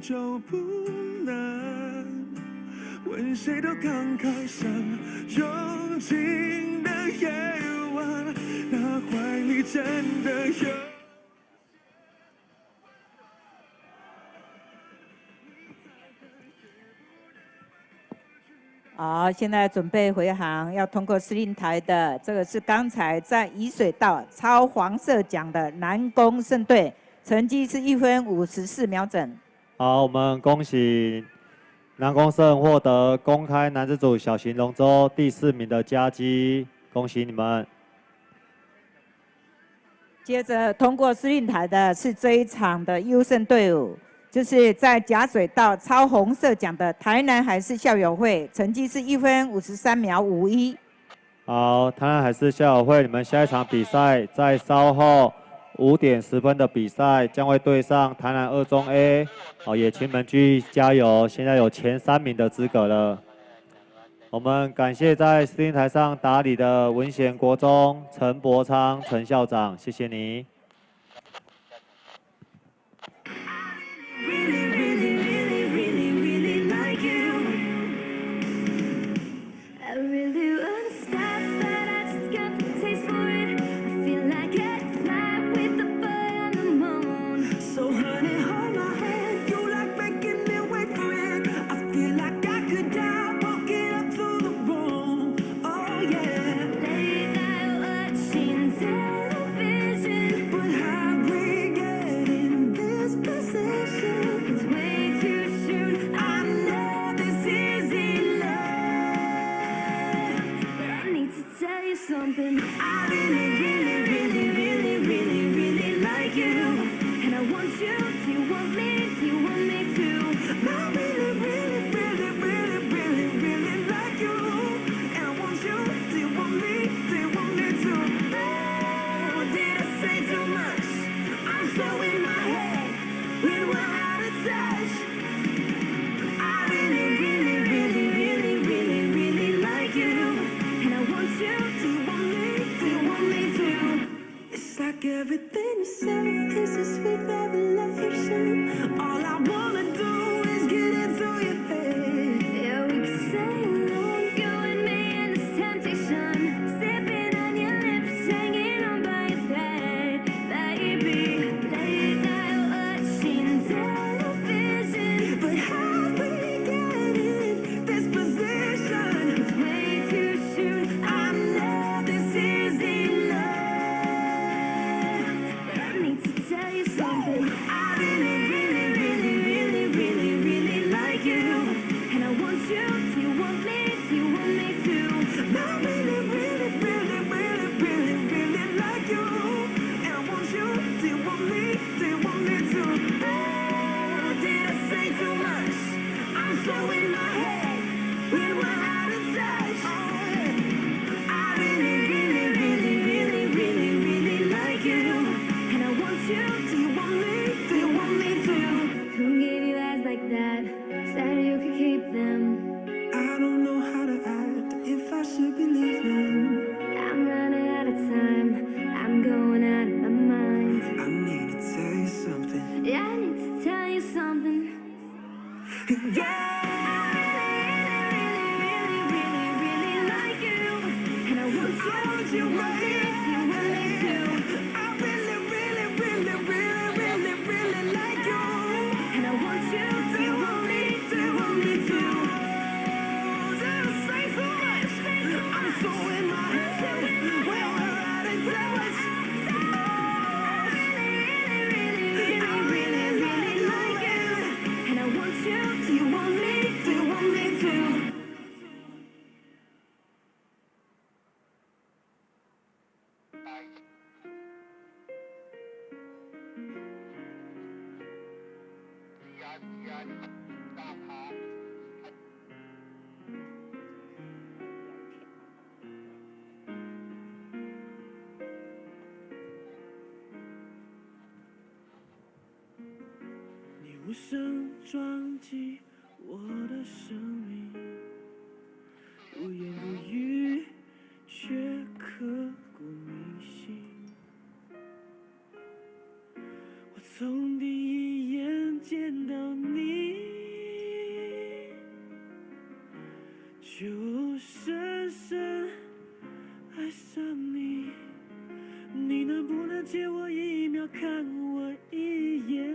就不能，问谁都慷慨像拥挤的夜晚，那怀里真的有。好，现在准备回航，要通过司令台的，这个是刚才在沂水道超黄色奖的南宫胜队，成绩是1分54秒整。好，我们恭喜南宫胜获得公开男子组小型龙舟第4名的佳绩，恭喜你们！接着通过司令台的是这一场的优胜队伍。 就是在甲水道超红色奖的台南海事校友会，成绩是1分53秒51。好，台南海事校友会，你们下一场比赛在稍后5点10分的比赛将会对上台南2中 A， 也请你们继续加油，现在有前3名的资格了。我们感谢在司令台上打理的文贤国中陈伯昌陈校长，谢谢你。 Something I really like you, and I want you. Do you want me? Do you want me to? I really like you, and I want you. Do you want me? Do you want me to? Oh, did I say too much? I'm so in my head when we're out of touch. I really like you, and I want you. It's like everything you say is a sweet revelation. All I wanna do is get into your head. Yeah, we could stay alone, you and me in this temptation. Sipping on your lips, hanging on by a thread. Baby, late night watching television. But how we get in this position? It's way too soon. I know this isn't love. Tell you something. I really like you, and I want you. Do you want me? Do you want me to? I really like you, and I want you. Do you want me? Do you want me to? Oh, did I say too much? I'm so in my head when we're out of touch. I really like you. Do you want me? Do you want me to? Who gave you eyes like that? Said you could keep them. I don't know how to act if I should be leaving. I'm running out of time. I'm going out of my mind. I need to tell you something. Yeah, I need to tell you something. Yeah. Really like you, and I want you. Do you want me? Do you want me to? I really like you, and I want you. Do you want me? Do you want me to? Did I say so much? I'm so in my head when we're out of touch. I really like you, and I want you. Do you want me? Do you want me to?无声撞击我的生命，不言不语，却刻骨铭心。我从第一眼见到你。着你，你能不能借我1秒看我一眼？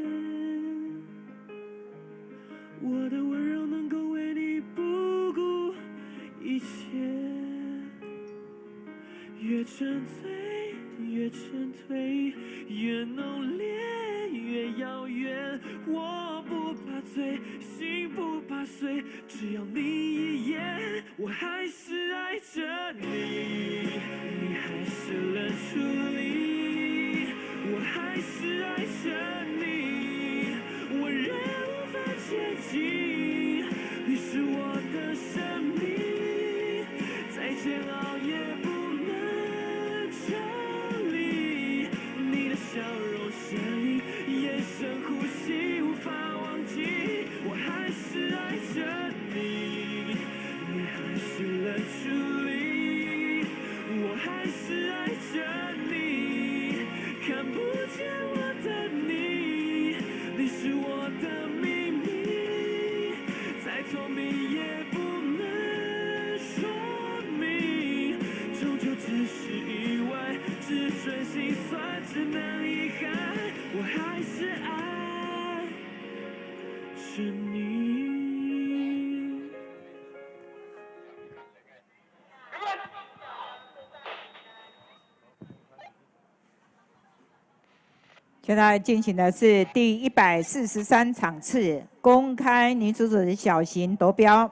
我的温柔能够为你不顾一切，越沉醉越沉退，越浓烈越遥远。我不怕醉，心不怕碎，只要你一眼，我还是爱着你，你还是冷处理，我还是爱着你，我仍无法接近，你是我的生命，再煎熬也不能抽离，你的笑容声音眼神呼吸无法忘记，我还是爱着你，你还是冷处理，我还是爱着你，看不见我的你，你是我的秘密，再聪明也不能说明，终究只是意外，只准心酸，只能遗憾，我还是爱着你。现在进行的是第143场次公开女子组小型夺标。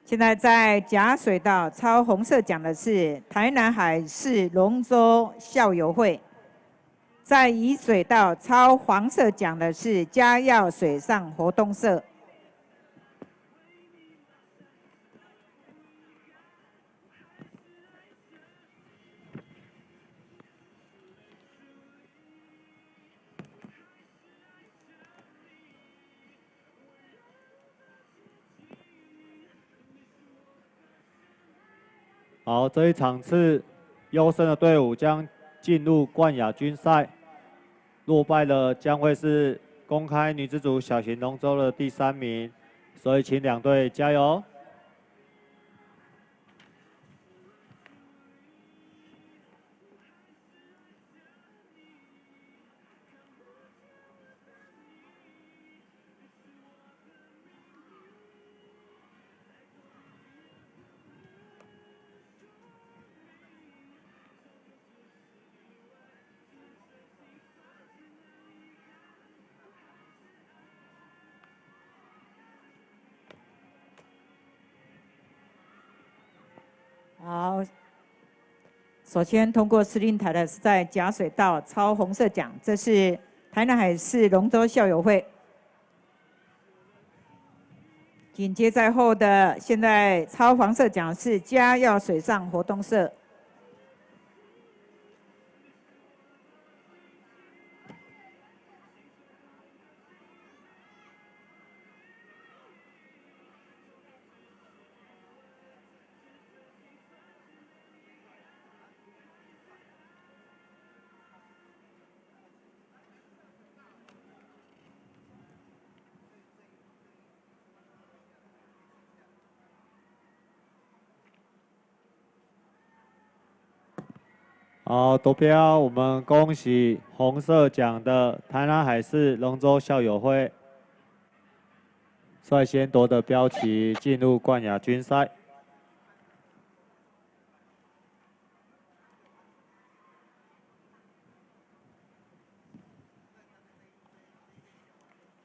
现在在甲水道抄红色奖的是台南海市龙舟校友会，在乙水道抄黄色奖的是嘉耀水上活动社。好，这一场次优胜的队伍将进入冠亚军赛，落败的将会是公开女子组小型龙舟的第3名，所以请2队加油。好，首先通过司令台的是在甲水道抄红色奖，这是台南海市龙舟校友会。紧接在后的，现在抄黄色奖是嘉耀水上活动社。好，夺标，我们恭喜红色奖的台南海市龙舟校友会率先夺得标旗，进入冠亚军赛。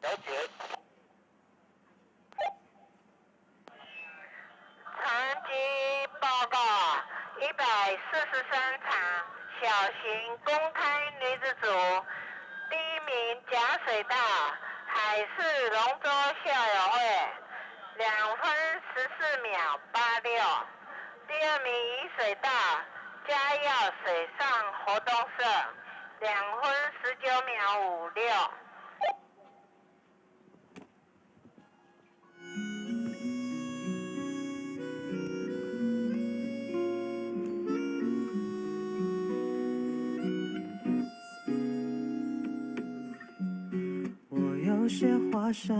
成绩报告：143场小型公开女子组，第1名甲水道海事龙舟校友会，2分14秒86；第2名乙水道嘉耀水上活动社，2分19秒56。有些话想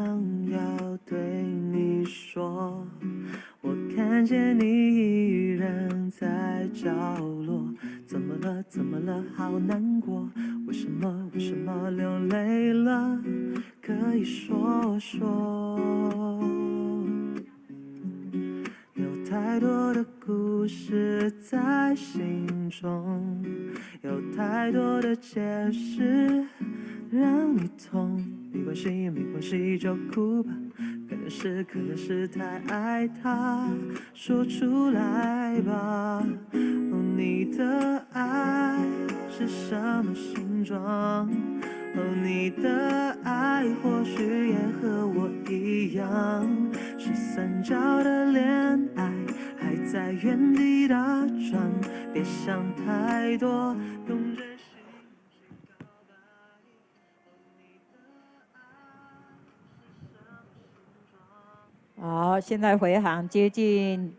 要对你说，我看见你依然在角落。怎么了？怎么了？好难过。为什么？为什么流泪了？可以说说。有太多的故事在心中，有太多的解释让你痛。没关系，没关系，就哭吧。可能是太爱他，说出来吧。哦，你的爱是什么形状？哦，你的爱或许也和我一样，是三角的恋爱，还在原地打转。别想太多，用真心去告白。好，现在回航接近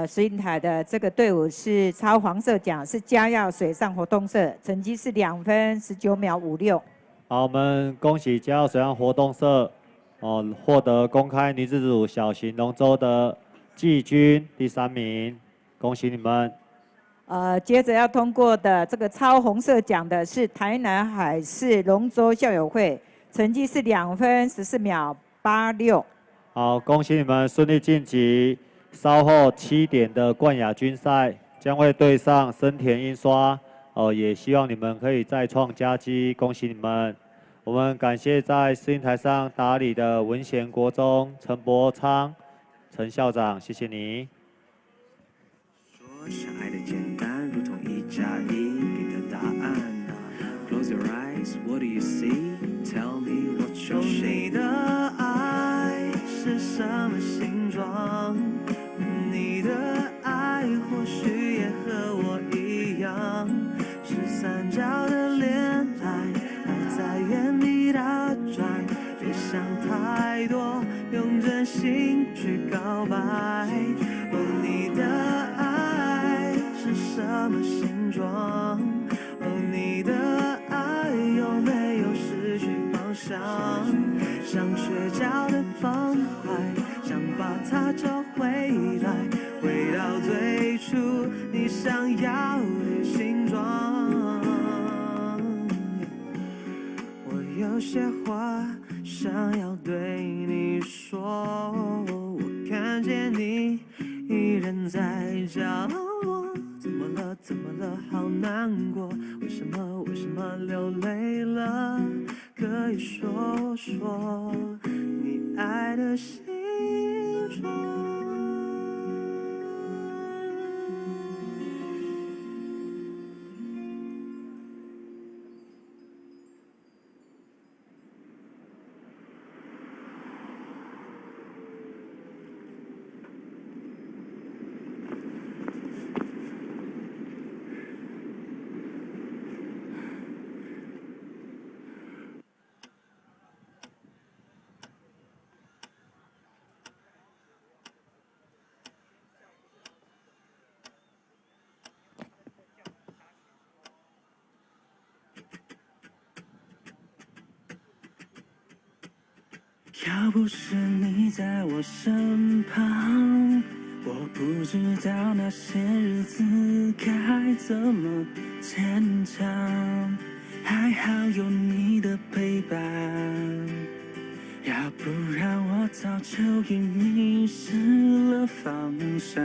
石英台的这个队伍是超黄色奖，是嘉耀水上活动社，成绩是2分19秒56。好，我们恭喜嘉耀水上活动社获得公开女子组小型龙舟的季军第3名，恭喜你们。接着要通过的这个超红色奖的是台南海事龙舟校友会，成绩是2分14秒86。好，恭喜你们顺利晋级。稍后7点的冠亚军赛将会对上深田印刷，也希望你们可以再创佳绩，恭喜你们。我们感谢在试音台上打理的文贤国中陈伯昌陈校长，谢谢你。说相爱的简单，如同1+1给的答案。Close your eyes, what do you see? Tell me what you see. 你的爱是什么形状？你的爱或许也和我一样，是三角的恋爱，还在原地打转。别想太多，用真心去告白。哦，你的爱是什么形状？哦，你的爱有没有失去方向？像缺角的方块，想把它找回来，回到最初你想要的形状。我有些话想要对你说，我看见你依然在角落。怎么了？怎么了？好难过。为什么？为什么流泪了？可以说说你爱的形状。要不是你在我身旁，我不知道那些日子该怎么坚强。还好有你的陪伴，要不然我早就已迷失了方向。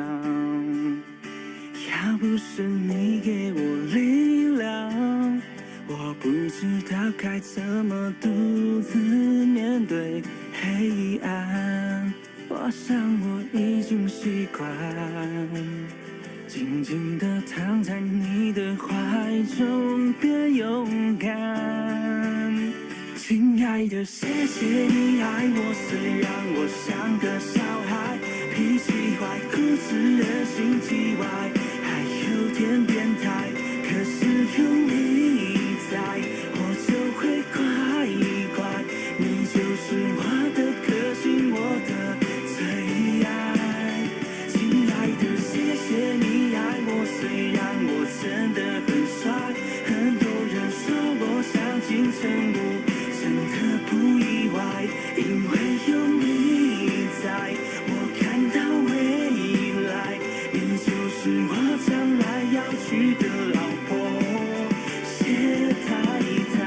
要不是你给我力量，我不知道该怎么独自面对黑暗。我想我已经习惯，静静地躺在你的怀中，变勇敢。亲爱的，谢谢你爱我，虽然我像个小孩，脾气坏，固执，人心叽歪，还有点变态。可是有你在，我就会乖乖。你就是我的克星，我的最爱。亲爱的，谢谢你爱我，虽然我真的很帅。很多人说我像金城武，真的不意外，因为有你在，我看到未来。你就是我将来要娶的老婆，谢太太。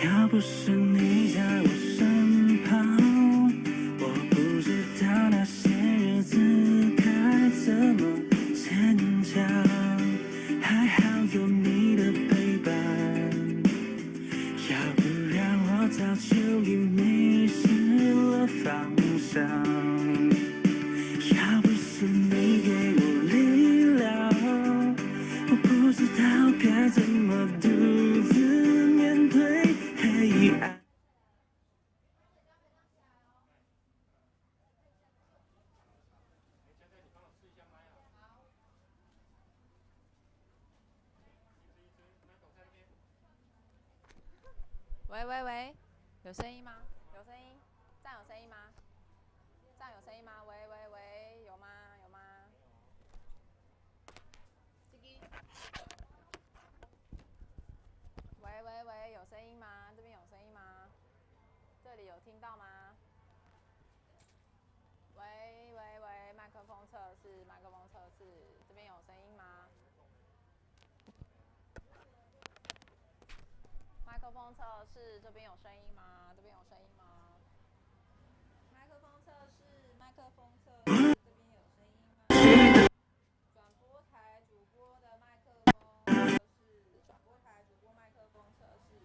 要不是你在我身旁，我不知道那些日子该怎么坚强。还好有你的陪伴，要不然我早就已迷失了方向。要不是你给我力量，我不知道该怎么独自面对黑暗。喂喂喂，有声音吗？有声音？这样有声音吗？这样有声音吗？喂喂喂，有吗？有吗？喂喂喂，有声音吗？这边有声音吗？这里有听到吗？喂喂喂，麦克风测试，麦克风测试，这边有声音吗？麦克风测试，这边有声音吗？这边有声音吗？麦克风测试，麦克风测试，这边有声音吗？转播台主播的麦克风测试，转播台主播麦克风测试。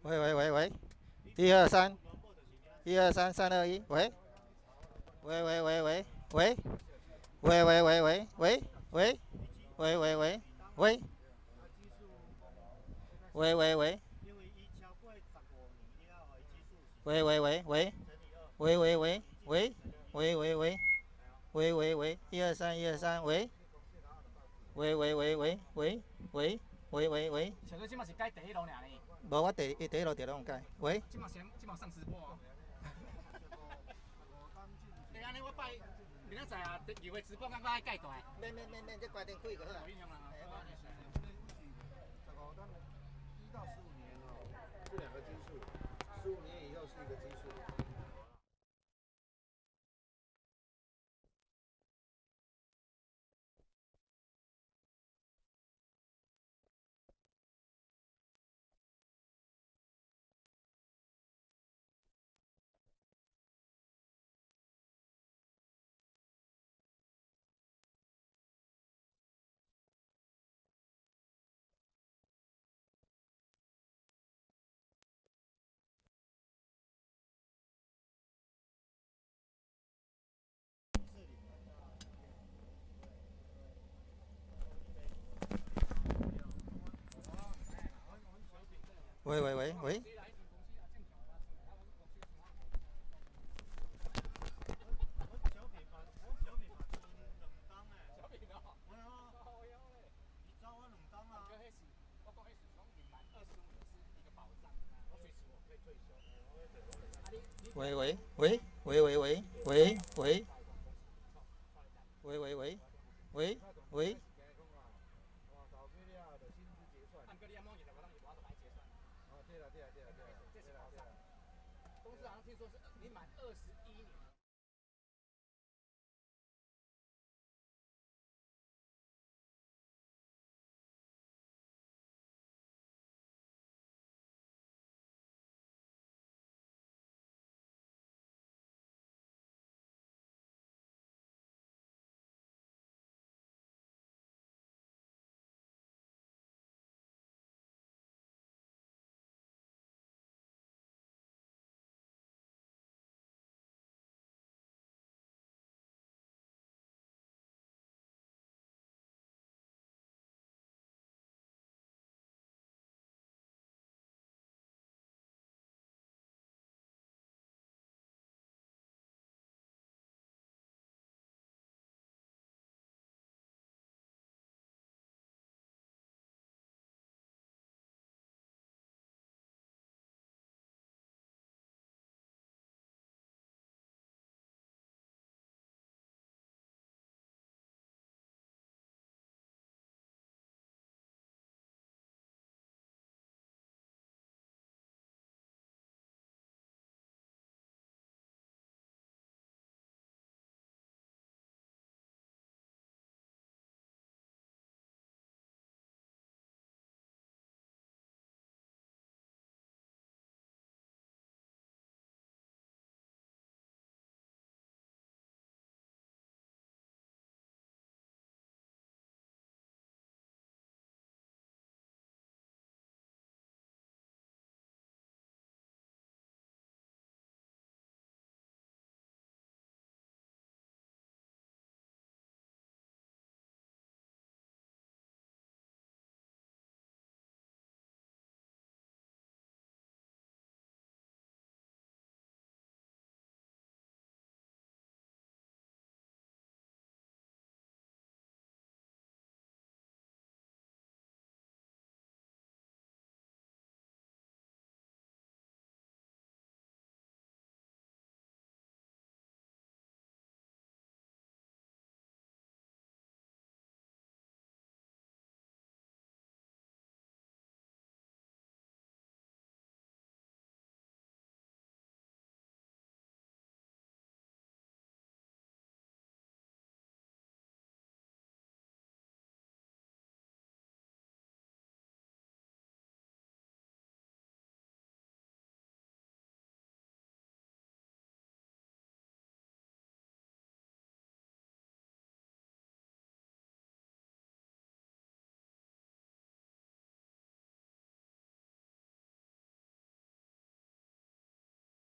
喂，123，123，321，喂，喂，123，喂，小哥，即马是改第一路尔呢。无我第一路拢改，喂。即马上直播哦。安尼我拜明仔载啊，2月直播刚刚爱改大。免，这关灯开就好啊。有影响啦。1到15年哦，这2个基数，15年以后是一个基数。喂。喂。公司好像听说是你满21年。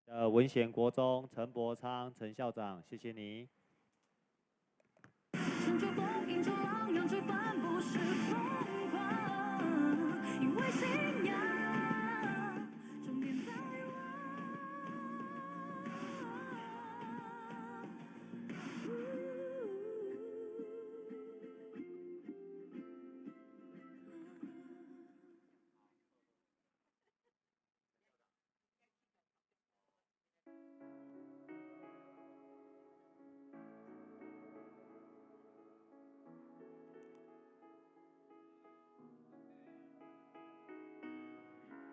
文贤国中陈伯昌陈校长，谢谢你。乘着风，迎着浪，让这份不是疯狂，因为信仰，终点在我。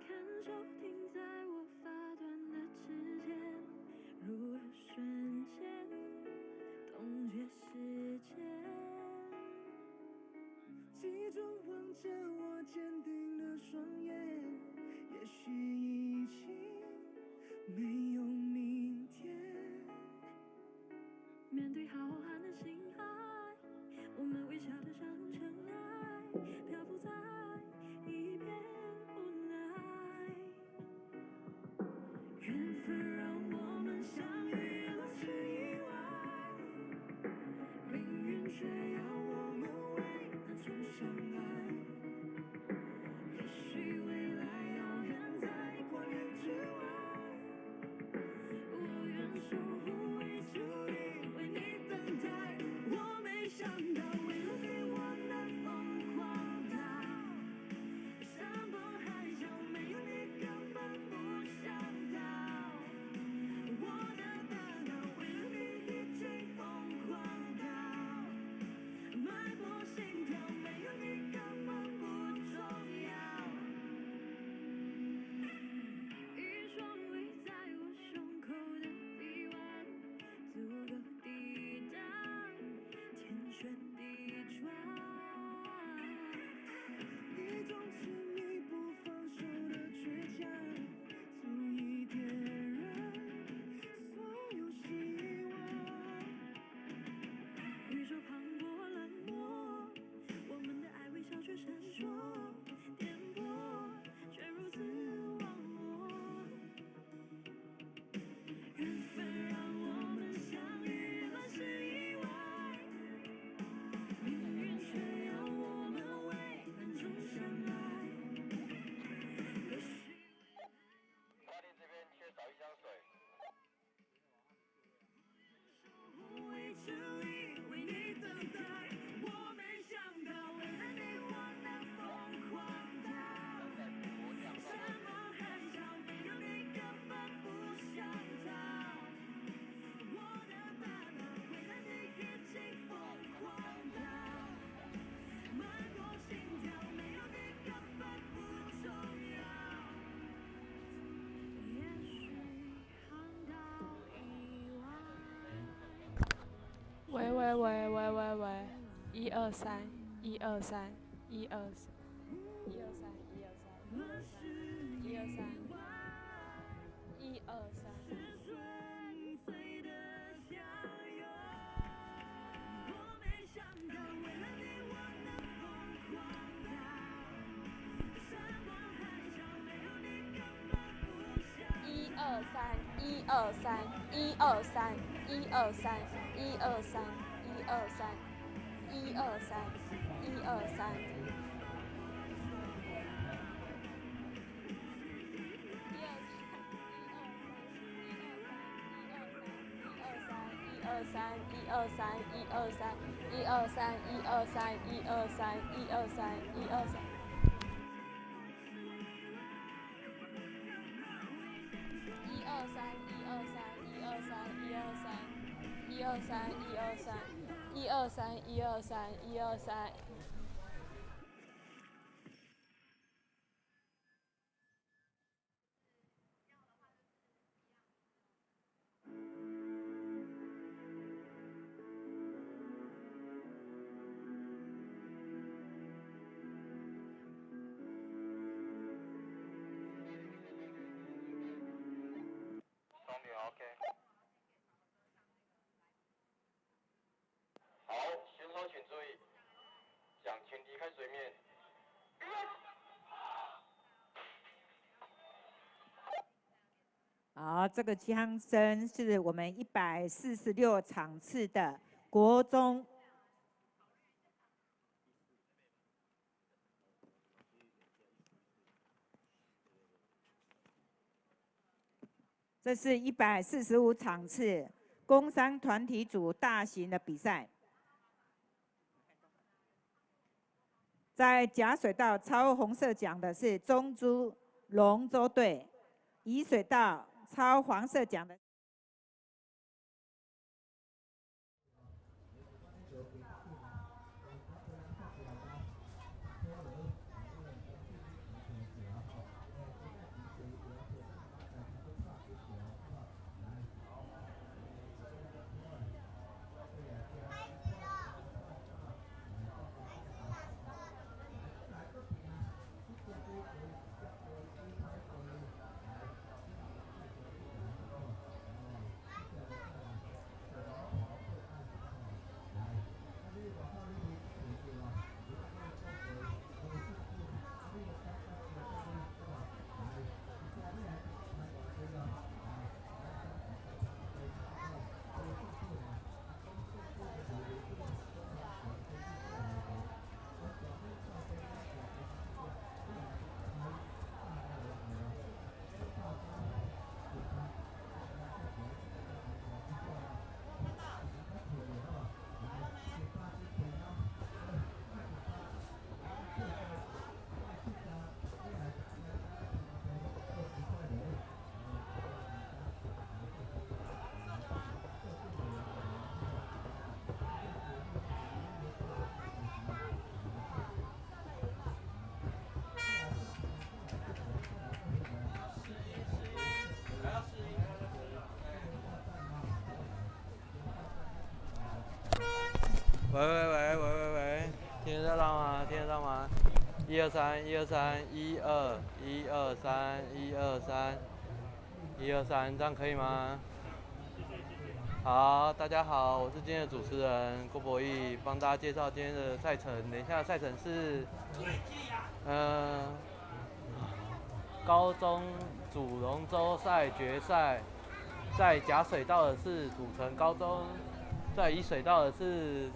看手停在我发端的指尖，如何瞬间冻结时间？集中望着我坚定的双眼，也许已经没有明天。面对浩瀚的星海，我们微笑的像尘埃，漂浮在一片无奈。缘分让我们相遇，原来是意外，命运却要我们为难重相爱。也许未来遥远在光年之外，我愿守护为助力，为你等待。我没想到，为了你我能疯狂到山崩海啸，没有你根本不想逃。我的大脑为了你已经疯狂到脉搏心跳，没有你根本不重要。一双围在我胸口的臂弯，足够抵挡天旋地转。一种执迷不放手的倔强，足以点燃所有希望。宇宙磅礴冷漠，我们的爱微笑却闪烁，颠簸却如此忘我。缘分让我们相遇，原来是意外，命运却要我们为难重相爱。也许花店这边缺少一箱水。为这里为你等待，我没想到为了你我能疯狂到山盟海誓，没有你根本不想逃。我的大脑为了你已经疯狂到脉搏心跳，没有你根本不重要。也许航道以外。喂喂喂喂喂喂，123 123 123 123 123 123。纯粹的相拥，我没想到为了你我能疯狂到山盟海誓，没有你根本不想。 123 123 123 123 123 123 123 123。双点 OK。好，选手请注意，好，这个枪声是我们146场次的国中。这是145场次工商团体组大型的比赛，在甲水道超红色奖的是中珠龙舟队，乙水道超黄色奖的。喂，听得到吗？听得到吗？123，123，123，123，123，这样可以吗？好，大家好，我是今天的主持人郭博义，帮大家介绍今天的赛程。等一下的赛程是，高中主龙舟赛决赛，在甲水道的是土城高中，在乙水道的是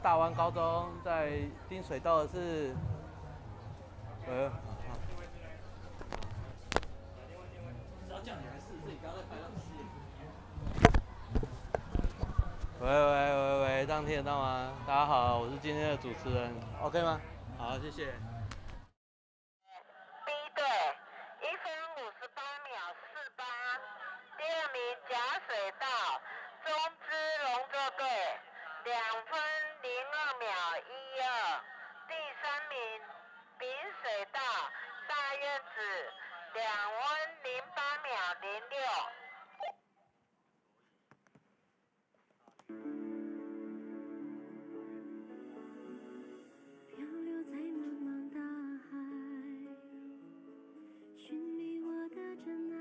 大湾高中，在丁水道的是喂，这样听得到吗？大家好，我是今天的主持人 ，OK 吗？好，谢谢。B 队1分58秒48，第2名甲水道中资龙舟队2分02秒12，第3名丙水道大院子2分08秒06。漂流在茫茫大海，寻觅我的真爱。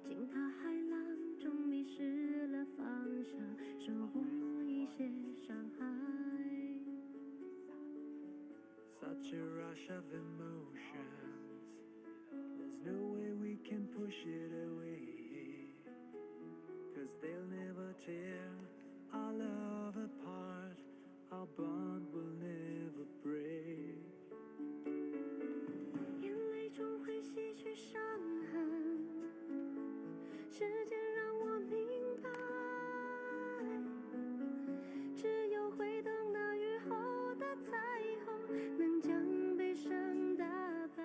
惊涛骇浪中迷失了方向，受过一些伤害。Such a rush of emotions, there's no way we can push it away, 'cause they'll never tear our love apart, our bond will never break. 眼泪终会洗去伤痕，时间让我明白，只有会等那雨后的彩虹，能将悲伤打败。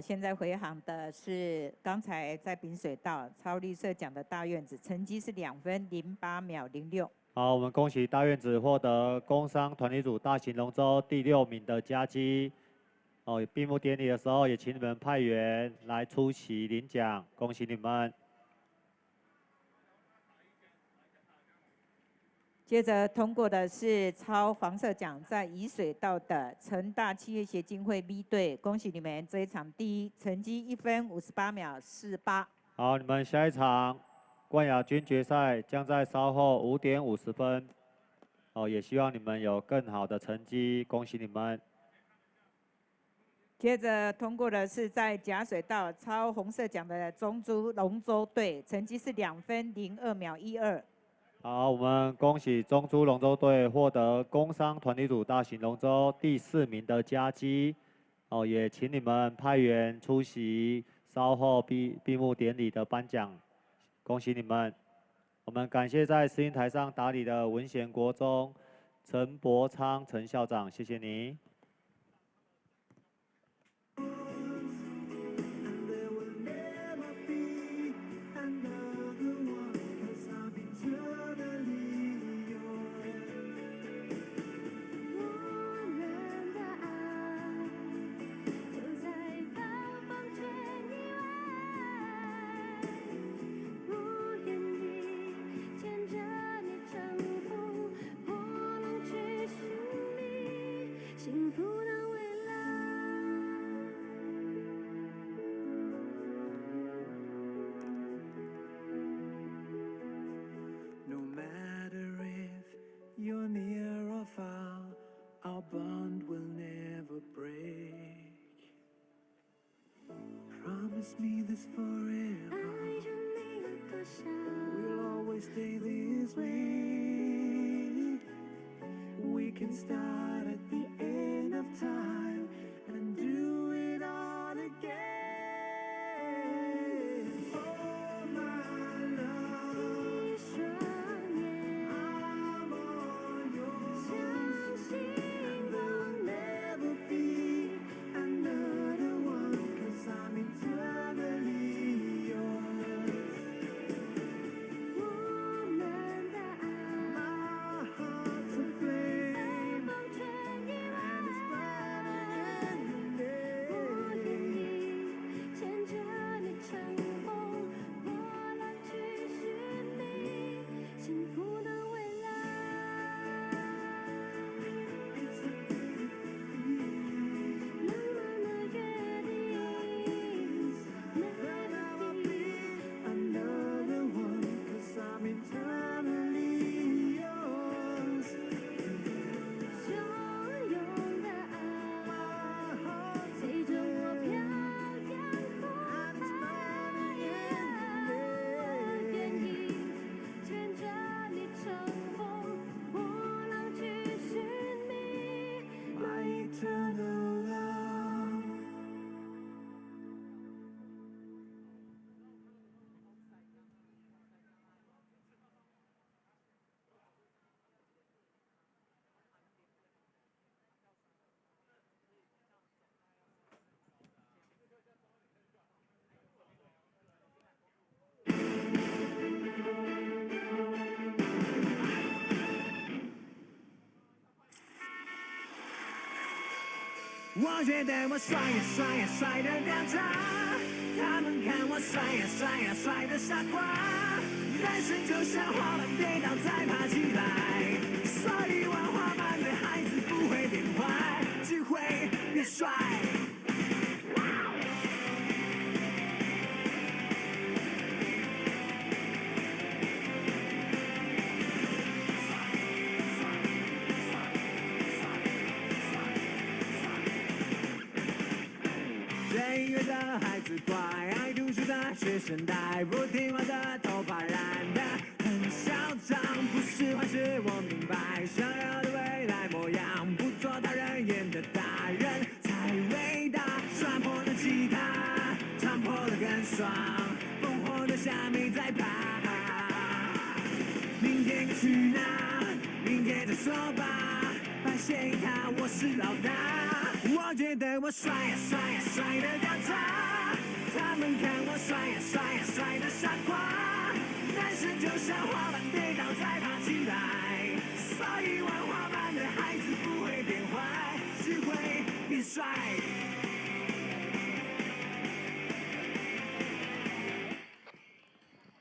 现在回航的是刚才在丙水道超绿色奖的大院子，成绩是2分08秒06。好，我们恭喜大院子获得工商团体组大型龙舟第6名的佳绩。闭幕典礼的时候也请你们派员来出席领奖，恭喜你们。接着通过的是超黄色奖，在乙水道的成大企业协进会 B 队，恭喜你们这一场第1，成绩1分58秒48。好，你们下一场冠亚军决赛将在稍后5点50分。也希望你们有更好的成绩，恭喜你们。接着通过的是在甲水道抄红色奖的中珠龙舟队，成绩是2分02秒12。好，我们恭喜中珠龙舟队获得工商团体组大型龙舟第4名的佳绩。哦，也请你们派员出席稍后闭幕典礼的颁奖，恭喜你们！我们感谢在司令台上打理的文贤国中陈伯昌陈校长，谢谢你。 幸福的未来。No matter if you're near or far, our bond will never break. Promise me this forever. 爱着你的多少 We'll always stay this way. We can start at the end of time and do it all again. Oh my love, 一双眼 I'm all yours. 相信 There'll never be another one, 'cause I'm eternally yours. 我们的爱 My heart's a flame, 风吹以 and it's 外。 burning in 我 the 愿 day. 意牵着你乘风破浪去寻觅幸福的未来。浪漫的约定 Never be another one, 'cause I'm eternally yours. 汹涌的爱 My heart's 陪 a 着我漂 flame, 洋过 and it's 海。 burning 我 in 愿 the 意 day. 牵着你乘风破浪去寻觅。 My eternal love. 我觉得我帅呀帅呀帅的掉渣，他们看我帅呀帅呀帅的傻瓜。人生就像滑板跌倒再爬起来，所以玩滑板的孩子不会变坏，只会变帅。学音乐的孩子乖，爱读书的学生呆，不听话的头发染得很嚣张，不是坏事我明白，想要的未来模样，不做大人演的大人才伟大，摔破了吉他，唱破了更爽，烽火的虾米在爬，明天去哪？明天再说吧，白线一卡，我是老大。我觉得我帅呀帅呀帅的掉渣，他们看我帅呀帅呀帅的傻瓜。人生就像滑板跌倒再爬起来，所以玩滑板的孩子不会变坏，只会变帅。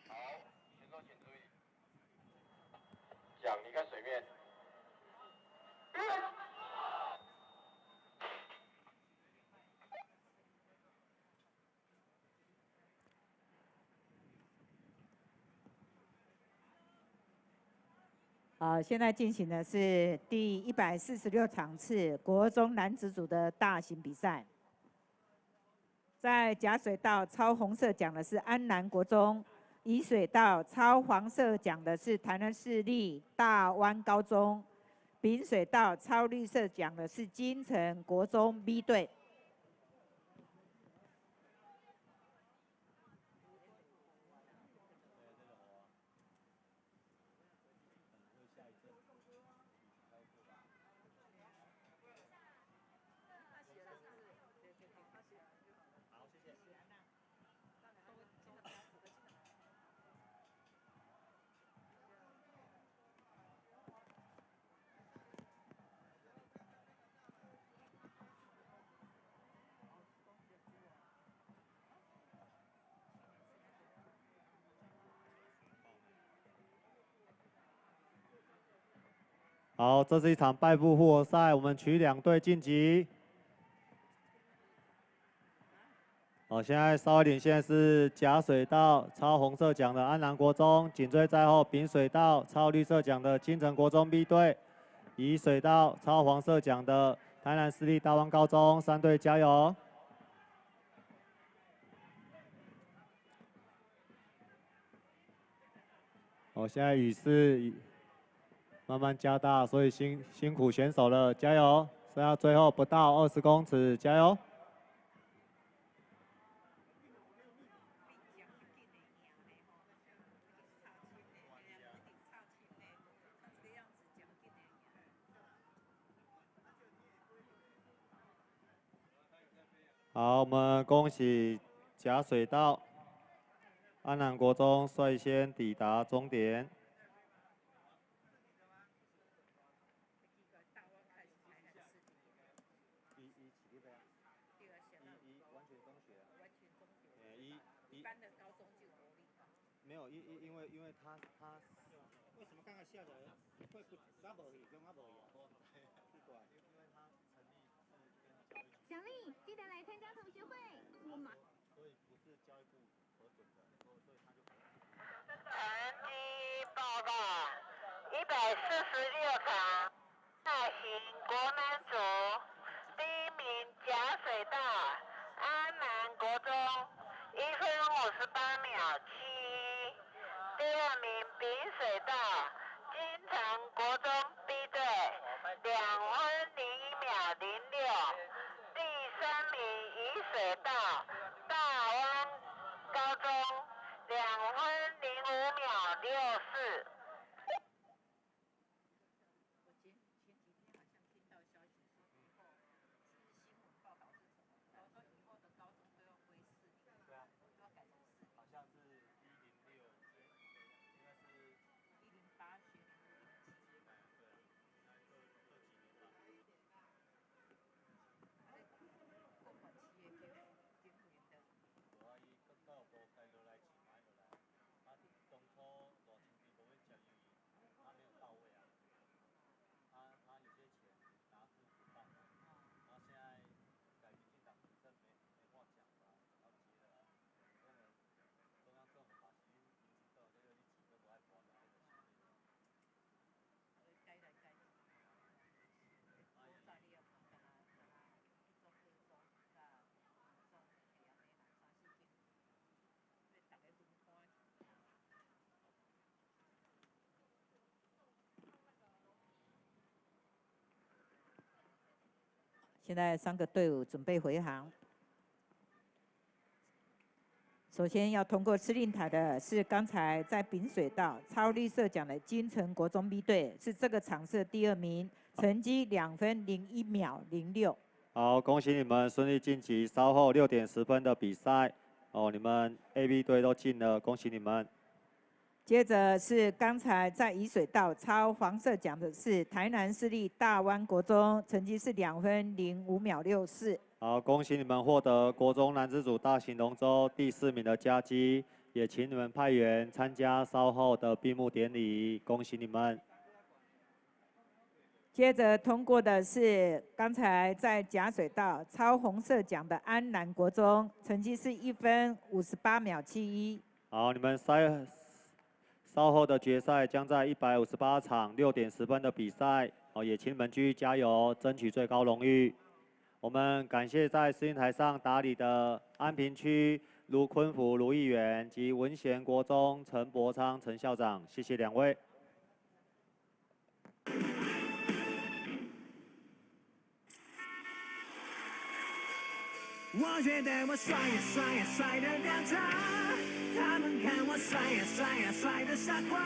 好，行动请注意，桨离开水面。现在进行的是第146场次国中男子组的大型比赛。在甲水道抄红色奖的是安南国中，乙水道抄黄色奖的是台南市立大湾高中，丙水道抄绿色奖的是金城国中 B 队。好，这是一场败部复活赛，我们取2队晋级。好，现在稍微领先是甲水道抄红色奖的安南国中，紧追在后丙水道抄绿色奖的金城国中 B 队，乙水道抄黄色奖的台南市立大湾高中，3队加油！哦，现在雨势慢慢加大，所以辛苦选手了，加油！剩下最后不到20公尺，加油！好，我们恭喜甲水道安南国中率先抵达终点。没有，因为他为什么刚刚下来会不他无去，跟我无去啊？奇怪，因为他成立是跟教育局。小丽，记得来参加同学会。我马。所以不是教育部核准的，所以他就不用。成绩报告：146场大型国男组，第1名甲水道安南国中，1分58秒71；第2名丙水道金城国中 B 队，2分01秒06；第3名乙水道大湾高中，2分05秒64。好像是106，应该是108学107。对啊，那这几年吧。我伊各到无该落来，起码落来。当初大清地不会讲英语，他没有到位啊。他有些钱拿出不到，然后现在改民进党执政没话讲了，要接了。中央政府把钱民进党这个你几个都爱管的，那个钱。改来改去。现在3个队伍准备回航。首先要通过司令台的是刚才在丙水道抄绿色奖的金城国中 B 队，是这个场次第2名，成绩2分01秒06。好，恭喜你们顺利晋级。稍后6点10分的比赛，哦，你们 A、B 队都进了，恭喜你们。接着是刚才在乙水道抄黄色奖的是台南市立大湾国中，成绩是2分05秒64。好，恭喜你们获得国中男子组大型龙舟第4名的佳绩，也请你们派员参加稍后的闭幕典礼，恭喜你们。接着通过的是刚才在甲水道抄红色奖的安南国中，成绩是1分58秒71。好，你们稍后的决赛将在158场6点10分的比赛，哦，也请你们继续加油，争取最高荣誉。我们感谢在司令台上打理的安平区卢坤福卢议员及文贤国中陈伯昌陈校长，谢谢两位。我觉得我帅呀帅呀帅的掉渣，他们看我帅呀帅呀帅的傻瓜，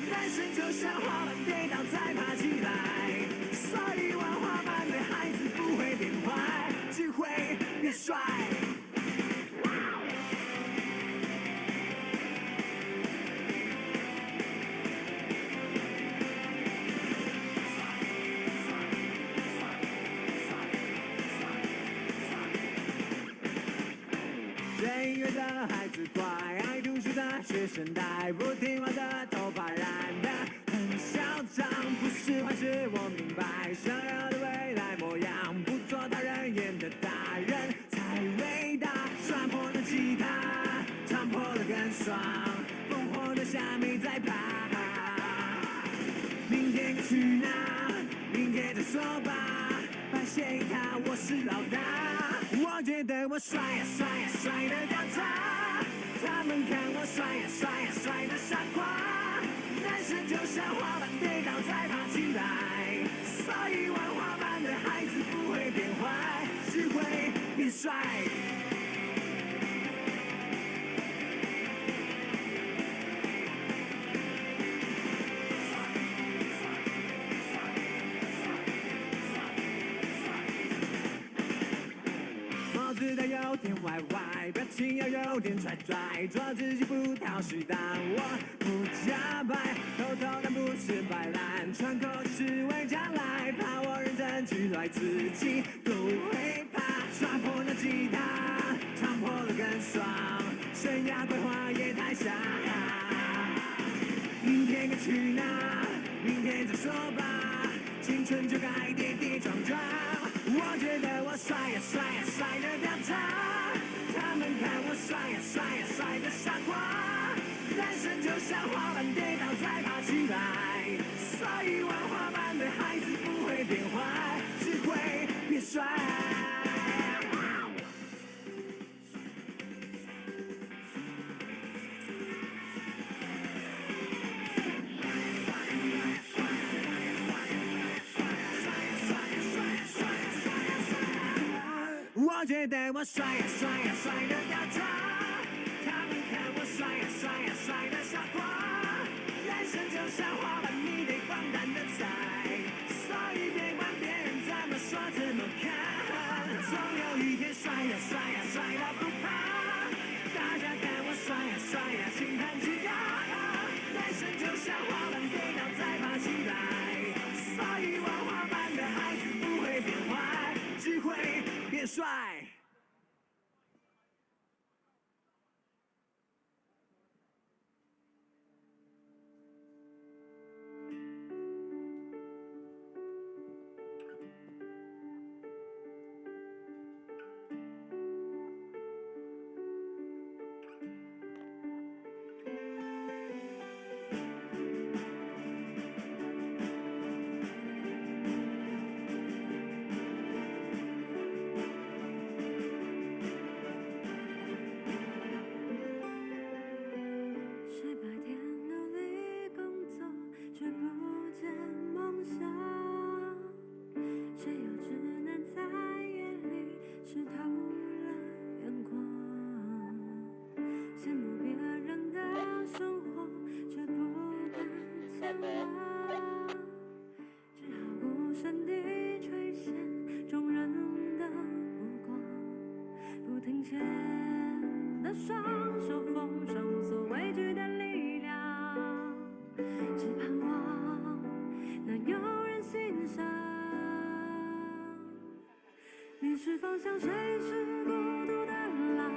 人生就像滑板跌倒再爬起来，所以玩滑板的孩子不会变坏，只会变帅。学音乐的孩子乖，爱读书的学生呆，不听话的头发染得很嚣张，不是坏事我明白，想要的未来模样，不做大人演的大人才伟大，摔破了吉他，唱破了更爽，烽火的虾米在爬，明天去哪？明天再说吧，白鞋一踏，我是老大。我觉得我帅呀帅呀帅的掉渣，他们看我帅呀帅呀帅的傻瓜，人生就像滑板跌倒再爬起来，所以玩滑板的孩子不会变坏，只会变帅。帽子戴有点歪歪，表情要有点拽拽，做自己不讨喜，但我不假白，偷偷但不是摆烂，喘口气是为将来，怕我认真去来自己都会怕，刷破了吉他，唱破了更爽，生涯规划也太傻，明天该去哪？明天再说吧，青春就该跌跌撞撞。我觉得我帅呀帅呀帅的掉渣，他们看我帅呀帅呀帅的傻瓜，人生就像滑板跌倒再爬起来，所以玩滑板的孩子不会变坏，只会变帅。我觉得我帅呀帅呀帅的掉渣，他们看我帅呀帅呀帅的傻瓜，人生就像滑板，你得放胆的踩，所以别管别人怎么说怎么看，总有一天帅呀帅呀帅到不怕，大家看我帅呀帅呀轻叹气呀，人生就像滑板跌倒再爬起来，所以玩滑板的孩子不会变坏，只会变帅。谁白天努力工作，却不见梦想？谁又只能在夜里湿透了眼光？羡慕别人的生活，却不敢前往，只好无声地垂涎众人的目光，不停歇的双手奉上无所畏惧的力量，只盼望能有人欣赏。迷失方向，谁是孤独的狼？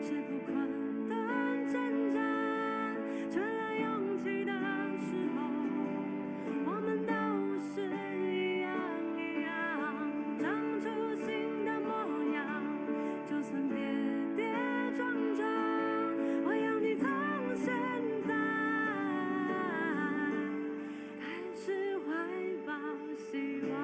谁不困顿挣扎？缺了勇气的时候，我们都是一样一样，长出新的模样。就算跌跌撞撞，我要你从现在开始怀抱希望。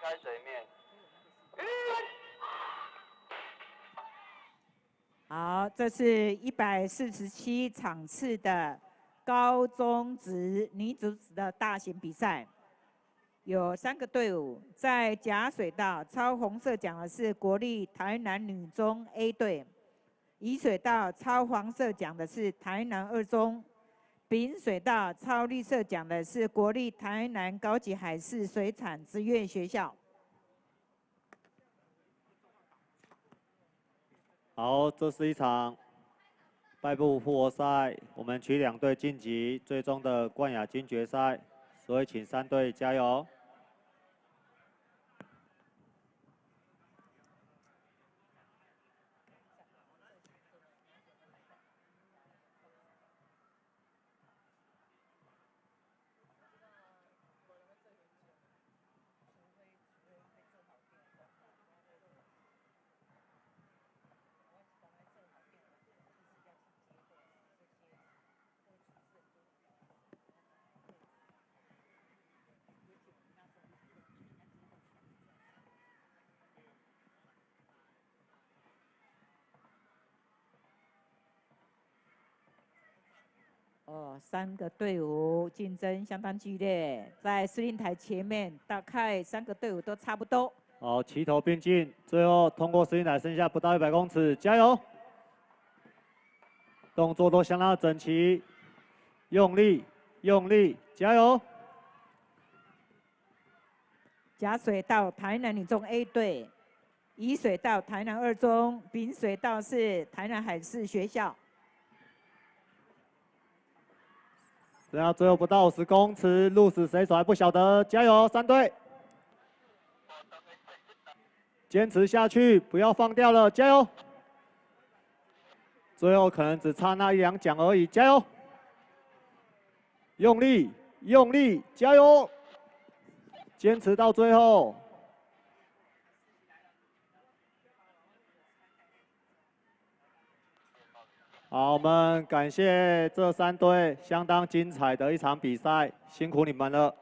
开水面。好，这是147场次的高中职女子的大型比赛，有3个队伍，在甲水道抄红色奖的是国立台南女中 A 队，乙水道抄黄色奖的是台南二中，丙水道抄绿色奖的是国立台南高级海事水产职业学校。好，这是一场败部复活赛，我们取2队晋级最终的冠亚军决赛，所以请3队加油。3个队伍竞争相当激烈，在司令台前面，大概3个队伍都差不多。好，齐头并进，最后通过司令台剩下不到100公尺，加油！动作都相当整齐，用力，用力，加油！甲水道台南女中 A 队，乙水道台南二中，丙水道是台南海事学校。剩下最后不到50公尺，鹿死谁手还不晓得，加油，3队！坚持下去，不要放掉了，加油！最后可能只差那1、2奖而已，加油！用力，用力，加油！坚持到最后。好，我们感谢这3队相当精彩的一场比赛，辛苦你们了。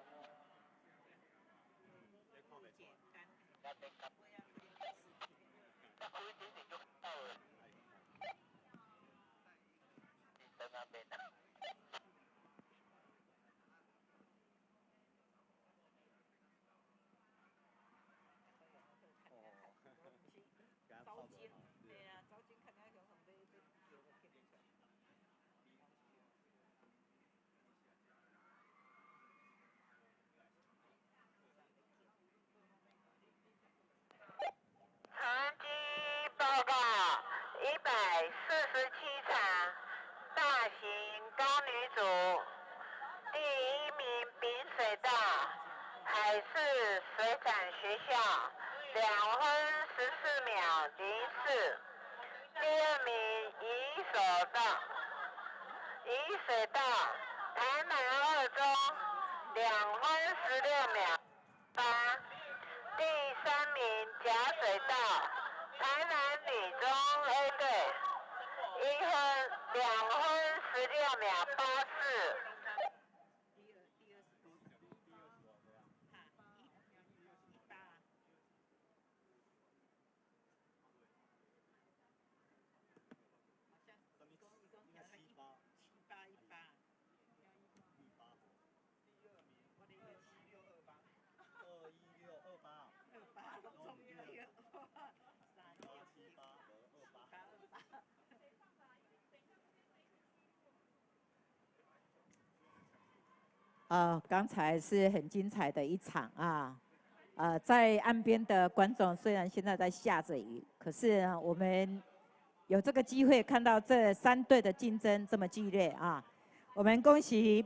成绩报告：147场大型高女组，第1名丙水道海事水产学校2分14秒04，第2名乙水道台南二中2分16秒8。第3名甲水道台南女中 A 队2分16秒84。刚才是很精彩的一场啊，在岸边的观众虽然现在在下着雨，可是呢我们有这个机会看到这3队的竞争这么激烈啊，我们恭喜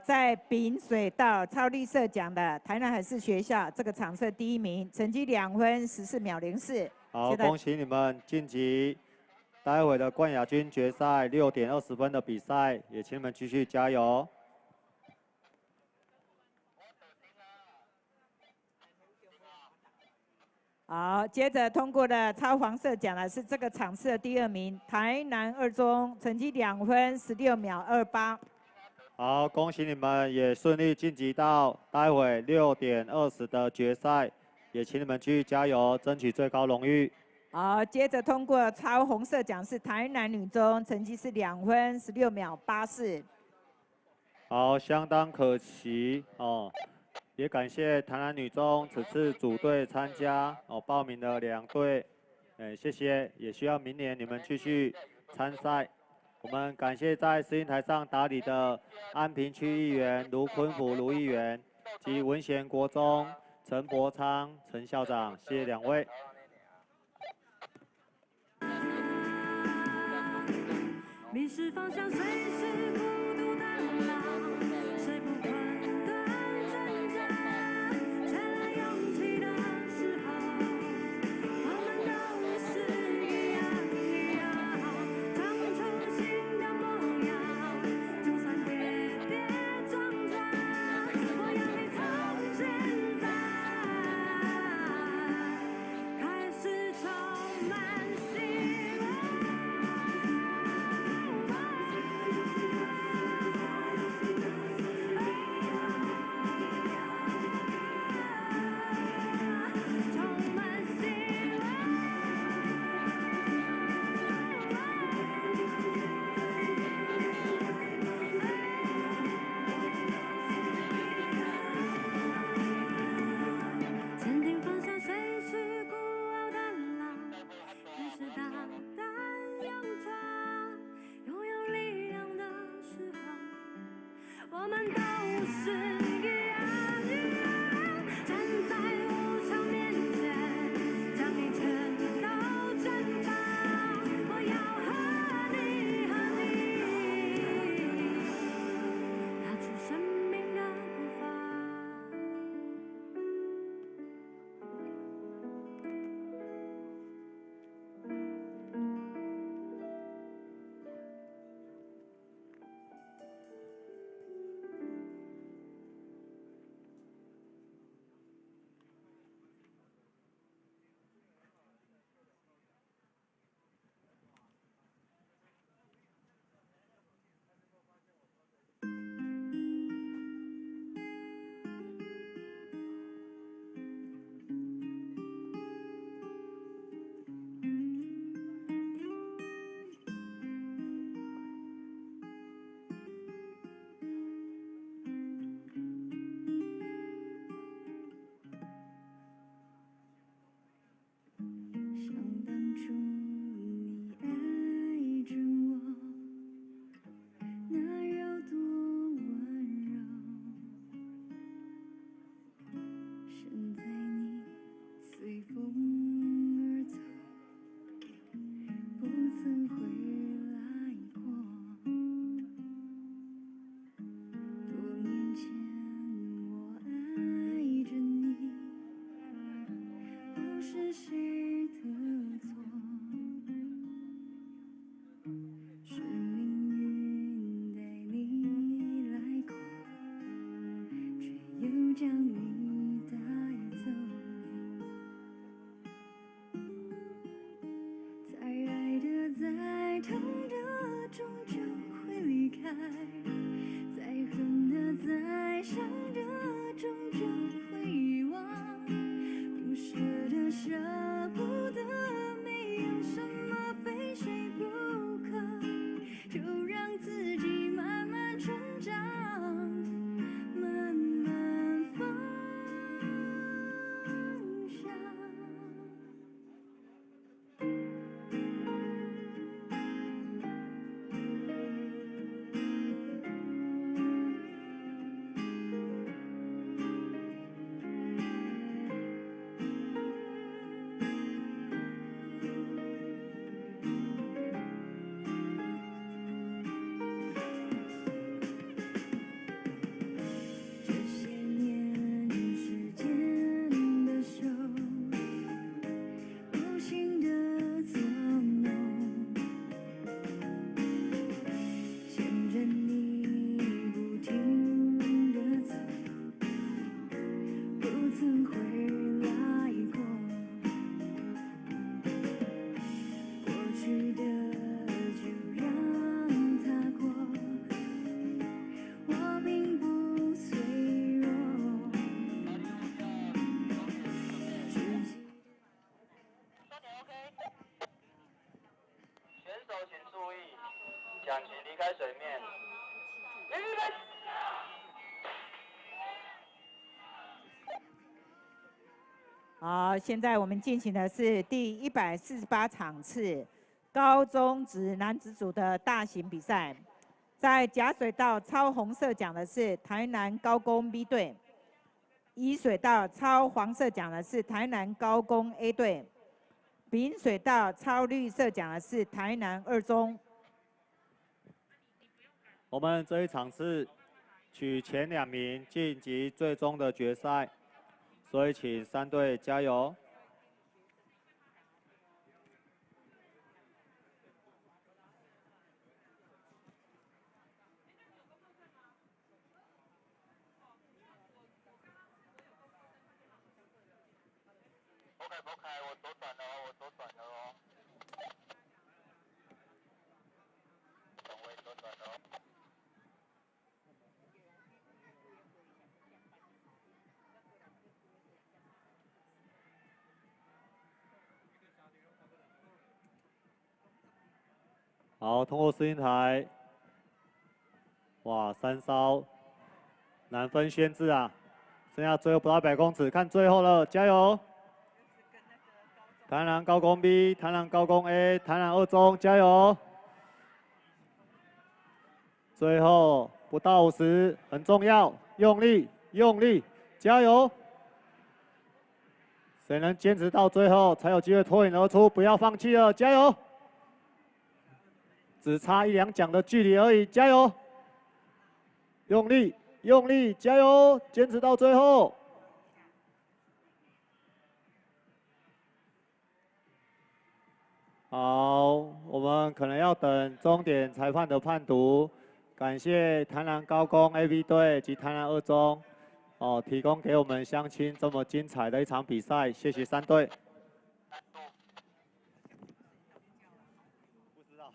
在丙水道抄绿色奖的台南海事学校这个场次第1名，成绩2分14秒04。好，恭喜你们晋级待会的冠亚军决赛6点20分的比赛，也请你们继续加油。好，接着通过的抄黄色奖的是这个场次的第2名，台南二中，成绩2分16秒28。好，恭喜你们也顺利晋级到待会6点20的决赛，也请你们继续加油，争取最高荣誉。好，接着通过超红色奖是台南女中，成绩是2分16秒84。好，相当可惜哦，也感谢台南女中此次组队参加哦，报名的2队，谢谢，也希望明年你们继续参赛。我们感谢在司令台上打理的安平区议员卢坤福卢议员及文贤国中陈伯昌陈校长，谢谢2位。迷失方向，随时孤独的浪，谁不困顿挣扎？缺了勇气的时候，我们都是一样，长出新的模样。就算跌跌撞撞，我要你从现在开始充满希望。坚定方向，随时孤傲的浪，开始大胆勇闯。拥有力量的时候，我们都是一样，站在无常面前，将一切都挣扎。我要和你踏出生命的步伐。想当初你爱着我，那有多温柔。现在你随风而走，不曾回来过。多年前我爱着你，不是谁的错，是命运带你来过，却又将你带走。再爱的再疼的，终究会离开；再恨的再伤的，终究会遗忘。不舍得，舍不得，没有什么非谁不可，就让自己慢慢成长，慢慢放下。这些年时间的手，无形的作弄，牵着你不停地走，不曾回来过。过去的就让它过，我并不脆弱。好，现在我们进行的是第148场次高中职男子组的大型比赛，在甲水道超红色奖的是台南高工 B 队，乙水道超黄色奖的是台南高工 A 队，丙水道超绿色奖的是台南二中。我们这一场是取前2名晋级最终的决赛，所以请3队加油。我左转了哦，我左转了哦。我也左转了哦。好，通过视音台。哇，3艘难分轩轾啊！剩下最后不到100公尺，看最后了，加油！台南高工 B、台南高工 A、台南二中，加油！最后不到50，很重要，用力，用力，加油！谁能坚持到最后，才有机会脱颖而出，不要放弃了，加油！只差1、2奖的距离而已，加油！用力，用力，加油！坚持到最后。好，我们可能要等终点裁判的判读。感谢台南高工 AB 队及台南二中，提供给我们乡亲这么精彩的一场比赛，谢谢3队。不知道。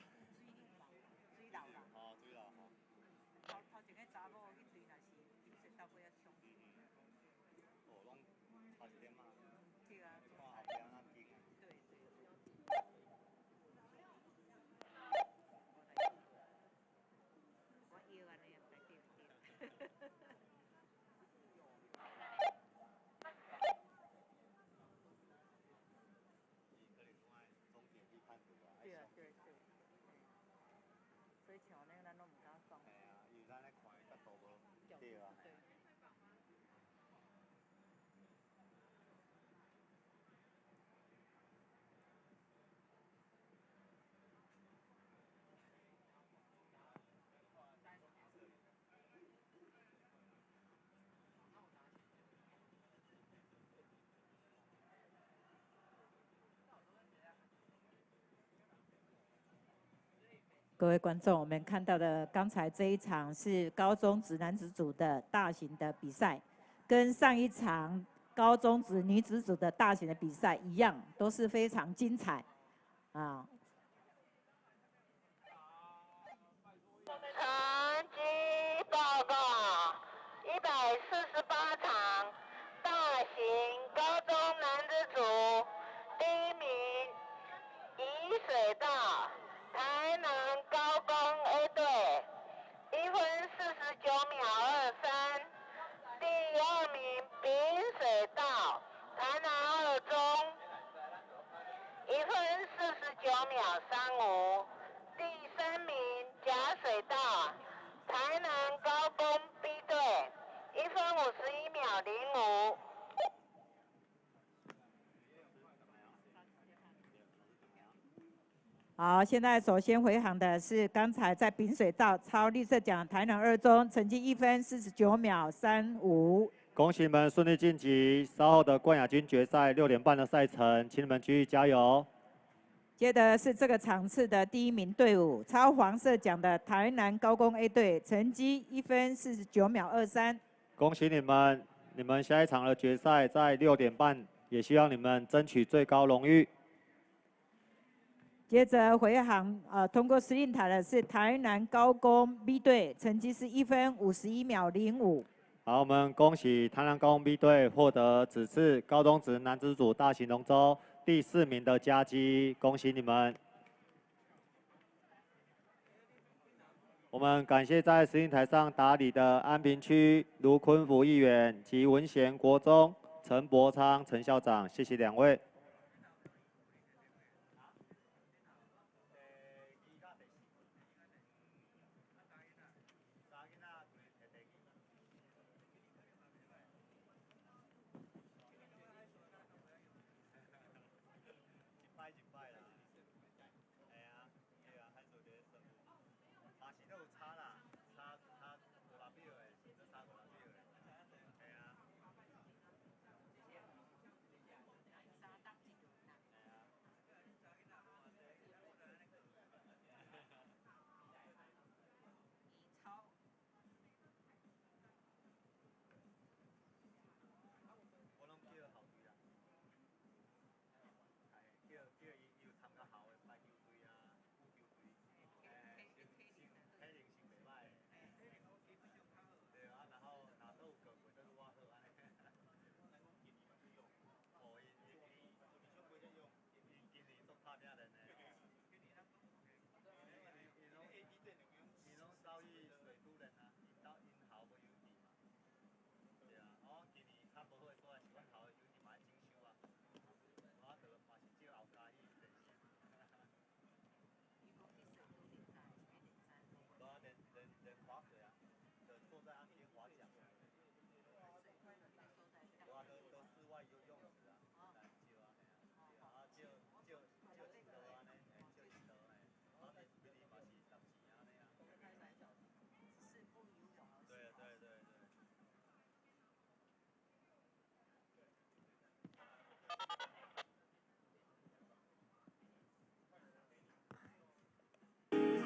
各位观众，我们看到的刚才这一场是高中职男子组的大型的比赛，跟上一场高中职女子组的大型的比赛一样，都是非常精彩啊。成绩报告：148场大型高中男子组，第1名乙水道台南高工 A 队，1分49秒23。第2名丙水道台南二中，1分49秒35。第3名甲水道台南高工 B 队，1分51秒05。好，现在首先回航的是刚才在丙水道超绿色奖台南二中，成绩1分49秒35。恭喜你们顺利晋级，稍后的冠亚军决赛6点半的赛程，请你们继续加油。接着是这个场次的第1名队伍，超黄色奖的台南高工 A 队，成绩1分49秒23。恭喜你们，你们下一场的决赛在6点半，也希望你们争取最高荣誉。接着回航，通过司令台的是台南高工 B 队，成绩是1分51秒05。好，我们恭喜台南高工 B 队获得此次高中职男子组大型龙舟第4名的佳绩，恭喜你们！我们感谢在司令台上打理的安平区卢坤福议员及文贤国中陈伯昌陈校长，谢谢2位。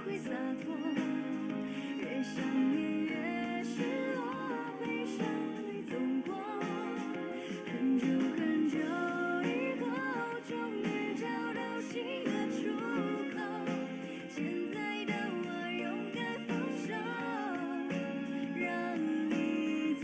会洒脱，越想念越失落，悲伤里走过，很久很久以后，终于找到新的出口。现在的我勇敢放手，让你自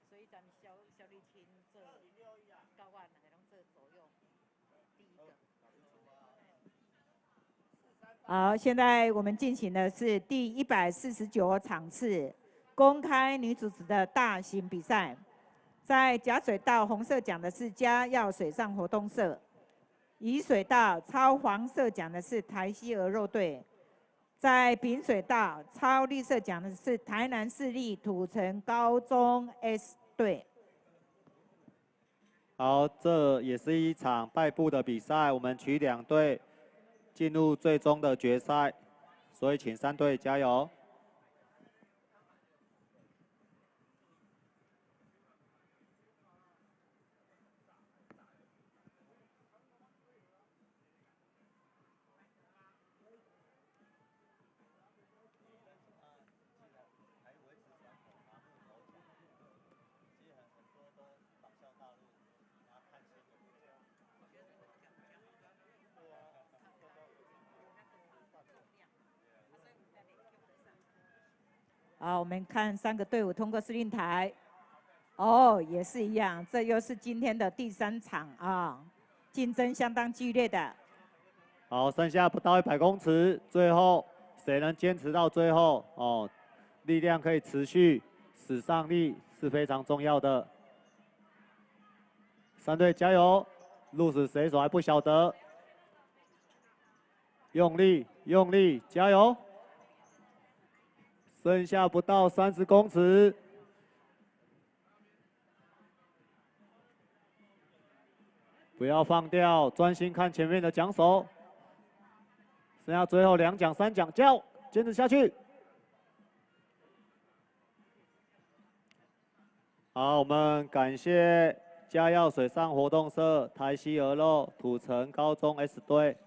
所以咱们小沥青做高万还拢做左右第一个。好，现在我们进行的是第149场次公开女主子的大型比赛，在甲水道红色讲的是嘉耀水上活动社，乙水道超黄色讲的是台西鹅肉队。在丙水道超绿色讲的是台南市立土城高中 S 队。好，这也是一场败部的比赛，我们取2队进入最终的决赛，所以请3队加油。好，我们看3个队伍通过司令台。哦，也是一样，这又是今天的第3场啊，竞争相当剧烈的。好，剩下不到100公尺，最后谁能坚持到最后？哦，力量可以持续，使上力是非常重要的。3队加油，路是谁手还不晓得，用力用力，加油！剩下不到30公尺，不要放掉，专心看前面的桨手。剩下最后2桨、3桨，叫，坚持下去。好，我们感谢嘉耀水上活动社、台西鹅肉、土城高中 S 队，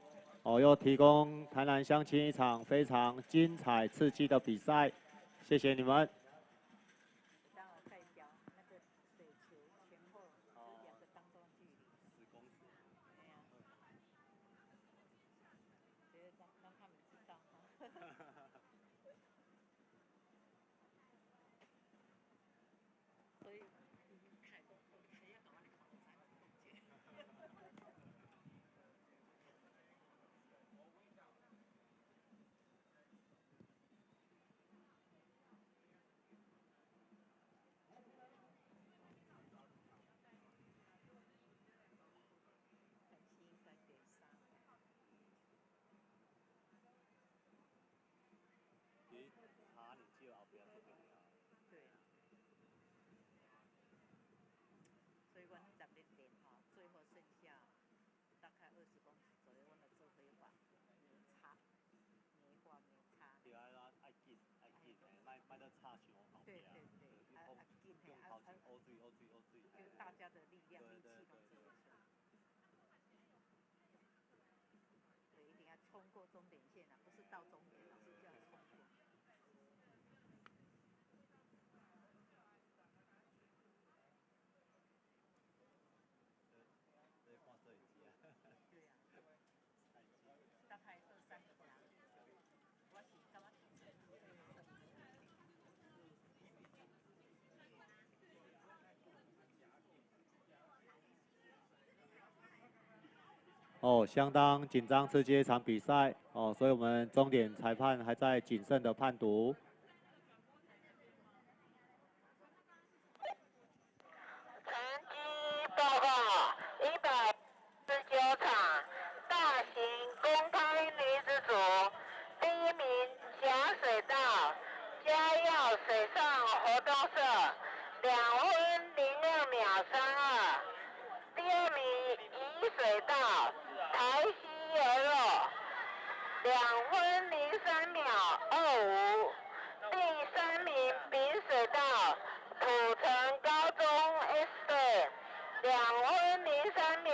又提供台南乡亲一场非常精彩刺激的比赛，谢谢你们。当我代表那个水球前后两个当中距离10公尺。对呀、觉得让他们知道哈。所以凯东还要搞完你考3个空间。对啊。所以我10日练哈，最后剩下大概20公尺左右，我们做回法，没差，没画没差。对啊，爱紧，卖得差上后对对对，紧嘿，就大家的力量、力气都做得出来。对，一定要冲过终点线啊，不是到终点，是这样冲过。对啊，大概2、3个人，我是感觉相当紧张刺激的一场比赛所以我们终点裁判还在谨慎的判读。成绩报告：119场大型公开女子组，第1名贾水道嘉耀水上活动社2分02秒32，第2名宜水道台西鹅肉2分03秒25，第3名丙水道土城高中 S 队2分03秒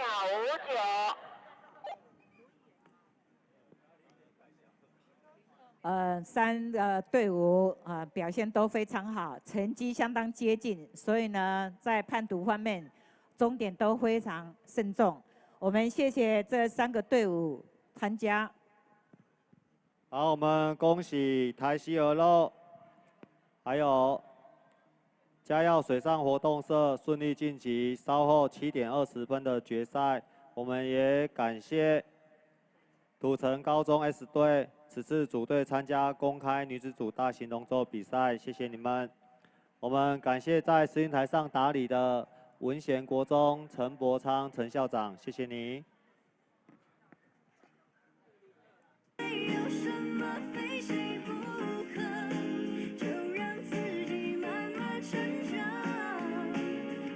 59。3个队伍表现都非常好，成绩相当接近，所以呢，在判读方面，终点都非常慎重。我们谢谢这3个队伍参加。好，我们恭喜台西鹅肉，还有嘉耀水上活动社顺利晋级稍后7点20分的决赛。我们也感谢土城高中 S 队此次组队参加公开女子组大型龙舟比赛，谢谢你们。我们感谢在实验台上打理的文贤国中陈伯昌陈校长，谢谢你。有什么非谁不可？就让自己慢慢成长，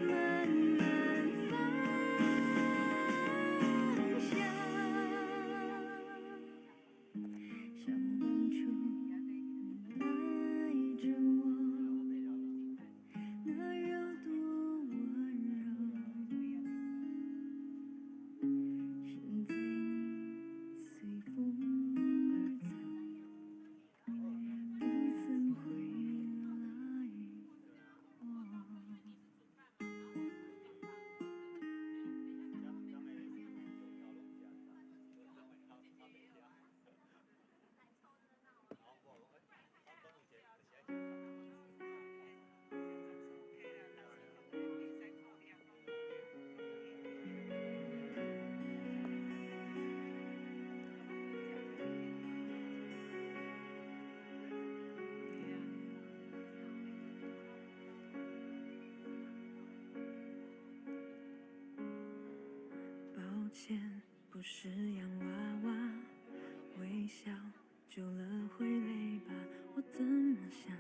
慢慢放下。想当初你爱着我，那有多温柔？现在你随风而走，不曾回来抱歉，不是洋娃娃，微笑久了会累吧？我怎么想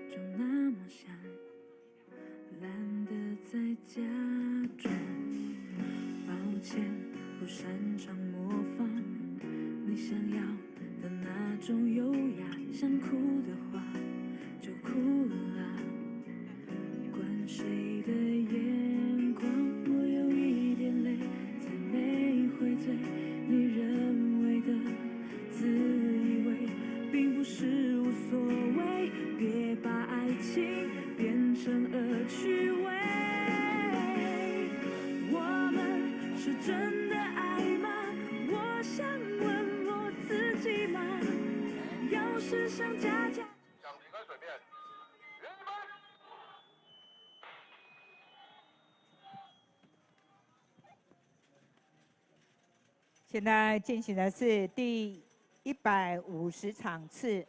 就那么想，懒得再假装。抱歉，不擅长模仿你想要的那种优雅，想哭的话就哭了啊，管谁的眼光。上加价。想离开水面，原本。现在进行的是第150场次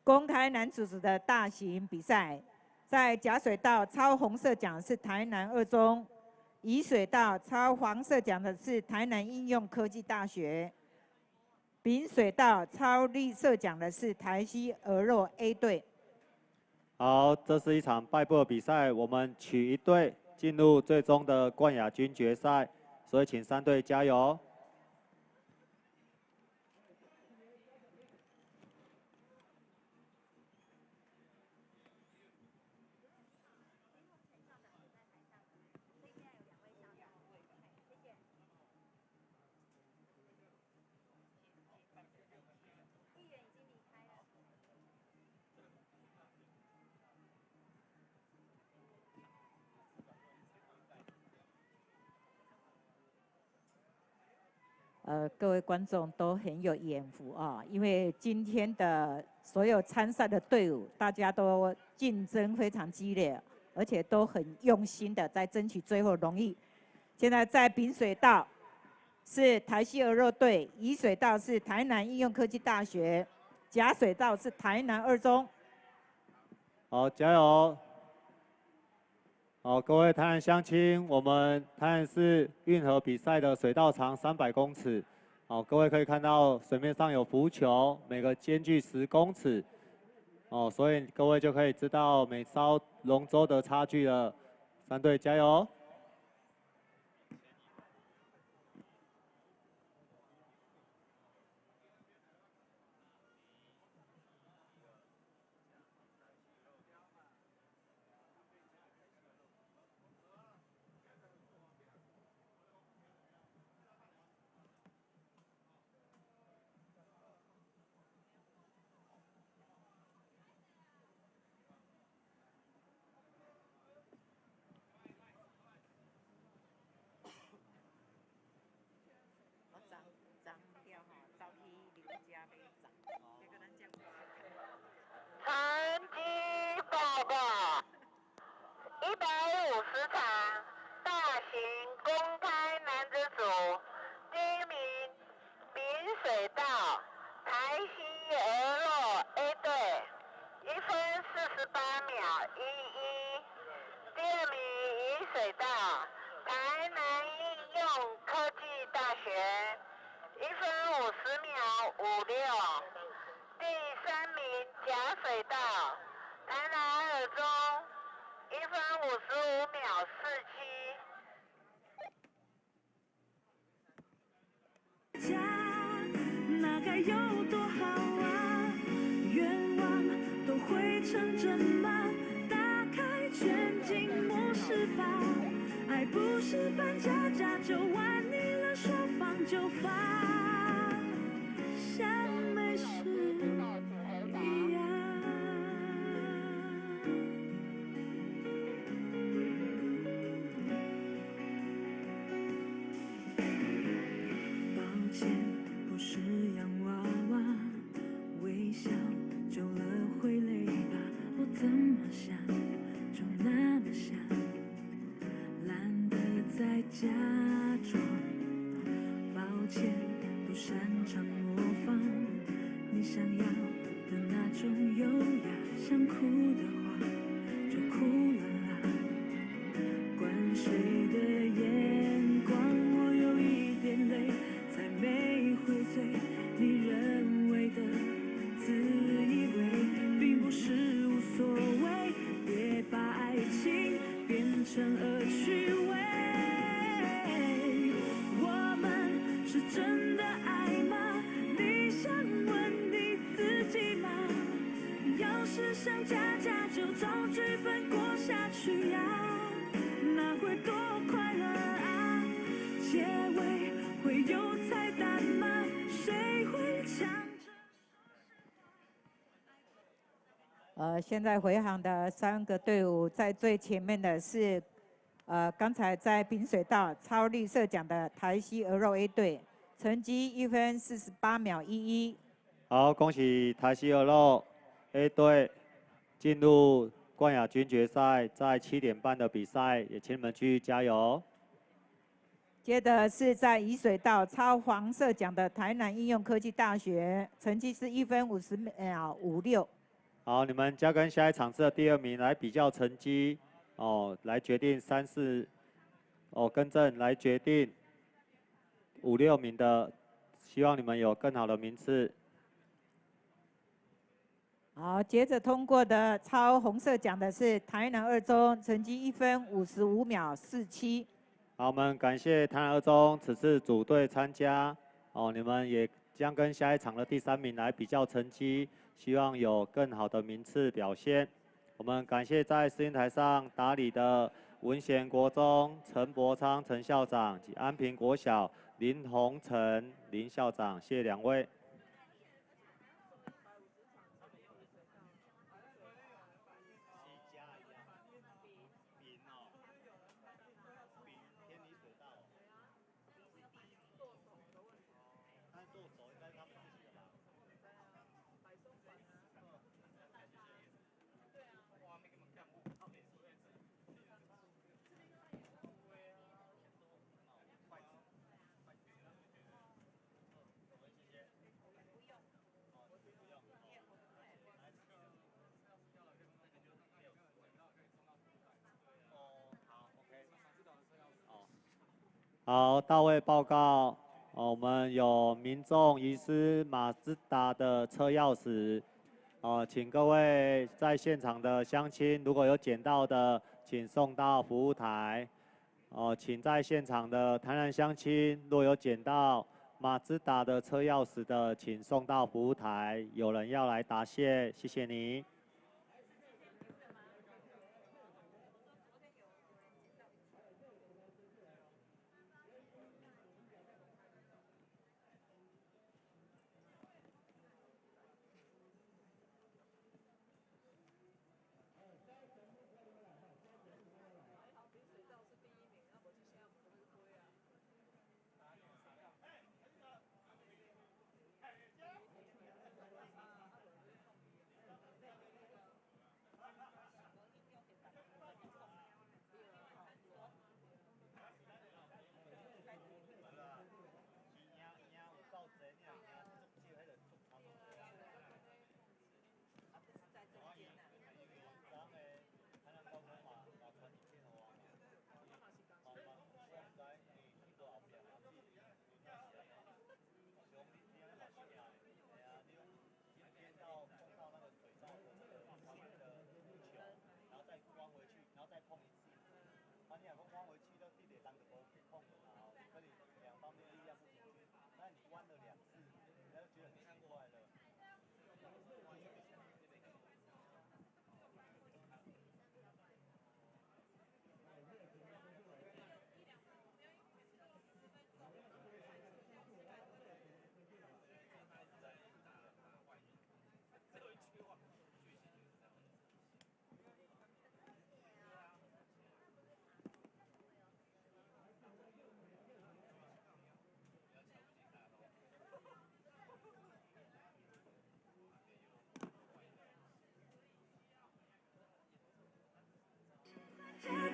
公开男子组的大型比赛，在甲水道超红色奖的是台南二中，乙水道超黄色奖的是台南应用科技大学，丙水道超绿色奖的是台西鹅肉 A 队。好，这是一场败部的比赛，我们取一队进入最终的冠亚军决赛，所以请3队加油。各位观众都很有眼福啊，因为今天的所有参赛的队伍，大家都竞争非常激烈，而且都很用心的在争取最后荣誉。现在在丙水道是台西鹅肉队，乙水道是台南应用科技大学，甲水道是台南二中。好，加油！好，各位台南乡亲，我们台南市运河比赛的水道长300公尺。好，各位可以看到水面上有浮球，每个间距10公尺。哦，所以各位就可以知道每艘龙舟的差距了。3队加油！成绩报告：150场大型公开男子组，第1名丙水道台西鹅肉 A 队，1分48秒11。第2名乙水道台南应用科技大学，1分50秒56。第3名甲水道台南二中，1分55秒47。家那该有多好啊！愿望都会成真吗？打开全景模式吧，爱不是扮家家酒，玩腻了说放就放，像没事一样。抱歉，不是洋娃娃，微笑久了会累吧？我怎么想就那么想，懒得再假装。抱歉，不擅长模仿你想要的那种优雅，想哭的话就哭了啦。灌水的眼光，我有一点累，才没会醉。你认为的自以为，并不是无所谓。别把爱情变成恶趣味。我们是真的爱吗？你想问你自己吗？要是想家家就找剧本过下去呀，那会多快乐啊！结尾会有彩蛋吗？谁会抢着？现在回航的3个队伍，在最前面的是，刚才在丙水道超绿色奖的台西鹅肉 A 队，成绩1分48秒11。好，恭喜台西二路 A 队进入冠亚军决赛，在7点半的比赛，也请你们继续加油。接着是在宜水道超黄色奖的台南应用科技大学，成绩是1分50秒56。好，你们将跟下一场次的第2名来比较成绩，来决定3、4，更正来决定5、6名的，希望你们有更好的名次。好，接着通过的超红色奖的是台南二中，成绩1分55秒47。好，我们感谢台南二中此次组队参加，你们也将跟下一场的第3名来比较成绩，希望有更好的名次表现。我们感谢在试验台上打理的文贤国中陈伯昌陈校长及安平国小林宏成林校长，谢谢2位。好，到位报告。我们有民众遗失马自达的车钥匙，请各位在现场的乡亲，如果有捡到的，请送到服务台。请在现场的台南乡亲，若有捡到马自达的车钥匙的，请送到服务台。有人要来答谢，谢谢你。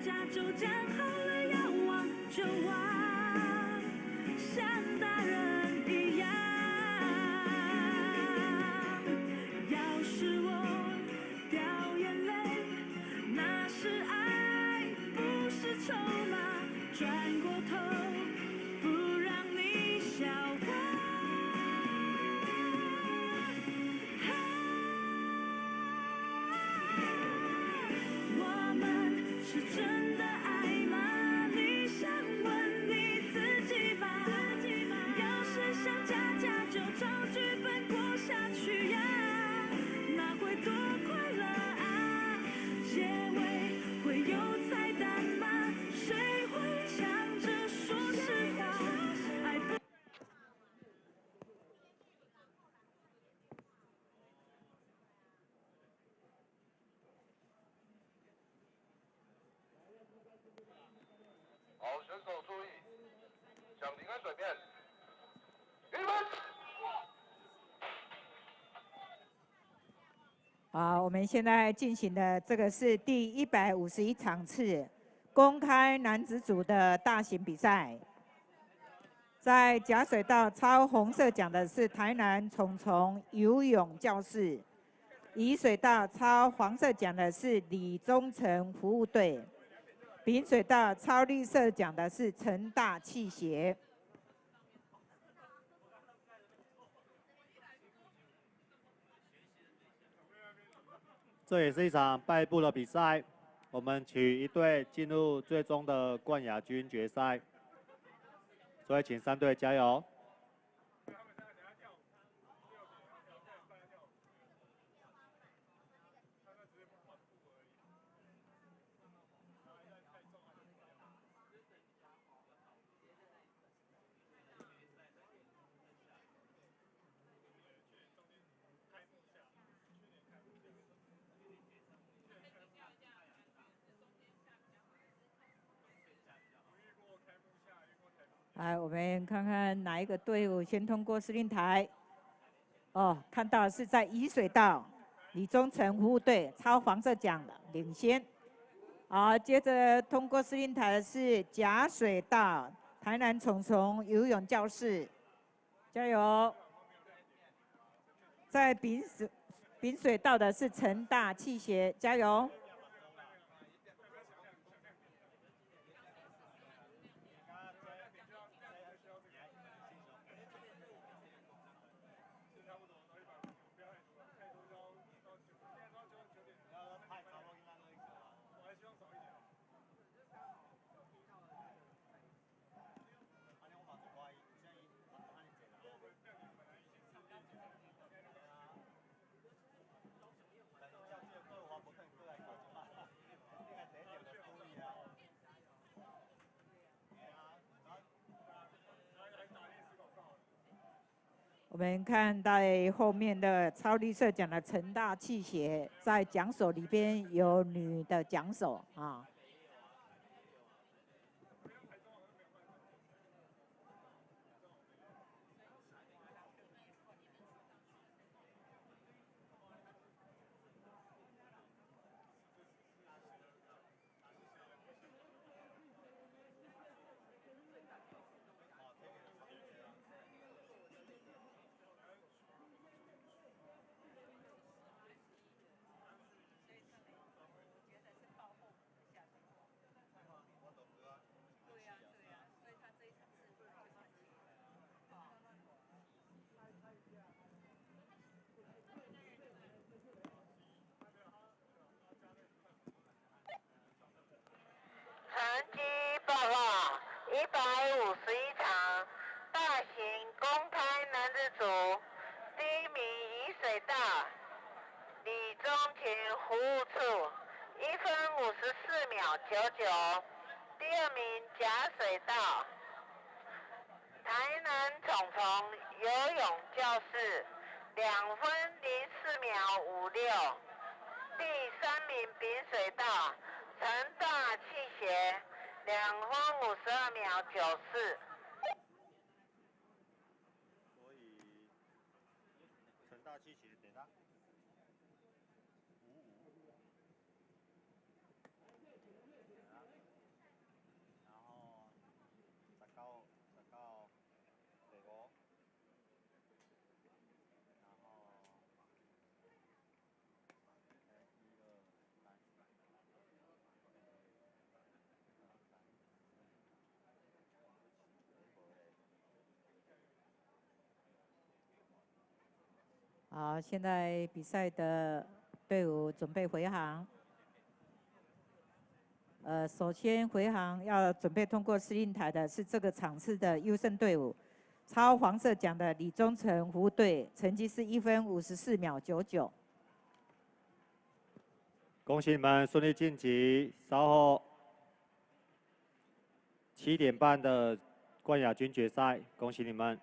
家就讲好了要忘就忘，像大人一样。要是我掉眼泪，那是爱，不是筹码。转过头，不让你笑话。我们是真的爱吗？你想问你自己吧。要是想家家就照剧本过下去呀，那会多快乐啊！结尾会有彩蛋吗？谁会抢着说实话？爱不好，选手注意，想离开水面，预备。好，我们现在进行的这个是第151场次公开男子组的大型比赛。在甲水道抄红色奖的是台南虫虫游泳教室，乙水道抄黄色奖的是李忠诚服务队，丙水道抄绿色奖的是成大气协。这也是一场败部的比赛，我们取1队进入最终的冠亚军决赛，所以请3队加油。来，我们看看哪一个队伍先通过司令台。哦，看到是在乙水道李忠诚服务队抄黄色奖的领先。好，接着通过司令台的是甲水道台南虫虫游泳教室，加油！在丙水道的是成大气协，加油！我们看到后面的超绿色奖的成大气协，在奖手里边有女的奖手啊。成绩报告：151场大型公开男子组，第1名乙水道李忠勤服务处，1分54秒99；第2名甲水道台南虫虫游泳教室，2分04秒56；第3名丙水道成大气协2分52秒94。所以成大气协得到55，然后19得5，然后好，现在比赛的队伍准备回航。首先回航要准备通过司令台的是这个场次的优胜队伍，抄黄色奖的李忠诚服务队，成绩是1分54秒99。恭喜你们顺利晋级，稍后7点半的冠亚军决赛，恭喜你们。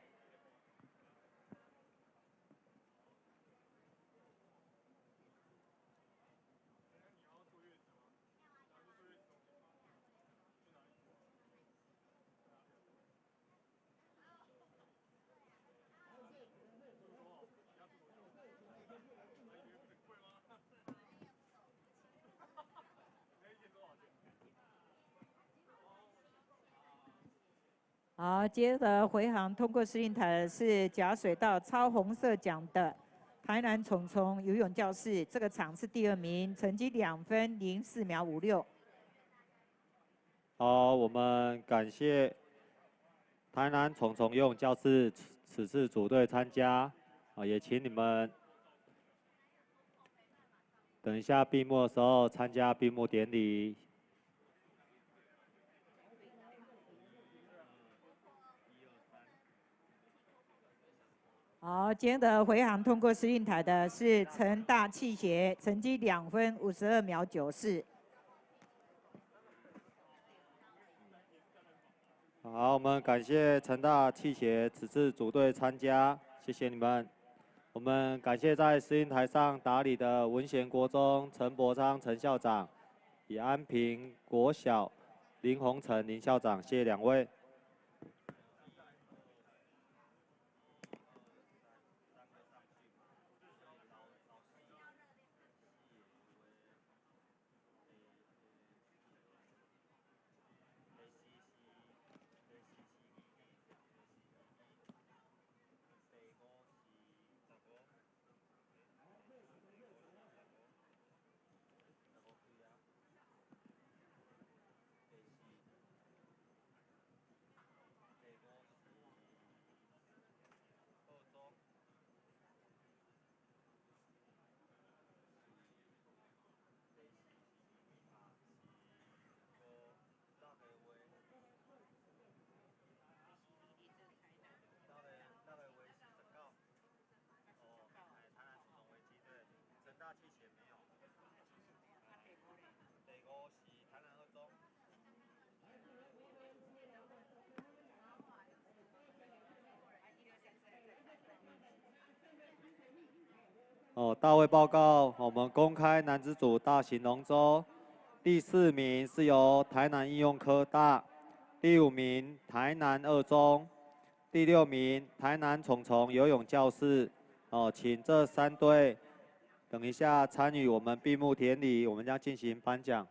好，接着回航通过司令台的是甲水道超红色奖的台南虫虫游泳教室，这个场是第2名，成绩2分04秒56。好，我们感谢台南虫虫游泳教室此次组队参加，也请你们等一下闭幕的时候参加闭幕典礼。好，今天的回航通过司令台的是成大气协，成绩2分52秒94。好，我们感谢成大气协此次组队参加，谢谢你们。我们感谢在司令台上打理的文贤国中陈伯昌陈校长，以安平国小林宏成林校长，谢谢2位。大会报告，我们公开男子组大型龙舟，第4名是由台南应用科大，第5名台南二中，第6名台南虫虫游泳教室。请这3队等一下参与我们闭幕典礼，我们将进行颁奖。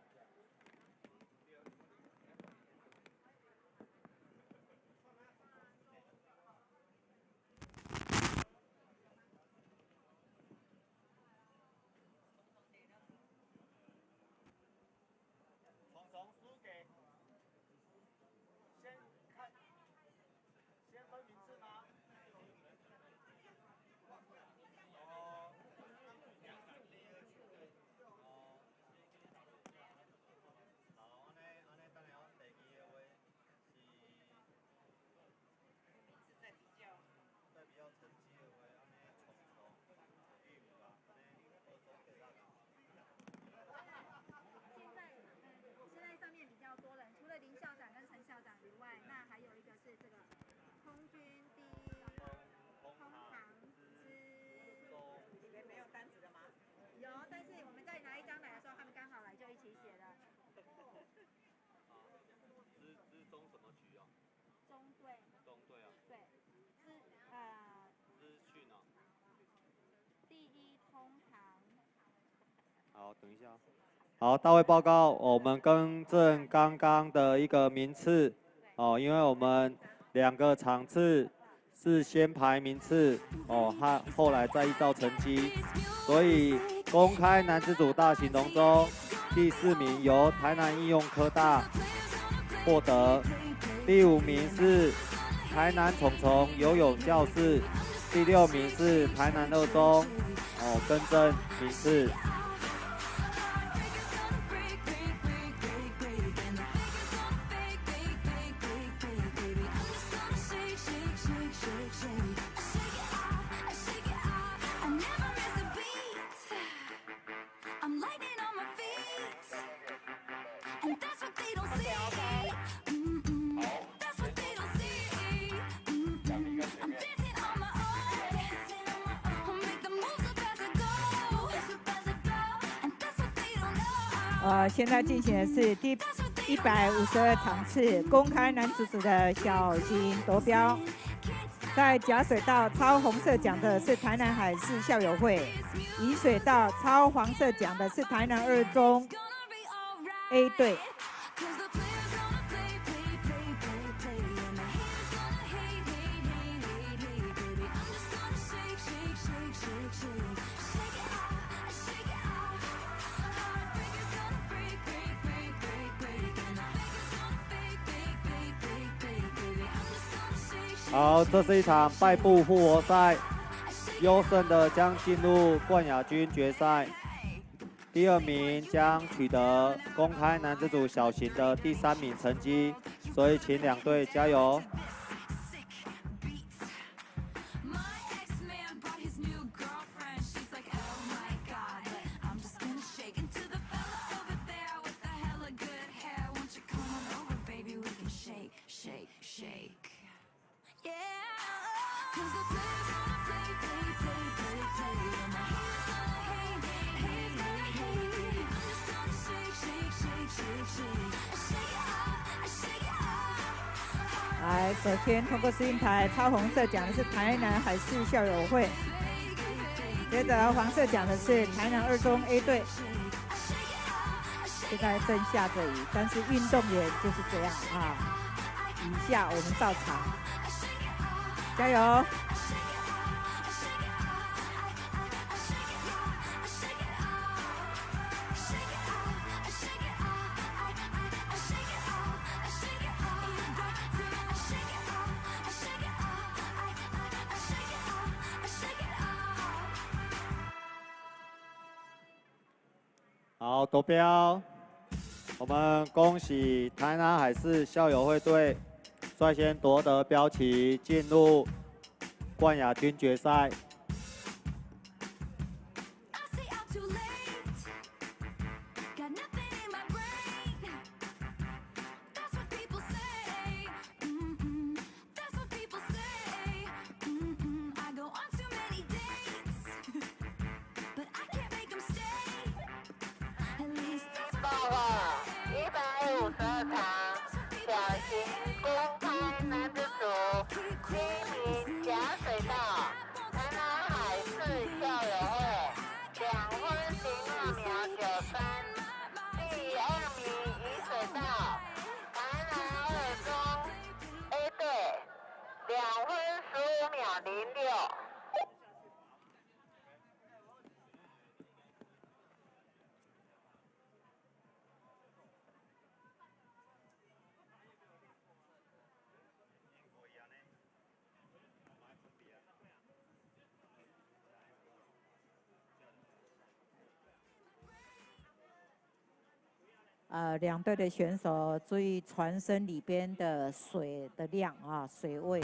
好，等一下。好，大会报告，我们更正刚刚的一个名次。因为我们2个场次是先排名次，后来再依照成绩，所以公开男子组大型龙舟第4名由台南应用科大获得，第5名是台南虫虫游泳教室，第6名是台南二中。更正名次。现在进行的是第152场次公开男子组的小型夺标，在甲水道超红色奖的是台南海事校友会，乙水道超黄色奖的是台南二中 A 队。好，这是一场败部复活赛，优胜的将进入冠亚军决赛，第2名将取得公开男子组小型的第3名成绩，所以请2队加油。来，首先通过试运台，超红色讲的是台南海事校友会，接着黄色讲的是台南2中 A 队。现在正下着雨，但是运动员就是这样啊，雨下我们照常，加油！好，夺标！我们恭喜台南海事校友会队率先夺得标旗，进入冠亚军决赛。报告152场小型公开男子组第1名假水道台南海事校友会2分02秒93，第2名乙水道台南2中 A 队2分15秒06。2队的选手注意船身里边的水的量啊，水位。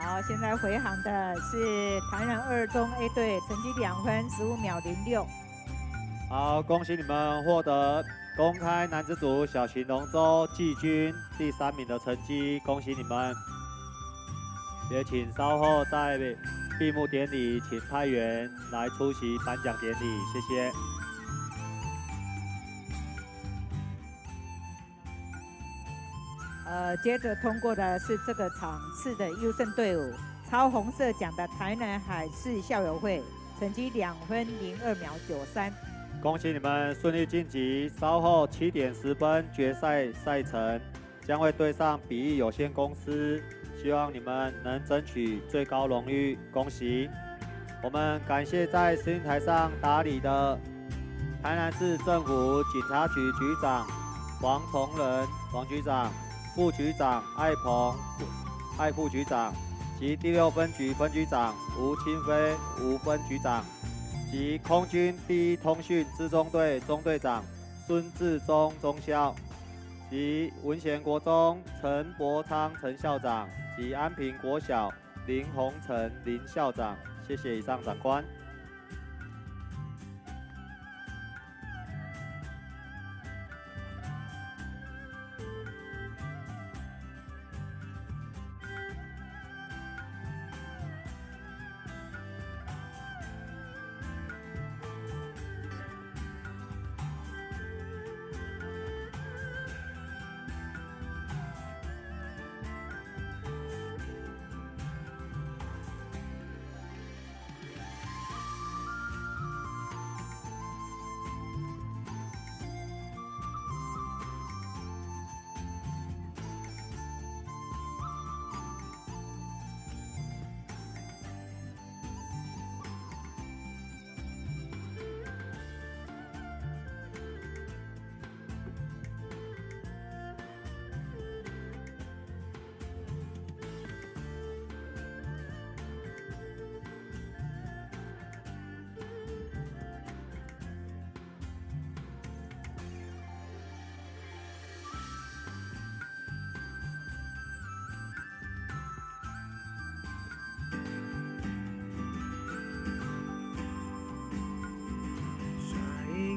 好，现在回航的是台南2中 A 队，成绩2分15秒06。好，恭喜你们获得公开男子组小型龙舟季军第3名的成绩，恭喜你们！也请稍后在闭幕典礼请派员来出席颁奖典礼，谢谢。接着通过的是这个场次的优胜队伍，超红色奖的台南海事校友会，成绩2分02秒93。恭喜你们顺利晋级，稍后7点10分决赛赛程将会对上比翼有限公司，希望你们能争取最高荣誉，恭喜！我们感谢在试运台上打理的台南市政府警察局局长黄崇仁黄局长、副局长艾鹏艾副局长及第6分局分局长吴清飞吴分局长。及空军第1通讯支中队中队长孙志忠中校，及文贤国中陈伯昌陈校长，及安平国小林宏成林校长，谢谢以上长官。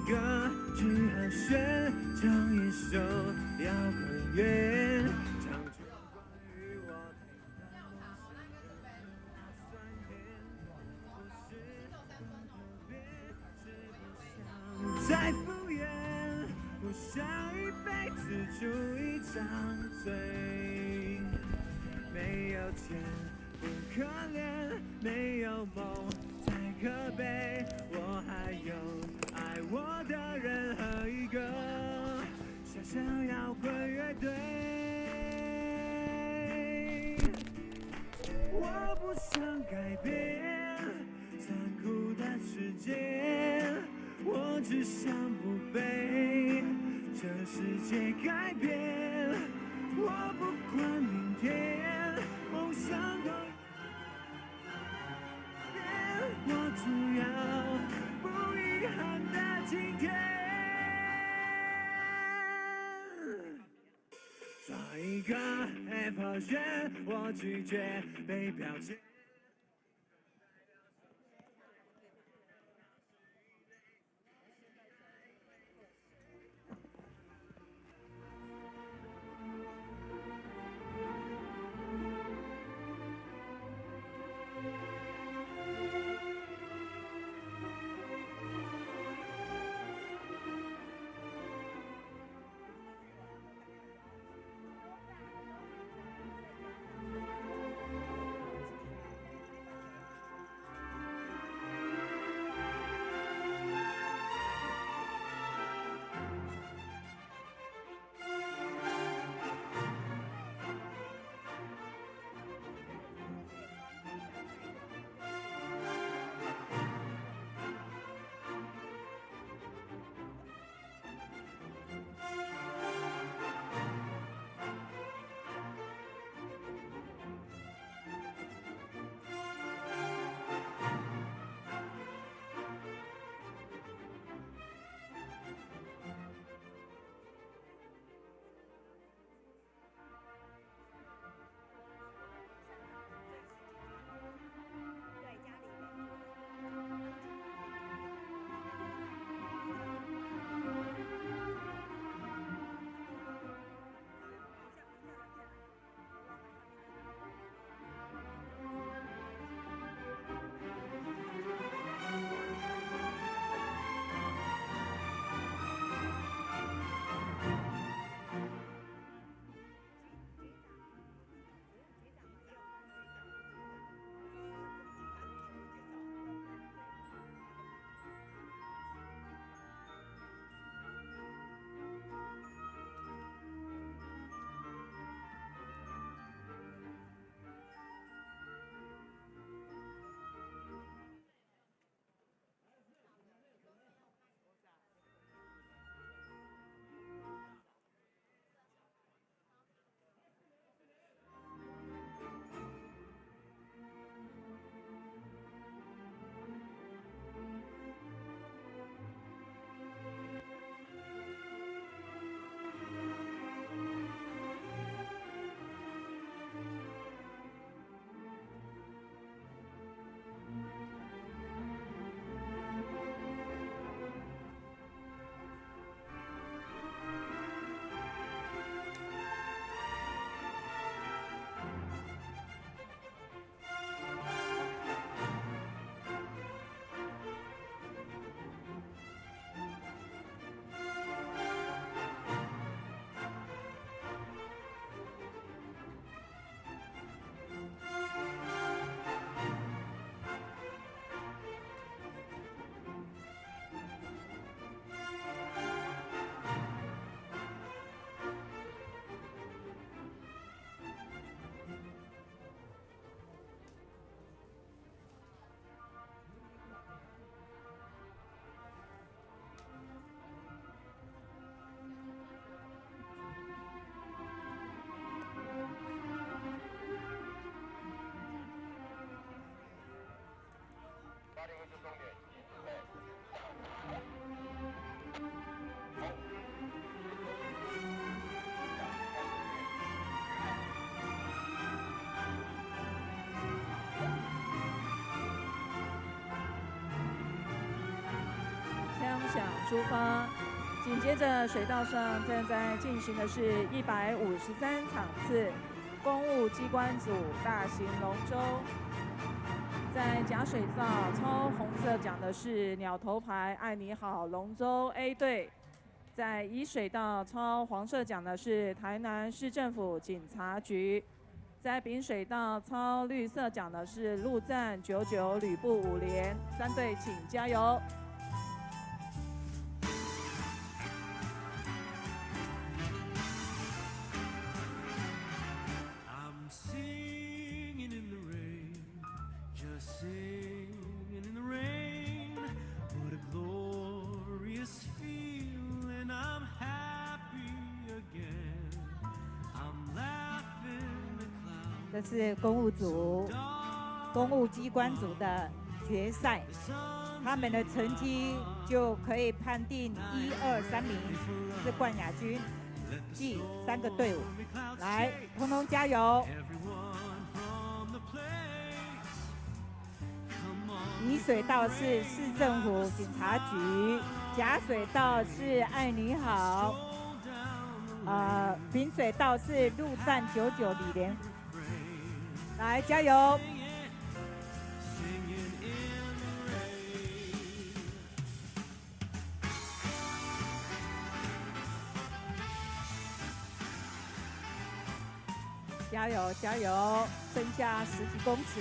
个，只好选唱一首摇滚乐，唱出关于我平淡梦想酸甜，不是特别，是不想再敷衍，不想一辈子住一张嘴，没有钱不可怜，没有梦太可悲，我还有爱我的人和一个小小摇滚乐队。我不想改变残酷的世界，我只想不被这世界改变。我不管明天梦想多远，我只要不遗憾的今天。抓一个 Apple 选，我拒绝被标签。响出发。紧接着，水道上正在进行的是153场次公务机关组大型龙舟。在假水道超红色讲的是鸟头牌爱你好龙舟 A 队。在乙水道超黄色讲的是台南市政府警察局，在丙水道超绿色讲的是陆战99旅部5连，3队请加油！ I'm singing in the rain, just singing in the rain. What a glorious feeling, I'm happy again. I'm laughing at clouds. 这是公务组、公务机关组的决赛，他们的成绩就可以判定1、2、3名是冠亚军。第3个队伍，来，通通加油！乙水道是市政府警察局，甲水道是爱你好，丙水道是陆战99李连。来，加油！ 加油加油！剩下10几公尺。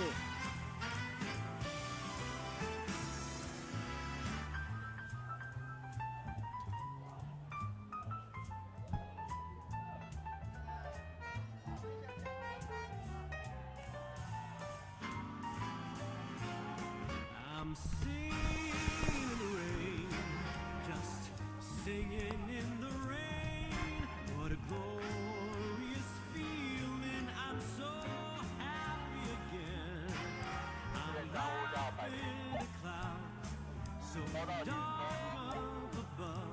I'm singing in the rain, just singing in the rain. What a glorious feeling, I'm so happy again. I'm laughing in the clouds, so dark up above.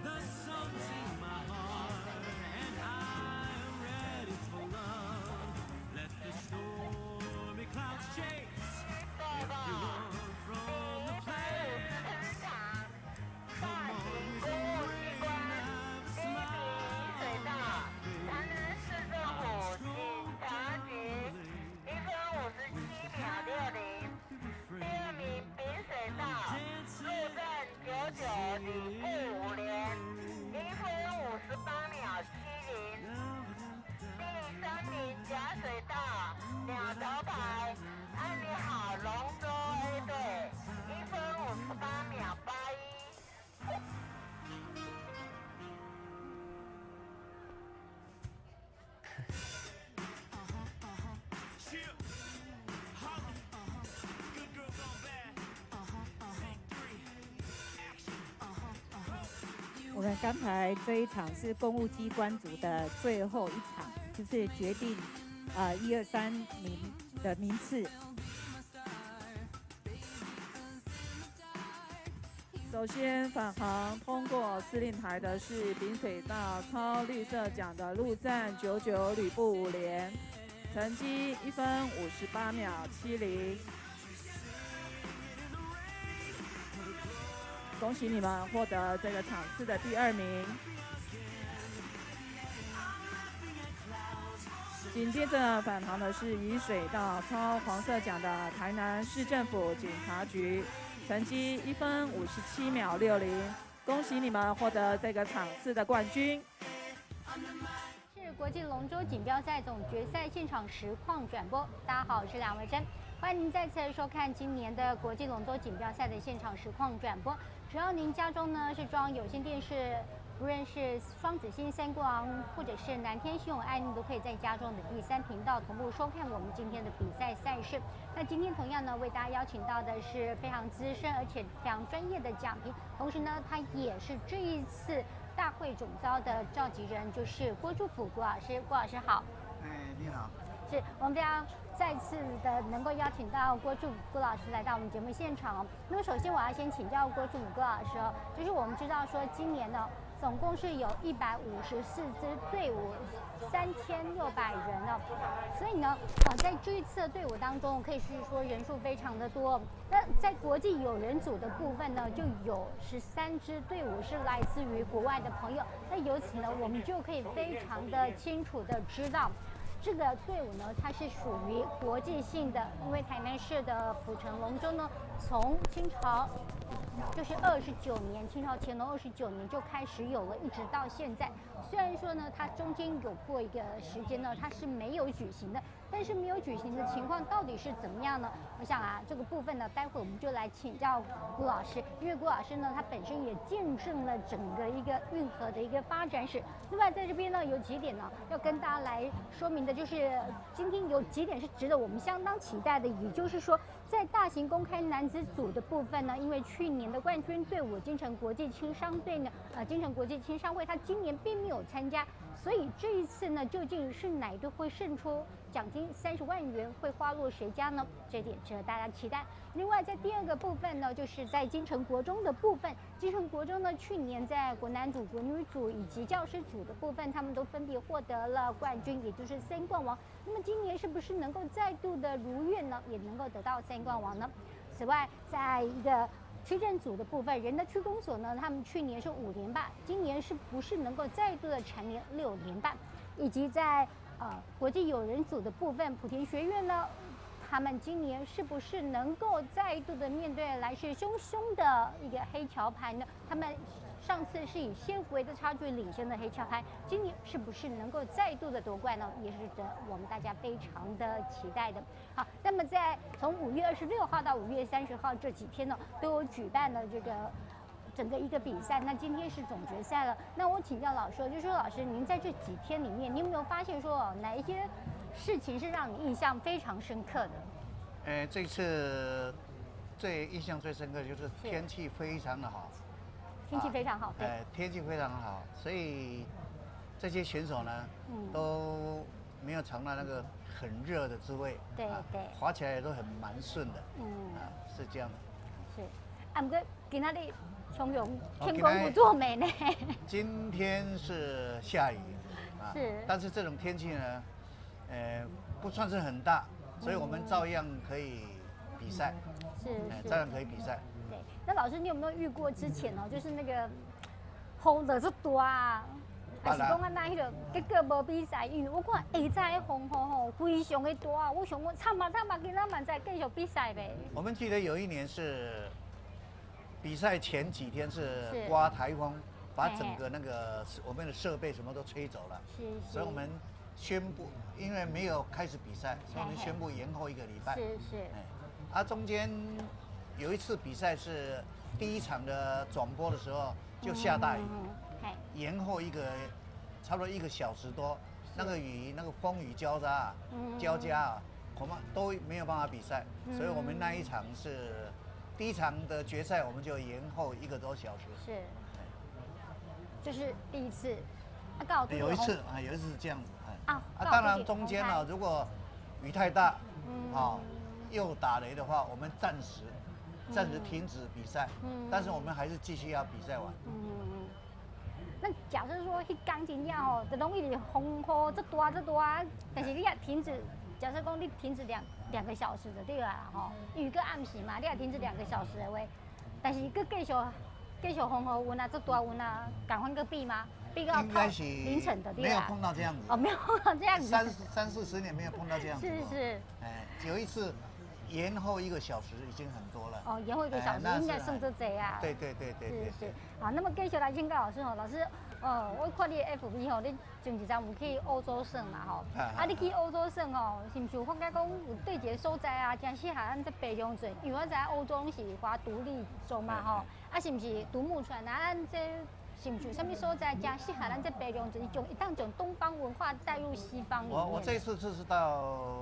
The sun's in my heart, and I'm ready for love. Let the stormy clouds chase everyone from the place. Come on with the rain, have a smile. 台南市政府警察局1分57秒60，第2名丙水道陆战99旅部5连1分58秒70，第3名甲水道鸟头牌爱你好龙舟 A 队1分58秒81。 我们刚才这一场是公务机关组的最后一场，就是决定1、2、3名的名次。首先返航通过司令台的是丙水道超绿色奖的陆战99旅部5连，成绩1分58秒70。恭喜你们获得这个场次的第2名。紧接着返航的是乙水道超黄色奖的台南市政府警察局。 成绩1分57秒60，恭喜你们获得这个场次的冠军。是国际龙舟锦标赛总决赛现场实况转播。大家好，我是梁维珍，欢迎您再次收看今年的国际龙舟锦标赛的现场实况转播。只要您家中呢是装有线电视，不论是双子星、三光或者是南天星、爱您都可以在家中的第3频道同步收看我们今天的比赛赛事。那今天同样呢，为大家邀请到的是非常资深而且非常专业的讲评，同时呢，他也是这一次大会总召的召集人，就是郭祝甫郭老师。郭老师好。哎，你好。是我们非常再次的能够邀请到郭祝郭老师来到我们节目现场哦。那么首先我要先请教郭祝郭老师哦，就是我们知道说今年呢，总共是有154支队伍，3600人哦，所以呢，在这一次的队伍当中，可以是说人数非常的多。那在国际友人组的部分呢，就有13支队伍是来自于国外的朋友。那由此呢，我们就可以非常的清楚的知道。这个队伍呢，它是属于国际性的，因为台南市的府城龙舟呢，从清朝就是29年，清朝乾隆29年就开始有了，一直到现在。虽然说呢，它中间有过一个时间呢，它是没有举行的，但是没有举行的情况到底是怎么样呢？我想啊，这个部分呢，待会我们就来请教郭老师，因为郭老师呢，他本身也见证了整个一个运河的一个发展史。另外，在这边呢，有几点呢，要跟大家来说明的，就是今天有几点是值得我们相当期待的，也就是说，在大型公开男子组的部分呢，因为去年的冠军队伍金城国际青商队呢，金城国际青商会，他今年并没有参加，所以这一次呢，究竟是哪队会胜出？奖金30万元会花落谁家呢？这点值得大家期待。另外，在第二个部分呢，就是在金城国中的部分，金城国中呢，去年在国男组、国女组以及教师组的部分，他们都分别获得了冠军，也就是3冠王。那么今年是不是能够再度的如愿呢？也能够得到3冠王呢？此外，在一个区政组的部分，仁德区公所呢，他们去年是5连霸，今年是不是能够再度的蝉联6连霸？以及在国际友人组的部分，莆田学院呢，他们今年是不是能够再度的面对来势汹汹的一个黑桥牌呢？他们上次是以些微的差距领先的黑桥牌，今年是不是能够再度的夺冠呢？也是值得我们大家非常的期待的。好，那么在从5月26号到5月30号这几天呢，都有举办了这个整个一个比赛。那今天是总决赛了，那我请教老师，就是说老师，您在这几天里面，你有没有发现说哪一些事情是让你印象非常深刻的？这次最印象最深刻的就是天气非常的好。天气非常好，对，天气非常好，所以这些选手呢，都没有尝到那个很热的滋味，对对，滑起来也都蛮顺的，是这样的。是，不过今天的从容天公不作美呢。今天是下雨，是，但是这种天气呢，不算是很大，所以我们照样可以比赛，照样可以比赛。那老师，你有没有遇过之前哦，就是那个风落这大啊，还是讲那迄个结果无比赛，因为我看下早风吼非常的大，我想讲惨吧，今仔晚再继续比赛呗。我们记得有一年是比赛前几天是刮台风，把整个那个我们的设备什么都吹走了，所以我们宣布，因为没有开始比赛，所以我们宣布延后1个礼拜。是。中间有一次比赛是第1场的转播的时候就下大雨，延后差不多1个小时多，那个雨那个风雨交加恐怕都没有办法比赛，所以我们那一场是第1场的决赛，我们就延后1个多小时。是，就是第一次。有一次是这样子。当然中间呢，如果雨太大，又打雷的话，我们暂时停止比赛，但是我们还是继续要比赛完。那假设说迄天真正吼，就拢一直风雨这大，但是你也停止，假设讲你停止2个小时就对啦吼，因为个暗时嘛，你也停止2个小时的话，但是佮继续风雨运啊，这大运啊，赶快个比吗？比到凌晨的对啦。没有碰到这样子。没有碰到这样子。30-40年没有碰到这样子。是。有一次。延后1个小时已经很多了。延后1个小时应该算做侪啊。对。是。好，那么继续来请教老师老师，我看你的 FB 你前一阵有去欧洲省嘛你去欧洲省是不是有发觉讲有对一个所在啊，真适合咱这北中准？因为我知欧洲是划独立州嘛是不是独木船啊？咱这是不是有什么所在真适合咱这北中准？一旦将东方文化带入西方里面。我这次是到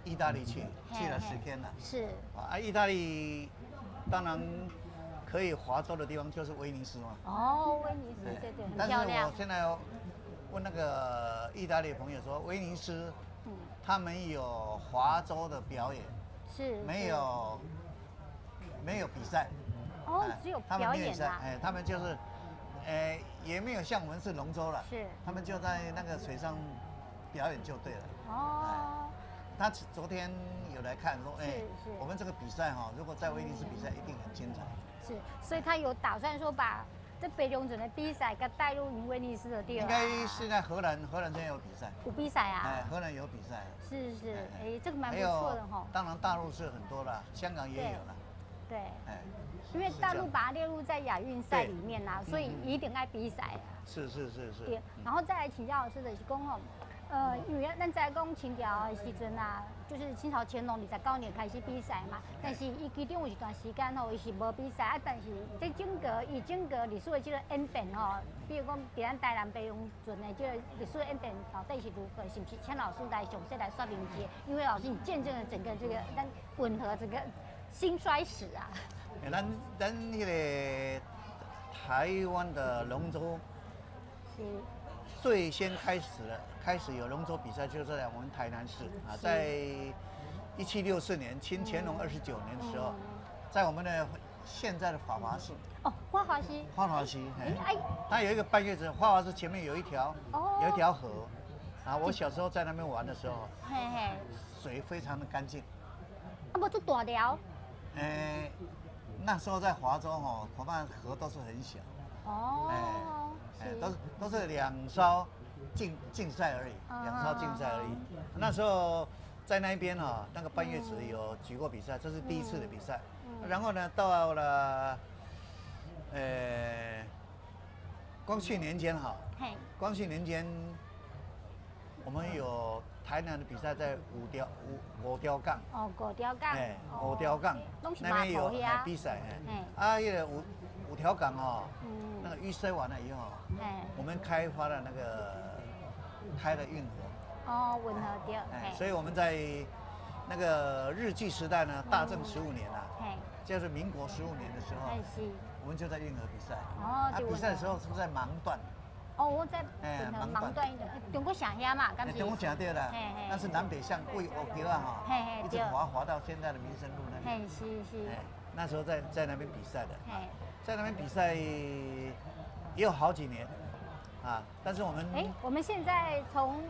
意大利去了10天了。是。意大利当然可以划舟的地方就是威尼斯嘛。威尼斯对，很漂亮。但是我现在问那个意大利朋友说，威尼斯他们有划舟的表演，是没有比赛。哦，只有表演啦。哎，他们就是，也没有像我们是龙舟了，是，他们就在那个水上表演就对了。哦。他昨天有来看说，是我们这个比赛哈，如果在威尼斯比赛一定很精彩。是，所以他有打算说把这北龙准的比赛给带入威尼斯的地应该是在荷兰现在有比赛。有比赛啊？哎，荷兰有比赛。是，这个蛮不错的哈。当然大陆是很多了，香港也有了。对。哎。因为大陆把它列入在亚运赛里面啦，所以一定爱比赛啊。是。对，然后再来请教老师的是讲哦，因为咱在讲清朝的时阵啊，就是清朝乾隆29年开始比赛嘛，但是伊其中有一段时间吼，伊是无比赛啊，但是这整个历史的这个演变吼，比如讲伫咱台南北龙圳的这个历史演变到底是如何？是不是请老师来详细来说明一下？因为老师你见证了整个这个咱吻合整个兴衰史啊。咱那个台湾的龙舟，最先开始有龙舟比赛，就是在我们台南市啊，在1764年，清乾隆29年的时候，在我们的现在的华华寺。哦，华华溪。华华溪，它有一个半月子，华华寺前面有一条河，啊，我小时候在那边玩的时候，水非常的干净。啊，不就大条？那时候在华州哦，恐怕河都是很小。哦。都是2艘竞赛而已，2艘竞赛而已。那时候在那边哦，那个半月池有举过比赛，这是第一次的比赛。然后呢，到了光绪年间哈，光绪年间我们有台南的比赛在五条港。哦，五条港。五条港那边有比赛，那个五条港哦，那个淤塞完了以后，我们开发了开了运河。哦，运河对。所以我们在那个日据时代呢，大正15年啊，就是民国15年的时候，我们就在运河比赛。哦。比赛的时候是不是在盲段？哦，我在盲段一点，中国城遐嘛，敢是？中国城对啦，那是南北向为五条啊哈，一直滑到现在的民生路那边。是。那时候在那边比赛的，在那边比赛也有好几年，啊，但是我们现在从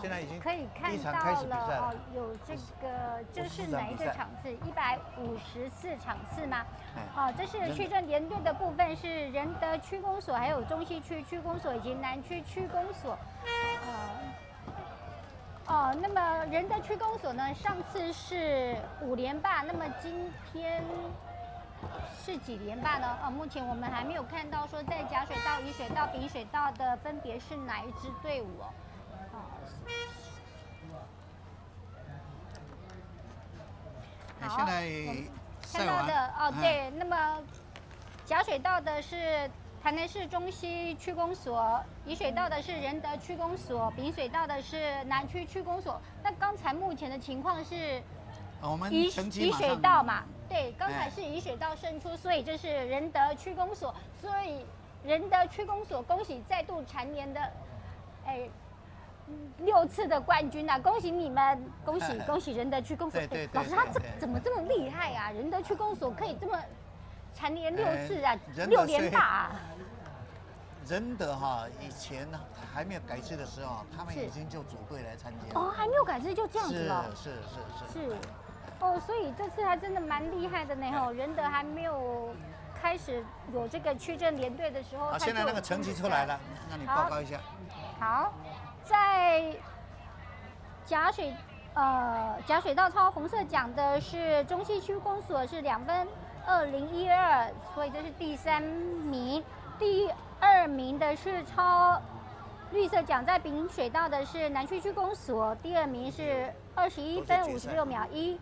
现在已经可以看到了有这个这是哪一个场次？154场次吗？这是区政联队的部分，是仁德区公所，还有中西区区公所以及南区区公所。那么仁德区公所呢，上次是5连霸，那么今天是几连霸呢？目前我们还没有看到说在甲水道、乙水道、丙水道的分别是哪一支队伍哦。好，现在看到的对，那么甲水道的是台南市中西区公所，乙水道的是仁德区公所，丙水道的是南区区公所。那刚才目前的情况是，我们乙水道嘛，对，刚才是乙水道胜出，所以这是仁德区公所，所以仁德区公所恭喜再度蝉联的6次的冠军啊！恭喜你们，恭喜仁德区公所。对，老师他怎么这么厉害啊？仁德区公所可以这么蝉联6次啊，6连霸啊！仁德哈，以前还没有改制的时候，他们已经就组队来参加。哦，还没有改制就这样子了。是。哦，所以这次还真的蛮厉害的呢吼！仁德还没有开始有这个区政联队的时候，现在那个成绩出来了，那你报告一下。好，在甲水道超红色奖的是中西区公所，是2分2012，所以这是第3名。第2名的是超绿色奖，在丙水道的是南区区公所，第2名是21分56秒1。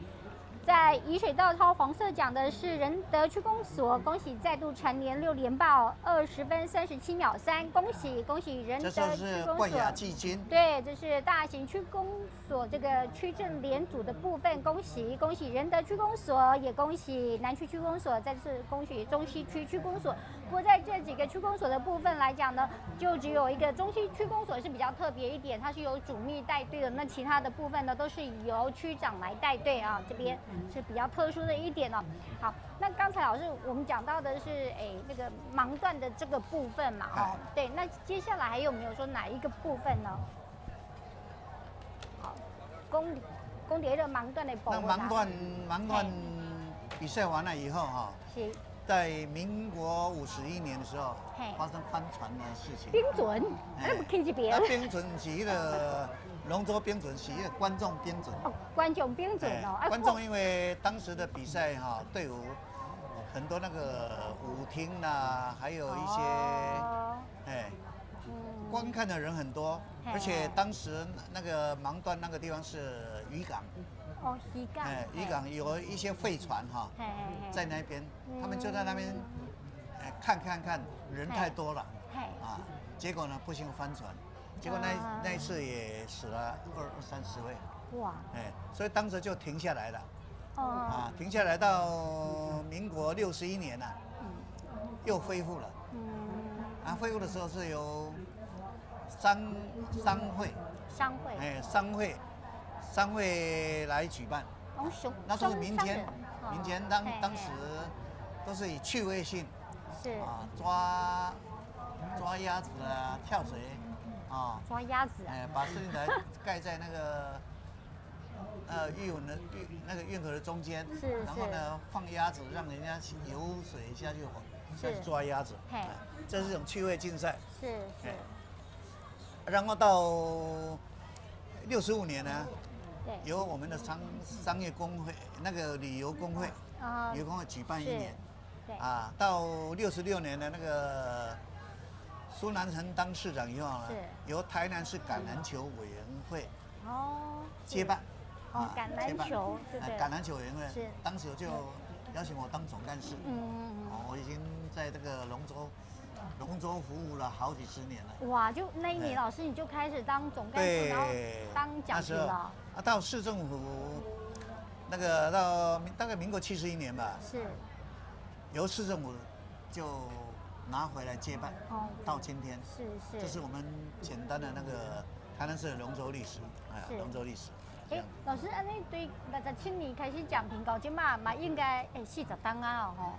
在乙水道超黄色奖的是仁德区公所，恭喜再度蝉联6连霸，20分37秒3，恭喜仁德区公所。这是冠亚季军。对，这是大型区公所这个区政联组的部分，恭喜仁德区公所，也恭喜南区区公所，再次恭喜中西区区公所。不过在这几个区公所的部分来讲呢，就只有一个中西区公所是比较特别一点，它是由主秘带队的，那其他的部分呢都是由区长来带队啊，这边是比较特殊的一点哦。好，那刚才老师我们讲到的是那个盲段的这个部分嘛，哦，对，那接下来还有没有说哪一个部分呢？好，公蝶的盲段的部分。那盲段比赛完了以后哈，是。在民国51年的时候，发生翻船的事情。冰准，那不去这边。冰准是一个龙舟冰准，是一个观众冰准。哦，观众冰准哦。观众因为当时的比赛哈，队伍很多那个舞厅啦，还有一些观看的人很多，而且当时那个盲段那个地方是渔港。哦，渔港。渔港有一些废船哈，在那边，他们就在那边，看，人太多了，结果呢不幸翻船，结果那一次也死了20-30位，哇，所以当时就停下来了，停下来到民国61年了，又恢复了，恢复的时候是由商会来举办，那都是民间当时都是以趣味性，抓鸭子啊，跳水啊，抓鸭子，把司令台盖在那个运河的中间，然后呢放鸭子，让人家游水下去抓鸭子，这是一种趣味竞赛，然后到65年呢。由我们的商业工会那个旅游工会举办1年，到66年的那个苏南成当市长以后呢，由台南市橄榄球委员会接办，橄榄球，橄榄球委员会，当时就邀请我当总干事，我已经在这个龙舟服务了好几10年了。哇，就那一年，老师你就开始当总干事，然后当讲师了。到市政府那个到大概民国71年吧，由市政府就拿回来接办，到今天，这是我们简单的那个台南市的龙舟历史，龙舟历史。老师，安尼对67年开始讲评到今嘛应该40档啊吼。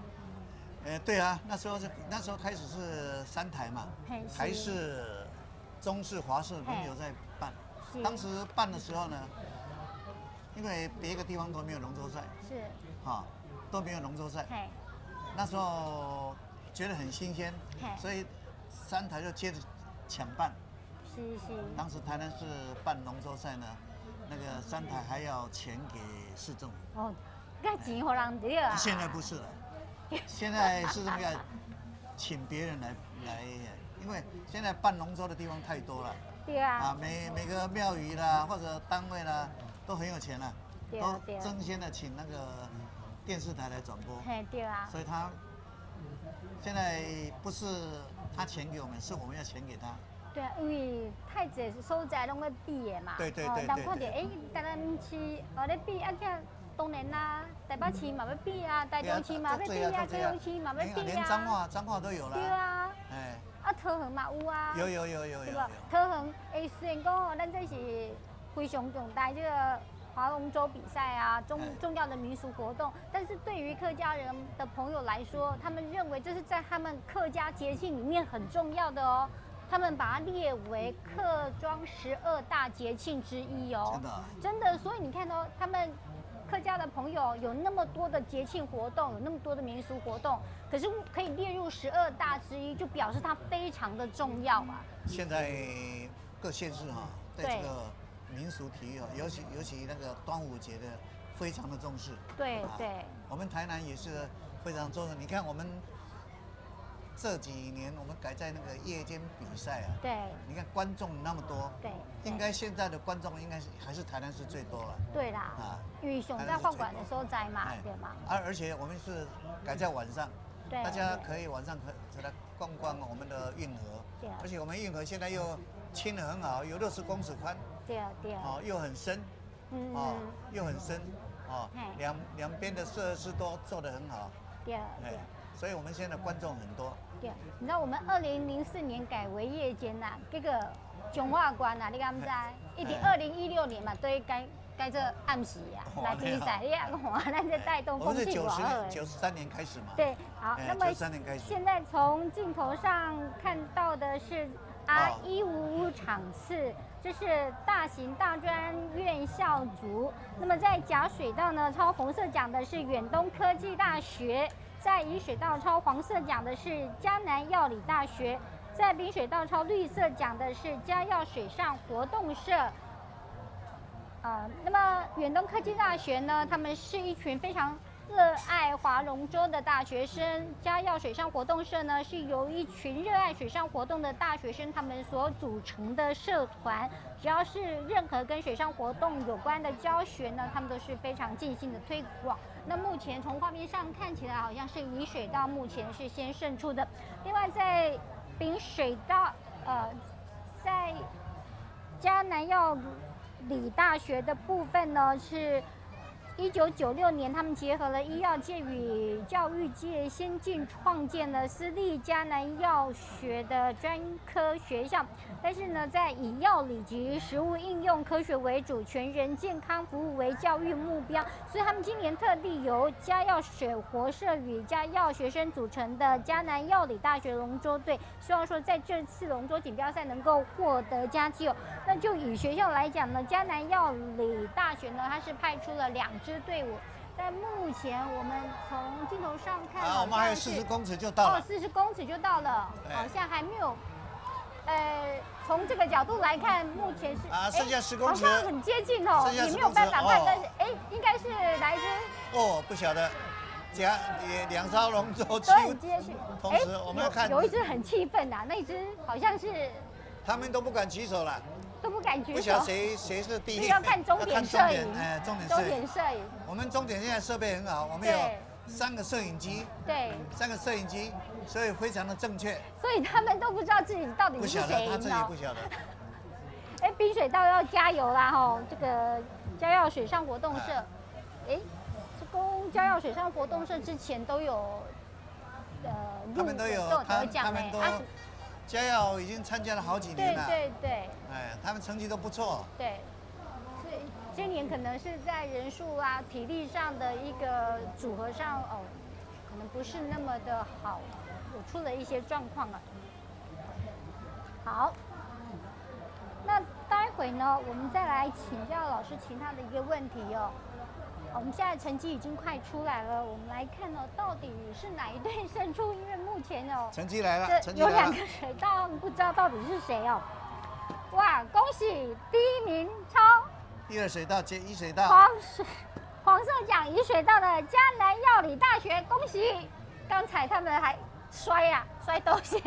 对啊，那时候开始是3台嘛，台式、中式、华式轮流在办。当时办的时候呢，因为别个地方都没有龙舟赛，都没有龙舟赛。那时候觉得很新鲜，所以3台就接着抢办。当时台南市办龙舟赛呢，那个3台还要钱给市政府。哦，那钱给人对啊。现在不是了。现在市政府要请别人来，因为现在办龙舟的地方太多了。对啊。每个庙宇啦或者单位啦都很有钱了，都争先的请那个电视台来转播。对啊。所以他现在不是他钱给我们，是我们要钱给他。对啊，因为太济所在拢在比的嘛。对。人看到台南市咧比当然啦，台北市嘛要比啊，台中市嘛要比啊，高雄市嘛要比啊，连彰化都有啦。对啊。桃园嘛有啊。有。对吧？桃园虽然讲咱这是非常重大这个划龙舟比赛啊，重要的民俗活动，但是对于客家人的朋友来说，他们认为这是在他们客家节庆里面很重要的哦。他们把它列为客庄12大节庆之一哦。真的，所以你看到他们。客家的朋友有那么多的节庆活动，有那么多的民俗活动，可是可以列入12大之一，就表示它非常的重要啊。现在各县市对这个民俗体育尤其那个端午节的非常的重视。对。我们台南也是非常重视。你看我们这几年我们改在那个夜间比赛啊，你看观众那么多，应该现在的观众应该还是台南市最多了。对啦，因为熊在换馆的时候在嘛，对吗？而且我们是改在晚上，大家可以晚上可来逛逛我们的运河，而且我们运河现在又清得很好，有60公尺宽，又很深，又很深，两边的设施都做得很好，所以我们现在观众很多。对，你知道我们2004年改为夜间呐，这个中华关呐，你敢不知？一直2016年嘛，对该这暗时啊来比赛，你看哇，咱这带动我们是风气多好。93年开始嘛。对，好，那么93年开始。现在从镜头上看到的是 R155场次，这是大型大专院校组。那么在甲水道呢，抄红色讲的是远东科技大学；在乙水道抄黄色讲的是嘉南药理大学；在丙水道抄绿色讲的是嘉药水上活动社。那么远东科技大学呢，他们是一群非常热爱划龙舟的大学生。嘉药水上活动社呢，是由一群热爱水上活动的大学生他们所组成的社团。只要是任何跟水上活动有关的教学呢，他们都是非常尽心的推广。那目前从画面上看起来，好像是乙水道目前是先胜出的。另外在丙水道，在嘉南药理大学的部分呢，是1996年，他们结合了医药界与教育界，先进创建了私立嘉南药学的专科学校。但是呢，在以药理及实务应用科学为主，全人健康服务为教育目标，所以他们今年特地由嘉药水活社与嘉药学生组成的嘉南药理大学龙舟队，希望说在这次龙舟锦标赛能够获得佳绩哦。那就以学校来讲呢，嘉南药理大学呢，它是派出了2支队伍。但目前我们从镜头上看，我们还有40公尺就到了。40公尺就到了，好像还没有。从这个角度来看，目前是剩下10公尺，好像很接近哦，也没有办法判断是应该是哪一支？不晓得，2艘龙舟都很接近。同时我们要看有一只很气愤呐，那一只好像是他们都不敢举手了。都不敢举手，不晓得谁是第一，要看终点摄影，重点摄影。我们终点现在设备很好，我们有3个摄影机，对，3个摄影机，所以非常的正确。所以他们都不知道自己到底是谁，不晓得，他自己不晓得。滨水道要加油啦吼！这个嘉药水上活动社，嘉药水上活动社之前都有，他们都有得奖嘉药已经参加了好几年了，对，他们成绩都不错。对，所以今年可能是在人数啊、体力上的一个组合上可能不是那么的好，有出了一些状况啊。好，那待会呢，我们再来请教老师其他的一个问题哦。我们现在成绩已经快出来了，我们来看哦，到底是哪一队胜出？因为目前成绩来了，有2个水道，不知道到底是谁哦。哇，恭喜第1名抄第2水道接乙水道，黄色奖乙水道的嘉南药理大学，恭喜！刚才他们还摔东西，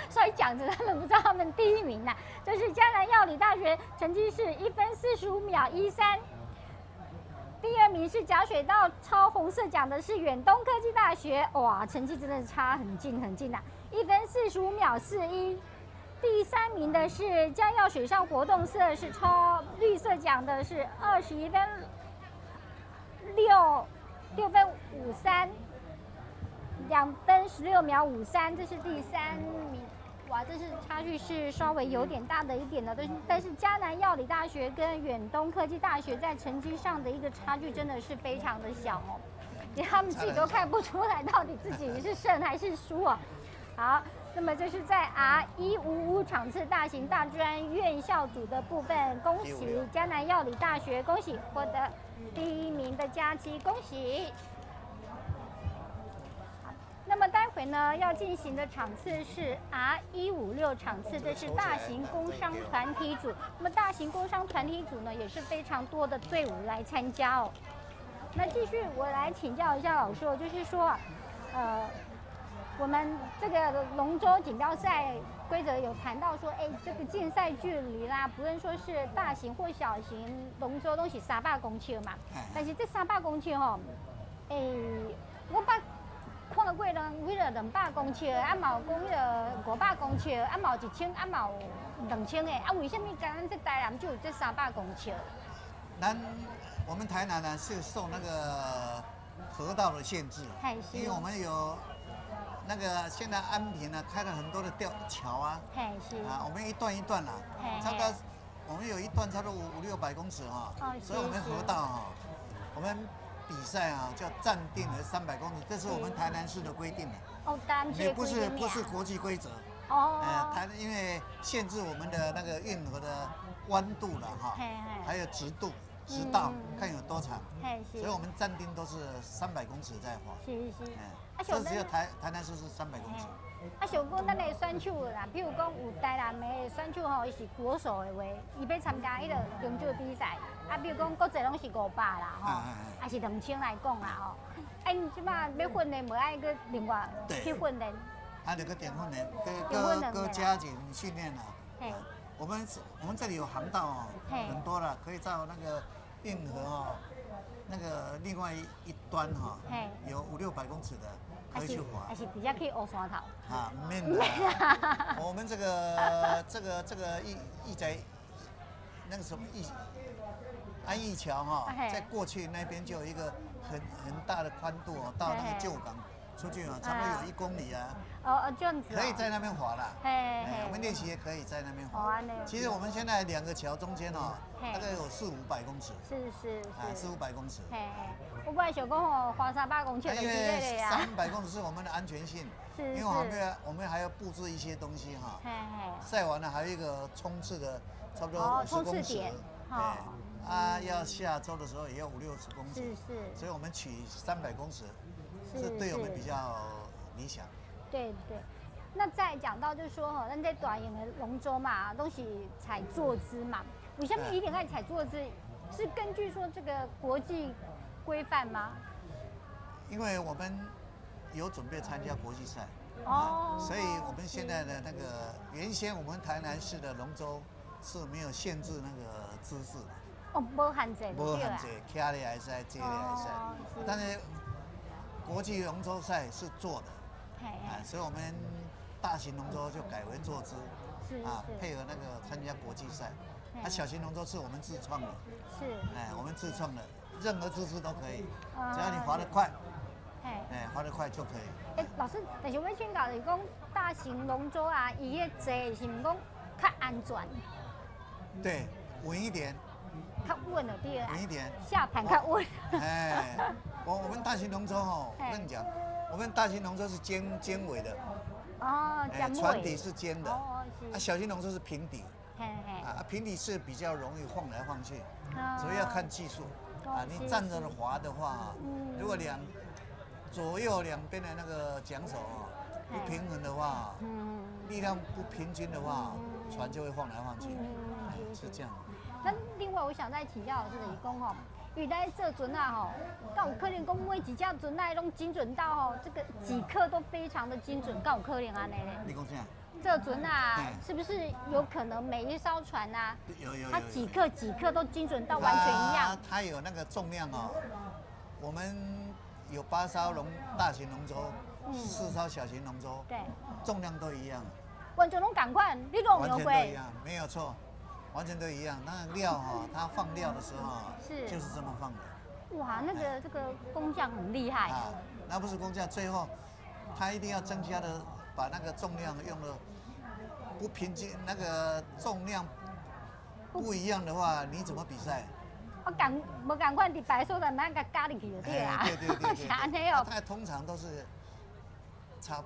摔奖子，他们不知道他们第1名呐。这是嘉南药理大学，成绩是1分45秒13。第2名是甲水道抄红色奖的是远东科技大学，哇，成绩真的差很近呐，1分45秒41。第3名的是嘉药水上活动社，是抄绿色奖的是21分6分53，2分16秒53，这是第3名。哇，这是差距是稍微有点大的一点的，但是嘉南药理大学跟远东科技大学在成绩上的一个差距真的是非常的小哦，连他们自己都看不出来到底自己是胜还是输啊。好，那么这是在 R155场次大型大专院校组的部分，恭喜嘉南药理大学，恭喜获得第1名的佳绩，恭喜。那么待会呢要进行的场次是 R156场次，这是大型工商团体组。那么大型工商团体组呢也是非常多的队伍来参加哦。那继续我来请教一下老师，就是说，我们这个龙舟锦标赛规则有谈到说，这个竞赛距离啦，不论说是大型或小型龙舟都是300公尺嘛，但是这300公尺吼，我看过人迄个200公尺，啊嘛有讲迄个500公尺，啊嘛有1000，啊嘛有2000的，啊为什么咱这台南就有这300公尺？我们台南呢是受那个河道的限制，因为我们有那个现在安平呢开了很多的桥啊，嘿是啊，我们一段一段啦，差不多我们有一段差不多500-600公尺哈，所以我们河道哈，我们比赛啊叫暂定的300公尺，这是我们台南市的规定的。哦，单也不是国际规则。哦。因为限制我们的那个运河的弯度了哈，还有直道看有多长，所以我们暂定都是300公尺在划。是。这只有台南市是300公尺。啊，像讲咱的选手啦，比如讲有台南的选手吼，伊是国手的话，伊要参加迄个中州比赛，啊，比如讲国际拢是500啦吼，还是2000来讲啦吼。哎，你即摆要训练，无爱个另外去训练？还得个点训练，搁加紧训练啦。我们这里有航道哦，很多了，可以到那个运河哦，那个另外一端哈，有500-600公尺的。可以去滑，还是直接去乌山头？啊，免啦。我们这个义载那个什么安义桥哈，在过去那边就有一个很大的宽度哦，到那个旧港出去啊，差不多有1公里啊。哦，这样子。可以在那边滑啦。我们练习也可以在那边滑。其实我们现在2个桥中间哦，大概有400-500公尺。是。400-500公尺。我本来想讲哦，花300公尺的之类的呀。因为300公尺是我们的安全性，因为我们还要布置一些东西哈。赛完了还有一个冲刺的，差不多50公尺。要下周的时候也要50-60公尺。是。所以我们取300公尺，是对我们比较理想。对。那再讲到就是说哈，咱在大型的龙舟嘛，都是采坐姿嘛，为什么一定爱采坐姿？是根据说这个国际规范吗？因为我们有准备参加国际赛，所以我们现在的那个原先我们台南市的龙舟是没有限制那个姿势的。哦，无限制。无限制，站立也使，坐立也使。但是国际龙舟赛是坐的，所以我们大型龙舟就改为坐姿，配合那个参加国际赛。小型龙舟是我们自创的，我们自创的。任何姿势都可以，只要你滑得快，滑得快就可以。老师，但是我请教是讲大型龙舟啊，伊个坐是唔讲较安全？对，稳一点。较稳的对啊。稳一点。下盘较稳。我们大型龙舟哦，我跟你讲，我们大型龙舟是尖尾的。哦，尖尾。船底是尖的。小型龙舟是平底。平底是比较容易晃来晃去，所以要看技术。你站着滑的话，如果左右两边的那个桨手不平衡的话，力量不平均的话，船就会晃来晃去，是这样。那另外我想再请教老师的是讲吼，因为在这船啊吼，敢有可能讲每一架船啊拢精准到吼，这个几克都非常的精准，敢有可能安尼咧？你讲啥？这船啊，是不是有可能每一艘船啊，它几克都精准到完全一样？它有那个重量哦，我们有8艘大型龙舟，4艘小型龙舟，对，重量都一样，完全都赶快，你都没有完全都一样，没有错，完全都一样。那个料哈，它放料的时候就是这么放的。哇，那个这个工匠很厉害啊！那不是工匠，最后他一定要增加的，把那个重量用的不平均，那个重量不一样的话，你怎么比赛？无赶快伫白手上慢个加进去就对啦。对。安尼哦。它通常都是差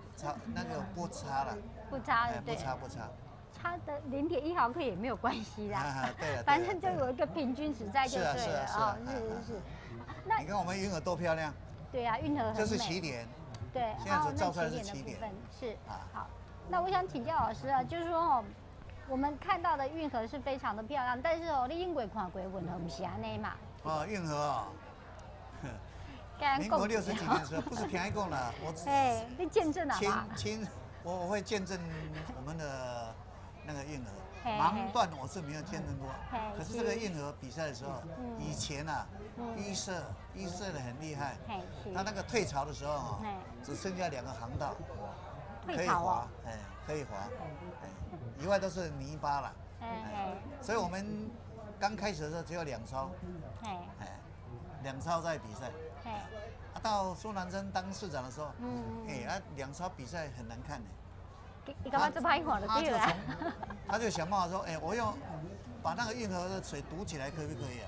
那个不差了。不差的，对。不差。差的0.1毫克也没有关系啦。对。反正就有一个平均值在就对了哦。是。那你看我们运河多漂亮。对啊，运河很美。这是起点。对。现在所照出来是起点。是。好。那我想请教老师啊，就是说哦，我们看到的运河是非常的漂亮，但是哦，你应该看过运河不是安尼嘛？运河啊，民国60几年的时候，不是便宜讲了，你见证了吗？我会见证我们的那个运河。盲段我是没有见证过，可是这个运河比赛的时候，以前啊，预设的很厉害，他那个退潮的时候只剩下2个航道。可以滑，可以滑，以外都是泥巴了，所以我们刚开始的时候只有2艘，2艘在比赛，到苏南生当市长的时候，2艘比赛很难看呢。你干嘛这拍火的对了？他就想办法说，我用把那个运河的水堵起来，可不可以啊？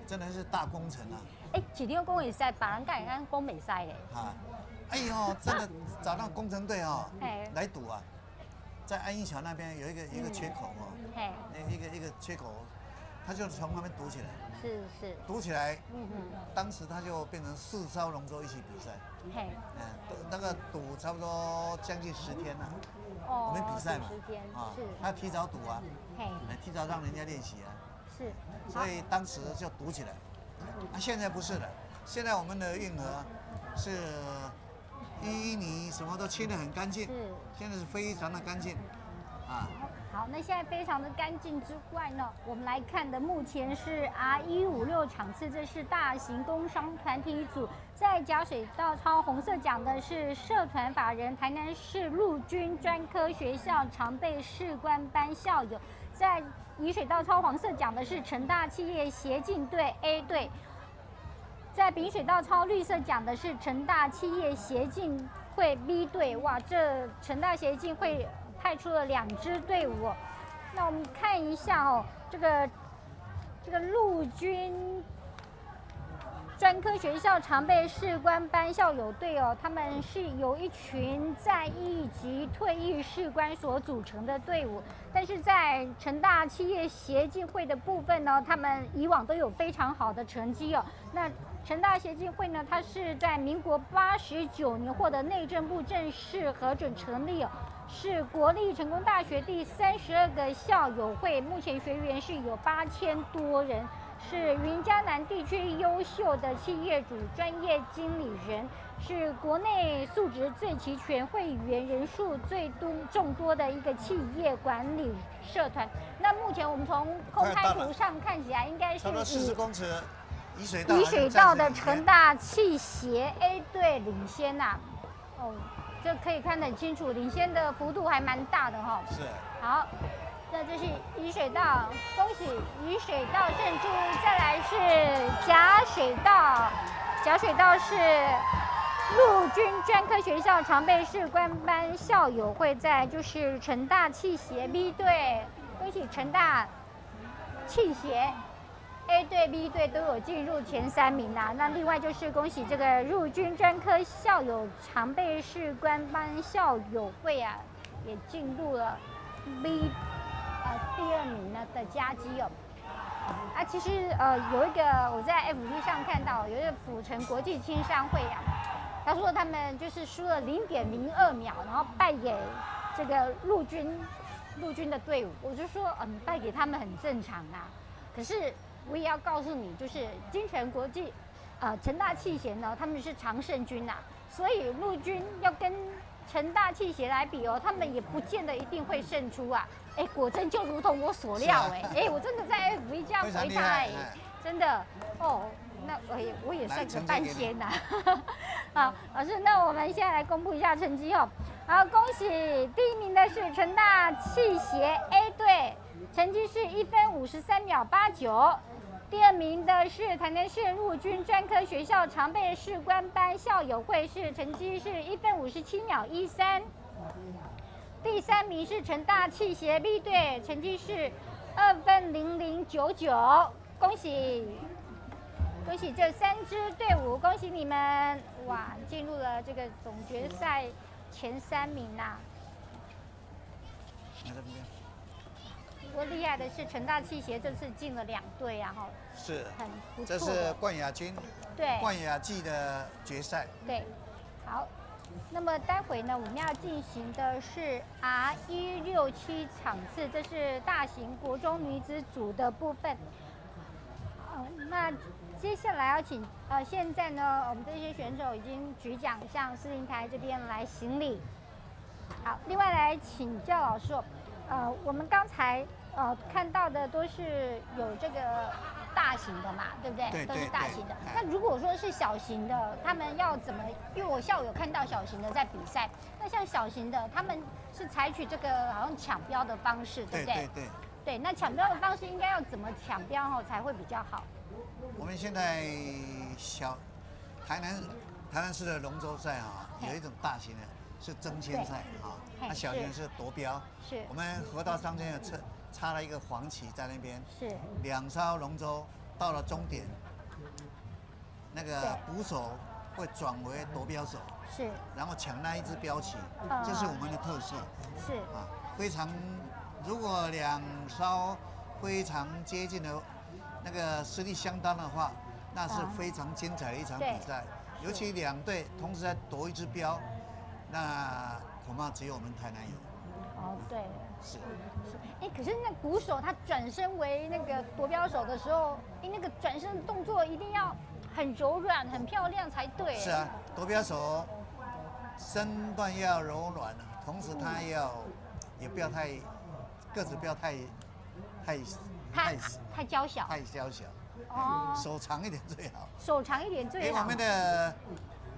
真的是大工程啊！一定讲会使，别人敢讲讲袂使嘞。真的找那工程队来堵啊，在安义桥那边有一个缺口一个缺口，他就从那边堵起来。是。堵起来，当时他就变成4艘龙舟一起比赛。那个堵差不多将近10天了。我们比赛嘛，10天他提早堵啊，提早让人家练习啊。是。所以当时就堵起来。现在不是了，现在我们的运河是淤泥什么都清得很干净，现在是非常的干净，好，那现在非常的干净之外呢，我们来看的目前是 R156场次，这是大型工商团体组，在甲水道超红色讲的是社团法人台南市陆军专科学校常备士官班校友，在乙水道超黄色讲的是成大企业协进队 A 队，在丙水道超绿色讲的是成大企业协进会 B 队。哇，这成大协进会派出了2支队伍。那我们看一下这个陆军专科学校常备士官班校友队他们是由一群在役及退役士官所组成的队伍，但是在成大企业协进会的部分呢，他们以往都有非常好的成绩那成大协进会呢，它是在民国89年获得内政部正式核准成立是国立成功大学第32个校友会，目前学员是有8000多人。是云嘉南地区优秀的企业主、专业经理人，是国内素质最齐全、会员人数最众多的一个企业管理社团。那目前我们从空拍图上看起来，应该是以40公尺乙水道的成大企协 A 队领先这可以看得很清楚，领先的幅度还蛮大的是。好。那这是乙水道，恭喜乙水道胜出。再来是甲水道，甲水道是陆军专科学校常备士官班校友会，在就是成大企协 B 队，恭喜成大企协 A 队、B 队都有进入前3名那另外就是恭喜这个陆军专科校友常备士官班校友会也进入了 B。第2名呢的佳绩其实有一个我在 FB 上看到，有一个府城国际青商会他说他们就是输了0.02秒，然后败给这个陆军的队伍。我就说败给他们很正常可是我也要告诉你，就是金城国际成大企协呢，他们是常胜军所以陆军要跟成大企协来比他们也不见得一定会胜出果真就如同我所料我真的在 FB 这样回他真的那我也算个半仙好，老师，那我们现在来公布一下成绩好，恭喜第1名的是成大企协 A 队，成绩是1分53秒89。第2名的是台南市陆军专科学校常备士官班校友会，成绩是1分57秒13。第3名是成大企协 B 队，成绩是2分0099。恭喜这3支队伍，恭喜你们！哇，进入了这个总决赛前3名不过厉害的是成大企协这次进了2队是，很不错。这是冠亚军，对，冠亚季的决赛。对，好。那么待会呢，我们要进行的是 R167场次，这是大型国中女子组的部分。那接下来要请现在呢，我们这些选手已经举奖向司令台这边来行礼。好，另外来请教老师我们刚才看到的都是有这个大型的嘛，对不对？对，都是大型的。那如果说是小型的，他们要怎么？因为我下午有看到小型的在比赛，那像小型的，他们是采取这个好像抢标的方式，对不对？对，那抢标的方式应该要怎么抢标才会比较好？我们现在台南市的龙舟赛啊，有一种大型的是争先赛啊，那小型是夺标。是。我们河道中间有插了一个黄旗在那边。是。2艘龙舟到了终点，那个捕手会转为夺标手。是。然后抢那一支标旗，这是我们的特色。是。啊，非常，如果2艘非常接近的，那个实力相当的话，那是非常精彩的一场比赛。尤其2队同时在夺一支标，那恐怕只有我们台南有。哦，对。是。哎，可是那捕手他转身为那个夺标手的时候，哎，那个转身的动作一定要很柔软、很漂亮才对。是啊，夺标手身段要柔软，同时他也不要太个子不要太娇小。太娇小。哦。手长一点最好。手长一点最好。因为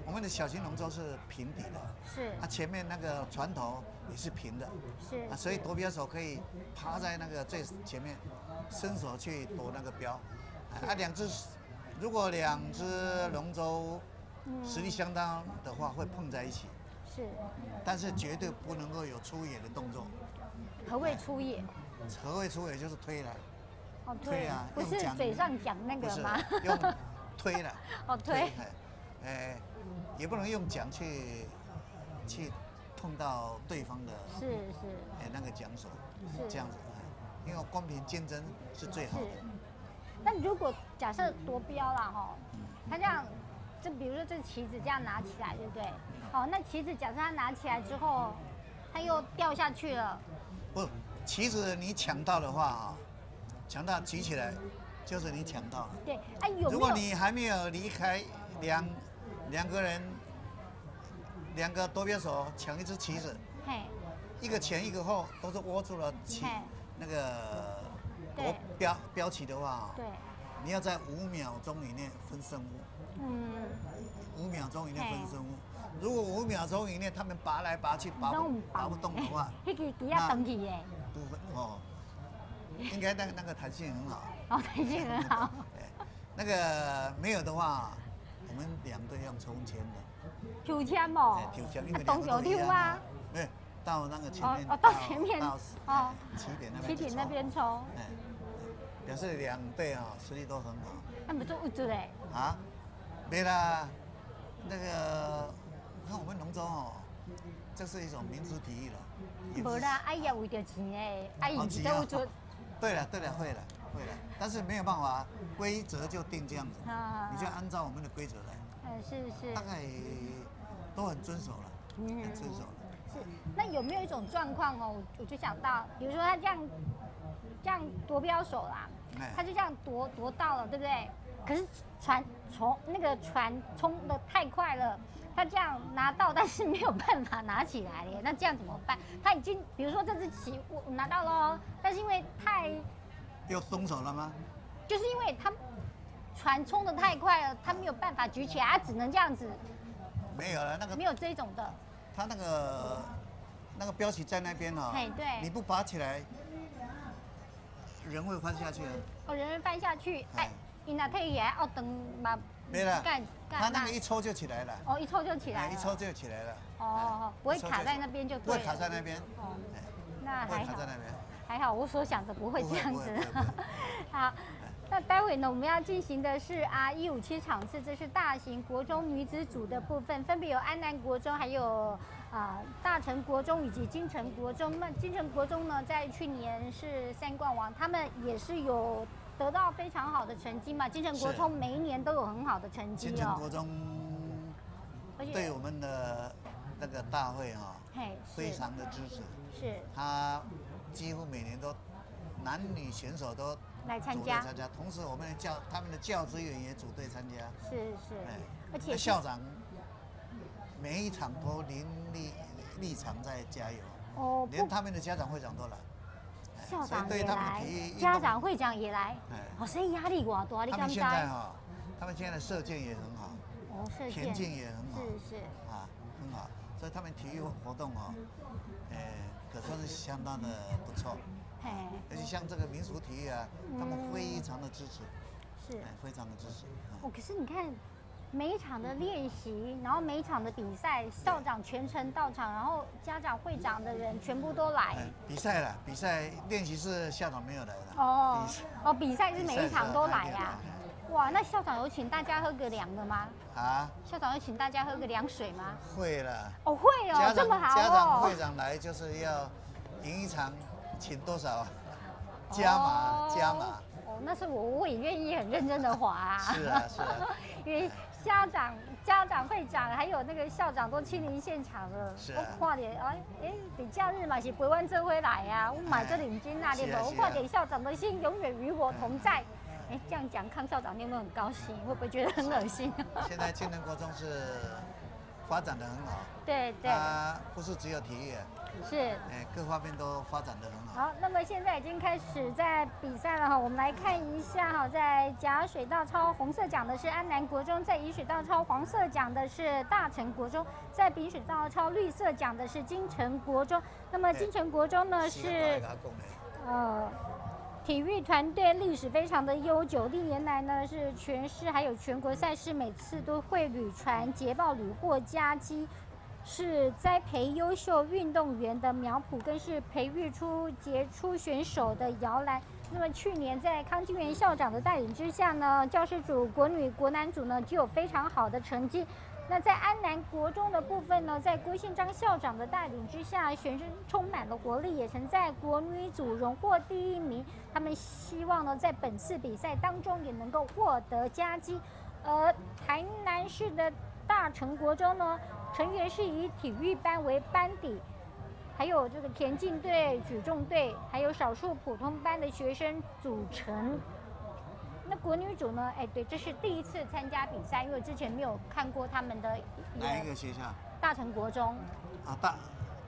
我们的小型龙舟是平底的。是。啊，前面那个船头也是平的。是。啊，所以夺标手可以趴在那个最前面，伸手去夺那个标。啊，如果2只龙舟实力相当的话，会碰在一起。是。但是绝对不能够有出野的动作。何谓出野？何谓出野就是推了。哦，推啊，不是嘴上讲那个吗？用推了。哦，推。也不能用桨去碰到对方的。是。那个桨手。是。这样子，因为公平竞争是最好的。那如果假设夺标啦哈，他这样，就比如说这旗子这样拿起来，对不对？哦，那旗子假设他拿起来之后，他又掉下去了。不，旗子你抢到的话啊，抢到举起来，就是你抢到了。对，哎，有没有？如果你还没有离开两个人，2个夺标手抢一只旗子，一个前一个后，都是握住了那个标旗的话，对，你要在5秒钟以内分胜负。5秒钟以内分胜负。如果5秒钟以内他们拔来拔去拔不动的话，那个底下等起耶。不会哦，应该那个弹性很好。哦，弹性很好。那个没有的话，我们2队用抽签的。抽签哦。抽签，因为动手丢啊。没有，到那个前面。到前面。哦。起点那边抽。表示2队啊实力都很好。那不就有做嘞？啊，没啦，那个看我们龙舟哦，这是一种民族体育了。无啦，哎呀为着钱诶，哎有做有做。对了，会了，但是没有办法，规则就定这样子，你就按照我们的规则来。是。大概都很遵守了，很遵守了。是，那有没有一种状况哦？我就想到，比如说他这样夺标手啦，他就这样夺到了，对不对？可是船冲的太快了，他这样拿到，但是没有办法拿起来耶，那这样怎么办？他已经，比如说这只旗我拿到了，但是因为又松手了吗？就是因为他船冲的太快了，他没有办法举起来，他只能这样子。没有了，那个没有这种的。他那个标旗在那边哦，对，你不拔起来，人会翻下去的。哦，人会翻下去，哎，你拿退也要等嘛。没了，他那个一抽就起来了。哦，一抽就起来了。一抽就起来了。哦，不会卡在那边就对了。不会卡在那边。哦，那还好。卡在那边。还好，我所想的不会这样子。好，那待会呢，我们要进行的是 R157场次，这是大型国中女子组的部分，分别有安南国中、还有大成国中以及金城国中。那金城国中呢，在去年是3冠王，他们也是有得到非常好的成绩嘛。金城国中每一年都有很好的成绩哦。金城国中对我们的那个大会哈，非常的支持。是。他几乎每年都男女选手都来参加，同时我们他们的教职员也组队参加。是。而且校长每一场都淋立场在加油。哦。连他们的家长会长都来。校长也来，家长会长也来。哦，所以压力多大？你他们现在哈，他们现在的射箭也很好。哦，射箭。田径也很好。是。很好。所以他们体育活动哦，可算是相当的不错。而且像这个民俗体育啊，他们非常的支持。是。非常的支持。哦，可是你看，每一场的练习，然后每一场的比赛，校长全程到场，然后家长、会长的人全部都来。比赛练习是校长没有来的。比赛是每一场都来呀。哇，那校长有请大家喝个凉的吗？校长有请大家喝个凉水吗？会了。会哦，这么好哦。家长会长来就是要赢一场，请多少？加码。那是我也愿意很认真的滑。是啊。因为家长、会长还有那个校长都亲临现场了。是啊。我看到比假日嘛是陪阮做伙来啊，我买这领巾啊，对不？我看到校长的心永远与我同在。这样讲，康校长你有没有很高兴？会不会觉得很恶心？现在金城国中是发展的很好。对。它不是只有体育。是。各方面都发展的很好。好，那么现在已经开始在比赛了哈，我们来看一下哈，在甲水道超红色讲的是安南国中，在乙水道超黄色讲的是大成国中，在丙水道超绿色讲的是金城国中。那么金城国中呢是体育团队历史非常的悠久，历年来呢是全市还有全国赛事每次都会屡传捷报屡获佳绩。是栽培优秀运动员的苗圃，更是培育出杰出选手的摇篮。那么去年在康金元校长的带领之下呢，教师组、国女、国男组呢就有非常好的成绩。那在安南国中的部分呢，在郭宪章校长的带领之下，学生充满了活力，也曾在国女组荣获第1名。他们希望呢，在本次比赛当中也能够获得佳绩。而台南市的大成国中呢，成员是以体育班为班底，还有这个田径队、举重队，还有少数普通班的学生组成。那国女组呢？对，这是第一次参加比赛，因为之前没有看过他们的。哪一个学校？大成国中。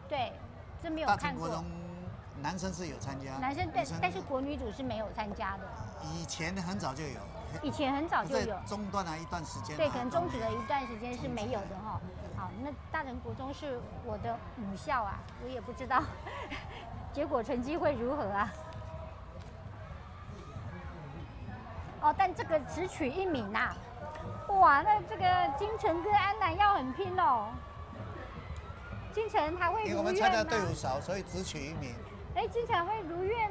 对，这没有看过。大成国中男生是有参加。男生对，但是国女组是没有参加的。以前很早就有。以前很早就有。中断了一段时间。对，可能终止了一段时间是没有的哈。好，那大成国中是我的母校啊，我也不知道结果成绩会如何啊。但这个只取1名呐，哇，那这个金城跟安南要很拼哦。金城还会如愿吗？因为我们参加队伍少，所以只取1名。金城会如愿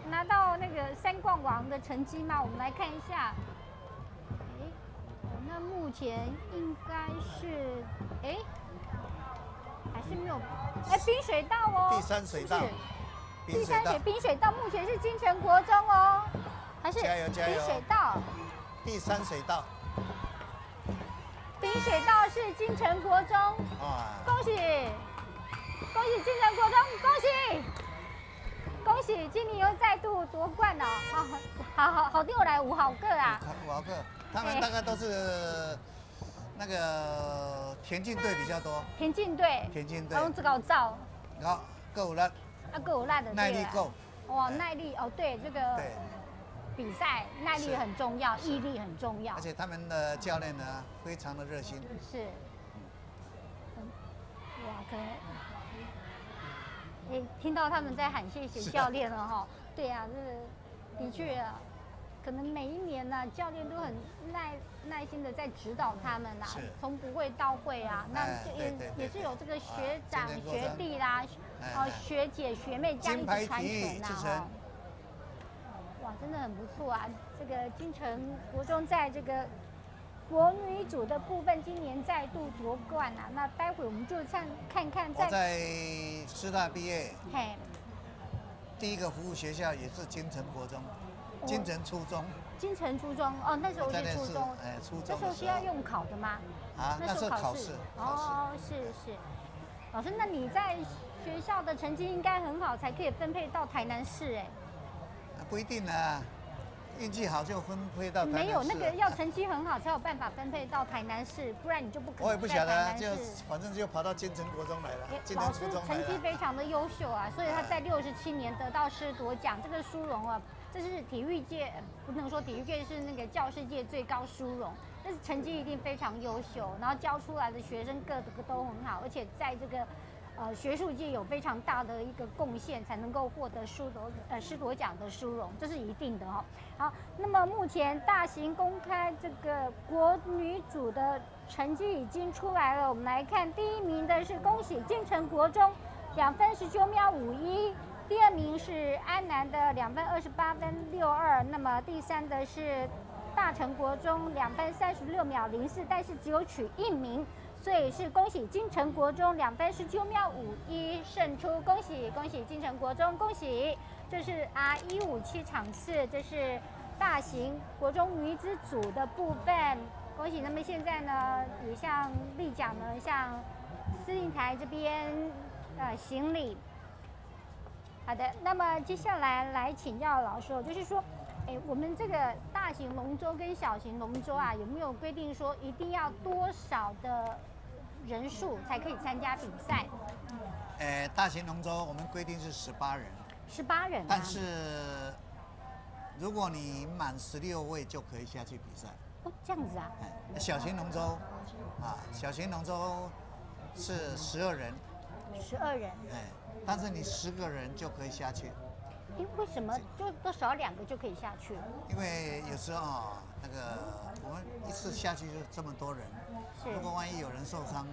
拿到那个3冠王的成绩吗？我们来看一下。那目前应该是，还是没有，滨水道哦。第3水道。滨水道目前是金城国中哦。还是滨水道，第3水道，滨水道是金城国中，恭喜金城国中，恭喜，今年又再度夺冠了，好六来5好个啊，5好个，他们大概都是那个田径队比较多，田径队，然后这个照，好，够力，够力的，耐力够，哇，耐力对这个。比赛耐力很重要，毅力很重要，而且他们的教练呢非常的热心。是，哇，可能听到他们在喊谢谢教练了哈。对啊，这的确啊，可能每一年呢，教练都很耐心的在指导他们啦，从不会到会啊。那也是有这个学长、学弟啦，学姐、学妹这样一直传承啊。哇，真的很不错啊！这个金城国中在这个国女组的部分，今年再度夺冠啊！那待会我们就看看我在师大毕业，第一个服务学校也是金城国中，金城初中。金城初中那时候是初中，初中那时候是要用考的吗？那时候考试。是。老师，那你在学校的成绩应该很好，才可以分配到台南市不一定啊，运气好就分配到台南市。没有那个要成绩很好才有办法分配到台南市，不然你就不可能。我也不晓得，就反正就跑到金城国中来了。老师成绩非常的优秀啊，所以他在67年得到师夺奖，这个殊荣啊，这是体育界不能说体育界是那个教师界最高殊荣，但是成绩一定非常优秀，然后教出来的学生个个都很好，而且在这个学术界有非常大的一个贡献，才能够获得师铎奖的殊荣，这是一定的哈。好，那么目前大型公开这个国女组的成绩已经出来了，我们来看第一名的是恭喜金城国中2分19秒51，第二名是安南的2分28分62，那么第三的是大成国中2分36秒04，但是只有取1名。所以是恭喜金城国中2分19秒51胜出，恭喜恭喜金城国中，恭喜！这是 R157场次，这是大型国中女子组的部分，恭喜。那么现在呢，也向立奖呢，向司令台这边行礼。好的，那么接下来来请教老师，就是说，我们这个大型龙舟跟小型龙舟啊，有没有规定说一定要多少的人数才可以参加比赛？大型龙舟我们规定是18人。18人、啊。但是如果你满16位就可以下去比赛。哦，这样子啊。小型龙舟小型龙舟是12人。12人。但是你10个人就可以下去。为什么就多少2个就可以下去？因为有时候那个我们一次下去就这么多人，如果万一有人受伤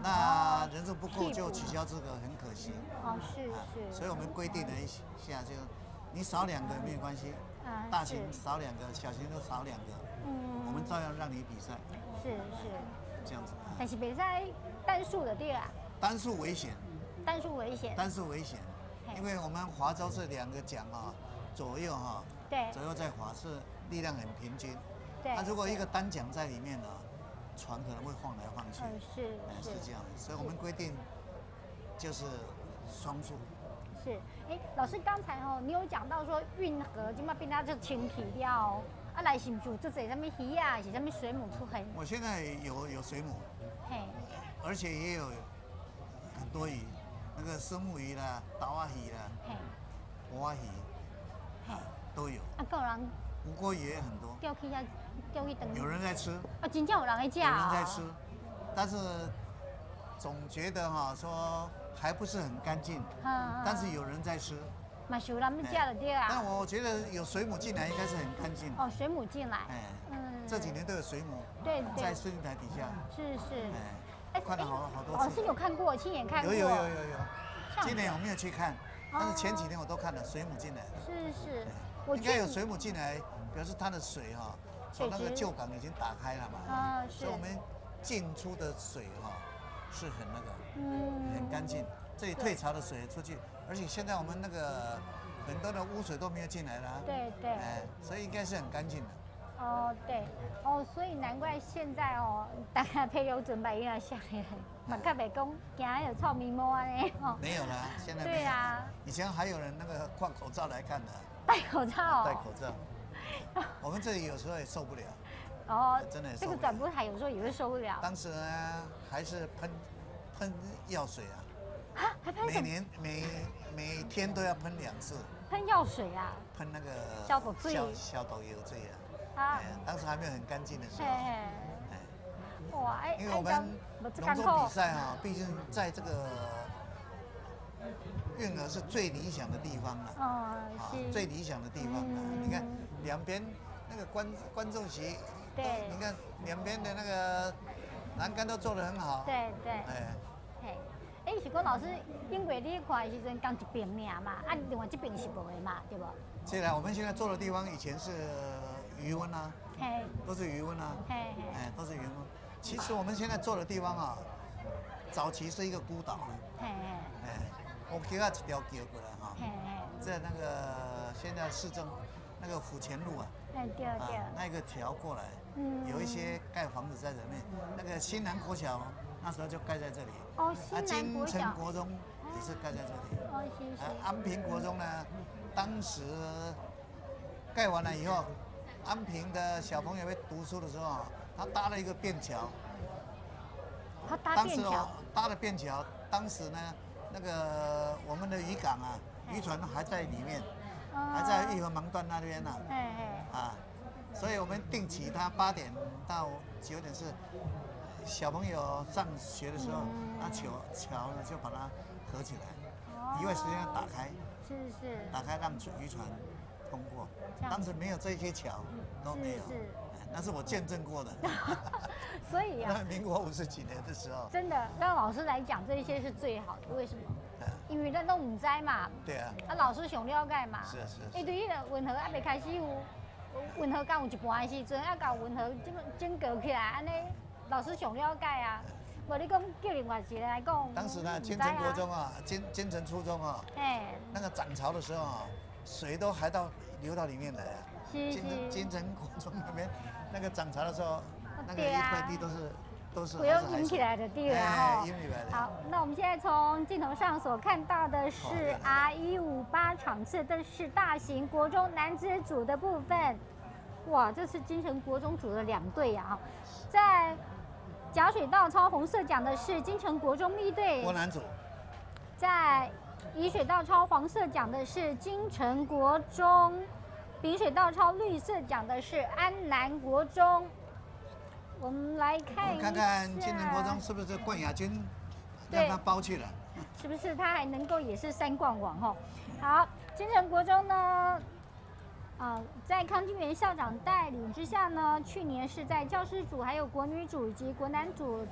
那人数不够就取消资格，很可惜。是。所以我们规定了一下，就你少2个没有关系，大型少2个，小型都少2个，我们照样让你比赛。是这样子。但是比赛单数的对啦。单数危险。单数危险。单数危险。因为我们划舟是2个桨左右对，左右在划，是力量很平均。对。如果一个单桨在里面船可能会晃来晃去。是这样，所以我们规定就是双数。是，老师刚才你有讲到说运河今嘛变到就清起了来是不是这是什么鱼啊，是什么水母出现？我现在有水母，而且也有很多鱼。那个生目鱼啦、刀仔鱼啦、活鱼，都有。够人。吴锅鱼也很多。钓去等。有人在吃。真正有人在吃。有人在吃，但是总觉得说还不是很干净。但是有人在吃。嘛是有人们吃的对啊。但我觉得有水母进来应该是很干净。水母进来。这几年都有水母。对。在司令台底下。是。看了好多次。老师有看过，亲眼看过。有。今年我没有去看，但是前几年我都看了水母进来。是。应该有水母进来，表示它的水从那个旧港已经打开了嘛。所以我们进出的水是很那个，很干净。这里退潮的水出去，而且现在我们那个很多的污水都没有进来了。对。所以应该是很干净的。对，所以难怪现在大家配流准备要下来，嘛较袂讲惊有臭咪毛安尼没有啦，现在没有。对啊。以前还有人那个换口罩来看的。戴口罩。戴口罩。我们这里有时候也受不了。真的也受不了。这个转播台有时候也会受不了。当时呢，还是喷药水还喷什么？每天都要喷2次。喷药水啊？喷那个消毒醉。消毒油醉当时还没有很干净的时候。哇，因为我们龙舟比赛毕竟在这个运河是最理想的地方了。最理想的地方你看两边那个观众席，你看两边的那个栏杆都做得很好。对。是讲老师，因为你看的时阵刚一边尔嘛，另外这边是无的嘛，对不？是啦，我们现在坐的地方以前是渔温都是渔温都是渔温。其实我们现在坐的地方早期是一个孤岛我给它一条桥过来在那个现在市政那个府前路对。那个桥过来，有一些盖房子在里面，那个新南国小那时候就盖在这里。金城国中也是盖在这里。安平国中呢，当时盖完了以后，安平的小朋友在读书的时候他搭了一个便桥。他搭便桥。搭了便桥，当时呢，那个我们的渔港渔船还在里面，还在玉河芒段那边所以我们定期他8点到9点是小朋友上学的时候，那桥呢就把它合起来，一段时间打开，打开让渔船通过。当时没有这些桥，都没有，那是我见证过的。所以啊，那民国50几年的时候，真的让老师来讲这些是最好的，为什么？因为咱都唔知嘛。对啊。老师上了解嘛。是。对迄个运河还未开始有，运河刚有一半的时阵，要搞运河整个起来，安尼老师上了解啊。无你讲叫另外一个来讲。当时呢，金城国中啊，金城初中啊，那个涨潮的时候啊，水都还流到里面来啊。金城国中那边那个涨潮的时候，那个一块地都是不用引起来的地了哈。好，那我们现在从镜头上所看到的是 R158场次，这是大型国中男子组的部分。哇，这是金城国中组的2队啊！在甲水道超红色讲的是金城国中一队，国男组。在乙水道超黄色讲的是金城国中，丙水道超绿色讲的是安南国中。我们来看一下，看看金城国中是不是冠亚军让他包去了？是不是他还能够也是3冠王哈？好，金城国中呢，在康金元校长带领之下呢，去年是在教师组、还有国女组以及国男组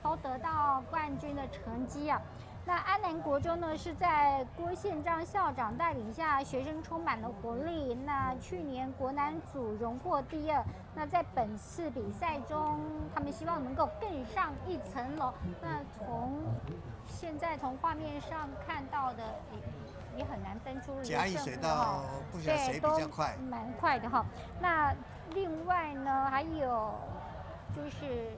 都得到冠军的成绩啊。那安南国中呢，是在郭宪章校长带领下，学生充满了活力。那去年国男组荣获第2，那在本次比赛中，他们希望能够更上一层楼。那现在从画面上看到的，也很难分出甲乙水道不晓得谁比较快，蛮快的哈。那另外呢，还有就是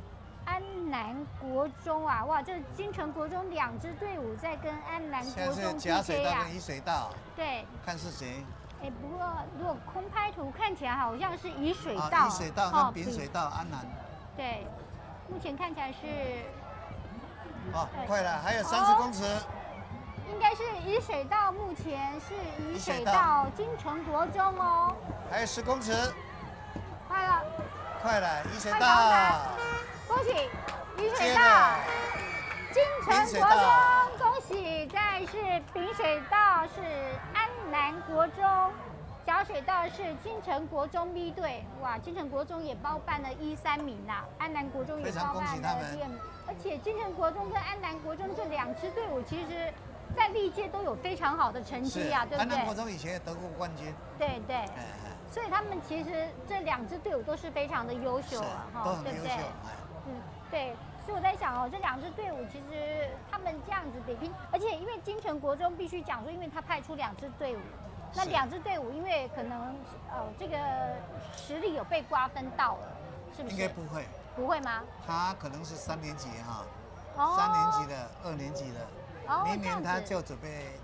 安南国中啊，哇，这金城国中2支队伍在跟安南国中 PK 啊。现在是甲水道跟乙水道。对。看是谁。不过如果空拍图看起来好像是乙水道。乙水道跟丙水道安南。对，目前看起来是。快了，还有30公尺。应该是乙水道，目前是乙水道金城国中哦。还有10公尺。快了。快了，乙水道。恭喜乙水道、金城国中，恭喜！再是丙水道是安南国中，甲水道是金城国中 B 队。哇，金城国中也包办了1、3名呐，安南国中也包办了第2名。而且金城国中跟安南国中这2支队伍，其实在历届都有非常好的成绩啊，对不对？安南国中以前也得过冠军。对。所以他们其实这2支队伍都是非常的优秀啊，都很优秀。对，所以我在想这2支队伍其实他们这样子比拼，而且因为金城国中必须讲说，因为他派出2支队伍，那2支队伍因为可能这个实力有被瓜分到了，是不是？应该不会。不会吗？他可能是3年级哈，3年级的、2年级的，明年他就准备。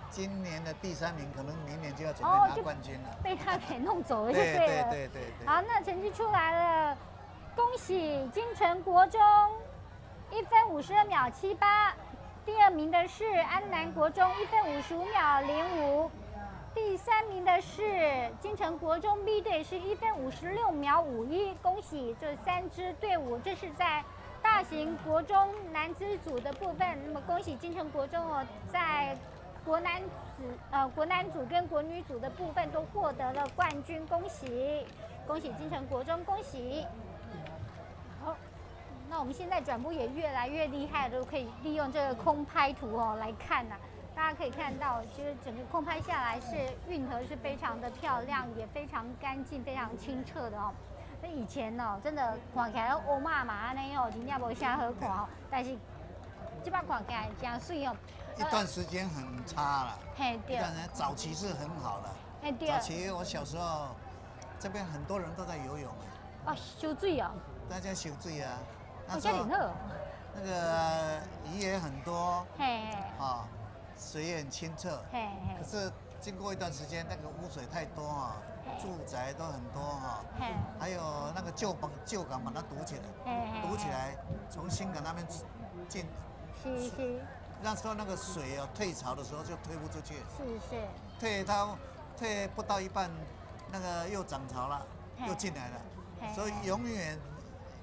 今年的第3名，可能明年就要准备拿冠军了。被他给弄走了就对了。对。好，那成绩出来了，恭喜金城国中1分52秒78，第2名的是安南国中1分55秒05，第3名的是金城国中 B 队是1分56秒51。恭喜这3支队伍，这是在大型国中男子组的部分。那么恭喜金城国中在国男组跟国女组的部分都获得了冠军，恭喜金城国中，恭喜！好，那我们现在转播也越来越厉害了，都可以利用这个空拍图来看呐。大家可以看到，其实整个空拍下来是运河是非常的漂亮，也非常干净、非常清澈的哦。那以前真的看起来乌麻麻那样真正无啥好看哦，但是这摆看起来真水哦。一段时间很差了，对，早期是很好的。早期我小时候，这边很多人都在游泳修水哦。大家修水啊，那时候那个鱼也很多，水也很清澈。可是经过一段时间，那个污水太多住宅都很多还有那个旧港把它堵起来，从新港那边进。是。那时候那个水退潮的时候就推不出去，是，退不到一半，那个又涨潮了，又进来了，所以永远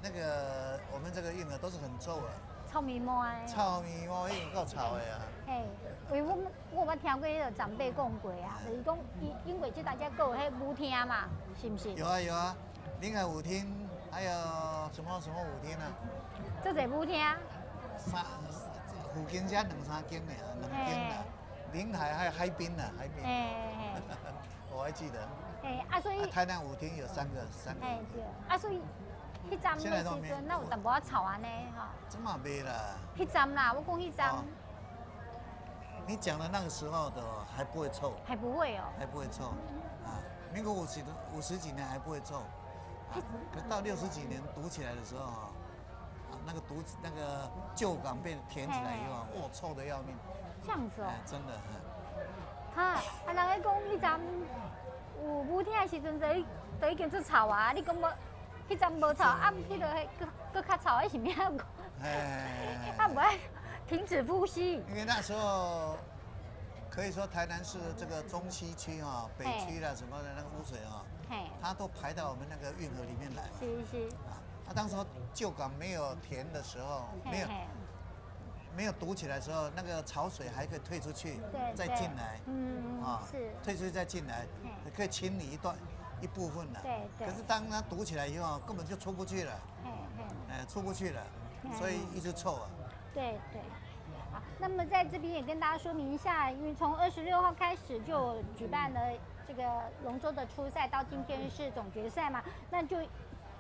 那个我们这个运河都是很臭的，臭咪摸的。臭咪摸，已经够臭的啊。嘿，因为我捌听过迄个长辈讲过啊，就是讲因为这大家有迄舞厅嘛，是不是？有啊有啊，临海舞厅还有什么舞厅啊？这侪舞厅。附近才2、3间的啊，2间啦。临海还有海滨啦，海滨。我还记得。所以台南舞厅有3个。对。所以迄站的时阵，那有淡薄仔吵安尼哈。这么没啦。迄站啦，我讲迄站。你讲的那个时候的还不会臭。还不会哦。还不会臭，啊，民国50几年还不会臭，可到60几年堵起来的时候啊，那个旧港被填起来以后啊，哇，臭得要命。这样子哦。真的。哈，人家讲迄站有舞厅的时阵，就已经做臭啊！你讲无，迄站无臭，迄个搁较臭，迄是咩？不爱停止呼吸。因为那时候可以说台南市这个中西区啊、北区啦什么的那个污水啊，它都排到我们那个运河里面来。是。当时旧港没有填的时候，没有堵起来的时候，那个潮水还可以退出去，再进来。是。退出去再进来，可以清理一部分了。对。可是当它堵起来以后，根本就出不去了。出不去了，所以一直臭啊。对。好，那么在这边也跟大家说明一下，因为从26号开始就举办了这个龙舟的初赛，到今天是总决赛嘛，那就。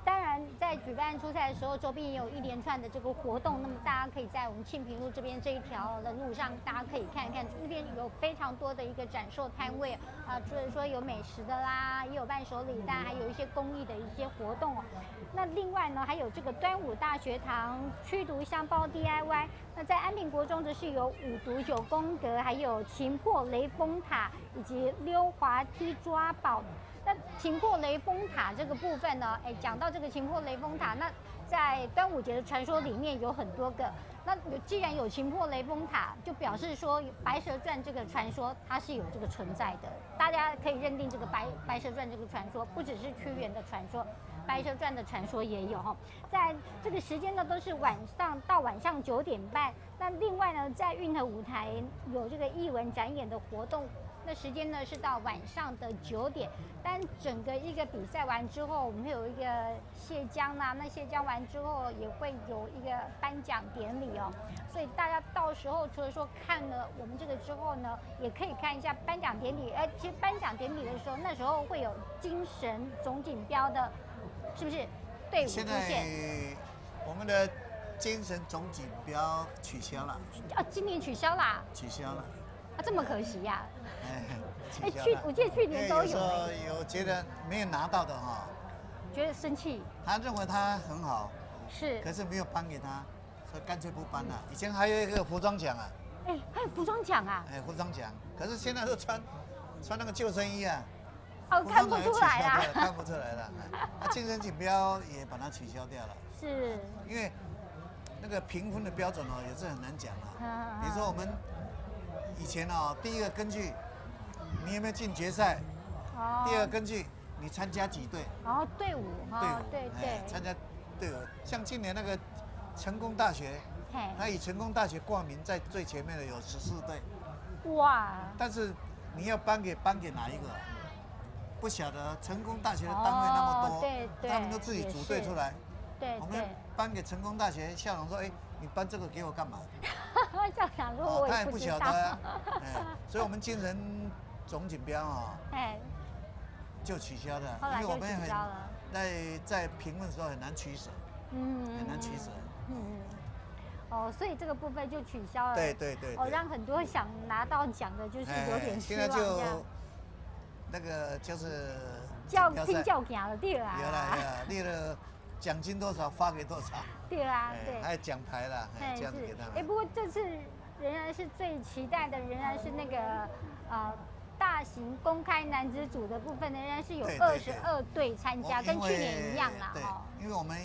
当然，在举办初赛的时候，周边也有一连串的这个活动。那么大家可以在我们庆平路这边这一条的路上，大家可以看一看，那边有非常多的一个展售摊位啊，除了说有美食的啦，也有伴手礼，当然还有一些公益的一些活动哦。那另外呢，还有这个端午大学堂驱毒香包 DIY。那在安平国中则是有5毒9宫格，还有擒破雷峰塔以及溜滑梯抓宝。那擒破雷峰塔这个部分呢，讲到这个擒破雷峰塔，那在端午节的传说里面有很多个。那既然有擒破雷峰塔，就表示说《白蛇传》这个传说它是有这个存在的。大家可以认定这个白蛇传这个传说不只是屈原的传说，《白蛇传》的传说也有哈。在这个时间呢，都是晚上到晚上9点半。那另外呢，在运河舞台有这个艺文展演的活动。那时间呢是到晚上的9点，但整个一个比赛完之后，我们会有一个卸浆啦。那卸浆完之后，也会有一个颁奖典礼哦。所以大家到时候除了说看了我们这个之后呢，也可以看一下颁奖典礼。其实颁奖典礼的时候，那时候会有精神总锦标的，是不是队伍出现？现在我们的精神总锦标取消了。今年取消啦？取消了。这么可惜呀！我记得去年都有。有觉得没有拿到的哈，觉得生气。他认为他很好，是，可是没有颁给他，所以干脆不颁了。以前还有一个服装奖啊，还有服装奖啊，服装奖，可是现在都穿那个救生衣啊，看不出来啦，看不出来了。精神锦标也把它取消掉了，是，因为那个评分的标准哦也是很难讲啊。比如说我们。以前第一个根据你有没有进决赛，第二个根据你参加几队，队伍，对，参加队伍。像今年那个成功大学，他以成功大学挂名在最前面的有14队，哇！但是你要颁给哪一个？不晓得。成功大学的单位那么多，他们都自己组队出来。对，我们颁给成功大学，校长说：“你颁这个给我干嘛？”校长说：“我也不晓得。”所以我们精神总锦标就取消了，因为我们在评论的时候很难取舍，很难取舍。所以这个部分就取消了。对。让很多想拿到奖的，就是有点失望。现在就那个就是听叫奖了，对啦。有了，列了奖金多少发给多少。对啊，对。还有奖牌啦，这样子给他们。不过这次仍然是最期待的，仍然是那个大型公开男子组的部分，仍然是有22队参加，跟去年一样啦。因为我们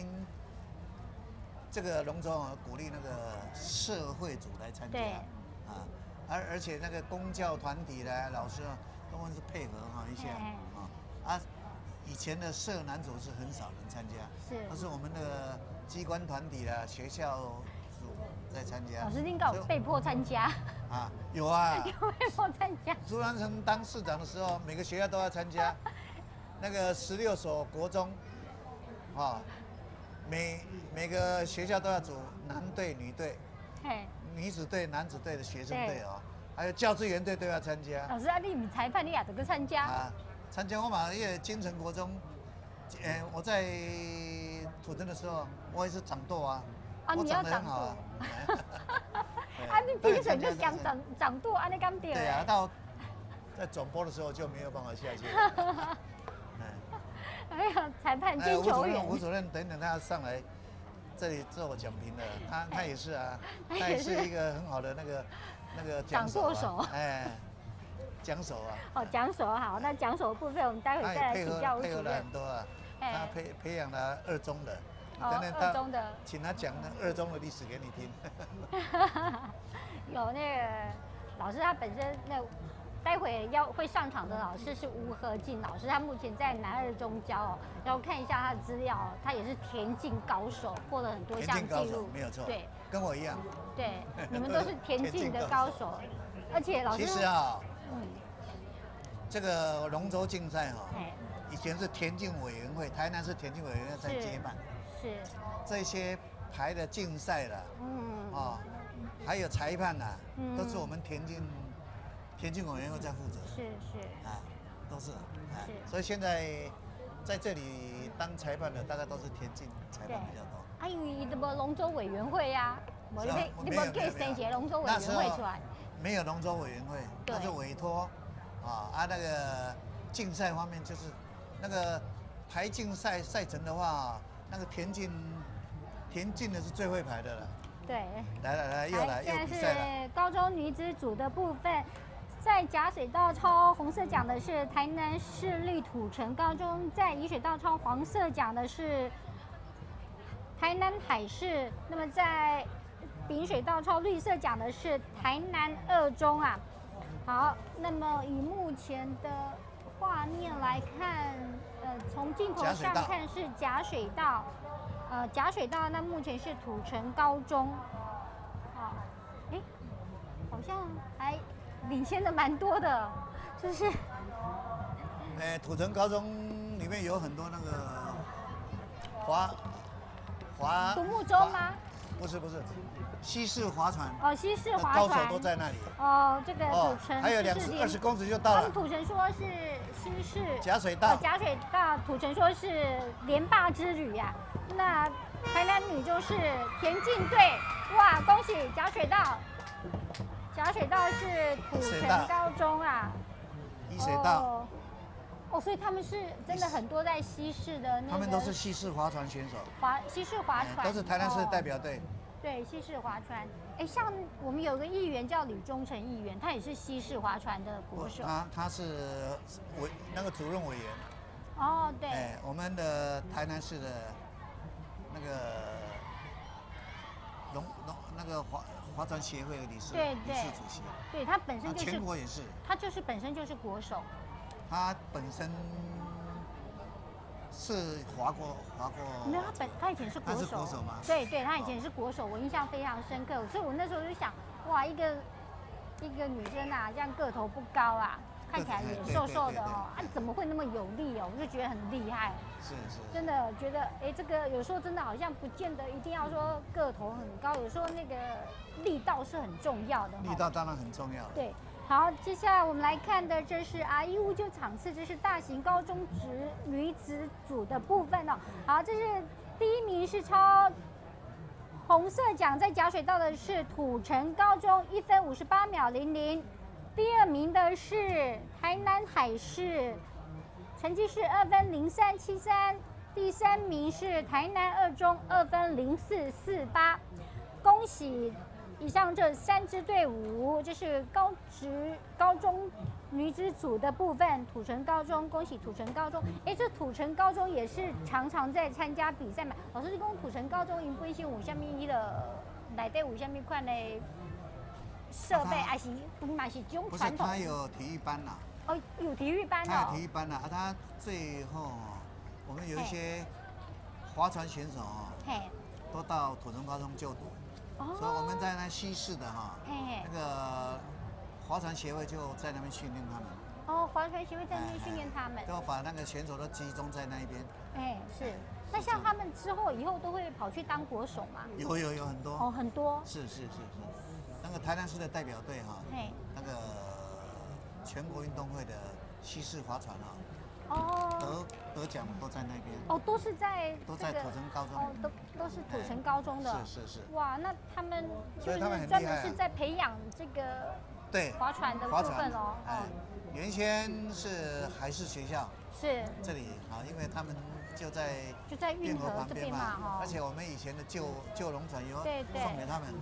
这个龙舟鼓励那个社会组来参加，而且那个公教团体的老师都是配合一下以前的社男组是很少人参加，是都是我们的机关团体啦、学校组在参加。老师，您搞被迫参加？啊，有啊，有被迫参加。朱南成当市长的时候，每个学校都要参加。那个16所国中，啊，每个学校都要组男队、女队，女子队、男子队的学生队哦，还有教职员队都要参加。老师啊，你唔裁判，你也得去参加？啊，参加我嘛，因为金城国中，我在土城的时候，我也是掌舵啊，我你要长得很好啊。啊，你评审就讲掌舵，安尼敢对？对啊，到在转播的时候就没有办法下去了。哎呀，裁判兼球员。吴主任等他上来这里做我讲评的，他也是啊，他也是一个很好的那个掌舵手，哎，讲手啊。哦，讲手好，那讲手的部分我们待会再来请教吴主任。配合了很多啊，他培养了2中的。二中的，请他讲那2中的历史给你听。有那个老师，他本身待会会上场的老师是吴和进老师，他目前在南2中教哦。然后看一下他的资料，他也是田径高手，获了很多项纪录，没有错。对，跟我一样。对，你们都是田径的高手，而且老师。其实啊，这个龙舟竞赛哈，以前是田径委员会，台南市田径委员会在接办。是。这些排的竞赛了，还有裁判呐，都是我们田径委员会在负责。是啊，都是。所以现在在这里当裁判的，大概都是田径裁判比较多。啊，因为你无龙舟委员会呀，你无可以生一个龙舟委员会出来。没有龙舟委员会，那是委托那个竞赛方面就是那个排竞赛赛程的话，那个田径的是最会排的了。对，来，又比赛了。现在是高中女子组的部分，在甲水道超红色奖的是台南市立土城高中，在乙水道超黄色奖的是台南海事。那么在丙水道超绿色奖的是台南2中啊。好，那么以目前的画面来看，从镜头上看是甲水道。甲水道那目前是土城高中，好像还领先的蛮多的，就是。土城高中里面有很多那个独木舟吗？不是，西式划船。西式划船。高手都在那里。这个土城还有20公尺就到了。土城说是西式。甲水道。甲水道，土城说是连霸之旅呀。那台南女就是田径队，哇，恭喜甲水道！甲水道是土城高中啊。乙水道。所以他们是真的很多在西式的那个。他们都是西式划船选手。西式划船。都是台南市代表队。对，西式划船。像我们有个议员叫吕忠诚议员，他也是西式划船的国手。他是那个主任委员。对。我们的台南市的那个划船协会的理事主席。对，他本身就是全国也是。他就是本身就是国手。他本身是划过。没有，他以前是国手。他是国手吗？对，他以前是国手，我印象非常深刻。所以我那时候就想，哇，一个女生啊，这样个头不高啊，看起来也瘦瘦的怎么会那么有力哦？我就觉得很厉害。是。真的觉得，这个有时候真的好像不见得一定要说个头很高，有时候那个力道是很重要的。力道当然很重要。对。好，接下来我们来看的这是R159场次，这是大型高中职女子组的部分哦。好，这是第1名是超红色奖，在甲水道的是土城高中1分58秒00，第2名的是台南海事，成绩是2分0373，第3名是台南2中2分0448，恭喜。以上这3支队伍，这是高中女子组的部分，土城高中，恭喜土城高中。这土城高中也是常常在参加比赛嘛。老师，你讲土城高中因本身有啥物迄个内底有啥物款的设备，还是嘛是这种传统？不是，他有体育班啦。哦，有体育班他有哦。体育班啊，他最后我们有一些划船选手哦，嘿，都到土城高中就读，所以我们在那西市的哈，那个划船协会就在那边训练他们。哦，划船协会在那边训练他们，都把那个选手都集中在那一边。是。那像他们之后以后都会跑去当国手吗？有很多。哦，很多。是。那个台南市的代表队哈，那个全国运动会的西式划船得奖都在那边。哦，都是在土城高中。哦，都是土城高中的。是。哇，那他们就是专门是在培养这个划船的部分哦。原先是海事学校。是。这里啊，因为他们就在运河旁边嘛，而且我们以前的旧龙船有送给他们，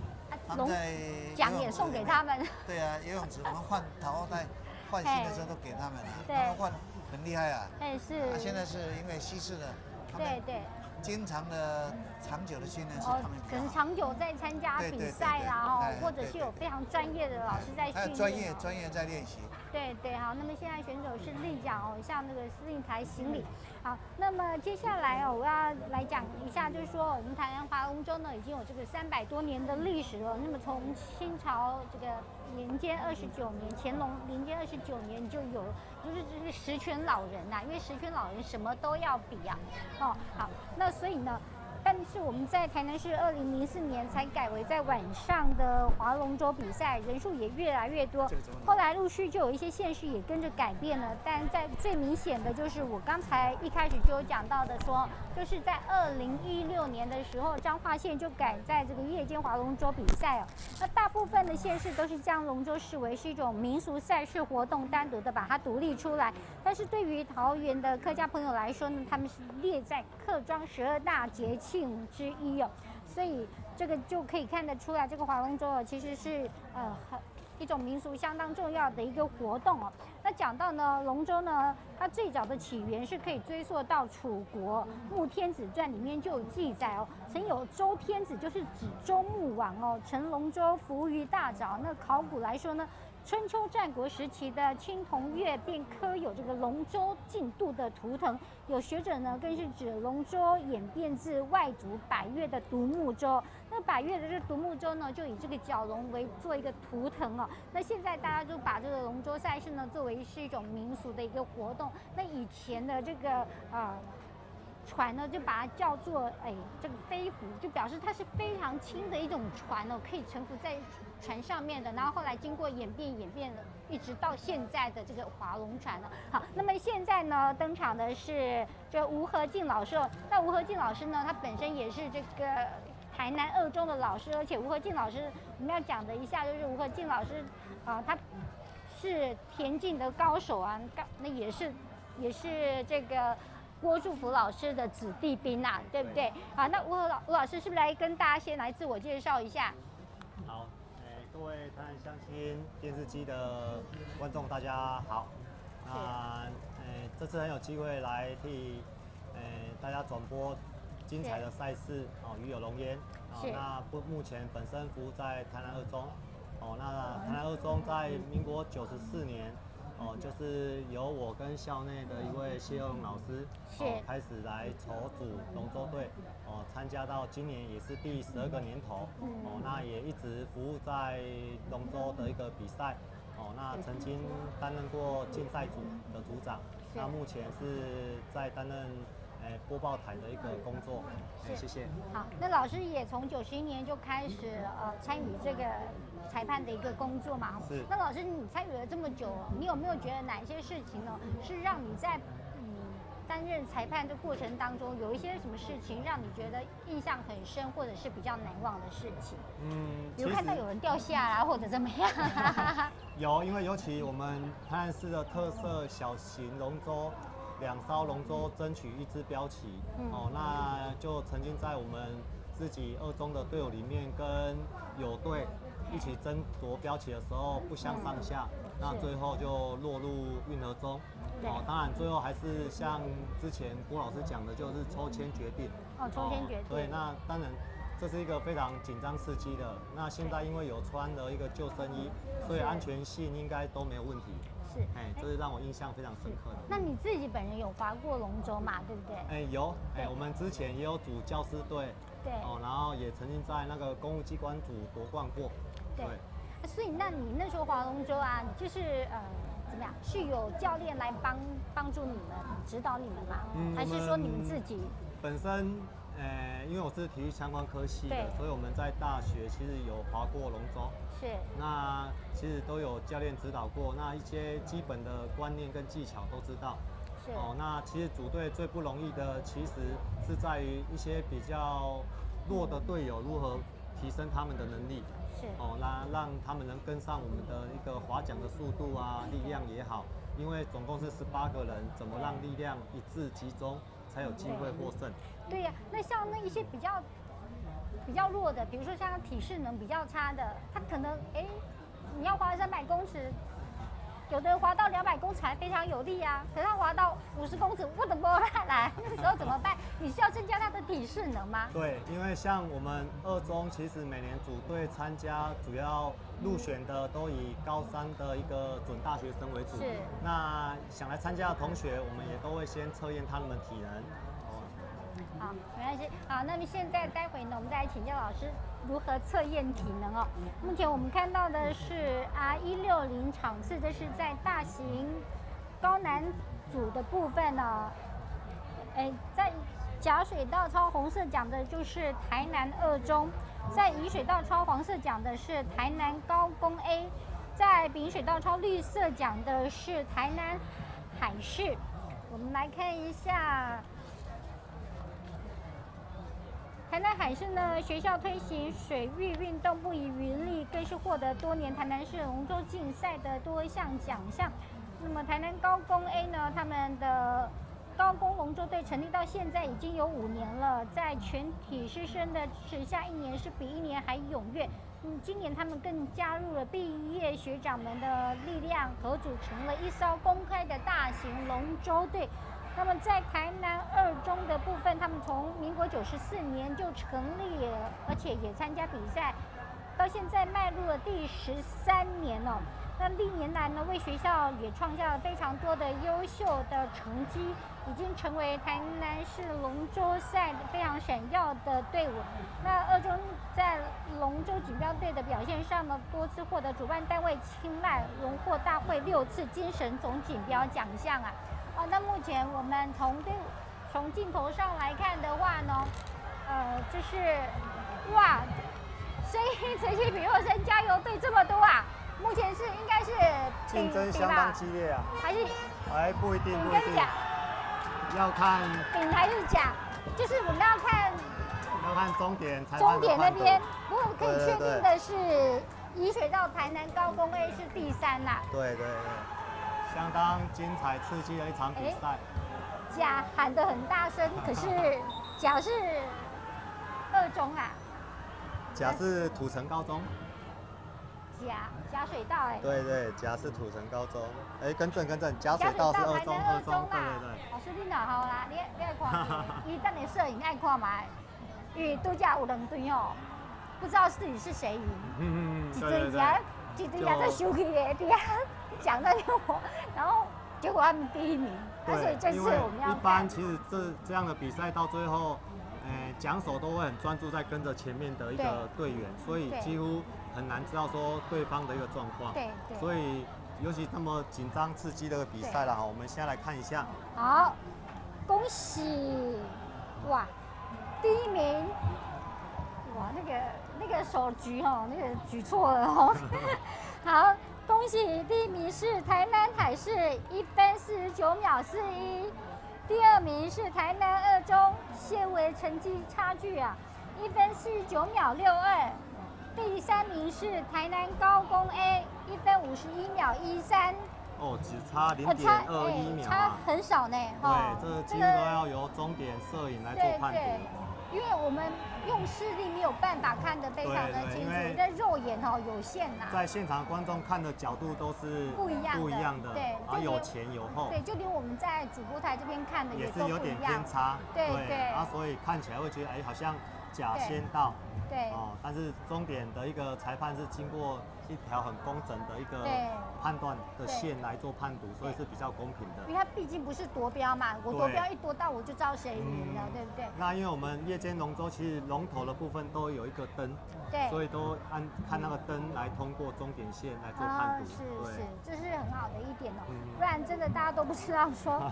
他们在桨也送给他们。对啊，游泳池我们换淘汰换新的时候都给他们了，他们换很厉害啊。是。现在是因为西式的，对，经常的长久的训练是他们可能长久在参加比赛啦，或者是有非常专业的老师在训练，专业在练习。对，好，那么现在选手是立桨哦，向那个司令台行礼。好，那么接下来哦，我要来讲一下，就是说我们台南划龙舟呢，已经有这个300多年的历史了。那么从清朝这个年间29年，乾隆年间29年就有，就是这是十全老人呐，因为十全老人什么都要比啊。哦，好，那所以呢。但是我们在台南市2004年才改为在晚上的划龙舟比赛，人数也越来越多。后来陆续就有一些县市也跟着改变了，但在最明显的就是我刚才一开始就有讲到的说，就是在2016年的时候，彰化县就改在这个夜间划龙舟比赛哦。那大部分的县市都是将龙舟视为是一种民俗赛事活动，单独的把它独立出来。但是对于桃园的客家朋友来说呢，他们是列在客庄12大节庆之一哦，所以这个就可以看得出来，这个划龙舟其实是一种民俗相当重要的一个活动哦。那讲到呢，龙舟呢，它最早的起源是可以追溯到楚国《穆天子传》里面就有记载哦，曾有周天子，就是指周穆王哦，乘龙舟浮于大沼。那考古来说呢，春秋战国时期的青铜乐便刻有这个龙舟竞渡的图腾，有学者呢更是指龙舟演变自外族百越的独木舟。那百越的这独木舟呢，就以这个角龙为做一个图腾哦。那现在大家就把这个龙舟赛事呢作为是一种民俗的一个活动。那以前的这个船呢，就把它叫做这个飞浮，就表示它是非常轻的一种船哦，可以沉浮在船上面的。然后后来经过演变了，一直到现在的这个划龙船了。好，那么现在呢，登场的是这吴和进老师哦。那吴和进老师呢，他本身也是这个台南2中的老师，而且吴和进老师我们要讲的一下，就是吴和进老师他是田径的高手啊，那也是这个郭祝福老师的子弟兵啊，对不对？好，那吴老师是不是来跟大家先来自我介绍一下？好，各位台南乡亲电视机的观众大家好。那这次很有机会来替大家转播精彩的赛事哦，鱼有龙焉。那目前本身服务在台南2中。那台南2中在民国94年。就是由我跟校内的一位谢佑老师开始来筹组龙舟队，参加到今年也是第12个年头，那也一直服务在龙舟的一个比赛，那曾经担任过竞赛组的组长，那目前是在担任播报台的一个工作，谢谢。好，那老师也从91年就开始参与这个裁判的一个工作嘛？是。那老师你参与了这么久，你有没有觉得哪些事情呢，是让你在担任裁判的过程当中，有一些什么事情让你觉得印象很深，或者是比较难忘的事情？比如看到有人掉下啦，或者怎么样？有，因为尤其我们台南市的特色小型龙舟。2艘龙舟争取1支标旗，那就曾经在我们自己2中的队伍里面跟友队一起争夺标旗的时候不相上下，那最后就落入运河中。当然最后还是像之前郭老师讲的，就是抽签决定。抽签决定。对，那当然这是一个非常紧张刺激的。那现在因为有穿了一个救生衣，所以安全性应该都没有问题。是，这是让我印象非常深刻的。那你自己本人有划过龙舟嘛？对不对？有，我们之前也有组教师队，对，然后也曾经在那个公务机关组夺冠过。对，所以那你那时候划龙舟啊，你就是怎么样？是有教练来帮助你们、指导你们吗？还是说你们自己？本身，因为我是体育相关科系的，所以我们在大学其实有划过龙舟。是。那其实都有教练指导过，那一些基本的观念跟技巧都知道。是。那其实组队最不容易的，其实是在于一些比较弱的队友如何提升他们的能力。是。让他们能跟上我们的一个划桨的速度啊，力量也好。因为总共是18个人，怎么让力量一致集中，才有机会获胜。对呀，那像那一些比较弱的，比如说像体适能比较差的，他可能你要划300公尺，有的人划到200公尺还非常有力啊，可是他划到50公尺，我的妈来，那时候怎么办？你是要增加他的体适能吗？对，因为像我们2中，其实每年组队参加，主要入选的都以高3的一个准大学生为主。是。那想来参加的同学，我们也都会先测验他们的体能。好，没关系。好，那么现在待会呢，我们再来请教老师如何测验体能哦。目前我们看到的是R160场次，这是在大型高难组的部分呢。在甲水道抄红色讲的就是台南2中，在乙水道抄黄色讲的是台南高工 A， 在丙水道抄绿色讲的是台南海事。我们来看一下。台南海事呢，学校推行水域运动不遗余力，更是获得多年台南市龙舟竞赛的多项奖项。那么台南高工 A 呢，他们的高工龙舟队成立到现在已经有5年了，在全体师生的支持下，1年是比1年还踊跃。今年他们更加入了毕业学长们的力量，合组成了一艘公开的大型龙舟队。那么在台南2中的部分，他们从民国94年就成立了，而且也参加比赛，到现在迈入了第13年了。那历年来呢，为学校也创下了非常多的优秀的成绩，已经成为台南市龙舟赛非常闪耀的队伍。那2中在龙舟锦标队的表现上呢，多次获得主办单位青睐，荣获大会6次精神总锦标奖项啊。那目前我们从镜头上来看的话呢，就是哇，声音此起彼落声，加油队这么多啊！目前是应该是竞争相当激烈啊，还不一定，丙跟甲，要看丙还是甲，就是我们要看终点裁判终点那边。不过可以确定的是，乙水道台南高工 A 是第3啦。对。相当精彩刺激的一场比赛。甲喊得很大声，可是甲是2中啊。甲是土城高中。甲水道对，甲是土城高中。更正，甲水道是2中啦。对。老师你好啦，你爱看伊等你摄影爱看嘛，因为度假有2队哦，不知道自己是谁赢。一队在休息的底下讲在我，然后结果他们第1名。所以这次我们要一般其实这样的比赛到最后，桨手都会很专注在跟着前面的一个队员，所以几乎很难知道说对方的一个状况。对。所以尤其这么紧张刺激的比赛啦，我们先来看一下。好，恭喜！哇，第1名！哇，那个手举那个举错了好，恭喜第1名是台南海事1分49秒41，第2名是台南2中，些微成绩差距啊，1分49秒62，第3名是台南高工 A 1分51秒13。只差0.21秒，差很少呢。对，这几乎都要由终点摄影来做判别。因为我们用视力没有办法看得非常的清楚，在肉眼有限呐。在现场观众看的角度都是不一样的，对，有前有后。对，就连我们在主播台这边看的也是有点偏差。对，所以看起来会觉得好像假先到。对。但是终点的一个裁判是经过一条很工整的一个判断的线来做判读，所以是比较公平的。因为它毕竟不是夺标嘛，我夺标一夺到我就知道谁赢了，对不对？那因为我们夜间龙舟其实龙头的部分都有一个灯，对，所以都看那个灯来通过终点线来做判读。是，这是很好的一点哦，不然真的大家都不知道说，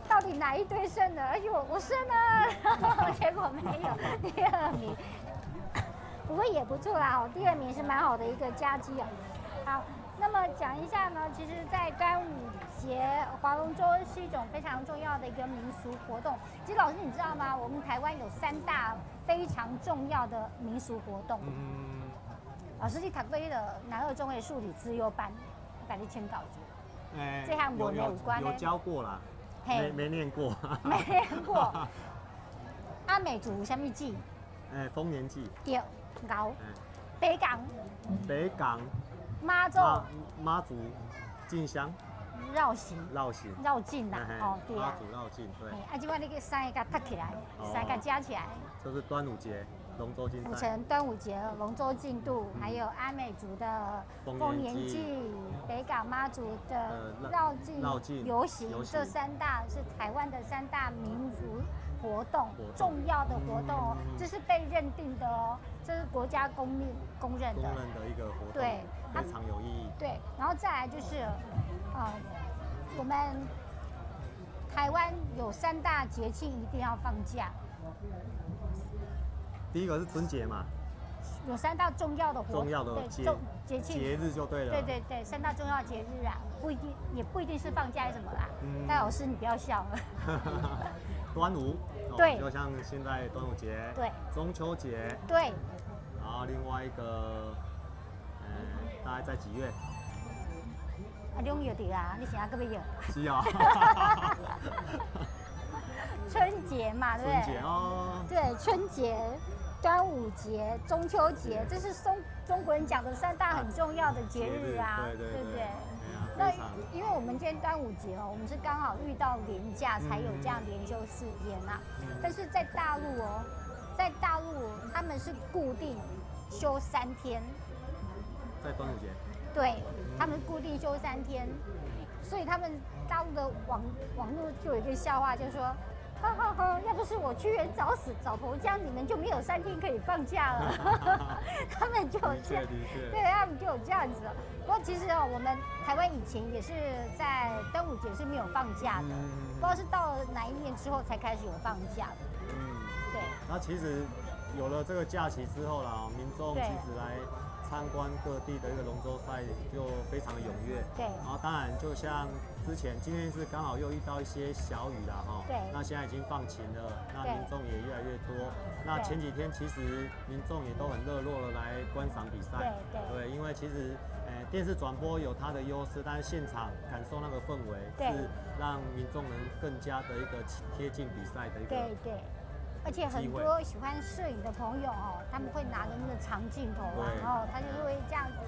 到底哪一队胜了？哎呦，我胜了，结果没有第2名。不过也不错啦，第2名是蛮好的一个佳绩哦。好，那么讲一下呢，其实，在端午节划龙舟是一种非常重要的一个民俗活动。其实老师你知道吗？我们台湾有3大非常重要的民俗活动。老师你读过那个南二中的数理自由班，把你签稿子。这项文有关有教过啦，没念过。没念过。阿美族有什么祭？丰年祭。对。牛，北港，妈祖进香，绕境啦，对啊，妈祖绕境，对。今晚那个3个搭起来，3个加起来，就是端午节龙舟竞赛。府城端午节龙舟竞渡，还有阿美族的丰年祭，北港妈祖的绕境游行，这3大是台湾的3大民族活动，重要的活动哦，这是被认定的哦，这是国家公认的一个活动，对，非常有意义。对，然后再来就是，我们台湾有3大节庆一定要放假。第一个是春节嘛，有3大重要的节庆节日就对了。对，3大重要节日啊，也不一定是放假什么啦。戴老师你不要笑了。端午，对，就像现在端午节，对，中秋节，对，然后另外一个，大概在几月？2月底啊，你现在搁要？是啊。春节嘛，对不对？春节哦。对，春节、端午节、中秋节，这是中国人讲的3大很重要的节日啊，对不对？那因为我们今天端午节哦，我们是刚好遇到连假才有这样连休4天啊。但是在大陆哦，他们是固定休3天。在端午节。对，他们固定休3天，所以他们大陆的网络就有一个笑话，就是说。要不是我屈原早死早投江，你们就没有3天可以放假了。他们就有这样，对，他们就有这样子。不过其实我们台湾以前也是在端午节是没有放假的，不知道是到了哪一年之后才开始有放假的。对。那其实有了这个假期之后啦，民众其实来参观各地的一个龙舟赛就非常的踊跃。对。然后当然就像今天是刚好又遇到一些小雨啦哈。对。那现在已经放晴了，那民众也越来越多。那前几天其实民众也都很热络的来观赏比赛。对，因为其实电视转播有它的优势，但是现场感受那个氛围是让民众能更加的一个贴近比赛的一个。对。而且很多喜欢摄影的朋友哦，他们会拿着那个长镜头啊，然后他就会这样子，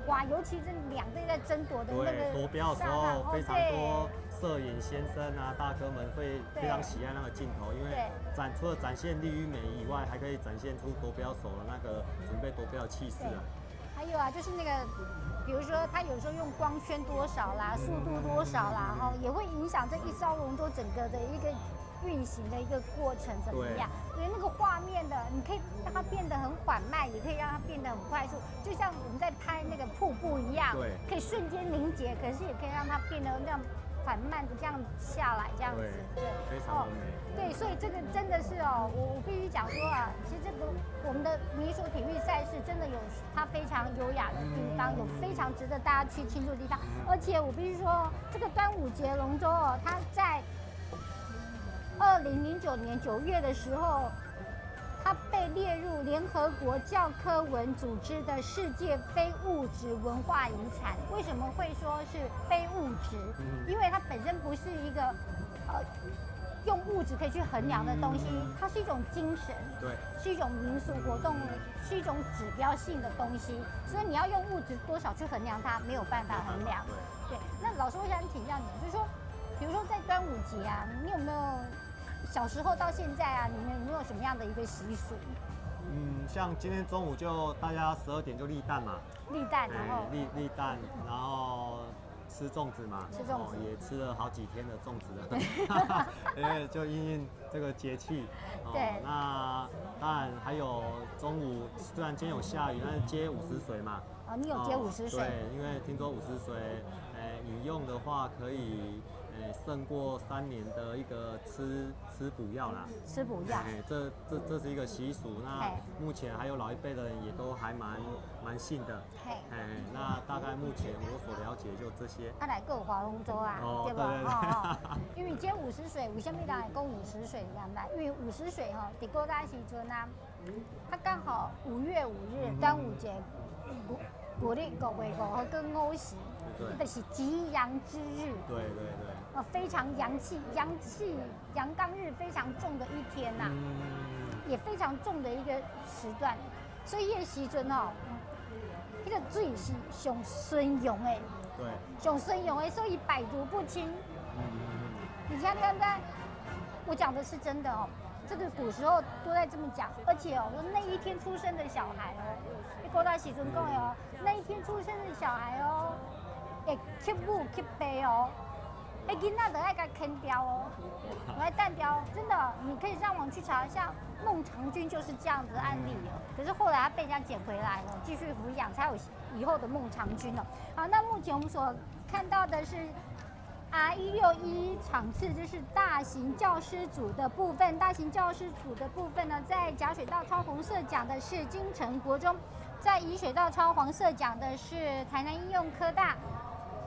哇！尤其是2队在争夺的那个夺标的时候，非常多摄影先生啊、大哥们会非常喜爱那个镜头，因为除了展现力与美以外，还可以展现出夺标手的那个准备夺标的气势啊。还有啊，就是那个，比如说他有时候用光圈多少啦、速度多少啦，哈，也会影响这一艘龙舟整个的一个运行的一个过程怎么样？所以那个画面的，你可以让它变得很缓慢，也可以让它变得很快速，就像我们在拍那个瀑布一样，可以瞬间凝结，可是也可以让它变得那样缓慢的这样下来，这样子，对，非常美。对，所以这个真的是哦，我必须讲说啊，其实这个我们的民俗体育赛事真的有它非常优雅的地方，有非常值得大家去庆祝的地方，而且我必须说，这个端午节龙舟哦，它在2009年9月的时候，它被列入联合国教科文组织的世界非物质文化遗产。为什么会说是非物质？因为它本身不是一个用物质可以去衡量的东西，它是一种精神，对，是一种民俗活动，是一种指标性的东西。所以你要用物质多少去衡量它，没有办法衡量。对，那老师我想请教你，就是说，比如说在端午节啊，你有没有小时候到现在啊，你们有没有什么样的一个习俗？像今天中午就大家12点就立蛋嘛，立蛋，然后立蛋，然后吃粽子嘛，吃粽子也吃了好几天的粽子了，因为就因应这个节气。对。那当然还有中午，虽然今天有下雨，但是接50水嘛。你有接50水？对，因为听说50水，饮用的话可以。胜过3年的一个吃补药啦，吃补药，这是一个习俗。那目前还有老一辈的人也都还蛮信的。那大概目前我所了解就这些。来个划龙舟啊，对吧？因为接50水，为什么人会讲50水这样来？因为50水哈，在古早时阵啊，它刚好5月5日端午节，国历5月5号跟5时，就是吉阳之日。对。非常阳气、阳刚日非常重的一天呐，也非常重的一个时段，所以迄时阵哦，那个水是上顺用的，对，上顺用的，所以百毒不侵。你看，我讲的是真的哦，这个古时候都在这么讲，而且哦，那一天出生的小孩哦，你古代时阵讲的哦，那一天出生的小孩哦，会吸母吸爸哦。囡仔都爱给啃掉哦，我爱淡掉，真的，你可以上网去查一下，孟尝君就是这样子的案例。可是后来他被人家捡回来了，继续抚养，才有以后的孟尝君了。好，那目前我们所看到的是 R161场次，就是大型教师组的部分。大型教师组的部分呢，在甲水道超红色讲的是金城国中，在乙水道超黄色讲的是台南应用科大。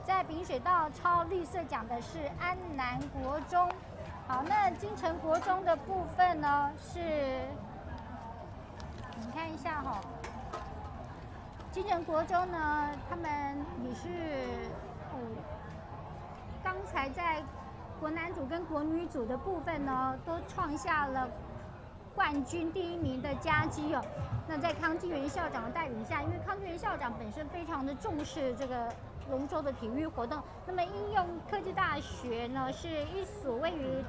在丙水道超绿色讲的是安南国中。好，那金城国中的部分呢是，你看一下哈，金城国中呢，他们也是刚才在国男组跟国女组的部分呢，都创下了冠军第1名的佳绩哦。那在康纪元校长的带领下，因为康纪元校长本身非常的重视这个龙舟的体育活动，那么应用科技大学呢是一所位于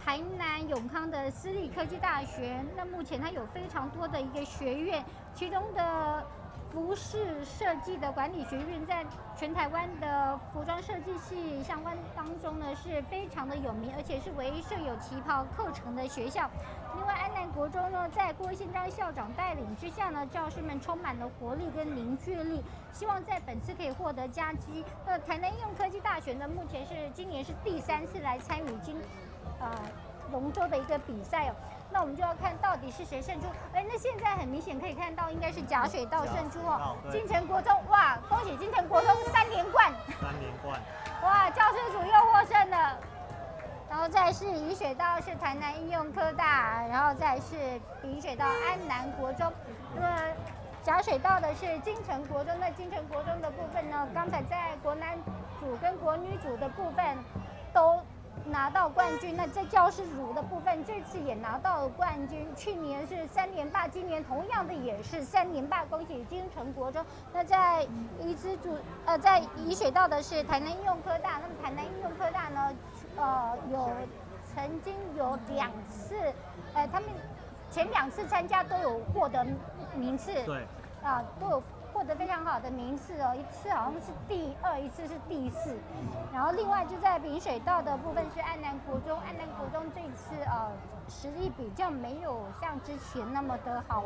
台南永康的私立科技大学。那目前它有非常多的一个学院，其中的服饰设计的管理学院在全台湾的服装设计系相关当中呢是非常的有名，而且是唯一设有旗袍课程的学校。另外，安南国中呢，在郭宪章校长带领之下呢，教师们充满了活力跟凝聚力，希望在本次可以获得佳绩。台南应用科技大学呢，目前是今年是第3次来参与龙舟的一个比赛哦。那我们就要看到底是谁胜出。那现在很明显可以看到，应该是甲水道胜出哦。金城国中，哇，恭喜金城国中3连冠！哇，教师组又获胜了。然后再是乙水道是台南应用科大，然后再是丙水道安南国中。那么甲水道的是金城国中。那金城国中的部分呢，刚才在国男组跟国女组的部分都拿到冠军。那在教师组的部分，这次也拿到了冠军。去年是3连霸，今年同样的也是3连霸，恭喜金城国中。那在在乙水道的是台南应用科大。那么台南应用科大呢，曾经有2次，他们前2次参加都有获得名次，对，都有获得非常好的名次哦，一次好像是第2，一次是第4。然后另外就在丙水道的部分是安南国中。安南国中这一次实力比较没有像之前那么的好，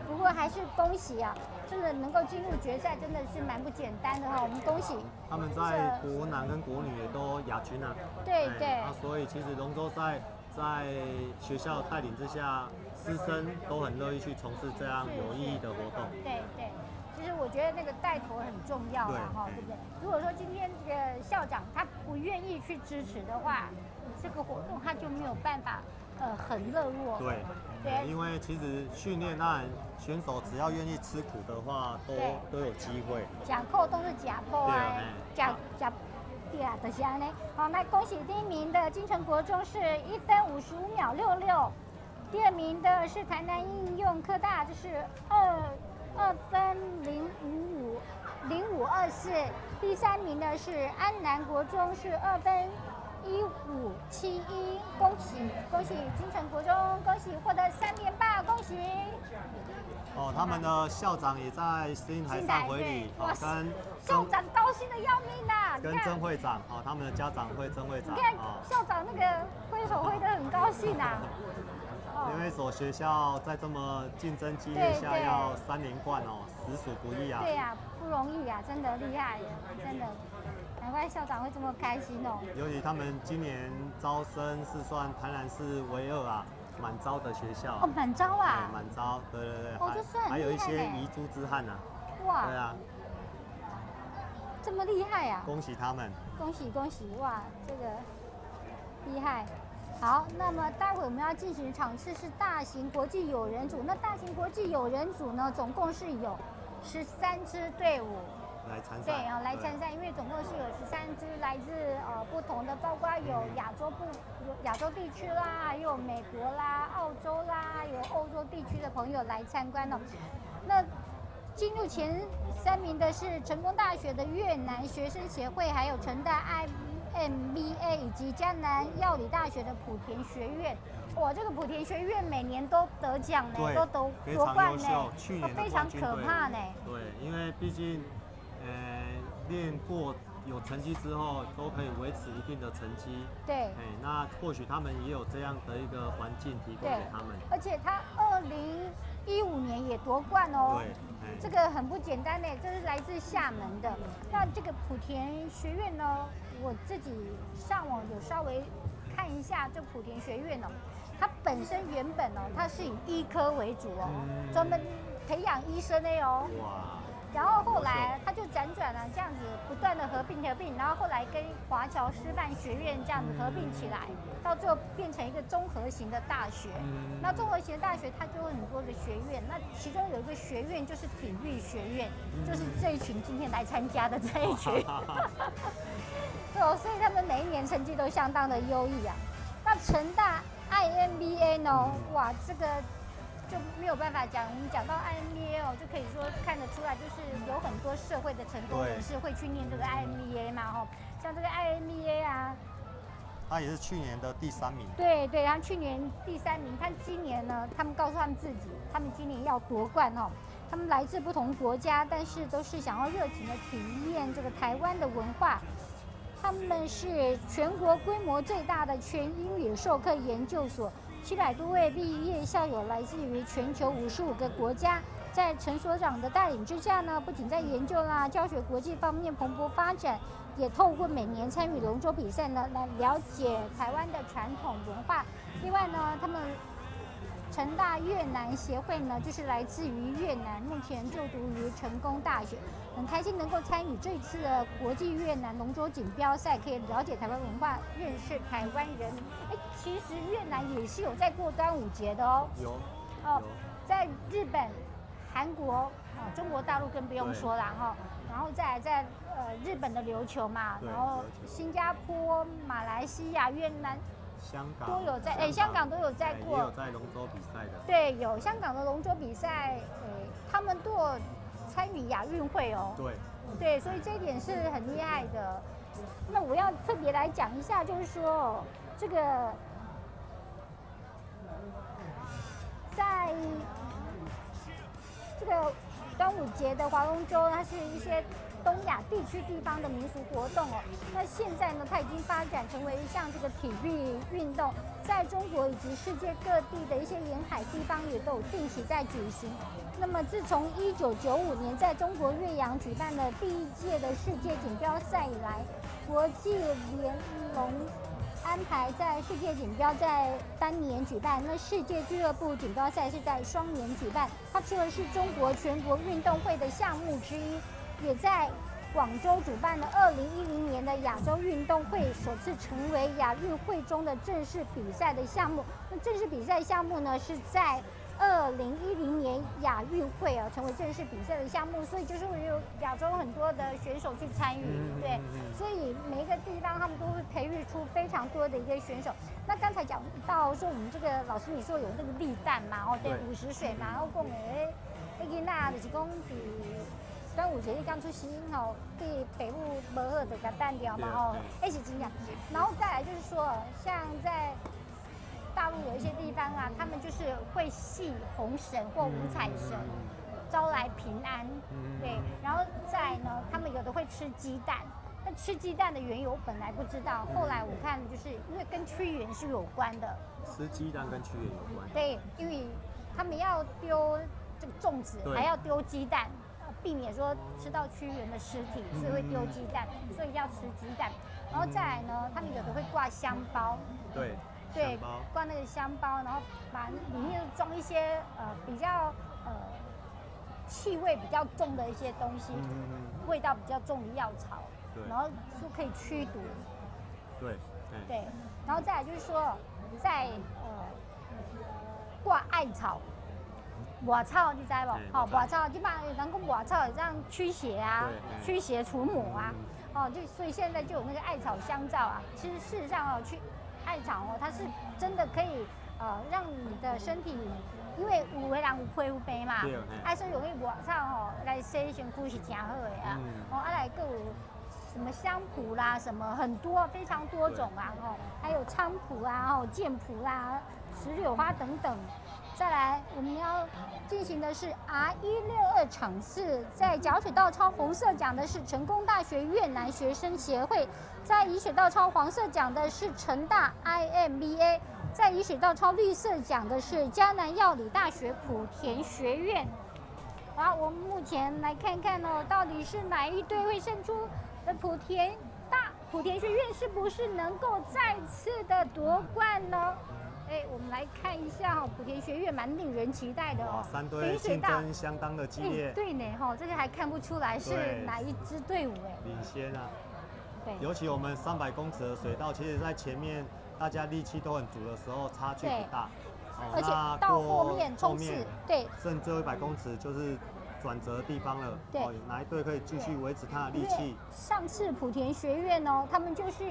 不过还是恭喜啊，真的能够进入决赛真的是蛮不简单的哈，我们恭喜。他们在国男跟国女也都亚军啊。对对。所以其实龙舟赛在学校带领之下，师生都很乐意去从事这样有意义的活动。对对。其实我觉得那个带头很重要啦，哈，对不对？如果说今天这个校长他不愿意去支持的话，这个活动他就没有办法很热络。对，因为其实训练当然选手只要愿意吃苦的话，都有机会。假扣都是假扣啊，假对啊，就是安尼。好，那恭喜第1名的金城国中是1分55秒66，第2名的是台南应用科大，这是2分055， 0524，第3名呢是安南国中是2分1571，恭喜恭喜金城国中，恭喜获得3连霸，恭喜！哦，他们的校长也在司令台上回礼，哇，跟校长高兴的要命呐！跟曾会长，哦，他们的家长会曾会长，你看校长那个挥手挥得很高兴啊。因为一所学校在这么竞争激烈下要3连冠哦，实属不易啊。对呀，不容易啊，真的厉害，真的，难怪校长会这么开心哦。尤其他们今年招生是算台南市唯2啊，满招的学校。哦，满招啊？对，满招，对。哦，这算很厉害。还有一些遗珠之憾啊。哇。对啊。这么厉害啊！恭喜他们！恭喜恭喜！哇，这个厉害。好，那么待会我们要进行的场次是大型国际友人组。那大型国际友人组呢，总共是有13支队伍来参赛。对啊，来参赛，因为总共是有13支来自不同的，包括有亚洲地区啦，还有美国啦、澳洲啦，有欧洲地区的朋友来参观哦。那进入前3名的是成功大学的越南学生协会，还有成大MBA 以及江南药理大学的莆田学院。哇，这个莆田学院每年都得奖呢，都夺冠呢，去年非常可怕呢。对，因为毕竟，练过有成绩之后，都可以维持一定的成绩。对。那或许他们也有这样的一个环境提供给他们。而且他2015年也夺冠哦。对。这个很不简单呢，这是来自厦门的。那这个莆田学院呢，我自己上网有稍微看一下，这莆田学院哦，它本身原本哦，它是以医科为主哦，专门培养医生的哦。哇！然后后来它就辗转了，这样子不断的合并，然后后来跟华侨师范学院这样子合并起来，到最后变成一个综合型的大学。那综合型的大学它就有很多的学院，那其中有一个学院就是体育学院，就是这一群今天来参加的这一群。对哦，所以他们每一年成绩都相当的优异啊。那成大 IMBA 呢？哇，这个就没有办法讲。我们讲到 IMBA 哦，就可以说看得出来，就是有很多社会的成功人士会去念这个 IMBA 嘛，哈，像这个 IMBA 啊，他也是去年的第3名。对，他去年第3名，他今年呢，他们告诉他们自己，他们今年要夺冠哦。他们来自不同国家，但是都是想要热情的体验这个台湾的文化。他们是全国规模最大的全英语授课研究所，700多位毕业校友来自于全球55个国家。在陈所长的带领之下呢，不仅在研究啦、教学国际方面蓬勃发展，也透过每年参与龙舟比赛呢，来了解台湾的传统文化。另外呢，他们成大越南协会呢，就是来自于越南，目前就读于成功大学，很开心能够参与这次的国际越南龙舟锦标赛，可以了解台湾文化，认识台湾人。其实越南也是有在过端午节的哦。有。在日本、韩国、中国大陆更不用说啦哈，然后再来在日本的琉球嘛，然后新加坡、马来西亚、越南。香港都有在，香港都有在过，也有在龙舟比赛的。对，有香港的龙舟比赛，他们都有参与亚运会哦。对，所以这一点是很厉害的。那我要特别来讲一下，就是说这个在这个端午节的划龙舟，它是一些东亚地区地方的民俗活动哦。那现在呢，它已经发展成为像这个体育运动，在中国以及世界各地的一些沿海地方也都有定期在举行。那么自从1995年在中国岳阳举办了第1届的世界锦标赛以来，国际联龙安排在世界锦标在单年举办，那世界俱乐部锦标赛是在双年举办。它除了是中国全国运动会的项目之一，也在广州主办了2010年的亚洲运动会，首次成为亚运会中的正式比赛的项目。那正式比赛项目呢，是在2010年亚运会成为正式比赛的项目，所以就是会有亚洲很多的选手去参与，对，所以每一个地方他们都会培育出非常多的一个选手。那刚才讲到说我们这个老师你说有那个立蛋嘛，对，50水嘛，然后讲那个囡仔就是讲伫端午节你刚出席吼，对北部无好就甲淡掉嘛吼，那是真样。然后再来就是说，像在大陆有一些地方啊，他们就是会祭红神或五彩神，招来平安。对，然后再来呢，他们有的会吃鸡蛋。那吃鸡蛋的缘由我本来不知道，后来我看就是因为跟屈原是有关的。吃鸡蛋跟屈原有关。对，因为他们要丢这个粽子，还要丢鸡蛋，避免说吃到屈原的尸体，所以会丢鸡蛋，所以要吃鸡蛋。然后再来呢，他们有的会挂香包。对。对，挂那个香包，然后把里面装一些比较气味比较重的一些东西，味道比较重的药草，然后就可以驱毒。对。对，然后再来就是说，在挂艾草。抹草你知不？好，抹草基本上人讲抹草这样驱邪啊，驱邪除魔啊。哦，就所以现在就有那个艾草香皂啊。其实事实上哦，去艾草哦，它是真的可以让你的身体，因为有的人有皮肤病嘛，所以容易抹草哦来洗身躯是真好的啊。哦，来个有什么香蒲啦，什么很多非常多种啊，哦，还有菖蒲啊，哦，剑蒲啦，石榴花等等。再来，我们要进行的是 R162场次，在甲水道抄红色讲的是成功大学越南学生协会，在乙水道抄黄色讲的是成大 IMBA， 在乙水道抄绿色讲的是嘉南药理大学莆田学院。好，我们目前来看看哦，到底是哪一队会胜出的莆田学院是不是能够再次的夺冠呢？我们来看一下哈，莆田学院蛮令人期待的哦。3队竞争相当的激烈。对呢，哈，这个还看不出来是哪一支队伍领先啊。对。尤其我们300公尺的水道，其实在前面大家力气都很足的时候，差距不大。而且到后面冲刺，对，剩最后100公尺就是转折的地方了。对，哪一队可以继续维持他的力气？上次莆田学院哦，他们就是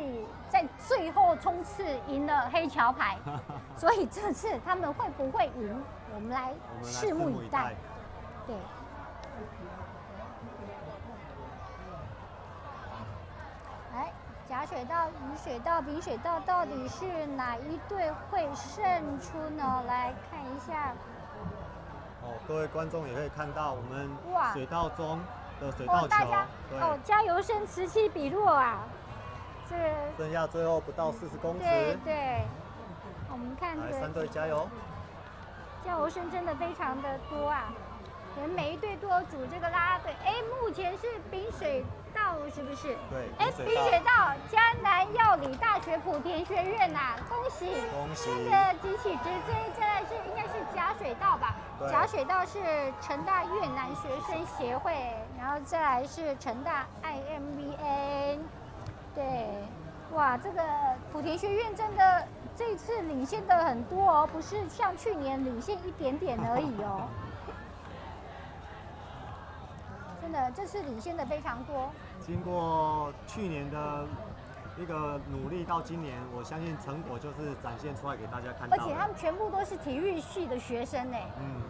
在最后冲刺赢了黑桥牌，所以这次他们会不会赢？我们来拭目以待。对。来，甲水道、乙水道、丙水道到底是哪一队会胜出呢？来看一下。各位观众也可以看到我们水道中的水道球，大家加油声此起彼落啊！这剩下最后不到40公尺。对，我们看这3队加油！加油声真的非常的多啊！可能每一队都有组这个啦啦队。目前是丙水道是不是？对。丙水道嘉南药理大学莆田学院呐，恭喜！恭喜！这个集体直追，再来是应该是甲水道吧？甲水道是成大越南学生协会，然后再来是成大 IMBA。对，哇，这个莆田学院真的这次领先的很多哦，不是像去年领先一点点而已哦。真的，这次领先的非常多。经过去年的一个努力，到今年，我相信成果就是展现出来给大家看到。而且他们全部都是体育系的学生呢。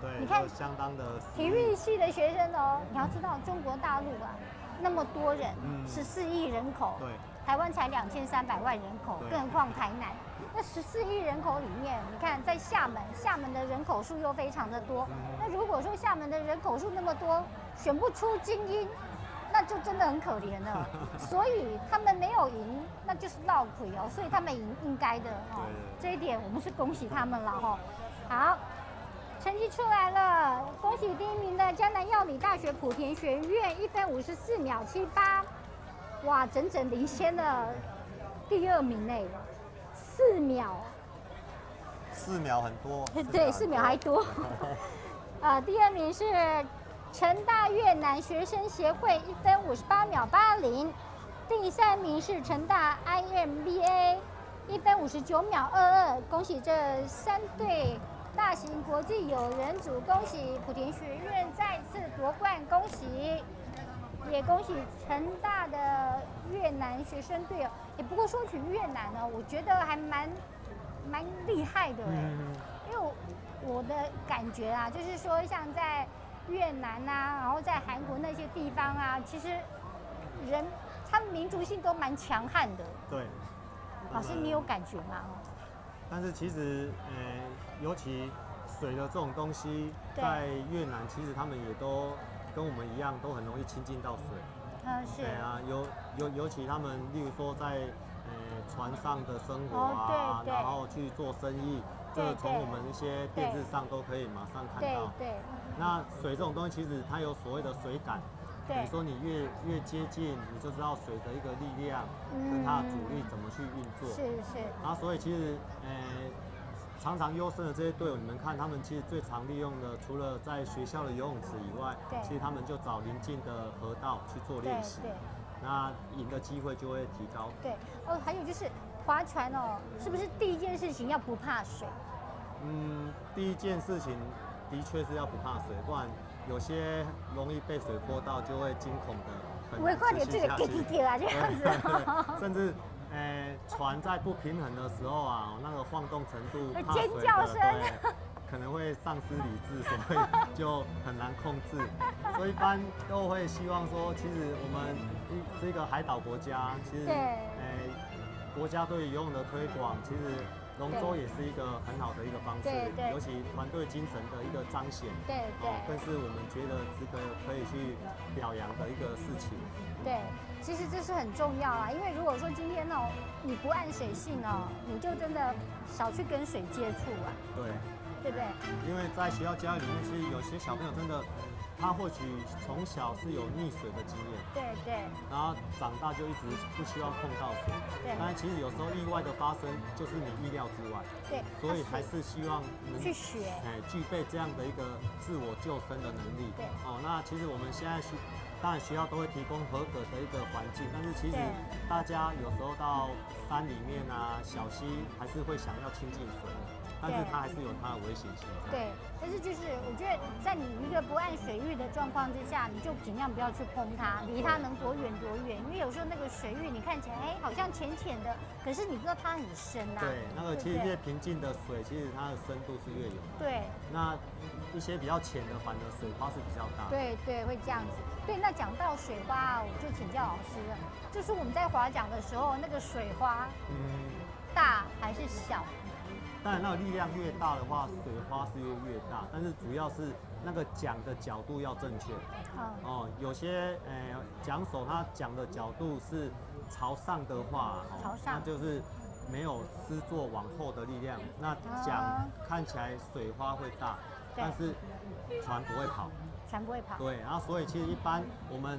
对，你看相当的体育系的学生哦。你要知道，中国大陆啊，那么多人，14亿人口，对，台湾才2300万人口，更何况台南。那14亿人口里面，你看在厦门的人口数又非常的多。那如果说厦门的人口数那么多，选不出精英，那就真的很可怜了。所以他们没有赢，那就是落亏哦。所以他们赢应该的哦。这一点我们是恭喜他们了哈。好，成绩出来了，恭喜第1名的嘉南药理大学莆田学院1分54秒78，哇，整整领先了第2名哎，4秒。4秒很多。对，4秒还多。第2名是成大越南学生协会1分58秒80，第3名是成大 IMBA 1分59秒22。恭喜这3队大型国际友人组，恭喜莆田学院再次夺冠，恭喜！也恭喜成大的越南学生队哦。不过说起越南呢，我觉得还蛮厉害的因为我的感觉啊，就是说像在越南啊，然后在韩国那些地方啊，其实他们民族性都蛮强悍的。对。老师，你有感觉吗？但是其实，尤其水的这种东西，在越南其实他们也都跟我们一样，都很容易亲近到水。是。对啊，尤其他们，例如说在船上的生活啊，然后去做生意，这个从我们一些电视上都可以马上看到。对。那水这种东西，其实它有所谓的水感。你说你越接近，你就知道水的一个力量跟它的阻力怎么去运作。是。然后所以其实，常常优胜的这些队友，你们看他们其实最常利用的，除了在学校的游泳池以外，其实他们就找邻近的河道去做练习。那赢的机会就会提高。对。还有就是划船是不是第一件事情要不怕水？第一件事情的确是要不怕水，不然有些容易被水泼到，就会惊恐的很难持续下去。这样子。甚至船在不平衡的时候啊，那个晃动程度，怕水尖叫声，对，可能会丧失理智，所以就很难控制。所以一般都会希望说，其实我们是一个海岛国家，其实国家对游泳的推广，其实龙舟也是一个很好的一个方式，尤其团队精神的一个彰显，更是我们觉得值得可以去表扬的一个事情。对，其实这是很重要啊，因为如果说今天你不按水性你就真的少去跟水接触啊。对不对？因为在学校教育里面，其实有些小朋友真的，他或许从小是有溺水的经验，对，然后长大就一直不希望碰到水，但是其实有时候意外的发生就是你意料之外，所以还是希望能去学，具备这样的一个自我救生的能力。那其实我们现在当然学校都会提供合格的一个环境，但是其实大家有时候到山里面啊、小溪，还是会想要亲近水。但是它还是有它的危险性。对，但是就是我觉得在你一个不按水域的状况之下，你就尽量不要去碰它，离它能多远多远。因为有时候那个水域你看起来好像浅浅的，可是你不知道它很深啊。对，那个其实越平静的水，其实它的深度是越有。对。那一些比较浅的，反而水花是比较大。对，会这样子。对，那讲到水花，我就请教老师了，就是我们在划桨的时候，那个水花，大还是小？当然，那个力量越大的话，水花是越大，但是主要是那个桨的角度要正确。有些桨手他桨的角度是朝上的话，那就是没有施作往后的力量，那桨看起来水花会大，但是船不会跑。船不会跑。对，然后所以其实一般我们，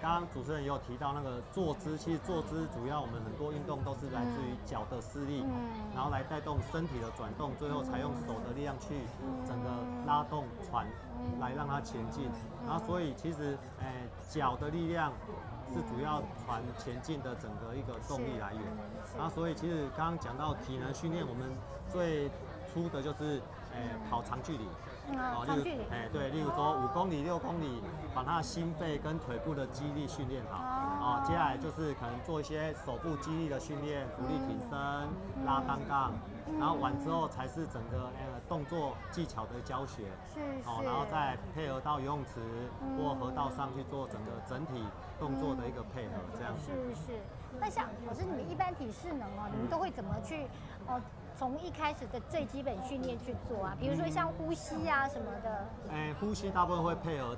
刚刚主持人也有提到那个坐姿，其实坐姿主要我们很多运动都是来自于脚的施力，然后来带动身体的转动，最后才用手的力量去整个拉动船，来让它前进。然后所以其实，脚的力量是主要船前进的整个一个动力来源。然后所以其实刚刚讲到体能训练，我们最初的就是跑长距离。长距离，对，例如说5公里、6公里，把他的心肺跟腿部的肌力训练好。接下来就是可能做一些手部肌力的训练，浮力挺身、拉单杠，然后完之后才是整个动作技巧的教学。然后再配合到游泳池或河道上去做整体动作的一个配合，这样子。是。那像老师，你们一般体适能你们都会怎么去从一开始的最基本训练去做啊？比如说像呼吸啊什么的。呼吸大部分会配合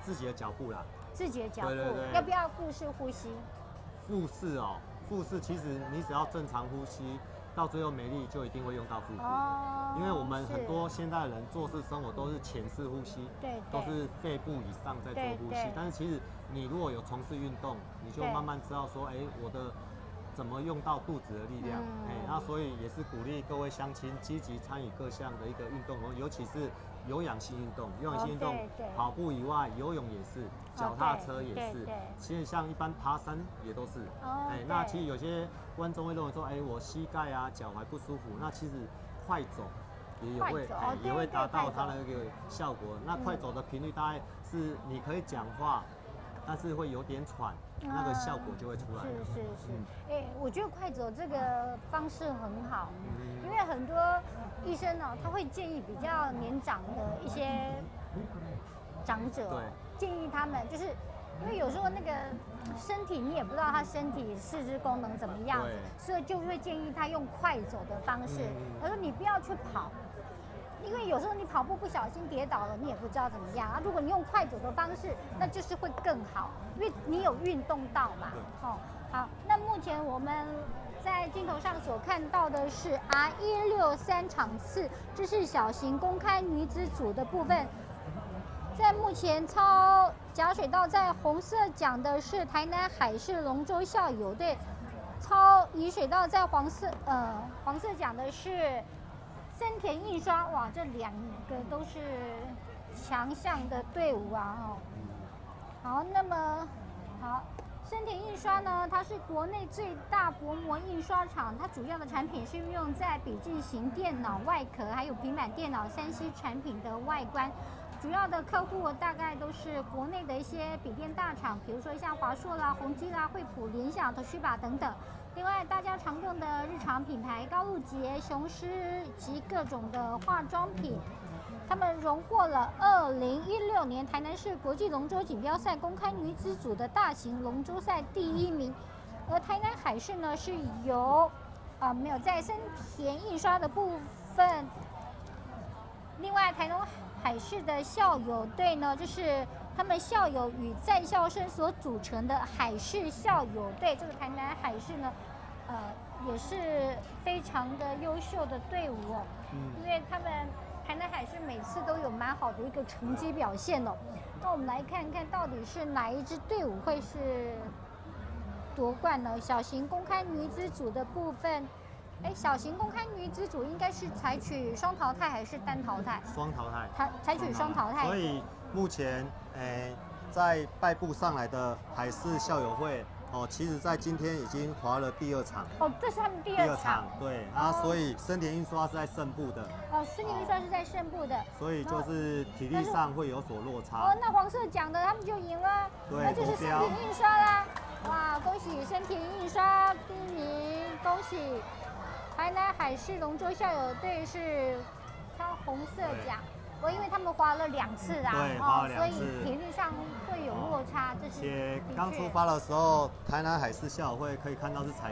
自己的脚步啦。自己的脚步，对，要不要腹式呼吸？腹式其实你只要正常呼吸，到最后没力就一定会用到腹部。因为我们很多现代人做事生活都是潜式呼吸，都是肺部以上在做呼吸。但是其实你如果有从事运动，你就慢慢知道说，我的怎么用到肚子的力量。那所以也是鼓励各位乡亲积极参与各项的一个运动，尤其是有氧性运动。有氧性运动，跑步以外，游泳也是，脚踏车也是。其实像一般爬山也都是。那其实有些观众会认为说，我膝盖啊、脚踝不舒服，那其实快走也会达到它的一个效果。那快走的频率大概是你可以讲话，但是会有点喘，那个效果就会出来。是。我觉得快走这个方式很好，因为很多医生他会建议比较年长的一些长者哦，建议他们就是因为有时候那个身体你也不知道他身体四肢功能怎么样子，所以就会建议他用快走的方式。他说你不要去跑。因为有时候你跑步不小心跌倒了，你也不知道怎么样啊。如果你用快走的方式，那就是会更好，因为你有运动到嘛。哦，好，那目前我们在镜头上所看到的是 R163场次，这是小型公开女子组的部分。在目前超甲水道在红色讲的是台南海事龙舟校友队，超乙水道在黄色讲的是森田印刷。哇，这两个都是强项的队伍啊！哦，好，那么好，森田印刷呢，它是国内最大薄膜印刷厂，它主要的产品是运用在笔记型电脑外壳，还有平板电脑、3C 产品的外观。主要的客户大概都是国内的一些笔电大厂，比如说像华硕啦、宏基啦、惠普、联想、Toshiba 等等。另外，大家常用的日常品牌高露洁、雄狮及各种的化妆品，他们荣获了2016年台南市国际龙舟锦标赛公开女子组的大型龙舟赛第1名。而台南海事呢是由没有在森田印刷的部分。另外，台南海事的校友队呢，就是他们校友与在校生所组成的海事校友队。这个台南海事呢，也是非常的优秀的队伍哦。因为他们台南海事每次都有蛮好的一个成绩表现哦。那我们来看看到底是哪一支队伍会是夺冠呢？小型公开女子组的部分。小型公开女子组应该是采取双淘汰还是单淘汰？双淘汰。采取双淘汰。所以目前，在败部上来的海事校友会，其实在今天已经划了第2场。哦，这是他们第二场。对啊，所以森田印刷是在胜部的。哦，森田印刷是在胜部的。所以就是体力上会有所落差。哦，那黄色讲的他们就赢了。对，那就是森田印刷啦。哇，恭喜森田印刷第1名，恭喜！台南海事龙舟校友队是挑红色奖，因为他们划了2次啦，所以体力上会有落差。这是且刚出发的时候，台南海事校友会可以看到是采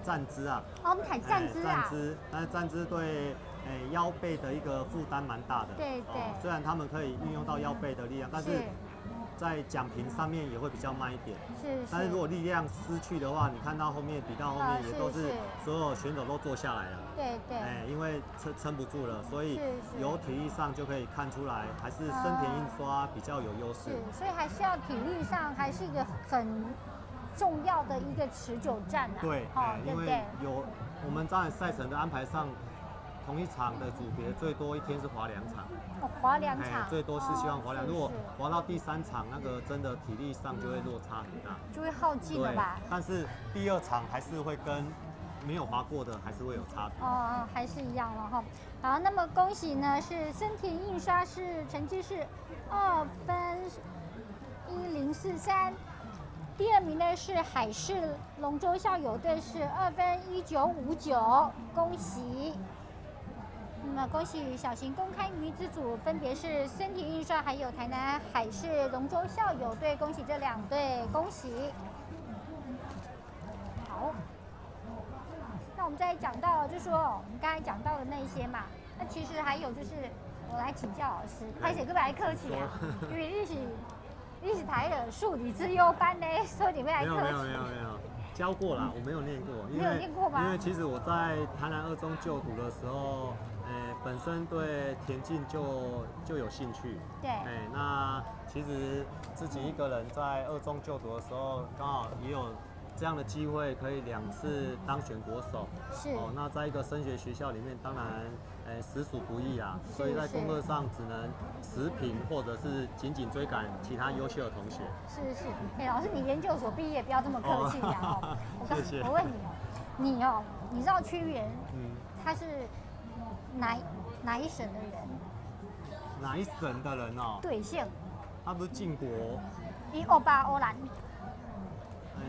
站姿啊，我们采站姿啊，站姿，但是站姿对腰背的一个负担蛮大的。对对，虽然他们可以运用到腰背的力量，但是在奖评上面也会比较慢一点。但是如果力量失去的话，你看到后面比到后面也都是所有选手都坐下来了。对对。因为撑不住了，所以由体力上就可以看出来，还是森田印刷比较有优势。所以还是要体力上还是一个很重要的一个持久战啊。对，因为有我们在赛程的安排上。同一场的组别最多一天是划2场，划2场，最多是希望划2。如果划到第3场，那个真的体力上就会落差很大，就会耗尽了吧？但是第2场还是会跟没有划过的还是会有差别。还是一样了哈。好，那么恭喜呢，是森田印刷是成绩是2分1043。第2名呢是海事龙舟校友队是2分1959，恭喜。那么恭喜小型公开女子组分别是森田印刷还有台南海事龙舟校友队，恭喜这2队，恭喜。好，那我们再讲到，就说我们刚才讲到的那一些嘛，那其实还有就是我来请教老师，拍谁个来客气啊？因为你是台的数理资优班呢，所以你会来客气。没有。教过啦，我没有念过。没有念过吗？因为其实我在台南2中就读的时候，本身对田径就有兴趣。对。那其实自己一个人在2中就读的时候，刚好也有这样的机会，可以2次当选国手。是。那在一个升学学校里面，当然，实属不易啦。所以在功课上只能持平，或者是紧追赶其他优秀的同学。是。老师，你研究所毕业，不要这么客气呀！谢谢。我问你你知道屈原，他是哪一省的人？哪一省的人哦？对，县。他不是晋国。欧巴欧兰。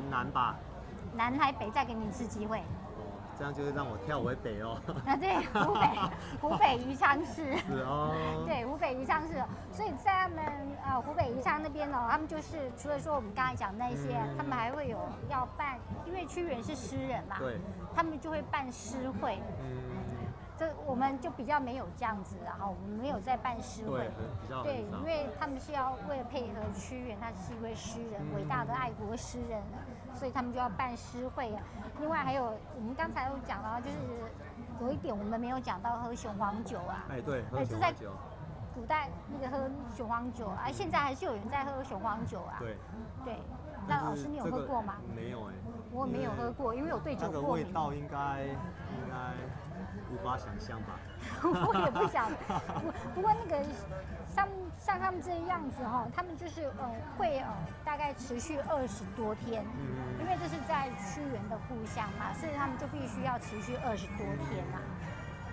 南吧。南还北？再给你一次机会。这样就会让我跳回北哦。啊，对，湖北宜昌市。是哦。对，湖北宜昌市，所以在他们湖北宜昌那边呢，他们就是除了说我们刚才讲那些，他们还会有要办，因为屈原是诗人嘛，对，他们就会办诗会。这我们就比较没有这样子，然后我们没有在办诗会，对，因为他们是要为了配合屈原，他是一位诗人，伟大的爱国诗人，所以他们就要办诗会啊。另外还有我们刚才有讲到，就是有一点我们没有讲到喝雄黄酒啊，哎对，喝雄黄酒。古代那个喝雄黄酒啊，现在还是有人在喝雄黄酒啊。对。那老师你有喝过吗？没有哎，我没有喝过，因为我对酒过敏。那个味道应该无法想象吧。我也不晓得，不过那个像他们这样子哈，他们就是会大概持续20多天，因为这是在屈原的故乡嘛，所以他们就必须要持续20多天啊，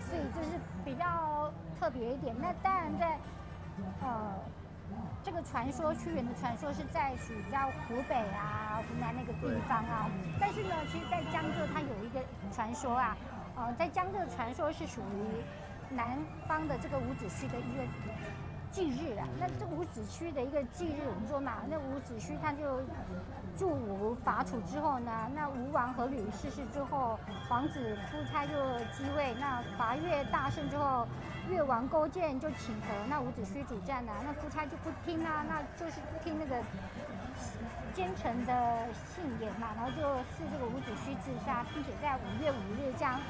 所以这是比较特别一点。那当然在这个传说，屈原的传说是在属于比较湖北啊、湖南那个地方啊，但是呢，其实，在江浙它有一个传说啊。在江浙传说是属于南方的这个伍子胥的一个忌日啊。那这伍子胥的一个忌日，我们说嘛，那伍子胥他就助吴伐楚之后呢，那吴王阖闾逝世之后，皇子夫差就继位，那伐越大胜之后，越王勾践就请和那伍子胥主战啊，那夫差就不听啊，那就是听那个奸臣的信言嘛，然后就赐这个伍子胥自杀，并且在5月5日将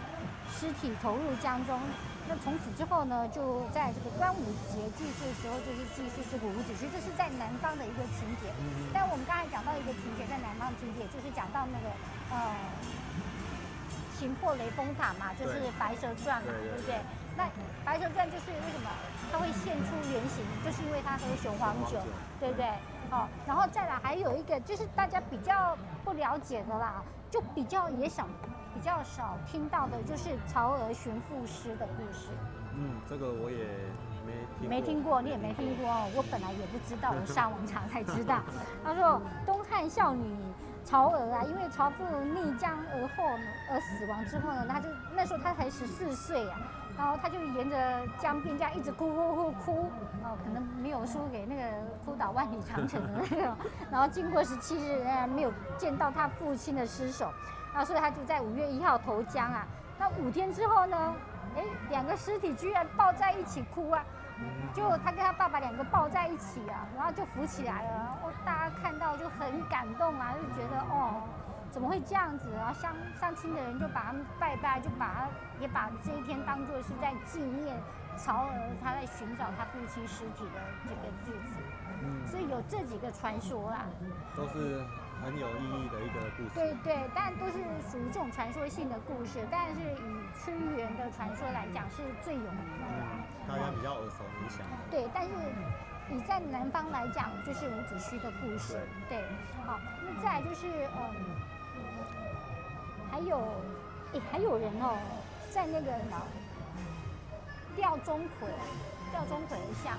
尸体投入江中。那从此之后呢，就在这个端午节祭祀的时候，就是祭祀这个伍子胥，这是在南方的一个情节。但我们刚才讲到一个情节，在南方的情节，就是讲到那个擒破雷峰塔嘛，就是《白蛇传》嘛，对不对？那《白蛇传》就是为什么它会现出原形，就是因为它喝雄黄酒，对不对？然后再来还有一个就是大家比较不了解的啦，就比较少听到的，就是曹娥寻父诗的故事。这个我也没听过，你也没听过哦。我本来也不知道，我上网查才知道。他说东汉少女曹娥啊，因为曹父逆江而死亡之后呢，那时候他才14岁啊。然后他就沿着江边这样一直哭，可能没有输给那个哭倒万里长城的那个，然后经过17日没有见到他父亲的尸首，然后所以他就在5月1号投江啊。那5天之后呢，2个尸体居然抱在一起哭啊，就他跟他爸爸2个抱在一起啊，然后就浮起来了，大家看到就很感动啊，就觉得怎么会这样子？然后相亲的人就把他们拜，就也把这一天当作是在纪念曹娥他在寻找他父亲尸体的这个日子。所以有这几个传说啦，都是很有意义的一个故事。对，但都是属于这种传说性的故事，但是以屈原的传说来讲是最有名的啦，大家比较耳熟能详。对，但是以在南方来讲，就是伍子胥的故事。对，好，那再来就是还有人在那个吊钟馗的像。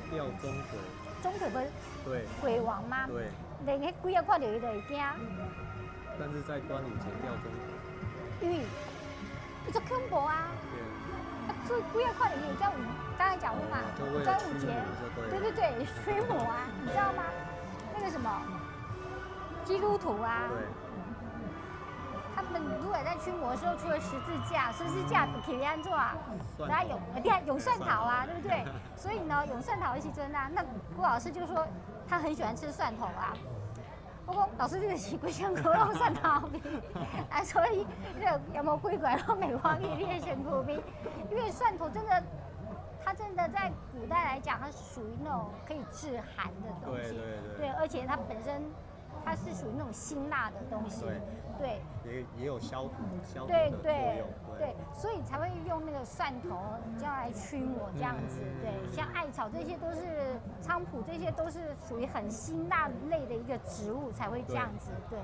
吊钟馗。钟馗不是对鬼王吗？对。那鬼仔看到伊就会惊。但是在端午节吊钟馗。因为伊做恐怖啊。对。所以鬼仔看到伊叫刚才讲过嘛，端午节。对，驱魔啊，你知道吗？那个什么基督徒啊。对。他们如果在驱魔的时候，除了十字架可以安做啊，然后永蒜头啊，对不对？所以呢，永蒜头的时阵啊，那郭老师就说他很喜欢吃蒜头啊。我说老师这个是鬼香口肉蒜头面，所以那个有没有鬼怪都没关系，你也选苦面，因为蒜头真的。它真的在古代来讲，它是属于那种可以治寒的东西，对，而且它本身它是属于那种辛辣的东西，对，也有消毒的作用，对，所以才会用那个蒜头这样来驱魔这样子，对，像艾草这些都是菖蒲这些都是属于很辛辣类的一个植物才会这样子，对。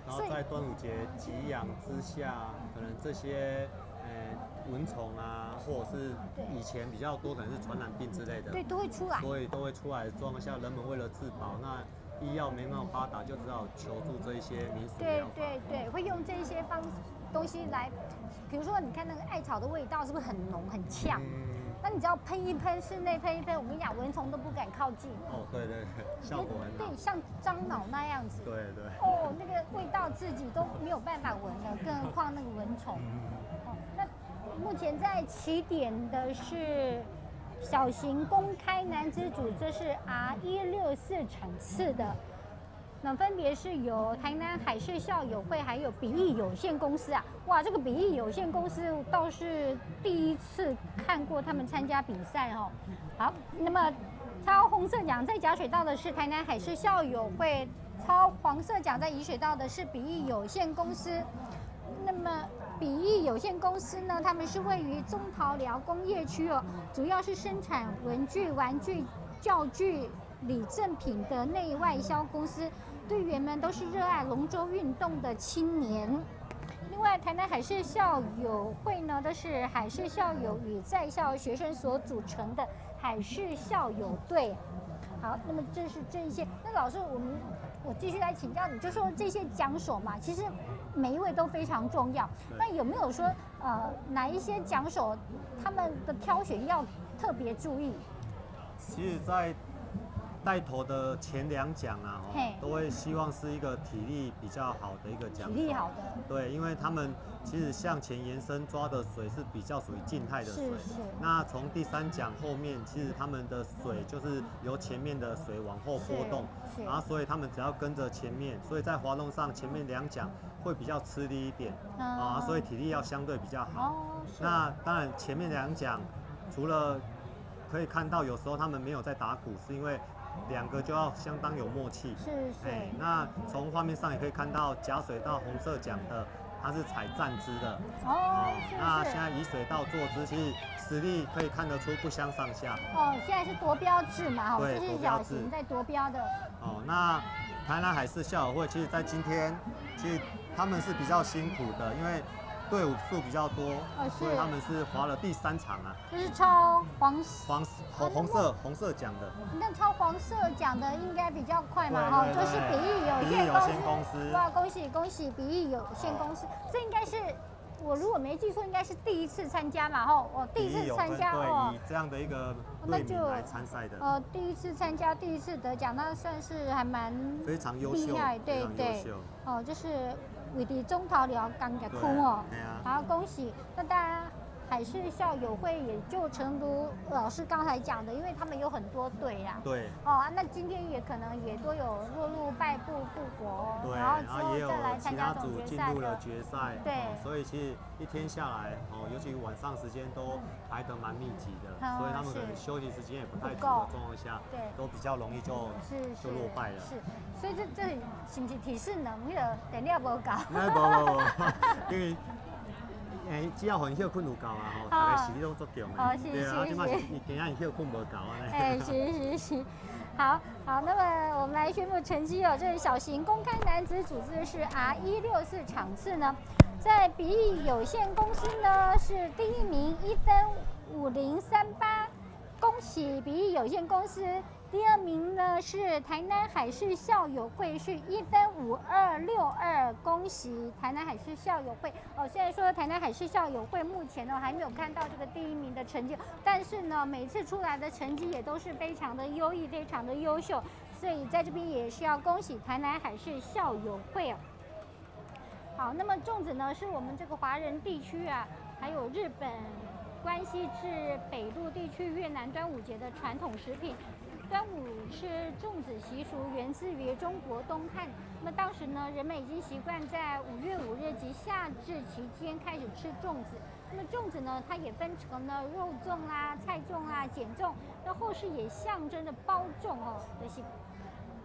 然后在端午节给养之下，可能这些蚊虫啊，或者是以前比较多可能是传染病之类的，对，都会出来，所以都会出来的状况下，人们为了自保，那医药没那么发达，就只好求助这一些民俗疗法。对，会用这些东西来，比如说你看那个艾草的味道是不是很浓很呛？那你只要喷一喷，室内喷一喷，我跟你讲，蚊虫都不敢靠近。哦，对对对，效果很好。对，像樟脑那样子。对对。哦，那个味道自己都没有办法闻了，更何况那个蚊虫。哦，那目前在起点的是小型公开男子组，这是 R164场次的。那分别是由台南海事校友会还有比翼有限公司啊，哇，这个比翼有限公司倒是第一次看过他们参加比赛哦。好，那么超红色奖在甲水道的是台南海事校友会，超黄色奖在乙水道的是比翼有限公司。那么比翼有限公司呢，他们是位于中桃寮工业区哦，主要是生产文具、玩具、教具、礼赠品的内外销公司。队员们都是热爱龙舟运动的青年。另外，台南海事校友会呢，都是海事校友与在校学生所组成的海事校友队。好，那么这是这一些。那老师，我继续来请教你，就说这些奖手嘛，其实每一位都非常重要。那有没有说哪一些奖手他们的挑选要特别注意？其实，在带头的前2奖啊，都会希望是一个体力比较好的一个奖手。体力好的。对，因为他们其实向前延伸抓的水是比较属于静态的水。是。那从第3奖后面，其实他们的水就是由前面的水往后波动，然后所以他们只要跟着前面，所以在滑动上前面2奖会比较吃力一点所以体力要相对比较好。那当然前面2奖除了可以看到有时候他们没有在打鼓，是因为2个就要相当有默契。是。那从画面上也可以看到甲水道红色奖的，它是踩站姿的。那现在乙水道坐姿，其实实力可以看得出不相上下。现在是夺标制嘛，对，这是小型在夺标的。那台南海事校友会，其实在今天，其实他们是比较辛苦的，因为队伍数比较多，所以他们是滑了第3场啊。这是超红色奖的。那超黄色奖的应该比较快嘛，就是比翼有限公司。哇，恭喜比翼有限公司，这应该是我如果没记错，应该是第一次参加嘛，我第一次参加以这样的一个队名来参赛的。第一次参加，第一次得奖，那算是还蛮非常优秀，厉害，对。就是为伫中桃寮刚嘅空好，恭喜！那当然，海事校友会也就诚如老师刚才讲的，因为他们有很多队呀。对。那今天也可能也都有落入败部复活，对，然后之后也有再来参其他组加总决进入了赛的。决赛。对。所以其实一天下来，尤其晚上时间都排得蛮密集的，所以他们可能休息时间也不太足的状况下，对，都比较容易就落败了。是，所以这是不是体适能那个电量不够？不，因为只要很休困有够啊，大家实力都足强的。是。即摆是今仔休困无够啊。是。好，那么我们来宣布成绩这是小型公开男子组织是 R164场次呢，在比翼有限公司呢是第1名，1分5038，恭喜比翼有限公司。第2名呢是台南海事校友会，是1分5262，恭喜台南海事校友会。虽然说台南海事校友会目前呢还没有看到这个第1名的成绩，但是呢每次出来的成绩也都是非常的优异，非常的优秀，所以在这边也是要恭喜台南海事校友会。好，那么粽子呢是我们这个华人地区还有日本关西至北陆地区越南端午节的传统食品。端午吃粽子习俗源自于中国东汉，那么当时呢，人们已经习惯在5月5日及夏至期间开始吃粽子。那么粽子呢，它也分成了肉粽菜粽碱粽，那后世也象征着包粽就是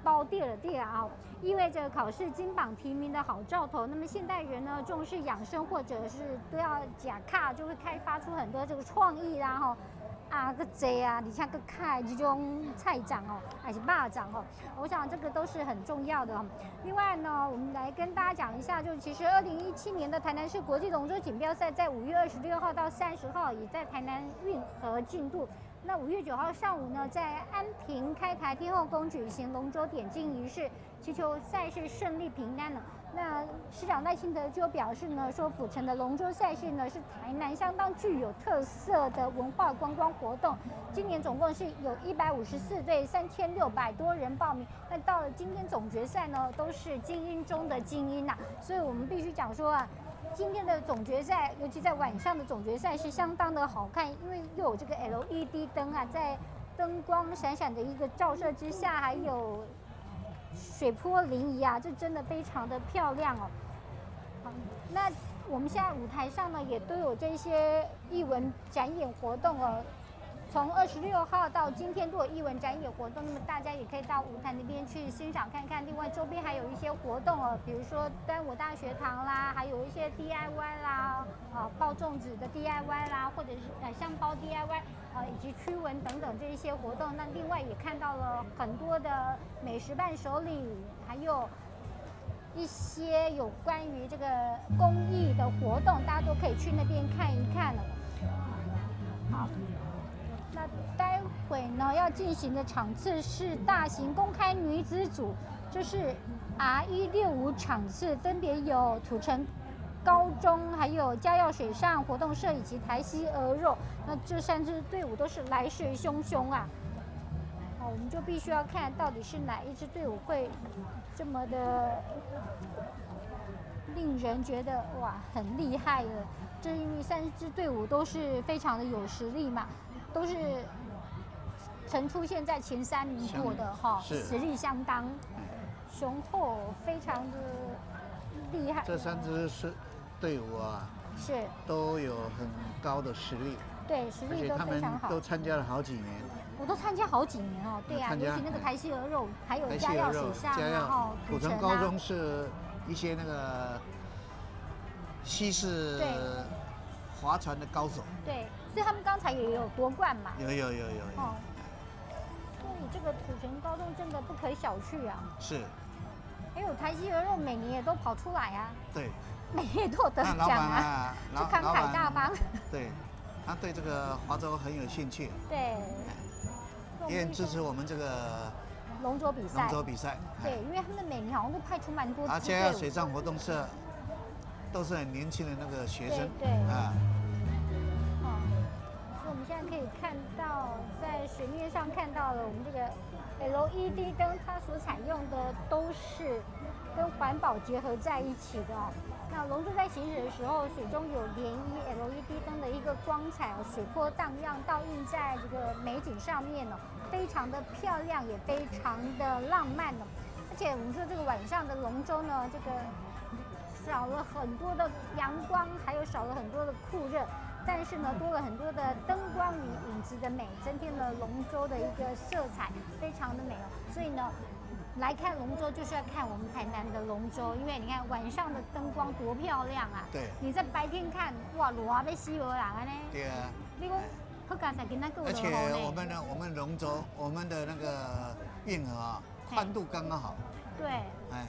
包地了意味着考试金榜题名的好兆头。那么现代人呢，重视养生或者是都要假卡，就会开发出很多这个创意啦个济而且个开这种菜粽还是肉粽我想这个都是很重要的。另外呢，我们来跟大家讲一下，就其实2017年的台南市国际龙舟锦标赛在5月26号到30号也在台南运河进度。那5月9号上午呢，在安平开台天后宫举行龙舟点睛仪式，祈求赛事顺利平安呢。那市长赖清德就表示呢，说府城的龙舟赛事呢是台南相当具有特色的文化观光活动。今年总共是有154队，3600多人报名。那到了今天总决赛呢，都是精英中的精英呐，所以我们必须讲说啊，今天的总决赛，尤其在晚上的总决赛是相当的好看，因为又有这个 LED 灯啊，在灯光闪闪的一个照射之下，还有水波临沂啊，这真的非常的漂亮哦。好，那我们现在舞台上呢，也都有这些艺文展演活动哦。从26号到今天都有艺文展演活动，那么大家也可以到舞台那边去欣赏看看。另外周边还有一些活动哦，比如说端午大学堂啦，还有一些 DIY 啦，包粽子的 DIY 啦，或者是香包 DIY，以及驱蚊等等这一些活动。那另外也看到了很多的美食伴手礼，还有一些有关于这个公益的活动，大家都可以去那边看一看了。好。那待会呢要进行的场次是大型公开女子组，就是 R165场次，分别有土城高中、还有嘉耀水上活动社以及台西鹅肉。那这3支队伍都是来势汹汹啊！我们就必须要看到底是哪一支队伍会这么的令人觉得哇很厉害了。这因为3支队伍都是非常的有实力嘛。都是曾出现在前3名过的哈，实力相当雄厚，非常的厉害。这3支队伍啊，是都有很高的实力，对，实力都非常好。都参加了好几年，我都参加好几年哦，对啊，尤其那个台西鹅肉，还有嘉耀水上，然后土城高中是一些那个西式划船的高手，对。所以他们刚才也有夺冠嘛？有。哦，所以这个土城高中真的不可小觑啊。是。还有台西鹅肉每年也都跑出来啊。对。每年都有得奖啊。就慷慨大方。对，他对这个划舟很有兴趣。对。也很支持我们这个龙舟比赛。对，因为他们每年好像都派出蛮多。嘉耀水上活动社都是很年轻的那个学生。对。啊。我们现在可以看到，在水面上看到了我们这个 LED 灯，它所采用的都是跟环保结合在一起的哦。那龙舟在行驶的时候，水中有涟漪 LED 灯的一个光彩哦，水波荡漾，倒映在这个美景上面哦，非常的漂亮，也非常的浪漫哦。而且我们说这个晚上的龙舟呢，这个少了很多的阳光，还有少了很多的酷热。但是呢，多了很多的灯光与影子的美，增添了龙舟的一个色彩，非常的美哦。所以呢，来看龙舟就是要看我们台南的龙舟，因为你看晚上的灯光多漂亮啊！对。你在白天看，哇，热要死无人啊呢。对啊。你讲，好刚才跟那个。而且我们龙舟，我们的那个运河啊，宽度刚刚好。对。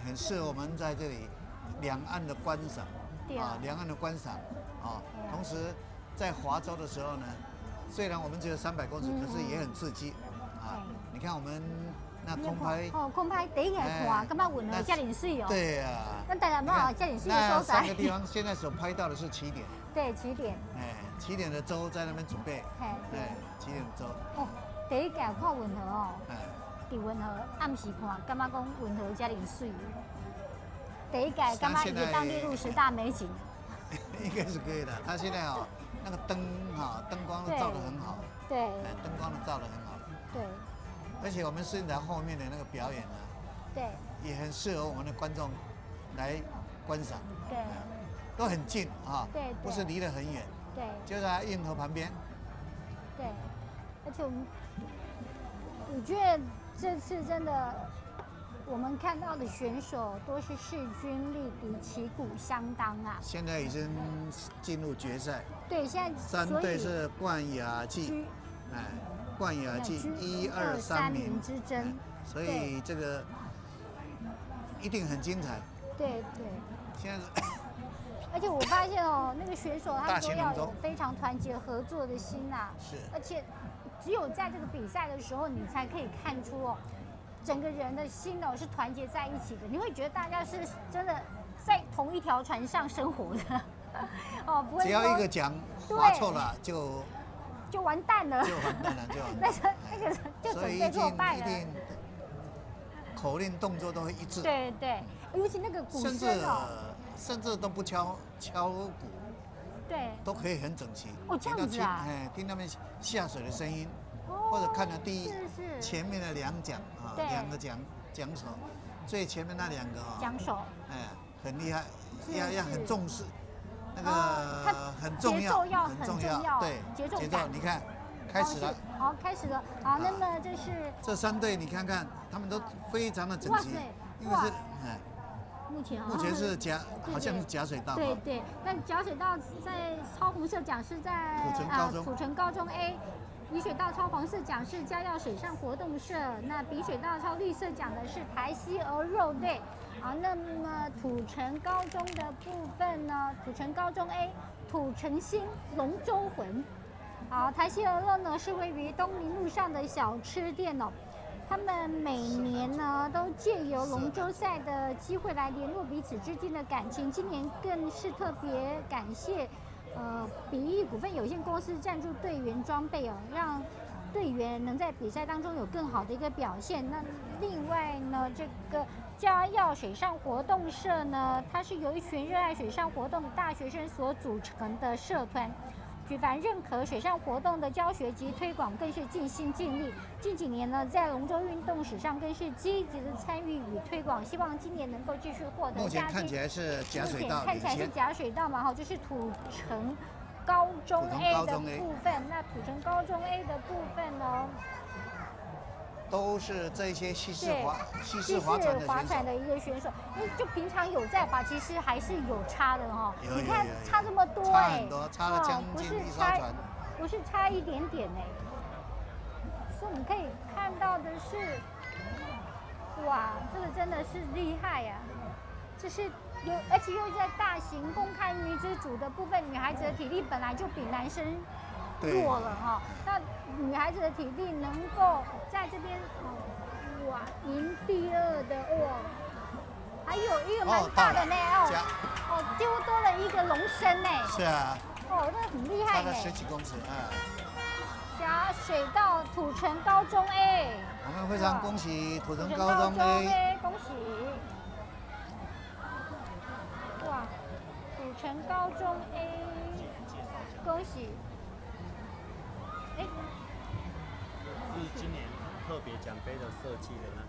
很适合我们在这里两岸的观赏。对啊。两岸的观赏啊，同时。在划舟的时候呢，虽然我们只有300公尺，可是也很刺激啊！你看我们那空拍，空拍第一眼看，感觉运河遮尔水哦。对呀。咱台南嘛遮尔水的所在。那3个地方现在所拍到的是起点。对，起点。起点的舟在那边准备。起点的舟。哦，第一眼看运河哦。伫运河暗时看，感觉讲运河遮尔水。第一眼感觉也当列入10大美景。应该是可以的。他现在哦，那个灯灯光都照得很好。对。灯光都照得很好。对。而且我们摄影台后面的那个表演呢，对，也很适合我们的观众来观赏。对。都很近啊。对。不是离得很远。对。就在运河旁边。对。而且我觉得这次真的。我们看到的选手都是势均力敌、旗鼓相当啊！现在已经进入决赛。对，现在3队是冠亚季，冠亚季1、2、3名之争，所以这个一定很精彩。对。现在是，而且我发现哦，那个选手他们都要有非常团结合作的心啊。是。而且只有在这个比赛的时候，你才可以看出哦。整个人的心哦是团结在一起的，你会觉得大家是真的在同一条船上生活的，哦，不会只要一个桨划错了就完蛋了，就完蛋了，就完蛋了。那个就准备挫败了。一定口令动作都会一致。对对，尤其那个鼓声哦，甚至都不敲鼓，对，都可以很整齐。哦，这样子啊。听他们下水的声音，或者看到前面的两桨啊，两个桨手，最前面那两个啊，桨手，很厉害，要很重视。那个很重要，很重要，对，节奏，你看，开始了，好，开始了，好，那么这是这3队，你看看，他们都非常的整齐，因为是，目前是好像是假水道，对对，那假水道在超红色桨是在土城高中 A， 乙水道超黄色桨是嘉耀水上活动社，那丙水道超绿色桨的是台西鹅肉队。好，那么土城高中的部分呢？土城高中 A， 土城新龙舟魂。好，台西鹅肉呢是位于东宁路上的小吃店哦。他们每年呢都借由龙舟赛的机会来联络彼此之间的感情，今年更是特别感谢比翼股份有限公司赞助队员装备哦，让队员能在比赛当中有更好的一个表现。那另外呢，这个嘉耀水上活动社呢，它是由一群热爱水上活动的大学生所组成的社团，举办任何水上活动的教学及推广更是尽心尽力。近几年呢，在龙舟运动史上更是积极的参与与推广，希望今年能够继续获得佳绩。目前看起来是假水道，看起来是假水道嘛，哈，就是土城高中 A 的部分。那土城高中 A 的部分呢？都是这些西式划船的一个选手，因为就平常有在划，其实还是有差的哈。你看差这么多差很多，差了将近一艘船，不是差一点点哎。所以我们可以看到的是，哇，这个真的是厉害呀！这是而且又在大型公开女子组的部分，女孩子的体力本来就比男生弱了哈，那女孩子的体力能够在这边哇赢第2的哇，还有一个蛮大的呢丢多了一个龙身呢。是啊。那很厉害呢。差了10几公尺假水道土城高中 A。我们非常恭喜土城高中 A， 恭喜！哇，土城高中 A， 恭喜！是今年特别奖杯的设计的那个。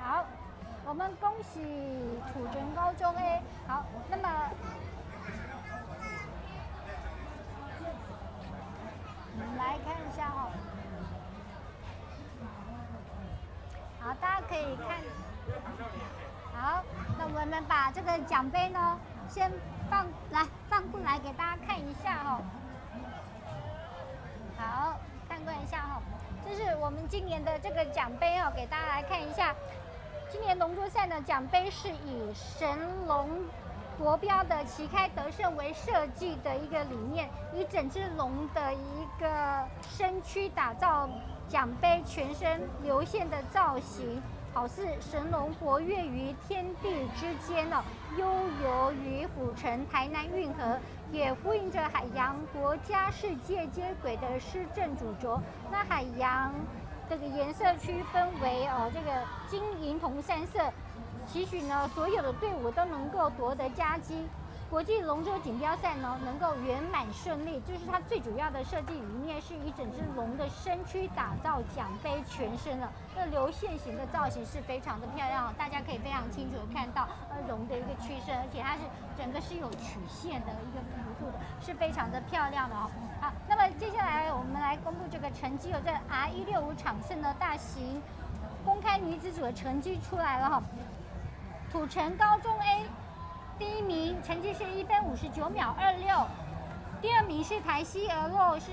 好，我们恭喜土城高中 A。好，那么我们来看一下哈。好，大家可以看。好，那我们把这个奖杯呢，先放过来给大家看一下哈。好，看过一下哈，这是我们今年的这个奖杯哦，给大家来看一下。今年龙舟赛呢，奖杯是以神龙夺标的旗开得胜为设计的一个理念，以整只龙的一个身躯打造奖杯全身流线的造型。好似神龙活跃于天地之间哦，悠游于府城台南运河，也呼应着海洋国家世界接轨的施政主轴。那海洋这个颜色区分为这个金银铜3色，期许呢所有的队伍都能够夺得佳绩。国际龙舟锦标赛呢能够圆满顺利，就是它最主要的设计理念是以整只龙的身躯打造奖杯全身了。那流线型的造型是非常的漂亮，大家可以非常清楚的看到龙的一个趋势，而且它是整个是有曲线的一个幅度的，是非常的漂亮的哦。好，那么接下来我们来公布这个成绩，有在 R165 场次呢大型公开女子组的成绩出来了哈。土城高中 A。第1名成绩是1分59秒26，第2名是台西鹅肉是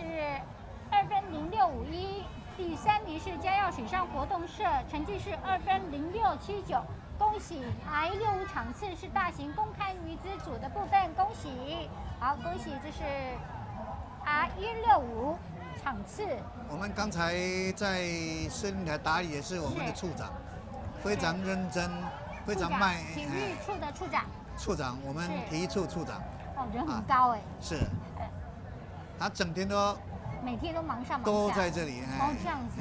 2分0651，第3名是嘉耀水上活动社，成绩是2分0679。恭喜 R165 场次是大型公开女子组的部分，恭喜！好，恭喜这是 R165 场次。我们刚才在司令台打理也是我们的处长，非常认真，非常卖。体育处的处长。处长，我们体育处处长。哦，人很高哎。是。他整天都。每天都忙上忙下。都在这里。哦，这样子。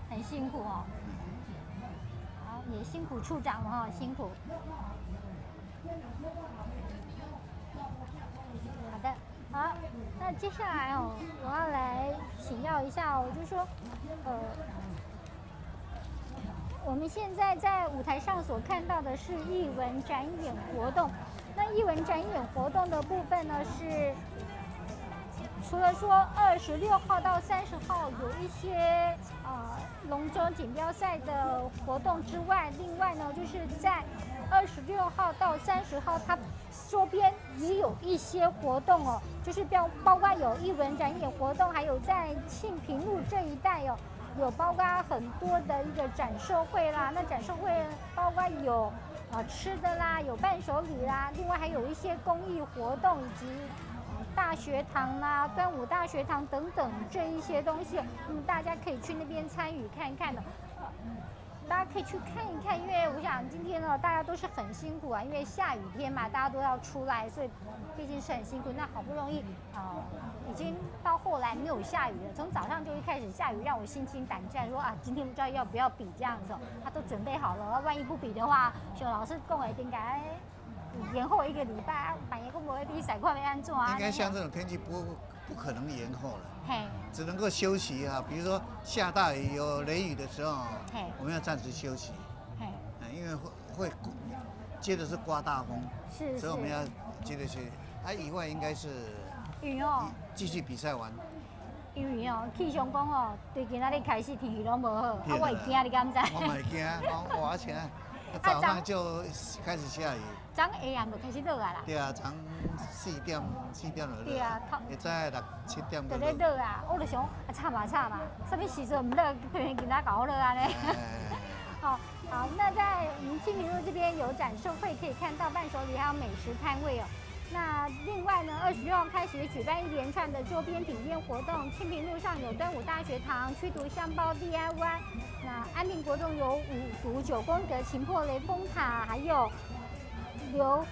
很辛苦哦。好，也辛苦处长了哈，辛苦。好的，好，那接下来哦，我要来请教一下，我就说，我们现在在舞台上所看到的是艺文展演活动。那艺文展演活动的部分呢是。除了说26号到30号有一些龙舟锦标赛的活动之外，另外呢就是在26号到30号，它周边也有一些活动哦，就是包括有艺文展演活动，还有在庆平路这一带哦，有包括很多的一个展售会啦。那展售会包括有吃的啦，有伴手礼啦，另外还有一些公益活动以及。大学堂啦、端午大学堂等等这一些东西，大家可以去那边参与看一看的。大家可以去看一看，因为我想今天呢，大家都是很辛苦啊，因为下雨天嘛，大家都要出来，所以毕竟是很辛苦。那好不容易已经到后来没有下雨了，从早上就一开始下雨，让我心惊胆战，说今天不知道要不要比这样子，他都准备好了，万一不比的话，熊老师跟我应该。延后1个礼拜，万一我不会比赛，看要安怎啊？应该像这种天气不可能延后了，只能够休息啊。比如说下大雨、有雷雨的时候，我们要暂时休息，因为会接着是刮大风，所以我们要接着休息。以外应该是继续比赛完。因为气象讲对今仔日开始天气拢无好，我会惊，你敢知？我袂惊，我请。早上就开始下雨，昨下暗就开始落啊啦。对啊，从4点就落。对啊，会在6、7点就落。就咧落啊，我就想惨嘛，什么时阵唔落，偏偏今仔搞我落安尼。好，那在我们庆平路这边有展售会，可以看到伴手礼还有美食摊位哦。那另外呢，26号开始举办一连串的周边体验活动。庆平路上有端午大学堂、驱毒香包 DIY， 那安平国中有5毒9宫格擒破雷峰塔，还有溜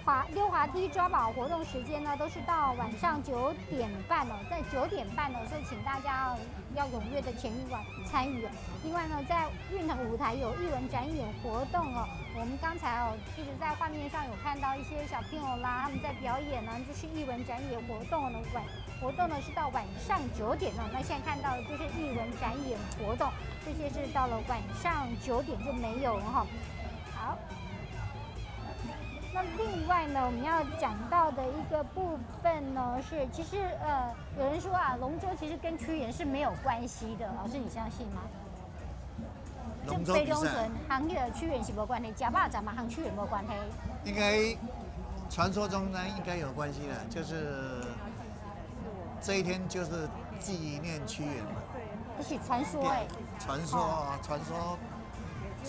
滑梯抓宝活动时间呢，都是到晚上9点半哦，在9点半哦，所以请大家要踊跃的前往参与。另外呢，在运腾舞台有艺文展演活动哦，我们刚才一直在画面上有看到一些小朋友啦，他们在表演呢，就是艺文展演活动呢，活动呢是到晚上9点哦。那现在看到的就是艺文展演活动，这些是到了晚上9点就没有了哈。好。那另外呢，我们要讲到的一个部分呢，是其实有人说龙舟其实跟屈原是没有关系的，老师你相信吗？龙舟比赛，和屈原是没关系，假霸掌嘛和屈原没关系。应该传说中呢应该有关系的，就是这一天就是纪念屈原嘛。这是传说哎。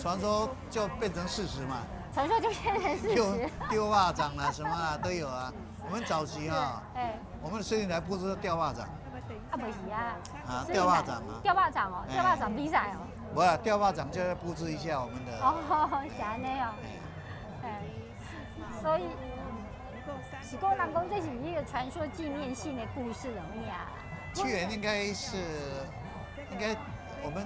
传说就变成事实嘛。传说就变成事实。丢蚂蚱啊，什么啊都有啊。我们早期我们司令台布置钓蚂蚱。不是啊。钓蚂蚱啊。钓蚂蚱哦，钓蚂蚱比赛哦。不是钓蚂蚱，就是布置一下我们的。是安尼哦。所以是讲人讲这是一个传说纪念性的故事而已啊。屈原应该我们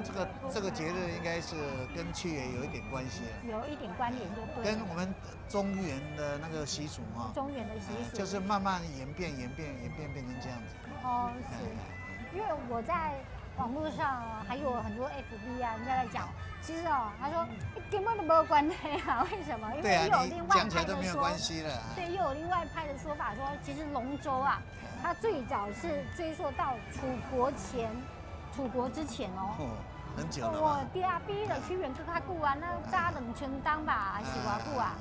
这个节日应该是跟屈原有一点关系有一点关联就对。跟我们中原的那个习俗中原的习俗就是慢慢演变成这样子。是，因为我在网络上还有很多 FB 啊，人家在讲，其实他说根本都没有关系啊，为什么？因为又有另外派的说，对，又有另外派的说法说，其实龙舟啊，它最早是追溯到楚国之前很久了。我第二批的屈原跟他久啊，那扎2000当吧，还是多久啊？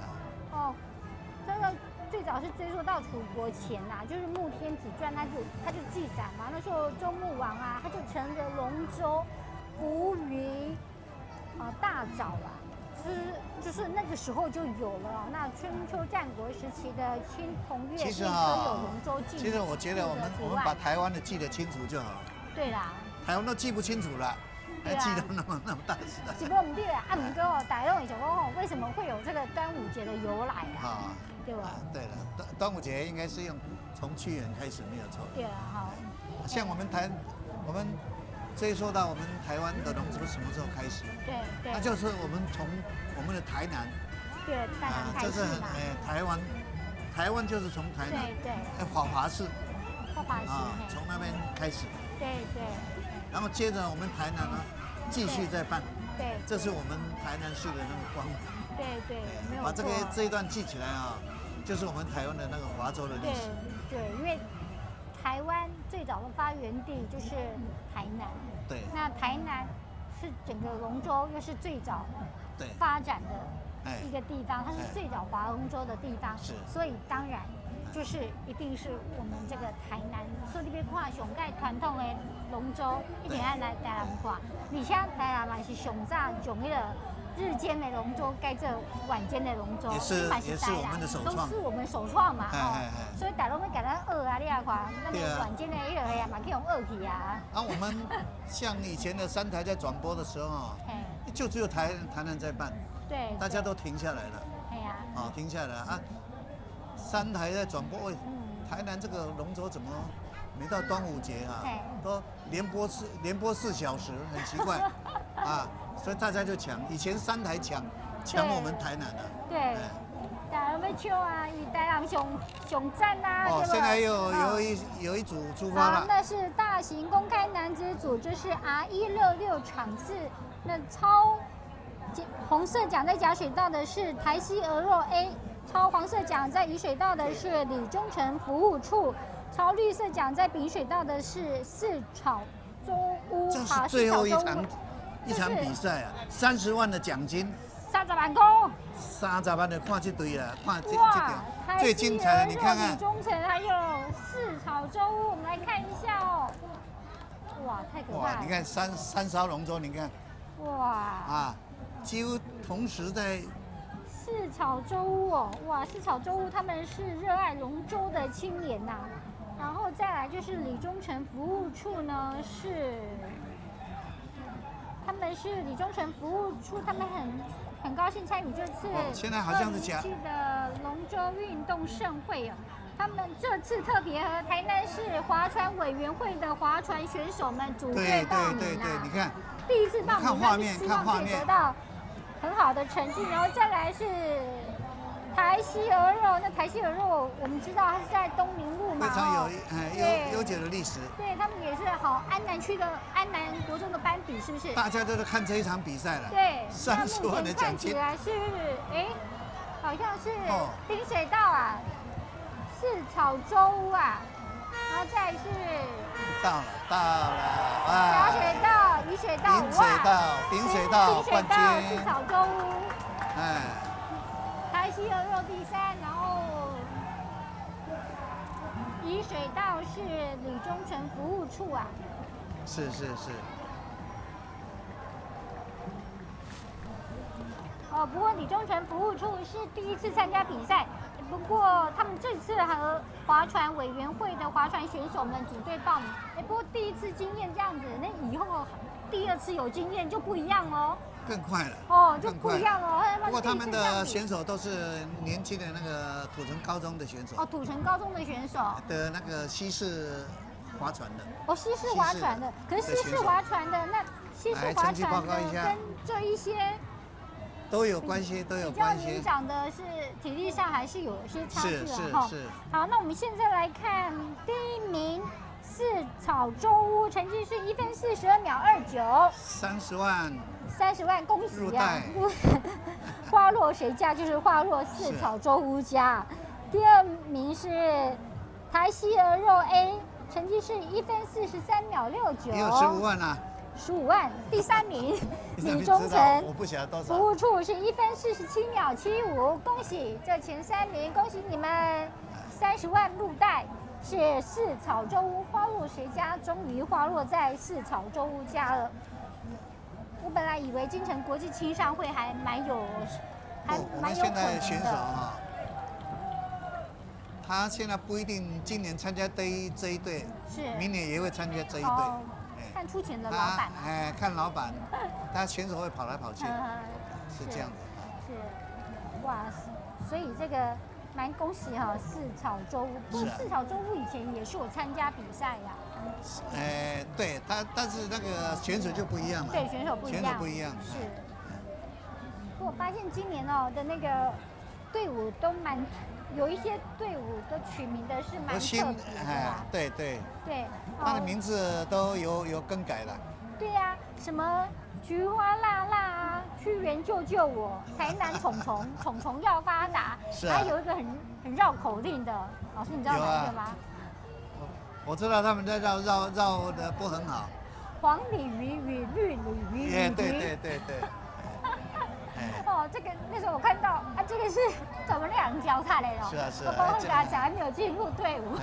这个最早是追溯到楚国前啦，就是《穆天子传》，他就记载嘛，那时候周穆王啊，他就乘着龙舟浮于大沼啊，就是那个时候就有了。那春秋战国时期的青铜乐并可有龙舟进。其实我觉得我们把台湾的记得清楚就好了。对啦。台湾都记不清楚了，还记得那么大时代。是不对啊，唔过哦，大家会想讲哦，为什么会有这个端午节的由来啊？对吧？对了，端午节应该是从屈原开始没有错。对啊，好。像我们追溯到我们台湾的龙舟什么时候开始？对。那就是我们从我们的台南。对，台南开始嘛。台湾就是从台南。对。华华市。华华市。从那边开始。对。然后接着我们台南呢，继续再办。对。这是我们台南市的那个光。对，没有错。把这一段记起来啊，就是我们台湾的那个华州的历史。对，因为台湾最早的发源地就是台南。对。那台南是整个龙舟又是最早发展的一个地方，它是最早划龙舟的地方。是。所以当然就是一定是我们这个台南，所以你别看上盖传统的龙舟，一定要来台南看。而且台南嘛是上早从那个日间的龙舟改做晚间的龙舟，也是我们的首创，都是我们首创嘛。所以大家要给咱学啊，你啊看，那个晚间的那个呀嘛，可以用学去啊。我们像以前的三台在转播的时候就只有台南在办，对，大家都停下来了。停下来啊，三台在转播，台南这个龙舟怎么没到端午节啊？都连播4小时，很奇怪啊。所以大家就抢，以前3台抢我们台南的。对，大家要抢啊，以台南上赞啊。现在有一组出发了。那是大型公开男子组，这是 R166场次。那红色奖在甲水道的是台西鹅肉 A， 超黄色奖在乙水道的是李忠诚服务处，超绿色奖在丙水道的是四草洲屋。这是最后一场比赛啊，30万的奖金，30万块，30万的看这队了，看这条最精彩的，你看看。李忠诚还有四草洲屋，我们来看一下哦。哇，太可怕了！你看三艘龙舟，你看。哇！几乎同时在。四草洲屋哦，哇！四草洲屋他们是热爱龙舟的青年呐，然后再来就是李忠诚服务处呢他们是李忠诚服务处，他们很高兴参与这次现在好像是2017的龙舟运动盛会哦。他们这次特别和台南市划船委员会的划船选手们组队报名对，你看，第一次报名，看画面，希望可以得到很好的成绩。然后再来是台西鹅肉，那台西鹅肉我们知道它是在东宁路嘛，非常悠久的历史。对，他们也是好安南区的安南国中的班底，是不是？大家都在看这一场比赛了。对，30万的奖金。看起来是好像是滨水道啊，四草洲屋啊，然后再是到了啊！甲水道、乙水道、丙水道冠军，四草洲屋。台西鹅肉第3，然后乙水道是李忠诚服务处啊。是。不过李忠诚服务处是第一次参加比赛，不过他们这次和划船委员会的划船选手们组队报名。不过第一次经验这样子，那以后第2次有经验就不一样哦。更快了就不一样了。不过他们的选手都是年轻的那个土城高中的选手。土城高中的选手的那个西式划船的。西式划船的，可是西式划船的那西式划船的跟这一些都有关系。比较年长的是体力上还是有些差距的是。好，那我们现在来看第1名。四草洲屋成绩是1分42秒29，30万，恭喜啊！花落谁家就是花落四草洲屋家。第2名是台西鹅肉 A， 成绩是1分43秒69，也有15万啊。15万。第3名李忠诚，我不晓得多少。服务处是1分47秒75，恭喜这前3名，恭喜你们30万入袋。是四草洲屋花落谁家，终于花落在四草洲屋家了。我本来以为金城国际青商会还蛮有可能的。我们现在选手他现在不一定今年参加这一队，明年也会参加这一队。看出钱的老板吗？看老板，他选手会跑来跑去，是这样的。是，哇，所以这个蛮恭喜哈，四草周屋。不过四草周屋以前也是有参加比赛呀。对他，但是那个选手就不一样了。对，选手不一样。选手不一样。是。我发现今年的那个队伍都有一些队伍的取名的是蛮特别的。对对。对。他的名字都有更改了。对呀，什么菊花辣辣啊，屈原救救我，台南虫虫要发达。是啊。还有一个很绕口令的，老师你知道哪一个吗？我知道他们在绕的不很好。黄鲤鱼与绿鲤鱼。对。这个那时候我看到啊，这个是怎么两脚踏来的？是啊。我刚刚给他讲还没有进入队伍，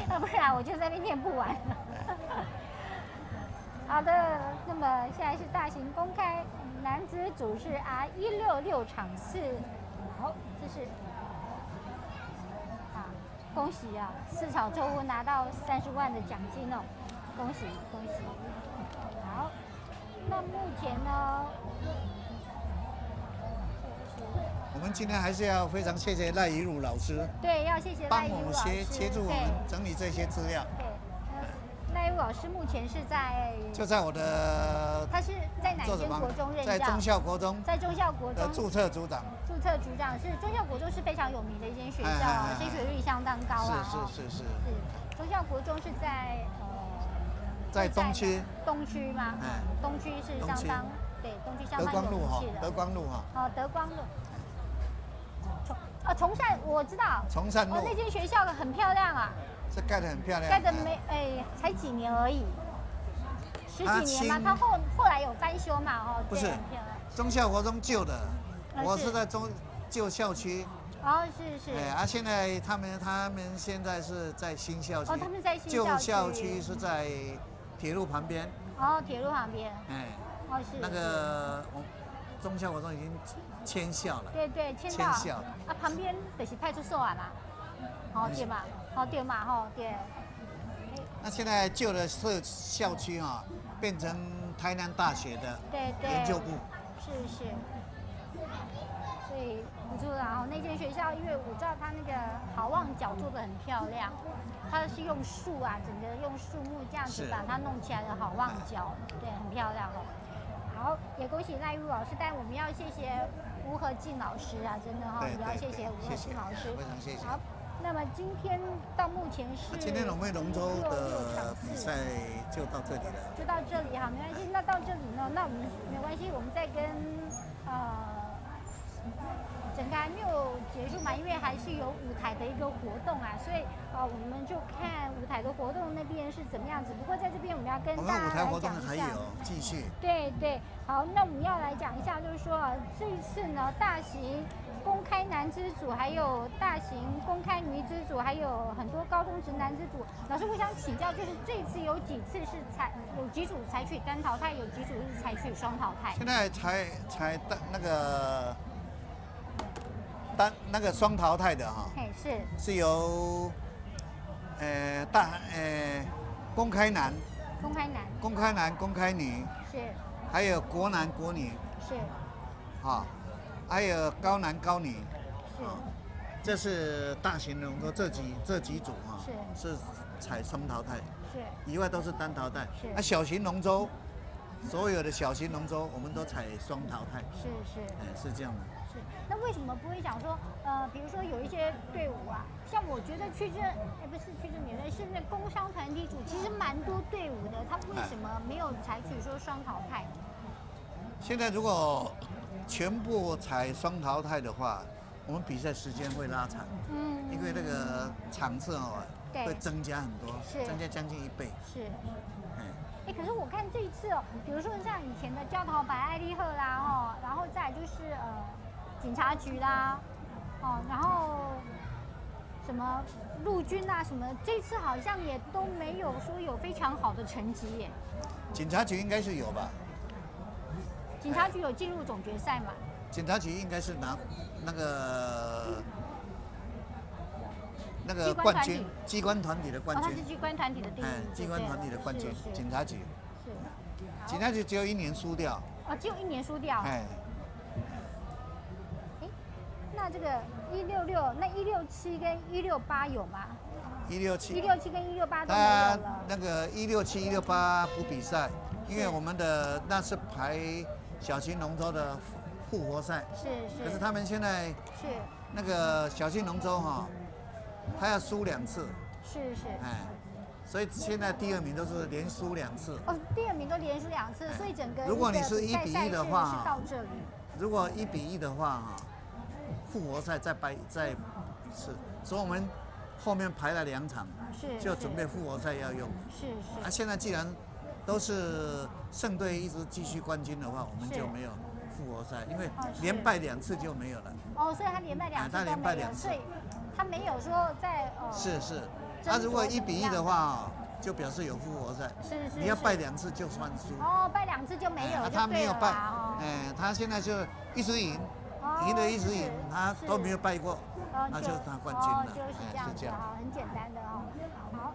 要不然我就在那边念不完。好的，那么现在是大型公开男子组是 R166场4，好，这是恭喜啊，四草周屋拿到30万的奖金哦，恭喜恭喜。好，那目前呢？我们今天还是要非常谢谢赖怡如老师，对，要谢谢赖怡如老师协助我们整理这些资料。对，赖怡如老师目前是在就在我的，他是在哪间国中任教？在忠孝国中，在忠孝国中注册组长。注册组长是忠孝国中是非常有名的一间学校，升学率相当高啊。是。忠孝国中是在东区。东区吗？东区是相当对，东区相当有名气的。德光路哈。德光路。崇善我知道，崇善路那间学校很漂亮啊，这盖得很漂亮，盖得才几年而已，10几年嘛，它后来有翻修嘛，不是，忠孝国中旧的，我是在旧校区，是，现在他们现在是在新校区，他们在新旧校区是在铁路旁边，铁路旁边，是那个忠孝国中已经迁校了，对，迁校旁边就是派出所嘛，对嘛，对。那现在旧的校区变成台南大学的研究部，是，所以不错啦。那间学校，因为我知道它那个好望角做得很漂亮，它是用树整个用树木这样子把它弄起来的好望角，对，很漂亮哦。好，也恭喜赖玉老师，但我们要谢谢吴和进老师啊，真的也要谢谢吴和进老师，非常谢谢。好，那么今天到目前是今天龙舟的比赛就到这里了，就到这里好，没关系。那到这里呢，那我们没关系，我们再跟整个还没有结束嘛，因为还是有舞台的一个活动啊，所以我们就看舞台的活动那边是怎么样子。不过在这边我们要跟大家来讲一下，还有继续。对，好，那我们要来讲一下，就是说这一次呢，大型公开男子组，还有大型公开女子组，还有很多高中职男子组。老师，我想请教，就是这一次有几次是有几组采取单淘汰，有几组是采取双淘汰？现在才那个双淘汰的是由公开男、公开女是，还有国男国女是，还有高男高女是，这是大型龙舟这几组是采双淘汰，是，以外都是单淘汰。是，小型龙舟，所有的小型龙舟我们都采双淘汰。是这样的。是，那为什么不会讲说，比如说有一些队伍像我觉得不是区政联队，是那工商团体组，其实蛮多队伍的，他为什么没有采取说双淘汰？现在如果全部采双淘汰的话，我们比赛时间会拉长，因为那个场次会增加很多，增加将近1倍。是。可是我看这一次比如说像以前的焦桃白、艾利赫啦，然后再来就是警察局啦，然后什么陆军什么，这次好像也都没有说有非常好的成绩耶。警察局应该是有吧？警察局有进入总决赛嘛？警察局应该是拿那个冠军，机关团体的冠军。他是机关团体的第一名。机关团体的冠军，警察局。警察局只有1年输掉。哦，只有1年输掉。哎。那这个166，那167跟168有吗？167跟168都没有了。那个167、168不比赛，因为我们的那是排小型龙舟的复活赛。是。可是他们现在是那个小型龙舟哈，他要输2次。是。哎，所以现在第2名都是连输2次。哦，第2名都连输2次，所以整个如果你是1比1的话，是到这里。如果1比1的话哈，复活赛再比一次，所以我们后面排了2场，就准备复活赛要用。是。啊，现在既然都是胜队一直继续冠军的话，我们就没有复活赛，因为连败2次就没有了。哦，所以他连败2次都没有，所以他没有说在是。他如果1比1的话，就表示有复活赛。是。你要败2次就算输。哦，败2次就没有了。他没有败，他现在就一直赢。赢的一直赢，他都没有败过，那就是他冠军了。就是这样子，好，很简单的哦。好，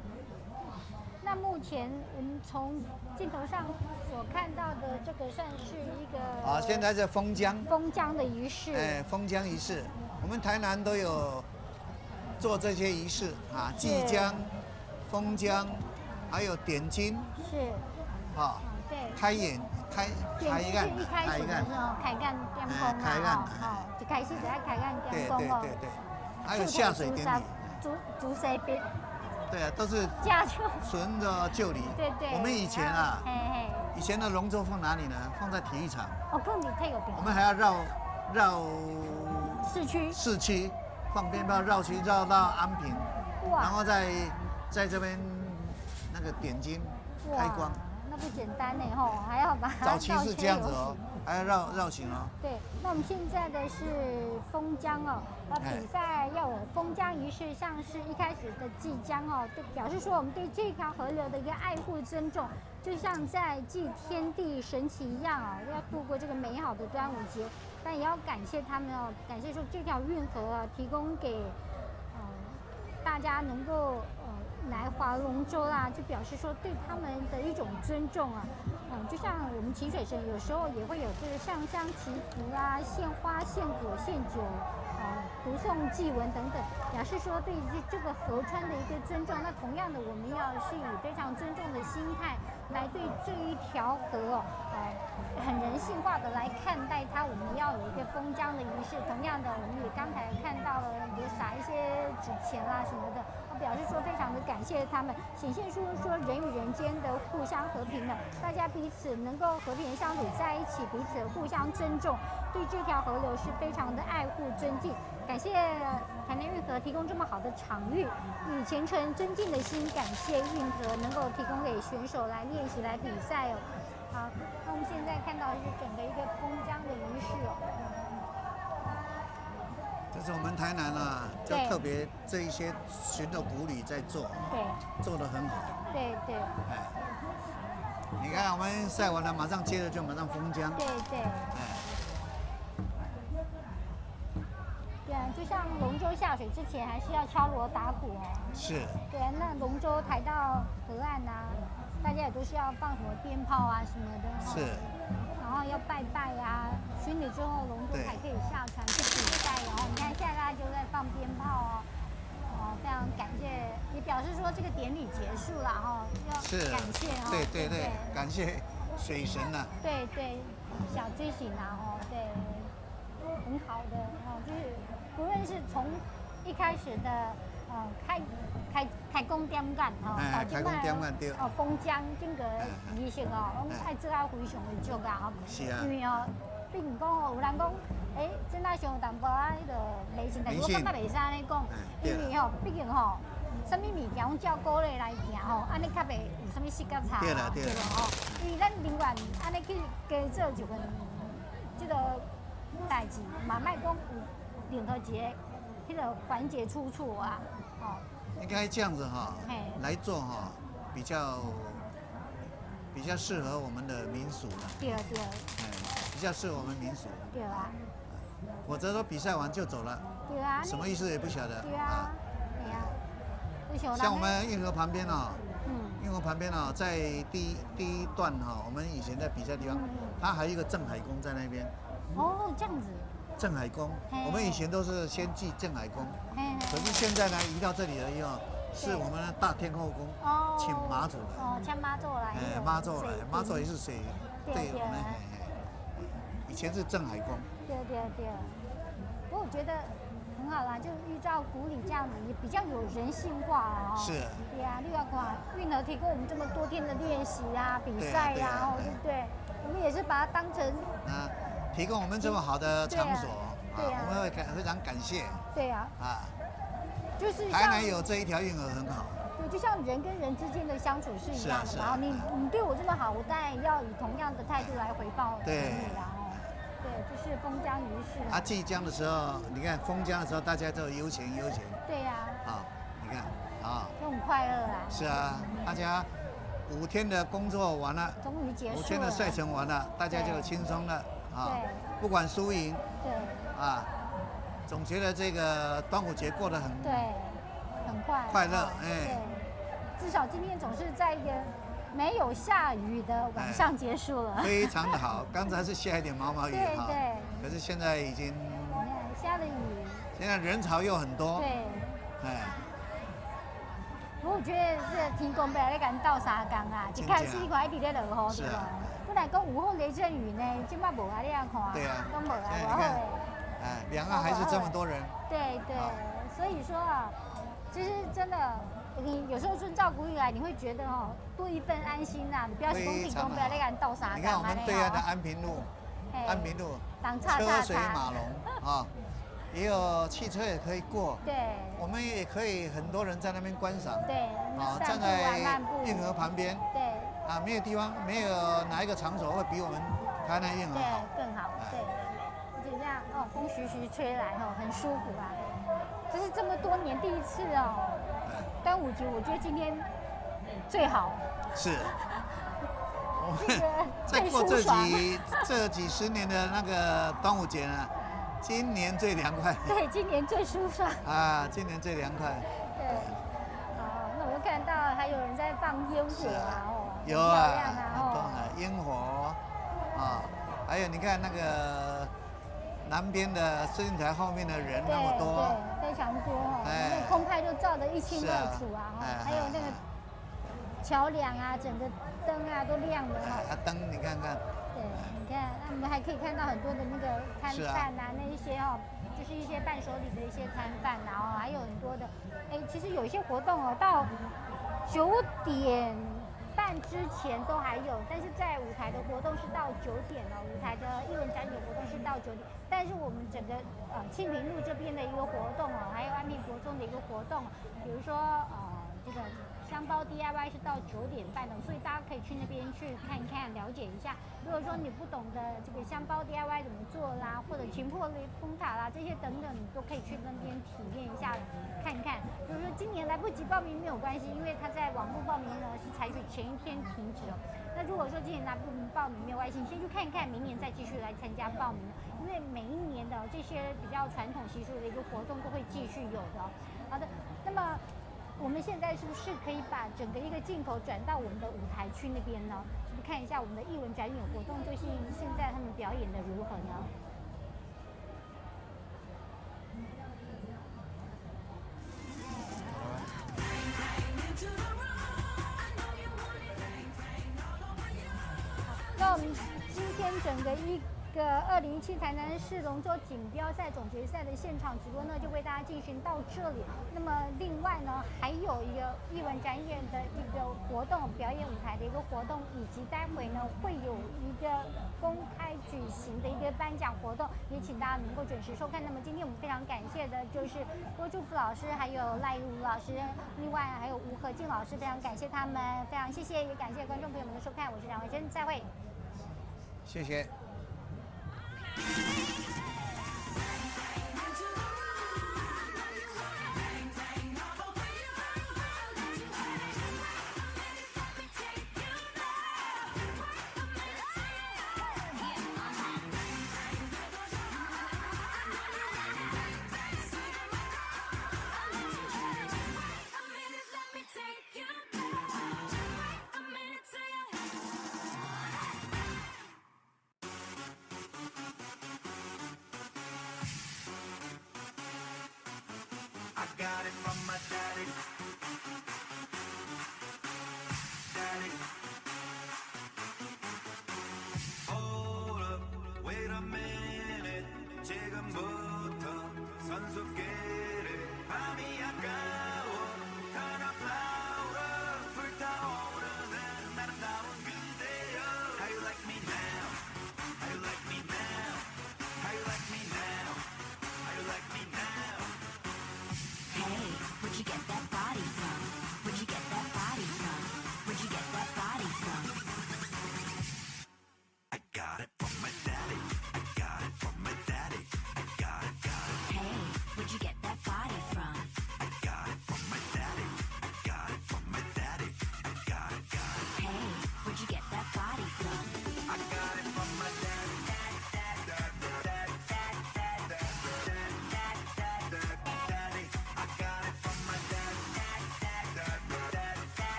那目前我们从镜头上所看到的这个算是一个现在是封浆的仪式。封浆仪式，我们台南都有做这些仪式啊，祭浆、封浆，还有点睛，是，对，开眼。开干，一开始的时候开干点工啊，一开始就要开干点工哦。对。还有下水典礼，竹西边。对啊，都是纯的旧礼。对。我们以前啊，以前的龙舟放哪里呢？放在体育场。哦，更你太有病。我们还要绕市区放鞭炮绕区绕到安平，然后在这边那个点睛开光。那不简单呢吼，还要把它早期是这样子哦，还要绕行哦。对，那我们现在的是封浆哦，比赛要有封浆仪式，像是一开始的祭浆哦，就表示说我们对这条河流的一个爱护尊重，就像在祭天地神奇一样哦，要度过这个美好的端午节，但也要感谢他们哦，感谢说这条运河啊，提供给大家能够来划龙舟啦，就表示说对他们的一种尊重啊。就像我们祈水神有时候也会有这个上香祈福啦、献花、献果、献酒，读诵祭文等等，表示说对这个河川的一个尊重。那同样的，我们要是以非常尊重的心态来对这一条河很人性化的来看待它。我们要有一个封浆的仪式。同样的，我们也刚才看到了有撒一些纸钱啦什么的，表示说非常的感谢他们，显现出说人与人间的互相和平了，大家彼此能够和平相处在一起，彼此互相尊重，对这条河流是非常的爱护尊敬。感谢台南运河提供这么好的场域，以虔诚尊敬的心感谢运河能够提供给选手来练习来比赛哦。好，那我们现在看到的是整个一个封浆的仪式哦。这是我们台南啊，就特别这一些循着古礼在做，做得很好。对。你看我们赛完了，马上接着就马上封浆。对。对啊，就像龙舟下水之前还是要敲锣打鼓哦。是。对啊，那龙舟抬到河岸啊，大家也都是要放什么鞭炮啊什么的。是。然后要拜拜啊，巡礼之后龙舟才可以下船去比赛。然后你看现在大家就在放鞭炮哦，非常感谢，也表示说这个典礼结束了哈，要感谢哈。对，感谢水神呐。对，小追行啊对，很好的就是不论是从一开始的开工点干开工点干对。封浆整个仪式拢爱做啊非常的足啊是啊。因为比如讲有人讲，真那上淡薄啊，迄个迷信，但是我感觉袂使安尼讲，因为毕竟什么物件拢照鼓励来行安尼较袂有什么失角差。对了因为咱宁愿安尼去加做一份这个代志，嘛莫讲有任何一个迄个环节出错啊，应该这样子来做比较适合我们的民俗了。对。比较适合我们民俗。对啊。否则都比赛完就走了。对啊。什么意思也不晓得。对啊。像我们运河旁边运河旁边啊，在第一段哈，我们以前在比赛的地方，它还有一个镇海宫在那边。哦，这样子。镇海宫，我们以前都是先祭镇海宫，可是现在呢，移到这里而已哦，是我们的大天后宫，请妈祖来。哦，请妈祖来。妈祖来，妈祖也是水对我们。以前是镇海宫。对。不过我觉得很好啦，就依照古礼这样子，也比较有人性化啊。是。对啊，你要看运河提供我们这么多天的练习啊、比赛呀，对不对？我们也是把它当成提供我们这么好的场所，对啊，我们会非常感谢。对啊，就是台南有这一条运河很好。对，就像人跟人之间的相处是一样的嘛。你对我这么好，我当然要以同样的态度来回报你啦。对，就是封江仪式。祭江的时候，你看封江的时候，大家都悠闲。对呀。你看就很快乐啦。是啊，大家5天的工作完了，终于结束了。5天的赛程完了，大家就轻松了。不管输赢，总觉得这个端午节过得很快乐，至少今天总是在一个没有下雨的晚上结束了，非常的好。刚才是下一点毛雨对，可是现在已经下了雨，现在人潮又很多，对，不过我觉得这天公伯在跟斗3工啊，一开始看一直在落雨，对吧？本来讲午后雷阵雨呢，今麦无啊，你样看，都无啊，然后两岸还是这么多人。对，所以说啊，其实真的，你有时候遵照古语来，你会觉得多一份安心呐。你不要是讲天公伯在跟斗3工。你看我们对岸的安平路，车水马龙啊。也有汽车也可以过，对，我们也可以很多人在那边观赏，对，站在运河旁边，对，没有地方，没有哪一个场所会比我们台南运河好，更好，对，而且这样风徐徐吹来很舒服啊，这是这么多年第一次端午节，我觉得今天最好，是，我们再过这几十年的那个端午节呢。今年最凉快。对，今年最舒爽。今年最凉快。对。那我又看到还有人在放烟火有啊，烟火还有你看那个南边的摄影台后面的人那么多，对，非常多那空拍就照得一清二楚还有那个桥梁整个灯都亮了灯你看看。对，你看，我们还可以看到很多的那个摊贩那一些就是一些伴手礼的一些摊贩还有很多的，其实有一些活动到9点半之前都还有，但是在舞台的活动是到9点舞台的艺文展演活动是到9点，但是我们整个庆平路这边的一个活动还有安平国中的一个活动，比如说这个。香包 DIY 是到9点半的，所以大家可以去那边去看一看，了解一下。如果说你不懂得这个香包 DIY 怎么做啦，或者擒破风塔啦这些等等，你都可以去那边体验一下，看一看。比如说今年来不及报名没有关系，因为他在网络报名呢是采取前一天停止那如果说今年来不及报名没有关系，你先去看一看，明年再继续来参加报名。因为每一年的这些比较传统习俗的一个活动都会继续有的。好的，那么。我们现在是不是可以把整个一个镜头转到我们的舞台区那边呢？是不是看一下我们的艺文展演活动，就是现在他们表演的如何呢？那我们今天整个一个2017台南市龙舟锦标赛总决赛的现场直播呢，就为大家进行到这里。那么另外呢，还有一个艺文展演的一个活动，表演舞台的一个活动，以及待会呢会有一个公开举行的一个颁奖活动，也请大家能够准时收看。那么今天我们非常感谢的就是郭祝福老师，还有赖如老师，另外还有吴和静老师，非常感谢他们，非常谢谢，也感谢观众朋友们的收看，我是梁维珍，再会。谢谢。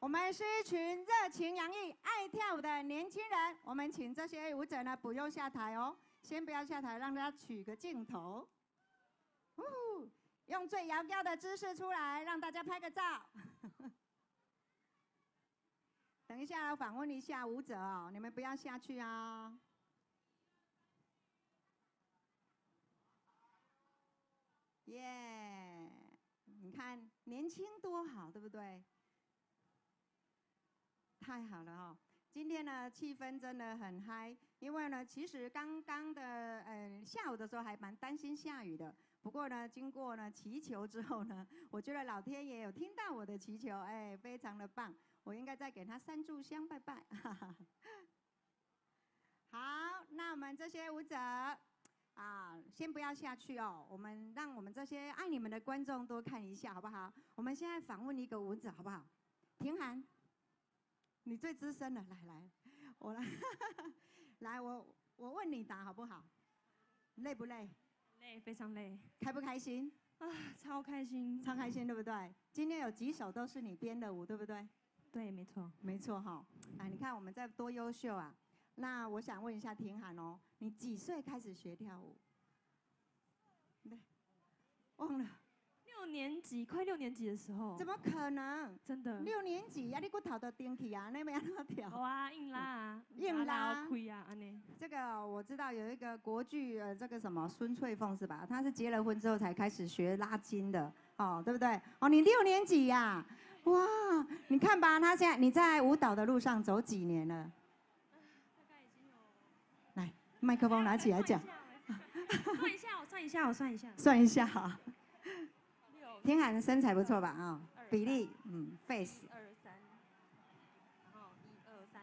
我们是一群热情洋溢、爱跳舞的年轻人。我们请这些舞者呢不用下台哦，先不要下台，让大家取个镜头。用最摇高的姿势出来，让大家拍个照。等一下，访问一下舞者哦，你们不要下去啊。耶！你看年轻多好，对不对？太好了哦！今天呢，气氛真的很嗨，因为呢，其实刚刚的下午的时候还蛮担心下雨的。不过呢，经过呢祈求之后呢，我觉得老天爷有听到我的祈求，哎，非常的棒。我应该再给他3炷香拜拜。好，那我们这些舞者啊，先不要下去哦，让我们这些爱你们的观众多看一下，好不好？我们现在访问一个舞者，好不好？庭涵。你最资深了，来，我来，来，我问你答好不好？累不累？累，非常累。开不开心？啊，超开心，超开心，对不对？今天有几首都是你编的舞，对不对？对，没错，没错哈。啊，你看我们这多优秀啊！那我想问一下庭涵哦，你几岁开始学跳舞？对，忘了。6年级，快6年级的时候，怎么可能？真的？6年级啊，你骨头都顶起啊，那边要跳？好啊，硬拉啊，硬拉，亏啊，安尼。这个我知道有一个国剧，这个什么孙翠凤是吧？她是结了婚之后才开始学拉筋的，哦，对不对？哦，你6年级呀？哇，你看吧，她现在你在舞蹈的路上走几年了？大概已经有。来，麦克风拿起来讲。算一下，我算一下，我算一下。算一下哈。庭涵身材不错吧？啊，比例，face。2、3，然后1、2、3、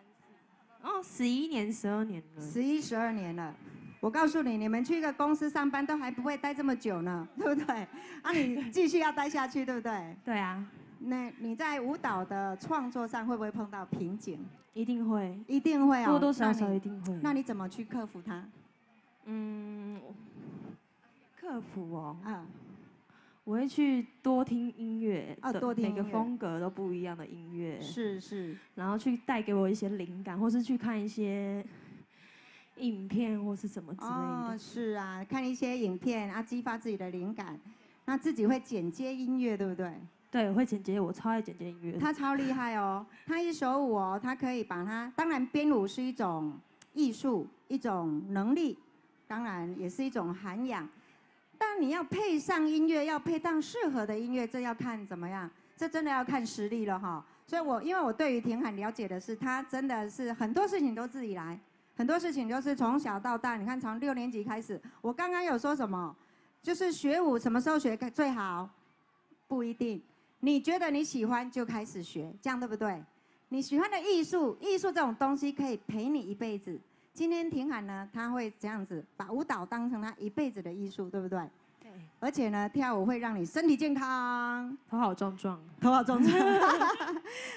4，哦，11年、12年了。11、12年了。我告诉你，你们去一个公司上班都还不会待这么久呢，对不对？啊，你继续要待下去，对不对？对啊。那你在舞蹈的创作上会不会碰到瓶颈？一定会。一定会哦。多多少少一定会。那你怎么去克服它？克服哦。啊。我会去多听音乐，多听音乐，每个风格都不一样的音乐，是，然后去带给我一些灵感，或是去看一些影片或是什么之类的。哦，是啊，看一些影片啊，激发自己的灵感。那自己会剪接音乐，对不对？对，我会剪接，我超爱剪接音乐。他超厉害哦，他一首舞哦，他可以把它，当然编舞是一种艺术，一种能力，当然也是一种涵养。但你要配上音乐，要配上适合的音乐，这要看怎么样，这真的要看实力了哈。所以因为我对于庭涵了解的是，他真的是很多事情都自己来，很多事情都是从小到大。你看，从6年级开始，我刚刚有说什么，就是学舞什么时候学最好，不一定。你觉得你喜欢就开始学，这样对不对？你喜欢的艺术这种东西可以陪你一辈子。今天庭涵呢，他会这样子把舞蹈当成他一辈子的艺术，对不对？对。而且呢，跳舞会让你身体健康，头好壮壮，头好壮壮。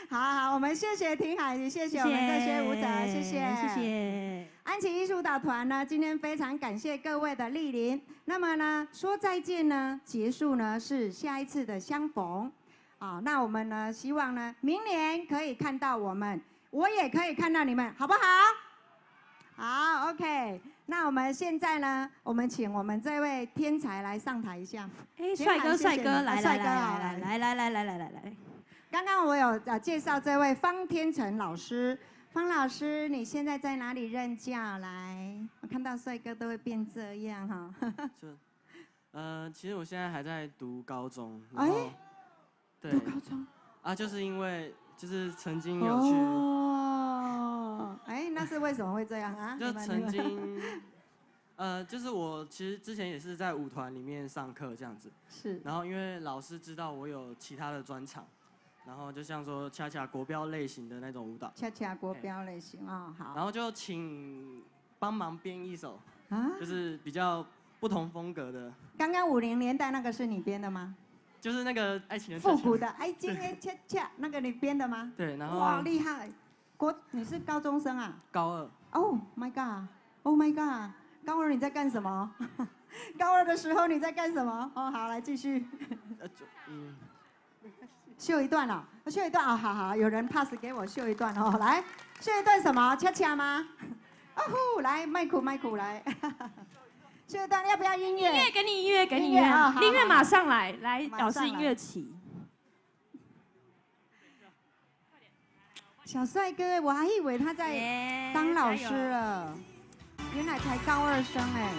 好，我们谢谢庭涵，谢谢我们这些舞者，谢谢。安琪艺术导团呢，今天非常感谢各位的莅临。那么呢，说再见呢，结束呢是下一次的相逢。好，那我们呢，希望呢，明年可以看到我也可以看到你们，好不好？好 ，OK。那我们现在呢，我们请我们这位天才来上台一下。哎，帅哥，来。刚刚我有介绍这位方天成老师，方老师，你现在在哪里任教？来，我看到帅哥都会变这样哈。其实我现在还在读高中。哎，对。读高中。啊，就是因为就是曾经有去。哎，那是为什么会这样啊？就曾经，就是我其实之前也是在舞团里面上课这样子。是。然后因为老师知道我有其他的专长，然后就像说恰恰国标类型的那种舞蹈。恰恰国标类型哦，好。然后就请帮忙编一首，就是比较不同风格的。刚刚50年代那个是你编的吗？就是那个爱情的复古的爱情的恰恰，那个你编的吗？对，然后哇厉害！你是高中生啊？高2。Oh my god! Oh my god! 高2你在干什么？高2的时候你在干什么？哦，好，来继续。秀一段了，秀一段啊，好，有人 pass 给我秀一段哦，来秀一段什么？恰恰吗？哦呼，来麦克来。秀一段要不要音乐？音乐给你音乐，音乐马上来，老师音乐起。小帅哥，我还以为他在当老师了，原来才高2生哎。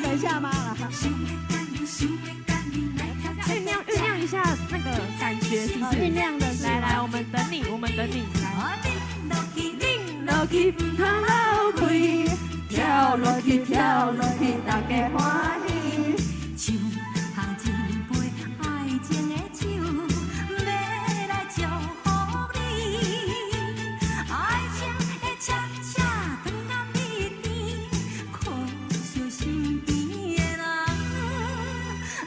等一下吗？酝酿一下那个感觉，是不是？酝酿的。来，我们等你，来。落去不通流开，跳落去，大家欢喜。唱下一杯爱情的酒，要来祝福你。爱情的恰恰，长到蜜甜，可惜身边的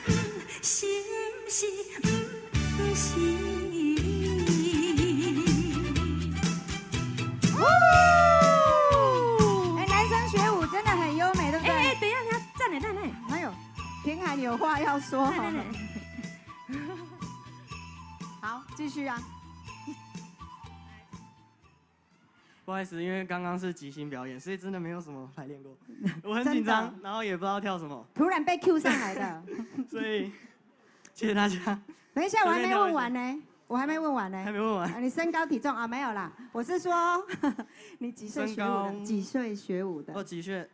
人，是不是？不是你。男生学舞真的很优美，对不对？等一下，站哪？还有，田涵有话要说。好，继续啊。不好意思，因为刚刚是即兴表演，所以真的没有什么排练过，我很紧张，然后也不知道跳什么，突然被 Q 上来的。所以谢谢大家。等一下，我还没问完呢。还没问完。你身高体重啊？没有啦，我是说你几岁学舞的？几岁学舞的？几岁？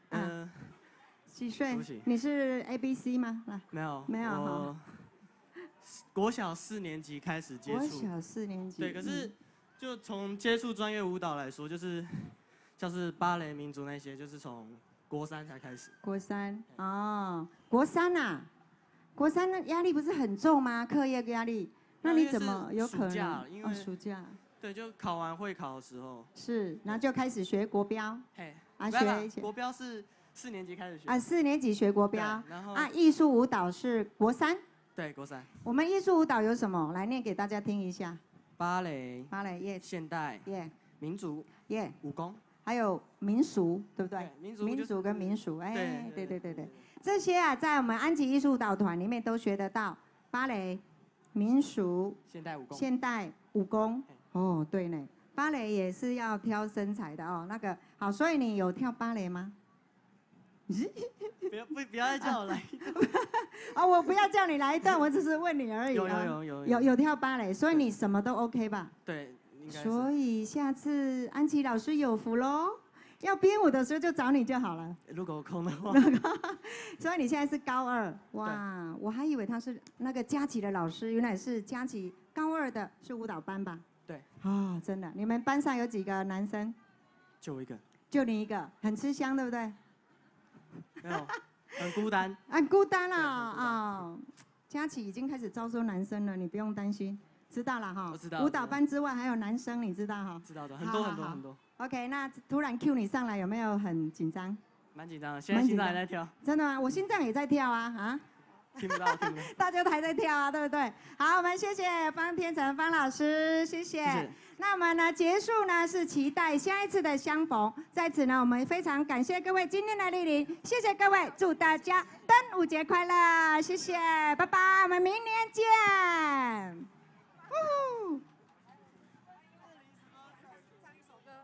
几岁？你是 ABC 吗？没有。我国小4年级开始接触。国小4年级。对，可是就从接触专业舞蹈来说，就是像是芭蕾、民族那些，就是从国3才开始。国3哦，国3啊，国3的压力不是很重吗？课业压力。那你怎么有可能？因为暑假。对，就考完会考的时候。是，然后就开始学国标。学国标是4年级开始学。4年级学国标。然后艺术舞蹈是国3。对，国3。我们艺术舞蹈有什么？来念给大家听一下。芭蕾。耶。现代。耶。民族。耶。武功。还有民俗，对不对？民族跟民俗，对，这些啊，在我们安吉艺术舞蹈团里面都学得到。芭蕾。民俗、现代武功，哦，对呢，芭蕾也是要挑身材的哦。那个好，所以你有跳芭蕾吗？不要再叫我来一段。哦，我不要叫你来一段，我只是问你而已。有跳芭蕾，所以你什么都 OK 吧？对，应该是。所以下次安琪老师有福喽。要编舞的时候就找你就好了。如果有空的话。所以你现在是高2，哇！我还以为他是那个佳琪的老师，原来是佳琪高2的，是舞蹈班吧？对。哦，真的，你们班上有几个男生？就我一个。就你一个，很吃香，对不对？没有，很孤单。很孤单啊！佳琪已经开始招收男生了，你不用担心。知道了哈。我知道。舞蹈班之外还有男生，你知道哈？知道的，很多。OK， 那突然 Q 你上来，有没有很紧张？蛮紧张的，现在心脏还在跳。真的吗？我心脏也在跳啊！听不到。大家都还在跳啊，对不对？好，我们谢谢方天成方老师，谢谢。那我们呢，结束呢是期待下一次的相逢。在此呢，我们非常感谢各位今天的莅临，谢谢各位，祝大家端午节快乐，谢谢，拜拜，我们明年见。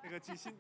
那个即兴演。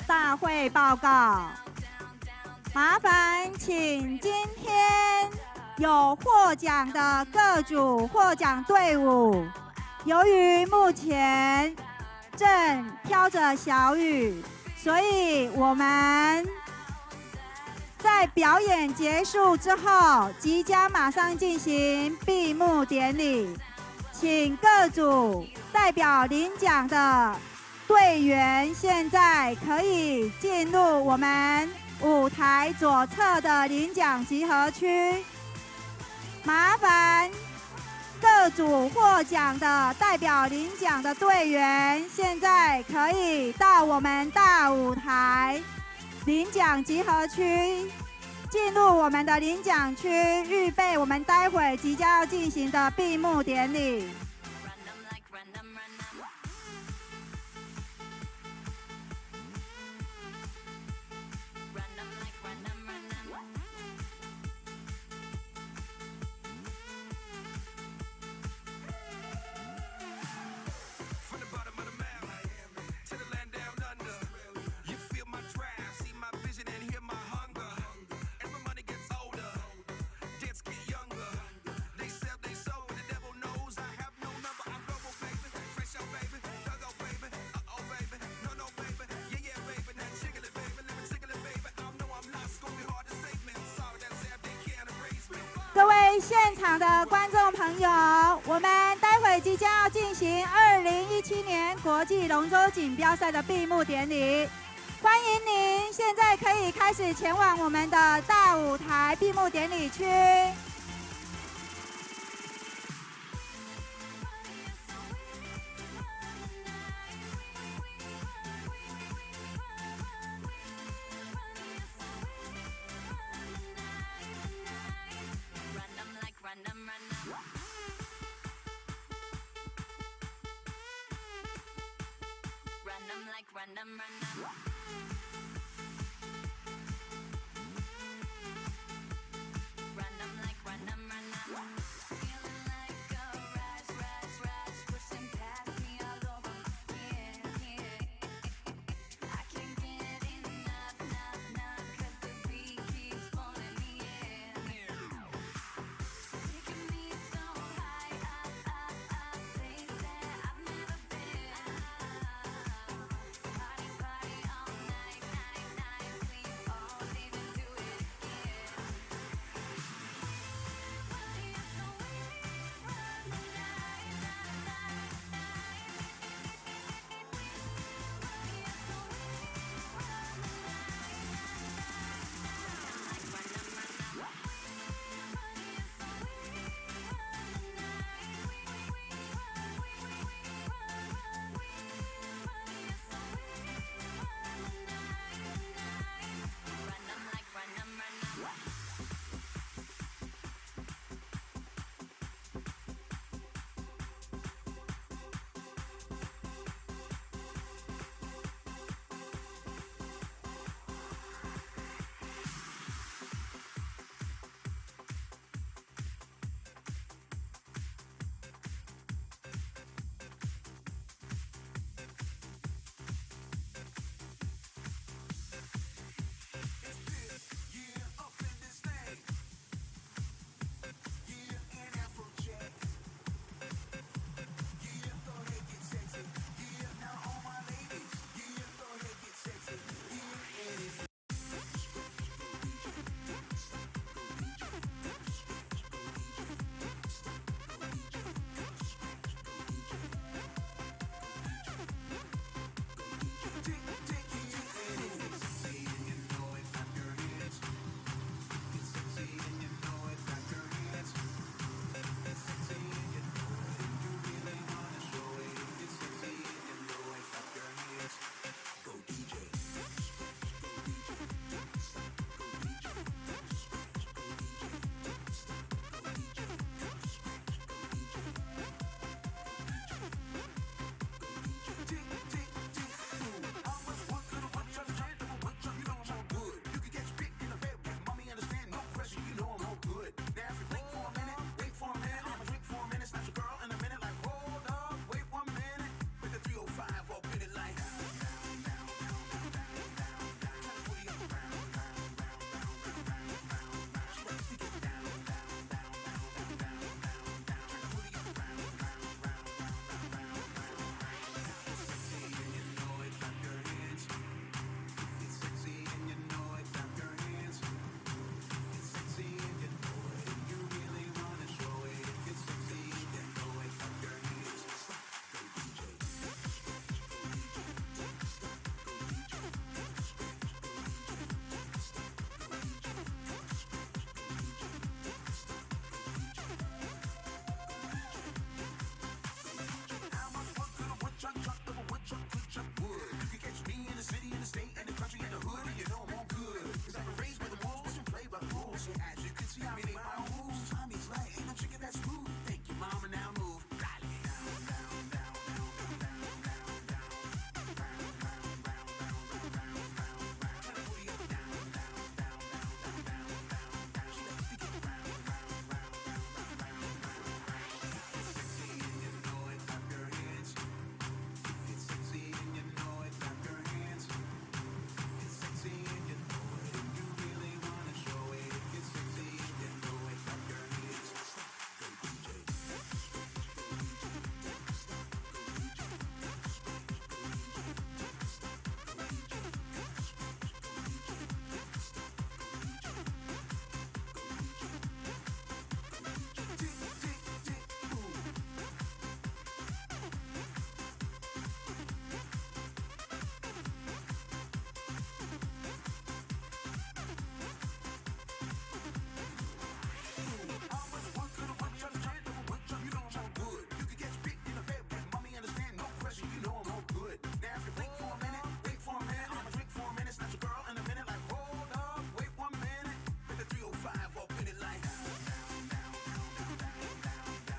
大会报告，麻烦请今天有获奖的各组获奖队伍，由于目前正飘着小雨，所以我们在表演结束之后，即将马上进行闭幕典礼，请各组代表领奖的队员现在可以进入我们舞台左侧的领奖集合区。麻烦各组获奖的代表领奖的队员，现在可以到我们大舞台领奖集合区，进入我们的领奖区，预备我们待会即将要进行的闭幕典礼。各位现场的观众朋友，我们待会即将要进行2017年国际龙舟锦标赛的闭幕典礼，欢迎您现在可以开始前往我们的大舞台闭幕典礼区。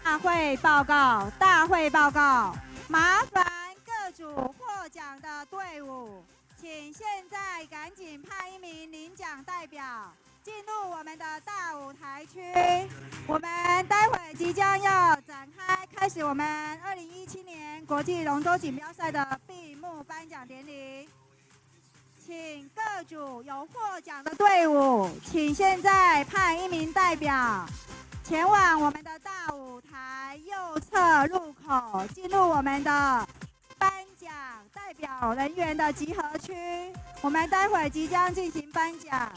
大会报告，大会报告，麻烦各组获奖的队伍，请现在赶紧派一名领奖代表进入我们的大舞台区。我们待会即将要开始我们2017年国际龙舟锦标赛的闭幕颁奖典礼。请各组有获奖的队伍，请现在派一名代表前往我们的大舞台右侧入口，进入我们的颁奖代表人员的集合区。我们待会即将进行颁奖。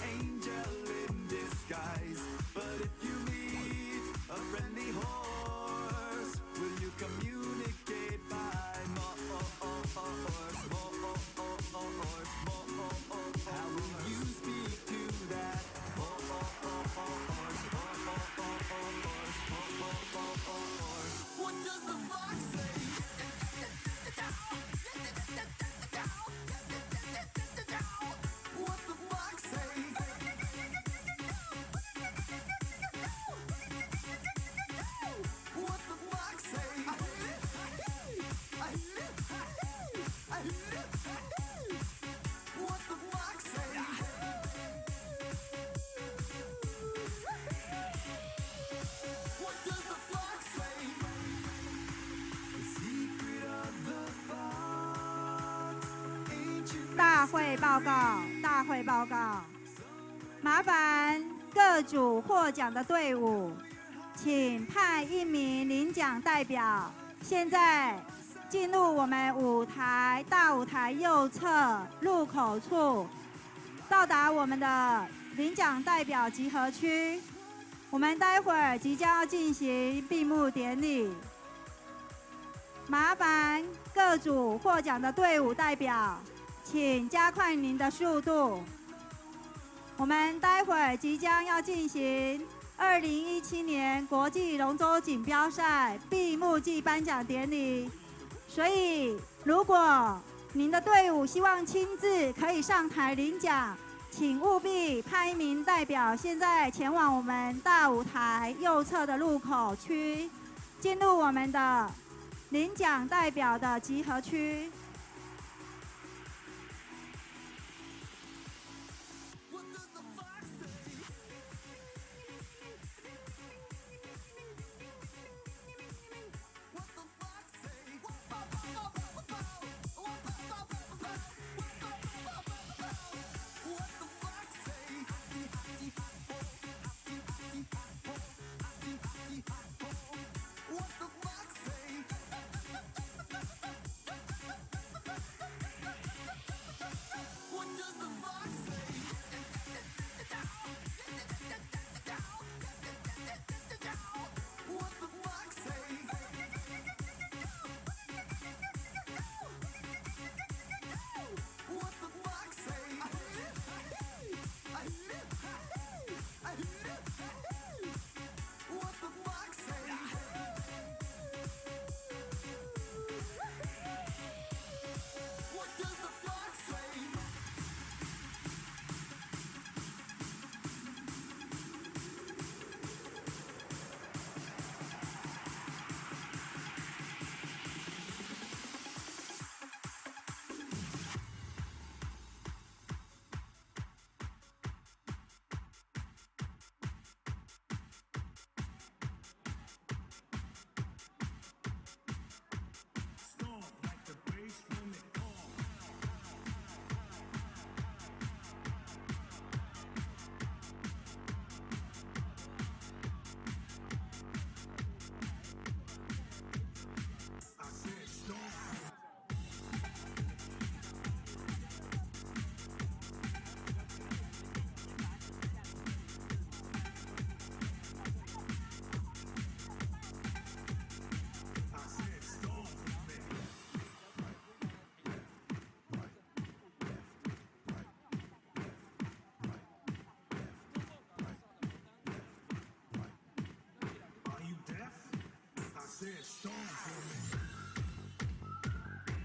angel in disguise. But if you meet a friendly horse, will you communicate by Morse? How will you speak to that horse? What does the fox say? What the fox say? What the fox say? I hear it. I hear it. I hear it. What the fox say? What does the fox say? The secret of the fox. Ancient 大会报告，大会报告，麻烦各组获奖的队伍，请派一名领奖代表，现在进入我们大舞台右侧入口处，到达我们的领奖代表集合区。我们待会儿即将要进行闭幕典礼，麻烦各组获奖的队伍代表，请加快您的速度。我们待会儿即将要进行2017年国际龙舟锦标赛闭幕暨颁奖典礼，所以如果您的队伍希望亲自可以上台领奖，请务必派一名代表现在前往我们大舞台右侧的入口区，进入我们的领奖代表的集合区。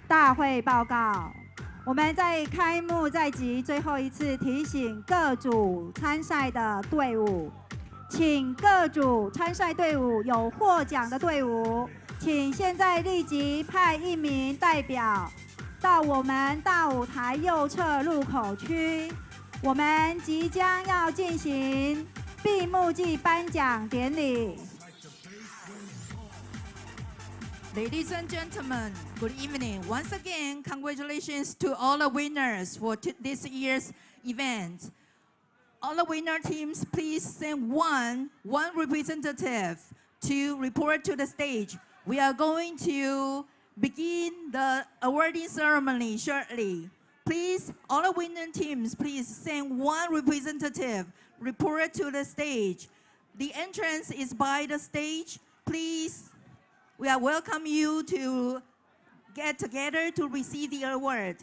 大会报告，我们在开幕在即最后一次提醒各组参赛的队伍，请各组参赛队伍有获奖的队伍，请现在立即派一名代表到我们大舞台右侧入口区，我们即将要进行闭幕暨颁奖典礼。Ladies and gentlemen, good evening. Once again, congratulations to all the winners for this year's event. All the winner teams, please send one representative to report to the stage. We are going to begin the awarding ceremony shortly. Please, all the winner teams, please send one representative report to the stage. The entrance is by the stage. Please, we are welcome you to get together to receive the award.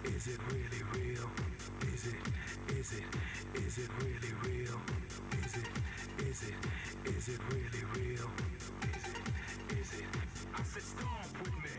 Is it really real? Is it really real? Is it really real? Is it? I said stomp with me.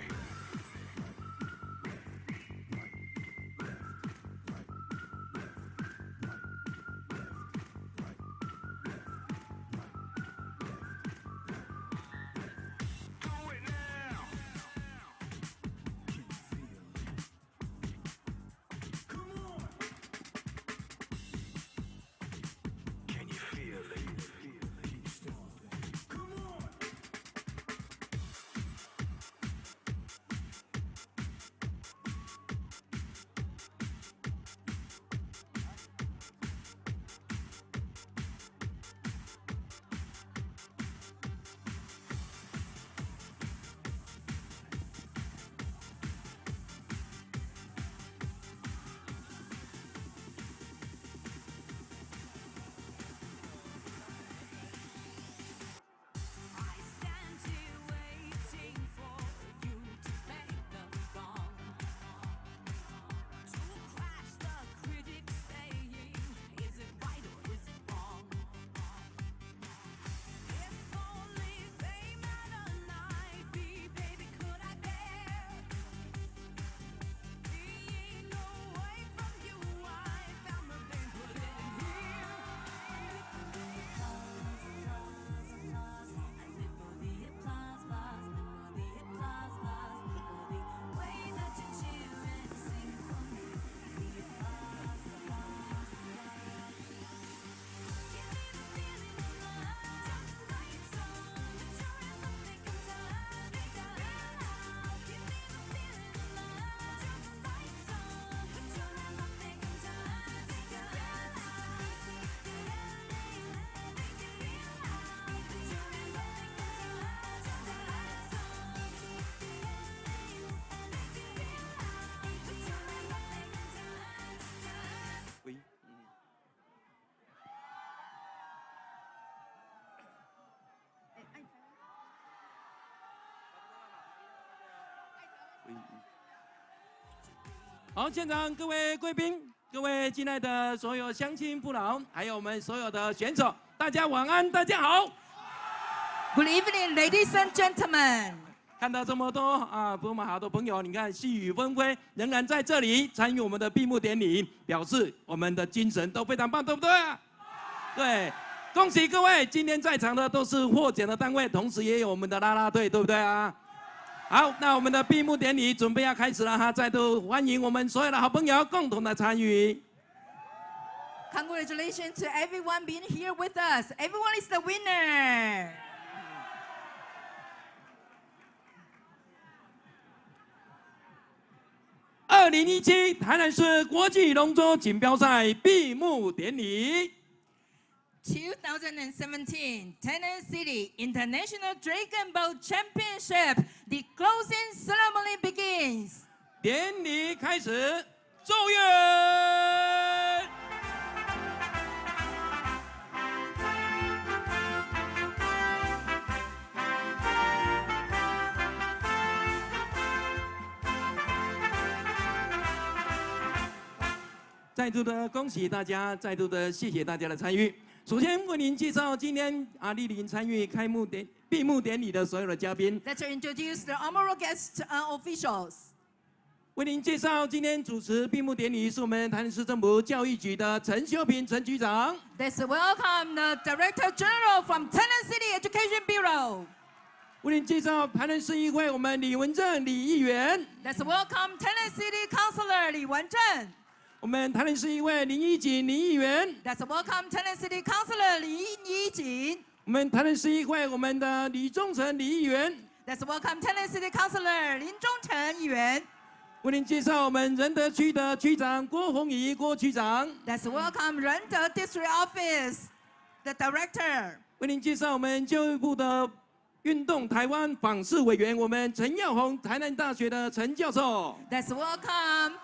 好，现场各位贵宾，各位亲爱的所有乡亲父老，还有我们所有的选手，大家晚安，大家好。Good evening, ladies and gentlemen. 看到这么多啊，我们好多朋友，你看细雨纷飞，仍然在这里参与我们的闭幕典礼，表示我们的精神都非常棒，对不对？对，恭喜各位，今天在场的都是获奖的单位，同时也有我们的啦啦队，对不对啊？好，那我们的闭幕典礼准备要开始了哈，再度欢迎我们所有的好朋友共同的参与。Congratulations to everyone being here with us. Everyone is the winner. 2017台南市国际龙舟锦标赛闭幕典礼。2017 Tainan City International Dragon Boat Championship. The closing ceremony begins. 典礼开始，奏乐。再度的恭喜大家，再度的谢谢大家的参与。首先为您介绍今天莅临参与闭幕典礼的所有的嘉宾。Let's introduce the honorable guest officials. 为您介绍今天主持闭幕典礼是我们台南市政府教育局的陈修平陈局长。Let's welcome the Director General from Tainan City Education Bureau. 为您介绍台南市议会我们李文正李议员。Let's welcome Tainan City Councilor 李文正。我们台南市议会林一锦林议员。Let's welcome Tainan City Councilor 林一锦。我们台南市议会我们的李忠诚李议员。Let's welcome Tainan City Councilor 林忠诚议员。为您介绍我们仁德区的区长郭宏仪郭区长。Let's welcome 仁德 District Office the Director。为您介绍我们教育部的运动台湾访视委员我们陈耀宏台南大学的陈教授。Let's welcome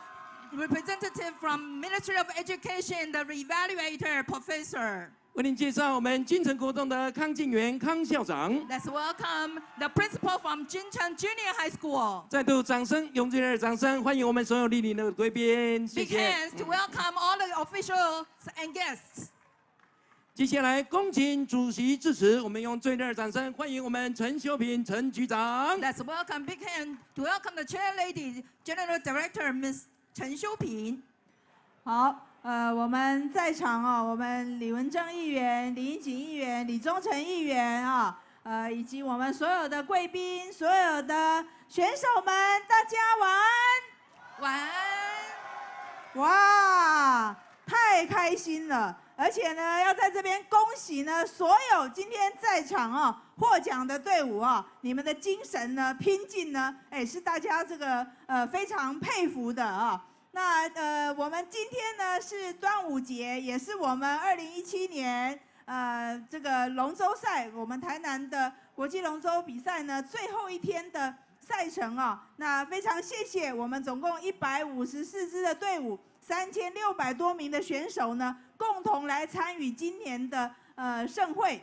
representative from Ministry of Education, the evaluator professor. 为您介绍我们金城国中的康敬元康校长。Let's welcome the principal from Jincheng Junior High School. 再度掌声，用热烈的掌声欢迎我们所有莅临的贵宾，谢 Big 谢。 hands to welcome all the officials and guests. 接下来恭请主席致辞，我们用最热烈的掌声欢迎我们陈修平陈局长。 Let's welcome big hand to welcome the chair lady, General Director Ms. 陈修平。好，我们在场哦，我们李文正议员、李英锦议员、李忠诚议员啊，以及我们所有的贵宾、所有的选手们，大家晚安。晚安。哇，太开心了！而且呢，要在这边恭喜呢所有今天在场哦获奖的队伍哦，你们的精神呢、拼劲呢，哎，是大家这个非常佩服的啊。那我们今天呢是端午节，也是我们2017年这个龙舟赛，我们台南的国际龙舟比赛呢最后一天的赛程啊。那非常谢谢我们总共154支的队伍，3600多名的选手呢，共同来参与今年的盛会。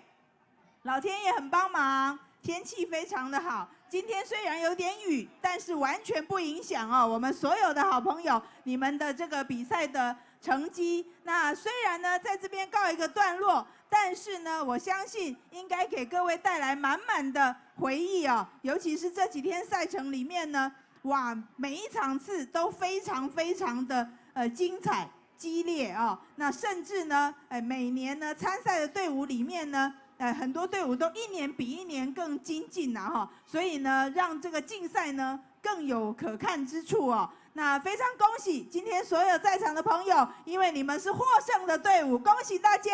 老天爷很帮忙，天气非常的好。今天虽然有点雨，但是完全不影响哦我们所有的好朋友你们的这个比赛的成绩。那虽然呢在这边告一个段落，但是呢我相信应该给各位带来满满的回忆哦。尤其是这几天赛程里面呢，哇，每一场次都非常非常的精彩激烈哦。那甚至呢，每年呢参赛的队伍里面呢，很多队伍都一年比一年更精进呐哈，所以呢，让这个竞赛呢更有可看之处哦。那非常恭喜今天所有在场的朋友，因为你们是获胜的队伍，恭喜大家！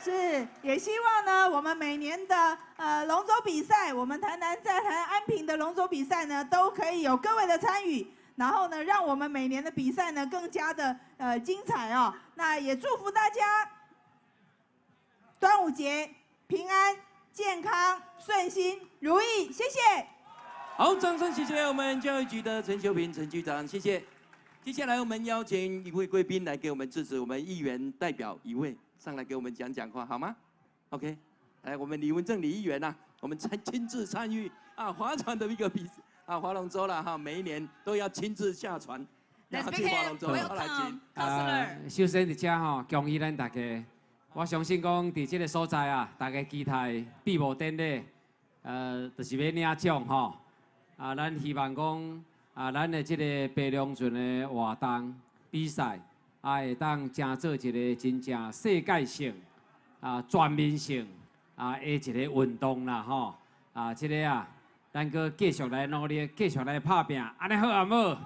是，也希望呢，我们每年的龙舟比赛，我们在台南安平的龙舟比赛呢，都可以有各位的参与。然后呢，让我们每年的比赛呢更加的精彩哦。那也祝福大家端午节平安、健康、顺心、如意，谢谢。好，掌声谢谢我们教育局的陈修平陈局长，谢谢。接下来我们邀请一位贵宾来给我们致辞，我们议员代表一位上来给我们讲话，好吗 ？OK， 来，我们李文正李议员呐，我们亲自参与啊划船的一个划龙舟了哈，每一年都要亲自下船。Let's 去划龙舟，好来请。首先伫遮吼，恭喜咱大家。我相信讲伫这个所在啊，大家期待闭幕典礼，就是要领奖吼。咱希望讲咱的这个白龙船的活动比赛，会当成做一个真正世界性、全面性的一个运动啦吼。这个咱搁继续来努力，继续来拍拼，安尼好啊无？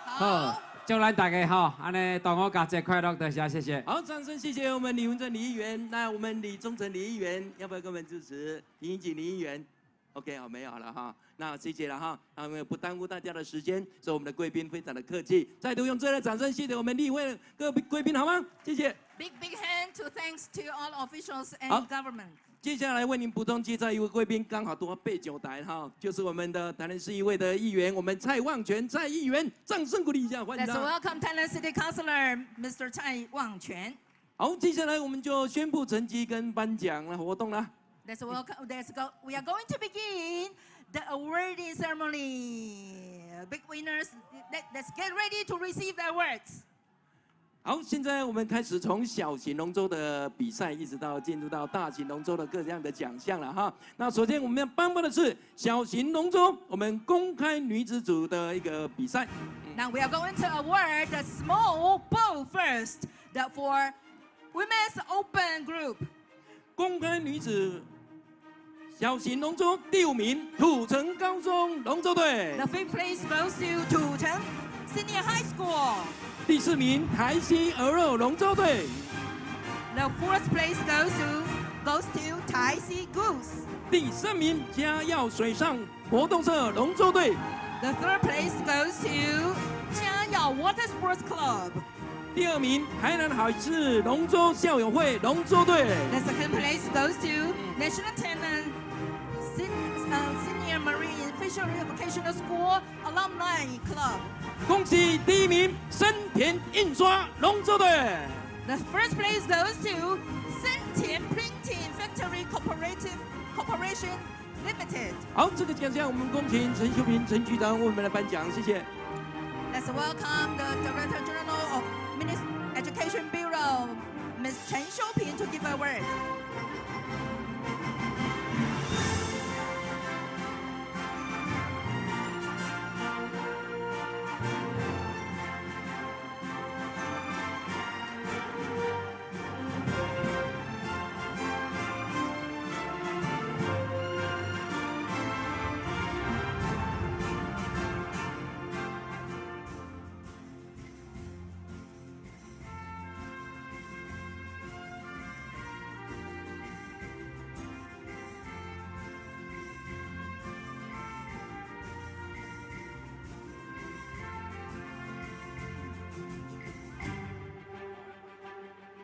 好，祝咱大家好，安尼端午佳节快乐，多谢谢谢。好，掌声谢谢我们李文正李议员。那我们李宗诚李议员要不要跟我们支持？林怡锦李议员 ，OK， 好，没有了哈。那谢谢了哈，那我们不耽误大家的时间，所以我们的贵宾非常的客气，再度用最热的掌声谢谢我们立会各位贵宾好吗？谢谢。Big hand to thanks to all officials and government. 接下来为您补充介绍一位贵宾，刚好多备酒台哈，就是我们的台南市议会的议员，我们蔡旺全蔡议员，掌声鼓励一下，欢迎他。Let's welcome Thailand City Councilor Mr. 蔡旺全。好，接下来我们就宣布成绩跟颁奖的活动啦。Let's welcome. Let's go. We are going to begin the awarding ceremony. Big winners. Let's get ready to receive the awards. 好，现在我们开始从小型龙舟的比赛，一直到进入到大型龙舟的各样的奖项了哈。那首先我们要颁发的是小型龙舟我们公开女子组的一个比赛。Now we are going to award the small boat first, for women's open group. 公开女子小型龙舟第5名，土城高中龙舟队。The 5th place goes to 土城 Senior High School. 第4名，台西鹅肉龙舟队。The 4th place goes to 台西 Goose. 第3名，嘉耀水上活动社龙舟队。The 3rd place goes to 嘉耀 Water Sports Club. 第2名，台南海事龙舟校友会龙舟队。The 2nd place goes to National Tenant Senior Marine Fishery Vocational School Alumni Club. 恭喜第1名，深田印刷龙舟队。The first place goes to 深田 Printing Factory Corporation Limited. 好，这个奖项我们恭请陈秀平陈局长为我们来颁奖，谢谢。Let's welcome the Director General of Education Bureau, Ms. Chen Xiuping, to give a word.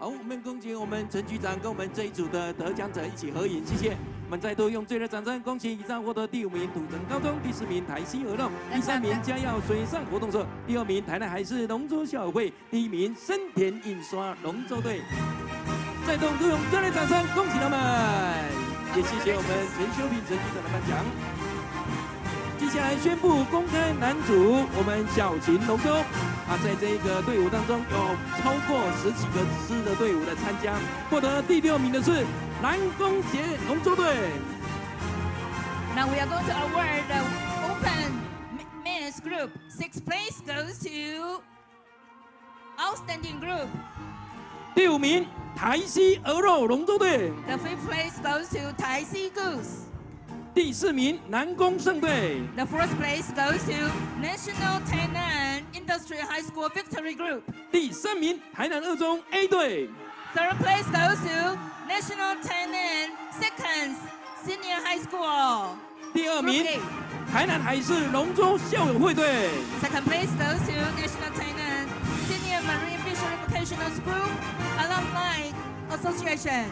好，我们恭请我们陈局长跟我们这一组的得奖者一起合影，谢谢。我们再度用最热掌声，恭喜以上获得第5名土城高中，第4名台西鹅肉，第3名嘉耀水上活动社，第2名台南海事龙舟校友会，第1名深田印刷龙舟队。再度用最热掌声，恭喜他们，也谢谢我们陈修平陈局长的颁奖。接下来宣布公开男组我们小型龙舟在这一个队伍当中有超过10几个支的队伍的参加，获得第6名的是南宫协龙舟队。Now we are going to award the open men's group. 6th place goes to outstanding group. 第5名台西鹅肉龙舟队。The 5th place goes to 台西 Goose. 第4名南宫盛队。The 4th place goes to National Tainan Industry High School Victory Group. 第3名台南二中 A 队。3rd place goes to National Tainan Second Senior High School. 第2名台南海事龙舟校友会队。2nd place goes to National Tainan Senior Marine Fishery Vocational School Alumni Association.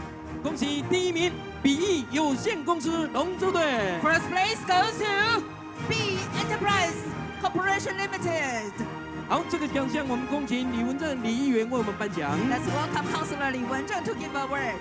恭喜第1名比翼有限公司龙舟队。First place goes to B Enterprise Corporation Limited. 好，这个奖项我们恭请李文正李议员为我们颁奖。Let's welcome Councilor 李文正 to give a word.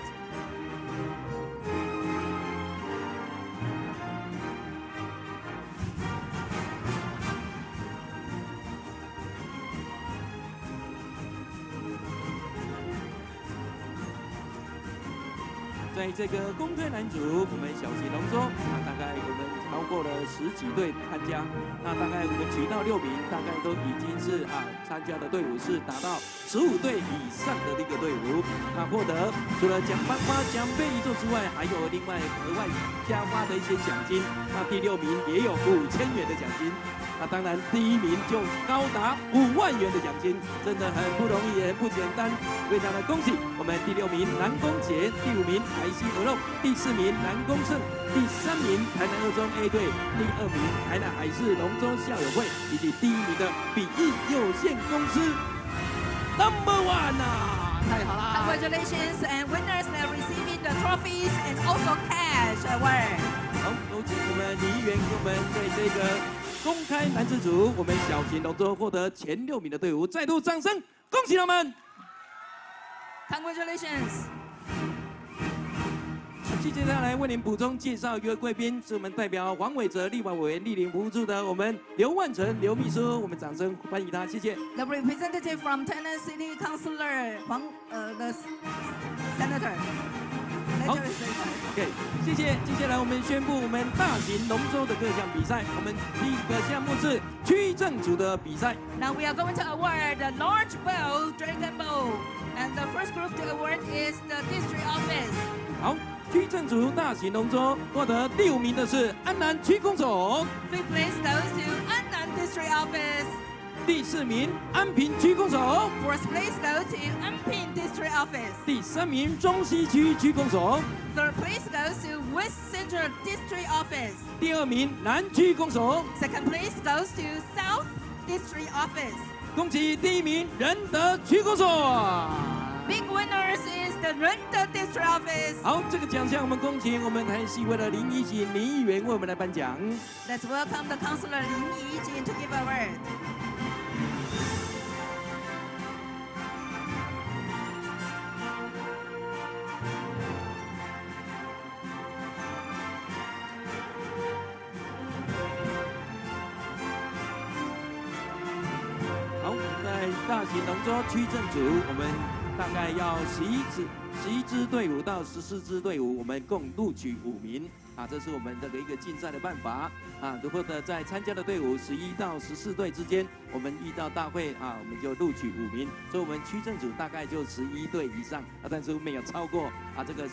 在这个公开男组，我们小型龙舟大概我们超过了10几队参加，那大概我们举到6名，大概都已经是参加的队伍是达到15队以上的一个队伍，获得除了奖颁发奖杯一座之外，还有另外额外加发的一些奖金。那第6名也有5000元的奖金。那当然，第1名就高达5万元的奖金，真的很不容易，也很不简单。非常的恭喜我们第6名南宫杰，第5名台西鹅肉，第4名南宫胜，第3名台南二中 A 队，第2名台南海事龙舟校友会，以及第1名的比翼有限公司 ，No.1 啊，太好啦 ！Congratulations and winners are receiving the trophies and also cash award. 好，有请我们李议员给我们对这个。公开男子组，我们小型龙舟获得前6名的队伍，再度掌声，恭喜他们 ！Congratulations！ 接下来为您补充介绍一位贵宾，是我们代表黄伟哲立法委员莅临服务处的我们刘万成刘秘书，我们掌声欢迎他，谢谢。The representative from Tainan City Councilor the Senator。好 ，OK， 谢谢。接下来我们宣布我们大型龙舟的各项比赛，我们第1个项目是区政组的比赛。Now we are going to award the large bow, dragon bow, and the first group to award is the district office. 好，区政组大型龙舟获得第5名的是安南区公所。Fifth place goes to Annan District Office. 第4名安平区公所。Fourth place goes to Anping District Office. 第3名中西区区公所。Third place goes to West Central District Office. 第2名南区公所。Second place goes to South District Office. 恭喜第1名仁德区公所。Big winners is the Renda District Office. 好，这个奖项我们恭请我们台西会的林怡锦林议员为我们来颁奖。Let's welcome the Councilor Lin Yijin to give award. 大型龙舟区政组，我们大概要11支队伍到14支队伍，我们共录取5名这是我们这个一个竞赛的办法如果在参加的队伍11到14队之间，我们遇到大会我们就录取5名，所以我们区政组大概就11队以上但是没有超过这个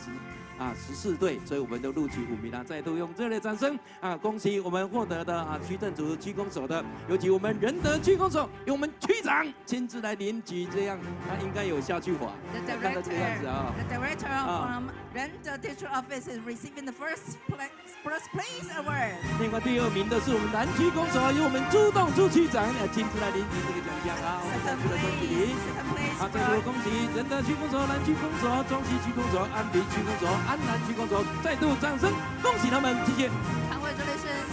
14队，所以我们都录取5名再度用热烈掌声恭喜我们获得的区政组区公所的，尤其我们仁德区公所由我们区长亲自来领取，这样应该有效去法。看到这样子The director from Renda District Office is receiving the first place award. 另外第2名的是我们南区公所，由我们朱栋朱区长亲自来领取这个奖项再次的恭喜你。再度恭喜仁德区公所、南区公所、中西区公所、安平区公所、安南区公所，再度掌声恭喜他们，谢谢。Congratulations.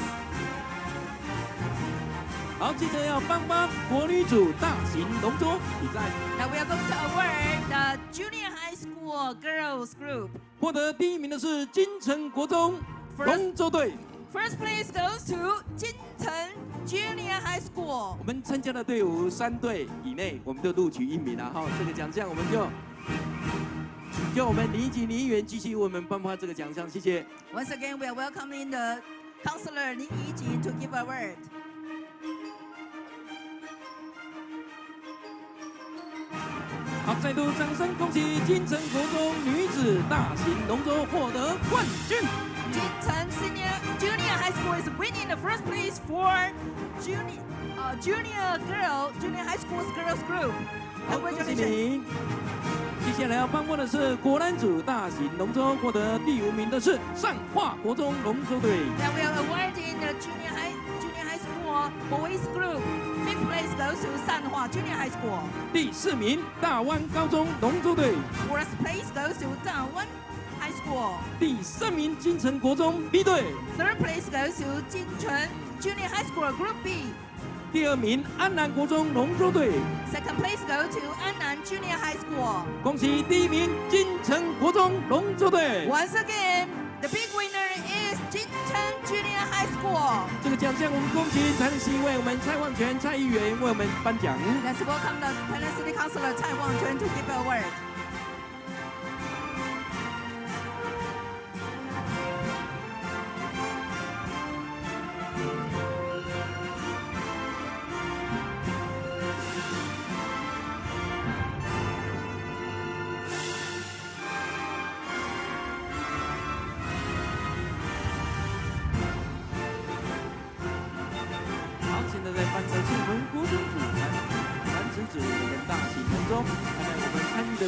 好，接着要颁发国女组大型龙舟比赛。Now we are going to award the Junior High School Girls Group. 获得第1名的是金城国中龙舟队。First place goes to 金城 Junior High School. 我们参加的队伍3队以内，我们就录取1名这个奖项我们就我们林怡锦林议员继续为我们颁发这个奖项，谢谢。Once again, we are welcoming the Councilor Lin Yijin to give award. 好，再度掌声恭喜金城国中女子大型龙舟获得冠军。金城 Junior High School is winning the first place for Junior High School's girls group. 好，恭喜你。接下来要颁发的是国男组大型龙舟，获得第5名的是上化国中龙舟队。Now we are awarding the Junior High School boys group. Fifth place goes to Sanhua Junior High School. 第4名大湾高中龙舟队。Fourth place goes to Dawan High School. 第3名金城国中 B 队。Third place goes to 金城 Junior High School Group B. 第2名安南国中龙舟队。Second place goes to Annan Junior High School. 恭喜第1名金城国中龙舟队。Once again, the big winner is 金城 Junior High School. 这个奖项我们恭喜台南市议会我们蔡旺全蔡议员为我们颁奖。Let's welcome the Tainan City Councilor 蔡旺全 to give award.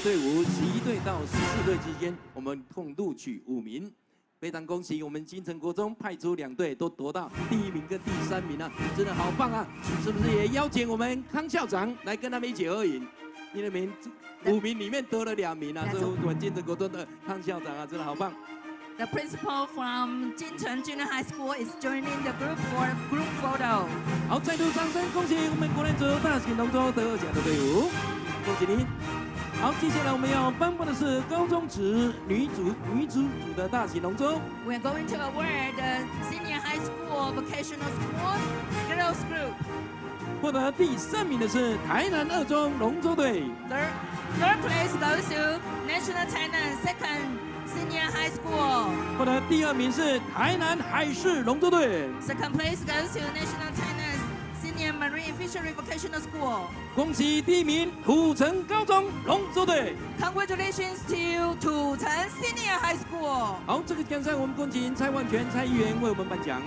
队伍11队到14队之间，我们共录取5名。非常恭喜我们金城国中派出2队都夺到第1名跟第3名啊，真的好棒啊！是不是也邀请我们康校长来跟他们一起合影？因为5名里面得了2名啊，所以我们金城国中的康校长啊，真的好棒。The principal from Jincheng Junior High School is joining the group for a group photo. 好，再度掌声恭喜我们国内组大型龙舟得奖的队伍，恭喜您！好，接下来我们要颁布的是高中职女子组的大型龙舟。We're going to award the Senior High School Vocational School Girls Group. 获得第3名的是台南2中龙舟队。Third place goes to National Tainan Second Senior High School. 获得第2名是台南海事龙舟队。Second place goes to National Tainan Senior Marine Fishery Vocational School. 恭喜第1名土城高中龙舟队。Congratulations to 土城 Senior High School. 好，这个奖项我们恭请蔡万全蔡议员为我们颁奖。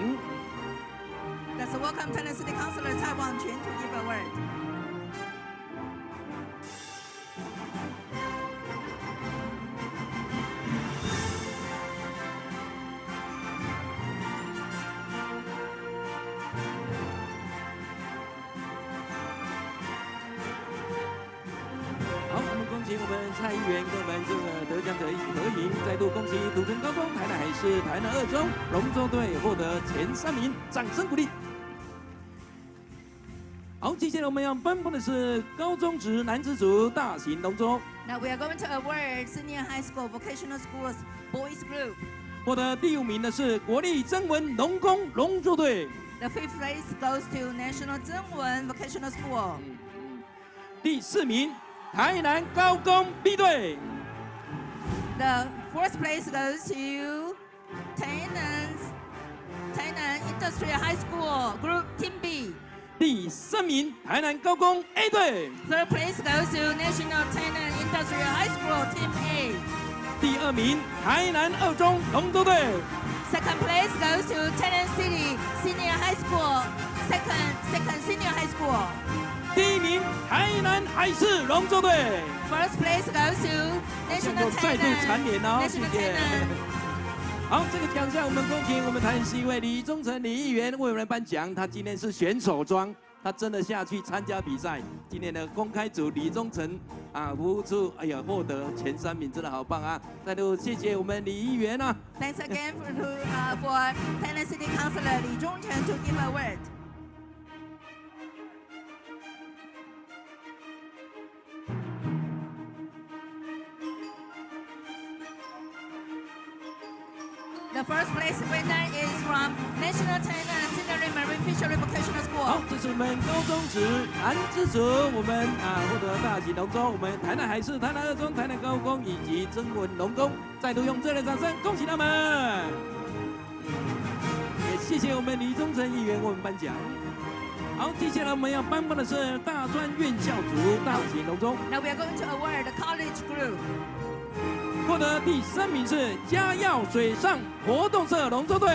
Let's welcome Tainan City Councilor Cai Wang-quan to give award. 好，我们恭喜我们蔡议员跟我们这个得奖者一起合影，再度恭喜土城高中、台南海事、台南2中龙舟队获得前3名，掌声鼓励。好，接下来我们要颁布的是高中职男子组大型龙舟。Now we are going to award Senior High School Vocational Schools Boys Group. 获得第5名的是国立曾文农工龙舟队。The 5th place goes to National Zhengwen Vocational School. 第4名台南高工 B 队。The 4th place goes to Tainan Industrial High School Group Team B. 第3名台南高工 A 队。Third place goes to National Tainan Industrial High School Team A. 第2名台南2中龙舟队。Second place goes to Tainan City Senior High School. Second Senior High School. 第1名台南海事龙舟队。First place goes to National Tainan. 再度蝉联哦，谢谢。好，这个奖项我们恭请我们台南市议会李宗成李议员为我们颁奖。他今天是选手装，他真的下去参加比赛。今天的公开组李宗成服务处，哎呀，获得前3名，真的好棒啊！再度谢谢我们李议员啊。Thanks again for Tainan City Councilor Li Zhongchen to give award. The first place winner is from National Tainan Senior Marine Fishery Vocational School. 好，这是我们高中职男子组，我们获得大型龙舟，我们台南海事、台南2中、台南高工以及曾文龙工，再度用热烈掌声恭喜他们。也谢谢我们李宗成议员为我们颁奖。好，接下来我们要颁布的是大专院校组大型龙舟。Now we are going to award the college group. 获得第3名是嘉耀水上活动社龙舟队。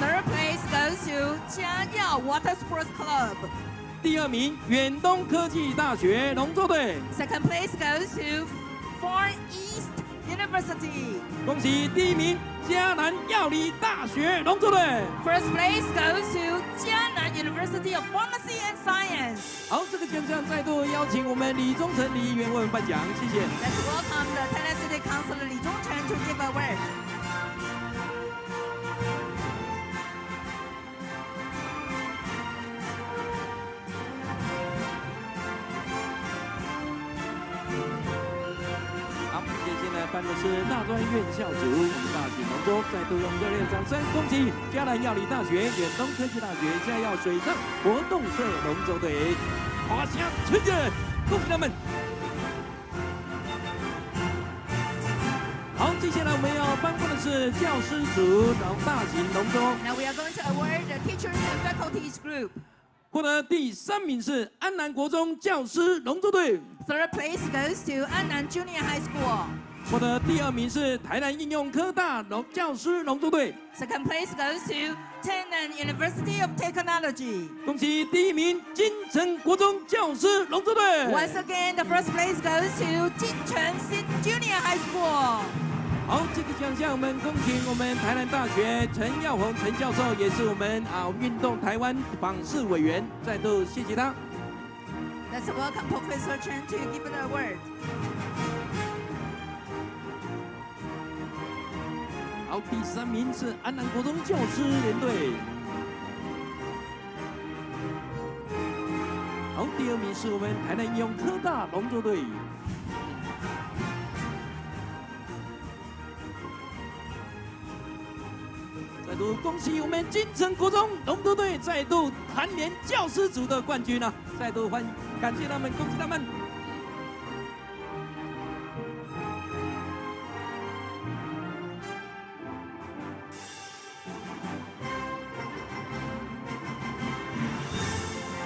Third place goes to 嘉耀 Water Sports Club. 第2名远东科技大学龙舟队。Second place goes to Far East University. 恭喜第1名嘉南药理大学龙舟队。First place goes to 嘉南 University of Pharmacy and Science. 好，这个奖项再度邀请我们李宗成李议员为我们颁奖，谢谢。Let's welcome the Tainan City Councilor Li Zhongchen to give award. 好，接下来颁的是大专院校组大型龙舟，再度用热烈掌声恭喜嘉南药理大学、远东科技大学、嘉耀水上活动社龙舟队，华夏春节，恭喜他们！好，接下来我们要颁布的是教师组大型龙舟。Now we are going to award the teachers and faculties group. 获得第3名是安南国中教师龙舟队。Third place goes to Annan Junior High School. 获得第2名是台南应用科大教师龙舟队。Second place goes to Tainan University of Technology. 恭喜第1名金城国中教师龙舟队。Once again, the first place goes to 金城 Junior High School. 好，这个奖项我们恭请我们台南大学陈耀宏陈教授，也是我们运动台湾访视委员，再度谢谢他。Let's welcome Professor Chen to give the award. 好，第3名是安南国中教师联队。好，第2名是我们台南应用科大龙舟队。再度恭喜我们金城国中龙舟队再度蝉联教师组的冠军啊！再度感谢他们，恭喜他们。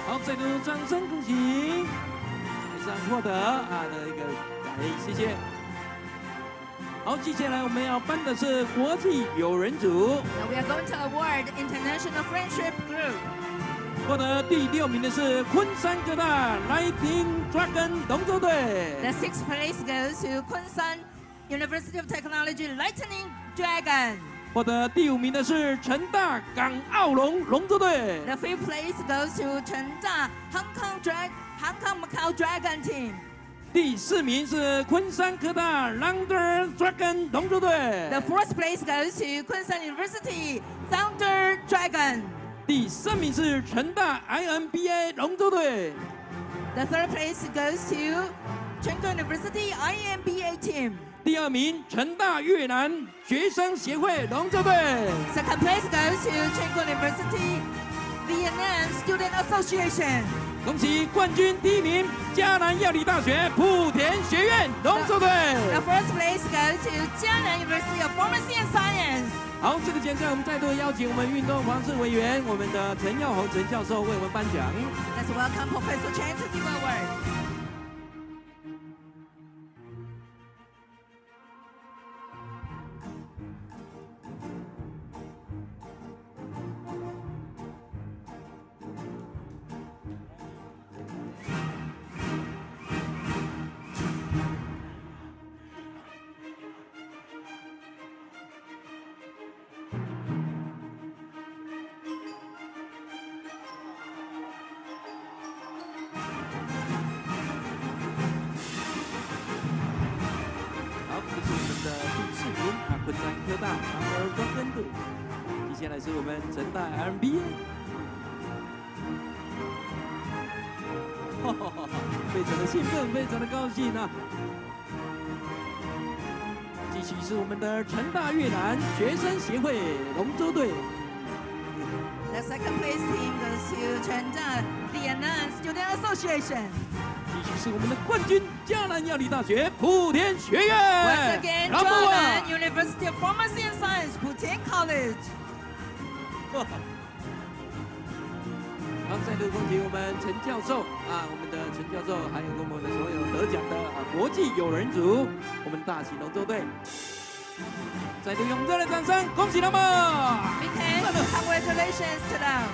好，再度掌声恭喜台上获得的一个谢谢。好，接下来我们要颁的是国际友人组。Now we are going to award International Friendship Group. 获得第6名的是昆山科大 Lightning Dragon 龙舟队。The 6th place goes to Kunsan University of Technology Lightning Dragon. 获得第5名的是成大港澳龙龙舟队。The 5th place goes to 成大 Hong Kong Macau Dragon Team. 第4名是昆山科大 Thunder Dragon 龙舟队。The 4th place goes to Kunsan University Thunder Dragon. 第3名是成大 IMBA 龙舟队。The 3rd place goes to Chengdu University IMBA Team. 第2名成大越南学生协会龙舟队。Second place goes to Chengdu University Vietnam Student Association. 恭喜冠军第1名嘉南药理大学莆田学院龙舟队。The first place goes to 嘉南 University of Pharmacy and Science. 好，这个奖项我们再度邀请我们运动防治委员，我们的陈耀宏陈教授为我们颁奖。Let's welcome Professor Chen to give award. 昆山科大2专跟队，接下来是我们成大 MBA， 非常的兴奋，非常的高兴啊！继续是我们的成大越南学生协会龙舟队。The second place team goes to 成大 Vietnam Student Association. 继续是我们的冠军嘉南药理大学莆田学院。Once again, Jordan University of Pharmacy and Science, Putian College. 好，再度恭喜我们陈教授啊，我们的陈教授，还有我们的所有得奖的国际友人组，我们大型龙舟队。再度用热烈掌声恭喜他们 ！Big hands, congratulations to them.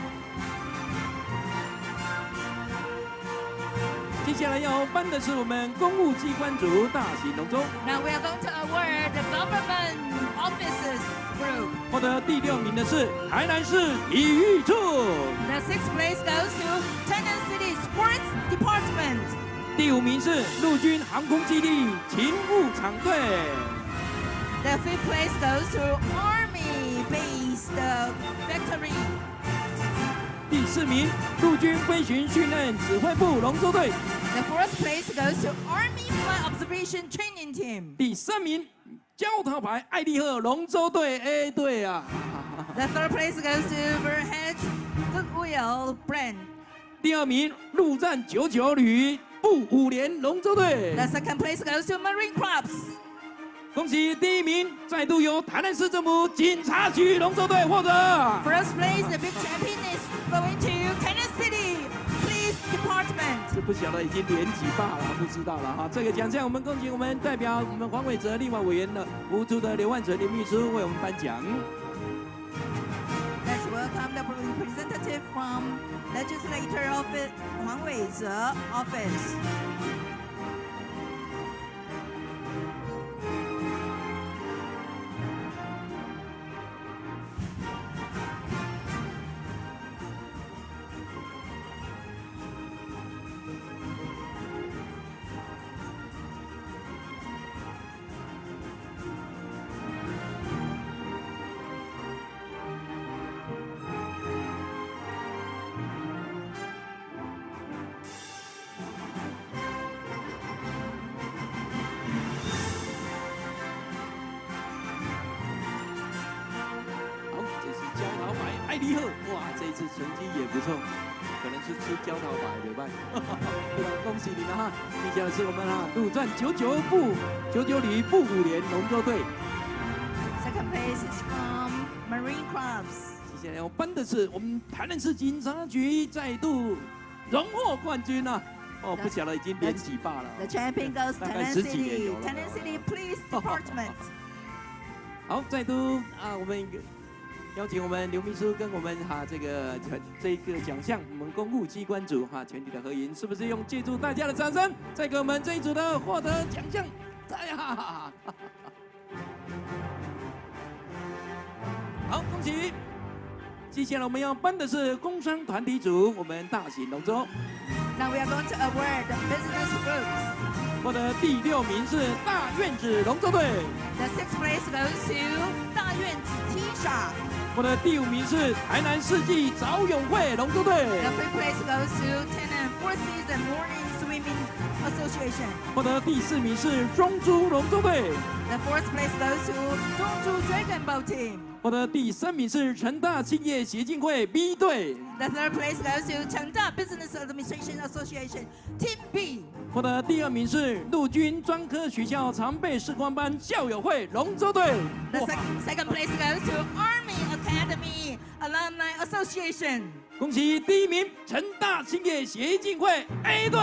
接下来要颁的是我们公务机关组大型龙舟。Now we are going to award the government offices group. 获得第6名的是台南市体育处。The 6th place goes to Tainan City Sports Department. 第5名是陆军航空基地勤务场队。The 5th place goes to Army Base the Factory. 第4名陆军飞行训练指挥部龙舟队。The 4th place goes to Army Flight Observation Training Team. 第3名焦桃牌爱丽鹤龙舟队 A 队啊。The 3rd place goes to Berhead Goodwill Brand. 第2名陆战99旅步5连龙舟队。The 2nd place goes to Marine Corps. 恭喜第1名，再度由台南市政府警察局龙舟队获得。First place, the big champion is going to Tainan City. Please Department。这不晓得已经连几霸了，不知道了哈。这个奖项我们恭请我们代表我们黄伟哲立法委员的无助的刘万纯刘秘书为我们颁奖。Let's welcome the representative from Legislator Office 黄伟哲 Office。艾利赫，哇，这一次成绩也不错，可能是吃焦桃白对吧？非常恭喜你们哈！接下来是我们陆战99旅步5连龙舟队。Second place is from Marine Crafts。接下来我颁的是我们台南市警察局再度荣获冠军啊！哦，不晓得已经连几霸了。The champion goes to 大概Thailand 10几年有了。 Thailand City Police Department。好，再度我们邀请我们刘秘书跟我们这个奖项，我们公务机关组全体的合影，是不是用借助大家的掌声，再给我们这一组的获得奖项？哎呀！好，恭喜！接下来我们要颁的是工商团体组，我们大型龙舟。Now we are going to award the business groups。获得第6名是大院子龙舟队。The 6th place goes to 大院子 T-Shop。获得第5名是台南世纪早泳会龙舟队。The 5th place goes to Tainan Four Seasons Morning Swimming Association。获得第4名是中珠龙舟队。The 4th place goes to 中珠 Dragon Boat Team。获得第3名是成大企业协进会 B 队。The 3rd place goes to 成大 Business Administration Association Team B。获得第2名是陆军专科学校常备士官班校友会龙舟队。The second place goes to Army Academy Alumni Association。恭喜第1名成大企业协进会 A 队。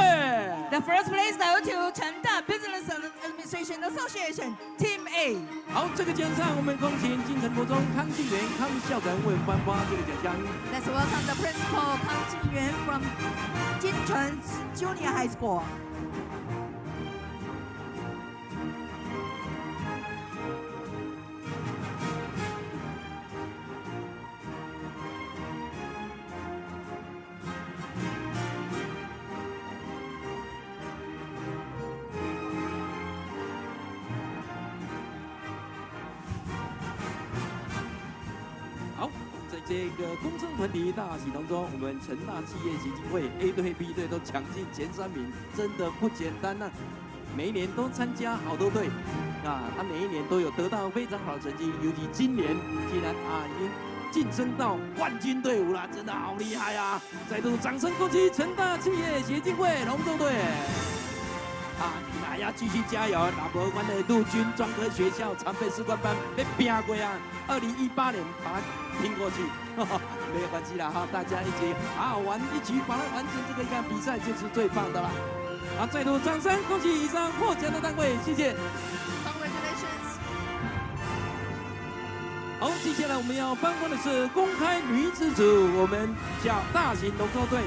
The first place goes to 成大 Business Administration Association Team A。好，这个奖项我们恭请金城国中康敬元康校长为我们颁发这个奖项。Let's welcome the principal 康敬元 from 金城 Junior High School。好，在这个工商团体大喜当中，我们成大企业协进会 A 队、B 队都抢进前3名，真的不简单呐！每一年都参加好多队，他每一年都有得到非常好的成绩，尤其今年竟然已经晋升到冠军队伍了，真的好厉害啊！再度掌声恭喜成大企业协进会龙舟队！你们还要继续加油！老伯湾的陆军专科学校常备士官班被拼过啊！2018年把它拼过去，没有关系啦大家一起好好玩，一起把它完成这个比赛就是最棒的啦！好，再度掌声恭喜以上获奖的单位，谢谢。Congratulations！ 好，接下来我们要颁发的是公开女子组，我们叫大型龙舟队。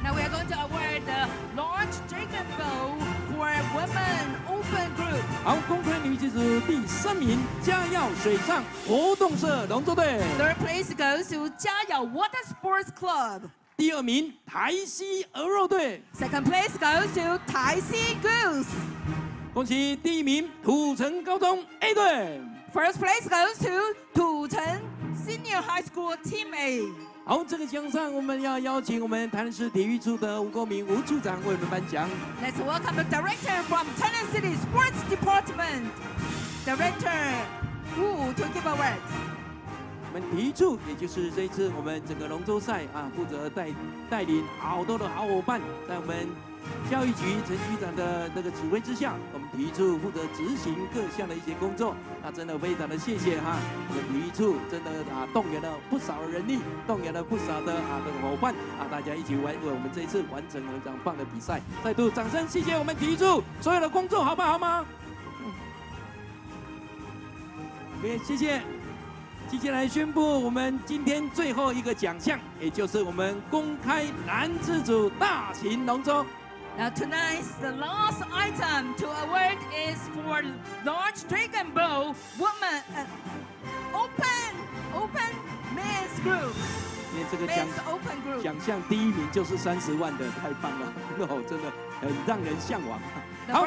Now we are going to award the Launch Dragon Boat for Women Open Group。好，公开女子组第3名嘉耀水上活动社龙舟队。Third place goes to 嘉耀 Water Sports Club。第2名台西鹅肉队。Second place goes to 台西 Goose。恭喜第1名土城高中 A 队。First place goes to 土城 Senior High School Team A。好，这个奖项我们要邀请我们台南市体育处的吴国明吴处长为我们颁奖。Let's welcome the director from Tainan City Sports Department, Director Wu to give awards. 我们体育处也就是这一次我们整个龙舟赛负责带领好多的好伙伴，在我们教育局陈局长的那个指挥之下，我们体育处负责执行各项的一些工作。那真的非常的谢谢哈，我们体育处真的动员了不少的人力，动员了不少的这个伙伴大家一起为我们这一次完成了非常棒的比赛。再度掌声谢谢我们体育处所有的工作，好不好吗？OK， 谢谢。接下来宣布我们今天最后一个奖项，也就是我们公开男子组大型龙舟。Now tonight's the last item to award is for large dragon boat woman open men's group. 因为这个 open group 奖项第1名就是30万的，太棒了，真的很让人向往。好，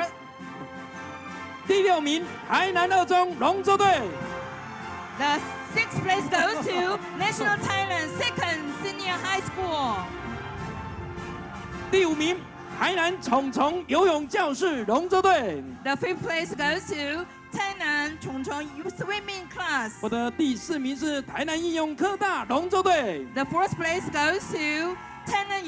第6名台南二中龙舟队。The 6th place goes to National Thailand 2nd Senior High School. 第5名台南虫虫游泳教室龙舟队。The 5th place goes to 台南虫虫 Swimming Class. 我的第4名是台南应用科大龙舟队。The 4th place goes to Tainan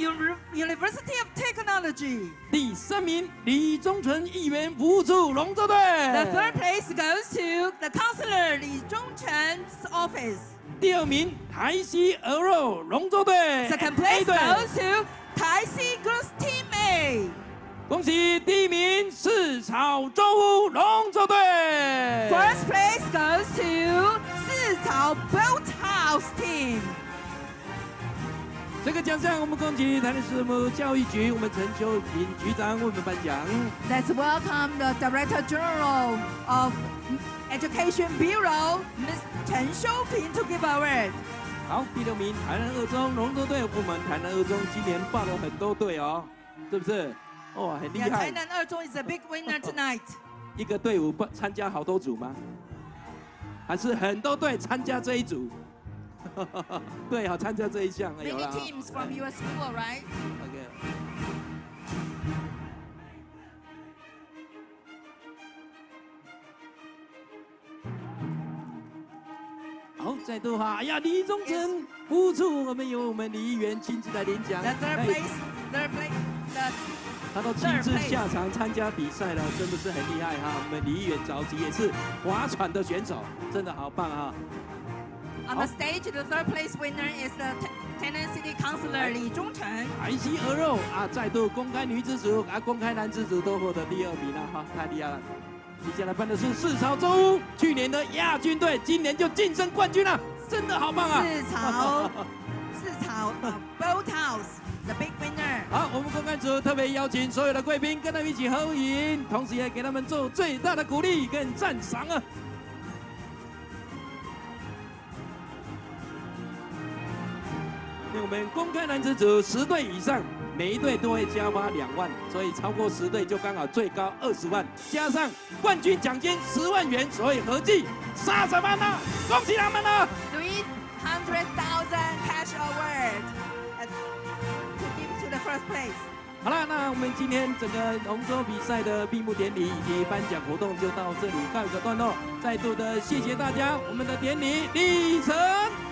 University of Technology. 第3名李宗纯议员服务处龙舟队。The 3rd place goes to the Councilor 李宗纯 office. 第2名台西鹅肉龙舟队。 Second place goes to 台西 Girls Team A. 恭喜第1名四草洲屋龙舟队。 First place goes to 四草 Boathouse Team. 这个奖项我们恭喜台南市政府教育局我们陈秋平局长为我们颁奖。 Let's welcome the Director General of Education Bureau, Ms. 陈修平 to give award. 好，第6名台南二中龙舟队，我们台南二中今年报了很多队哦，是不是？哇，很厉害。台南二中 is a big winner tonight. 一个队伍参加好多组吗？还是很多队参加这一组？对，好，参加这一项有 Many 了。 teams from your school, right? OK。好，再度哈，哎呀，李宗诚服务处，我们由我们李议员亲自来领奖。 The third place, 他都亲自下场参加比赛了，真的是很厉害哈。我们李议员早期也是划船的选手，真的好棒哈。 On the stage, the third place winner is the Tainan City Councilor 李宗诚。台西鹅肉再度公开女子组公开男子组都获得第2名了哈，太厉害了。接下来颁的是四草洲屋，去年的亚军队，今年就晋升冠军了，真的好棒啊！四草 Boathouse the big winner。好，我们公开组特别邀请所有的贵宾跟他们一起合影，同时也给他们做最大的鼓励跟赞赏啊！ 我们公开男子组10队以上，每一队都会加发2万，所以超过10队就刚好最高20万，加上冠军奖金10万元，所以合计30万呢！恭喜他们了！300,000 cash award to give to the first place. 好了，那我们今天整个龙舟比赛的闭幕典礼以及颁奖活动就到这里告一个段落。再度的谢谢大家，我们的典礼礼成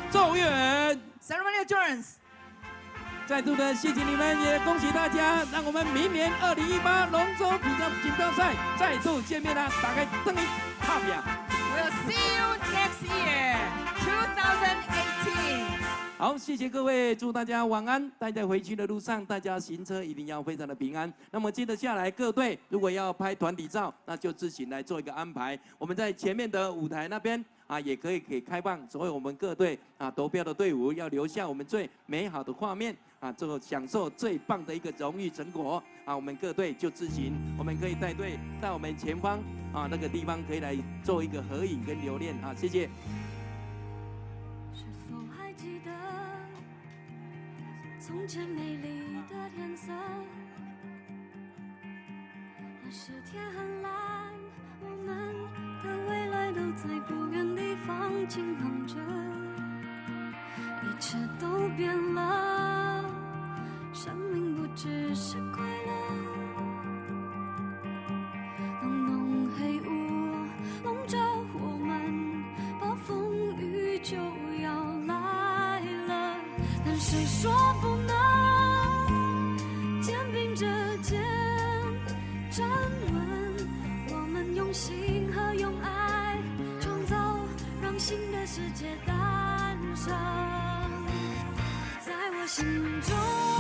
奏乐。 Ceremony adjourns. 再度的谢谢你们，也恭喜大家，让我们明年2018龙舟锦标赛再度见面啦！大家等你拍拼。We'll see you next year, 2018. 好，谢谢各位，祝大家晚安。大家回去的路上，大家行车一定要非常的平安。那么接着下来，各队如果要拍团体照，那就自行来做一个安排。我们在前面的舞台那边。 也可以给开放所有我们各队投标的队伍，要留下我们最美好的画面最后享受最棒的一个荣誉成果我们各队就自行，我们可以带队到我们前方那个地方，可以来做一个合影跟留念谢谢。是否还记得从前美丽的天色？那时天很蓝，我们的未来都在不远地方静候着，一切都变了，生命不只是快乐。当浓黑雾笼罩我们，暴风雨就要来了，但谁说不能肩并着肩？诞生，在我心中。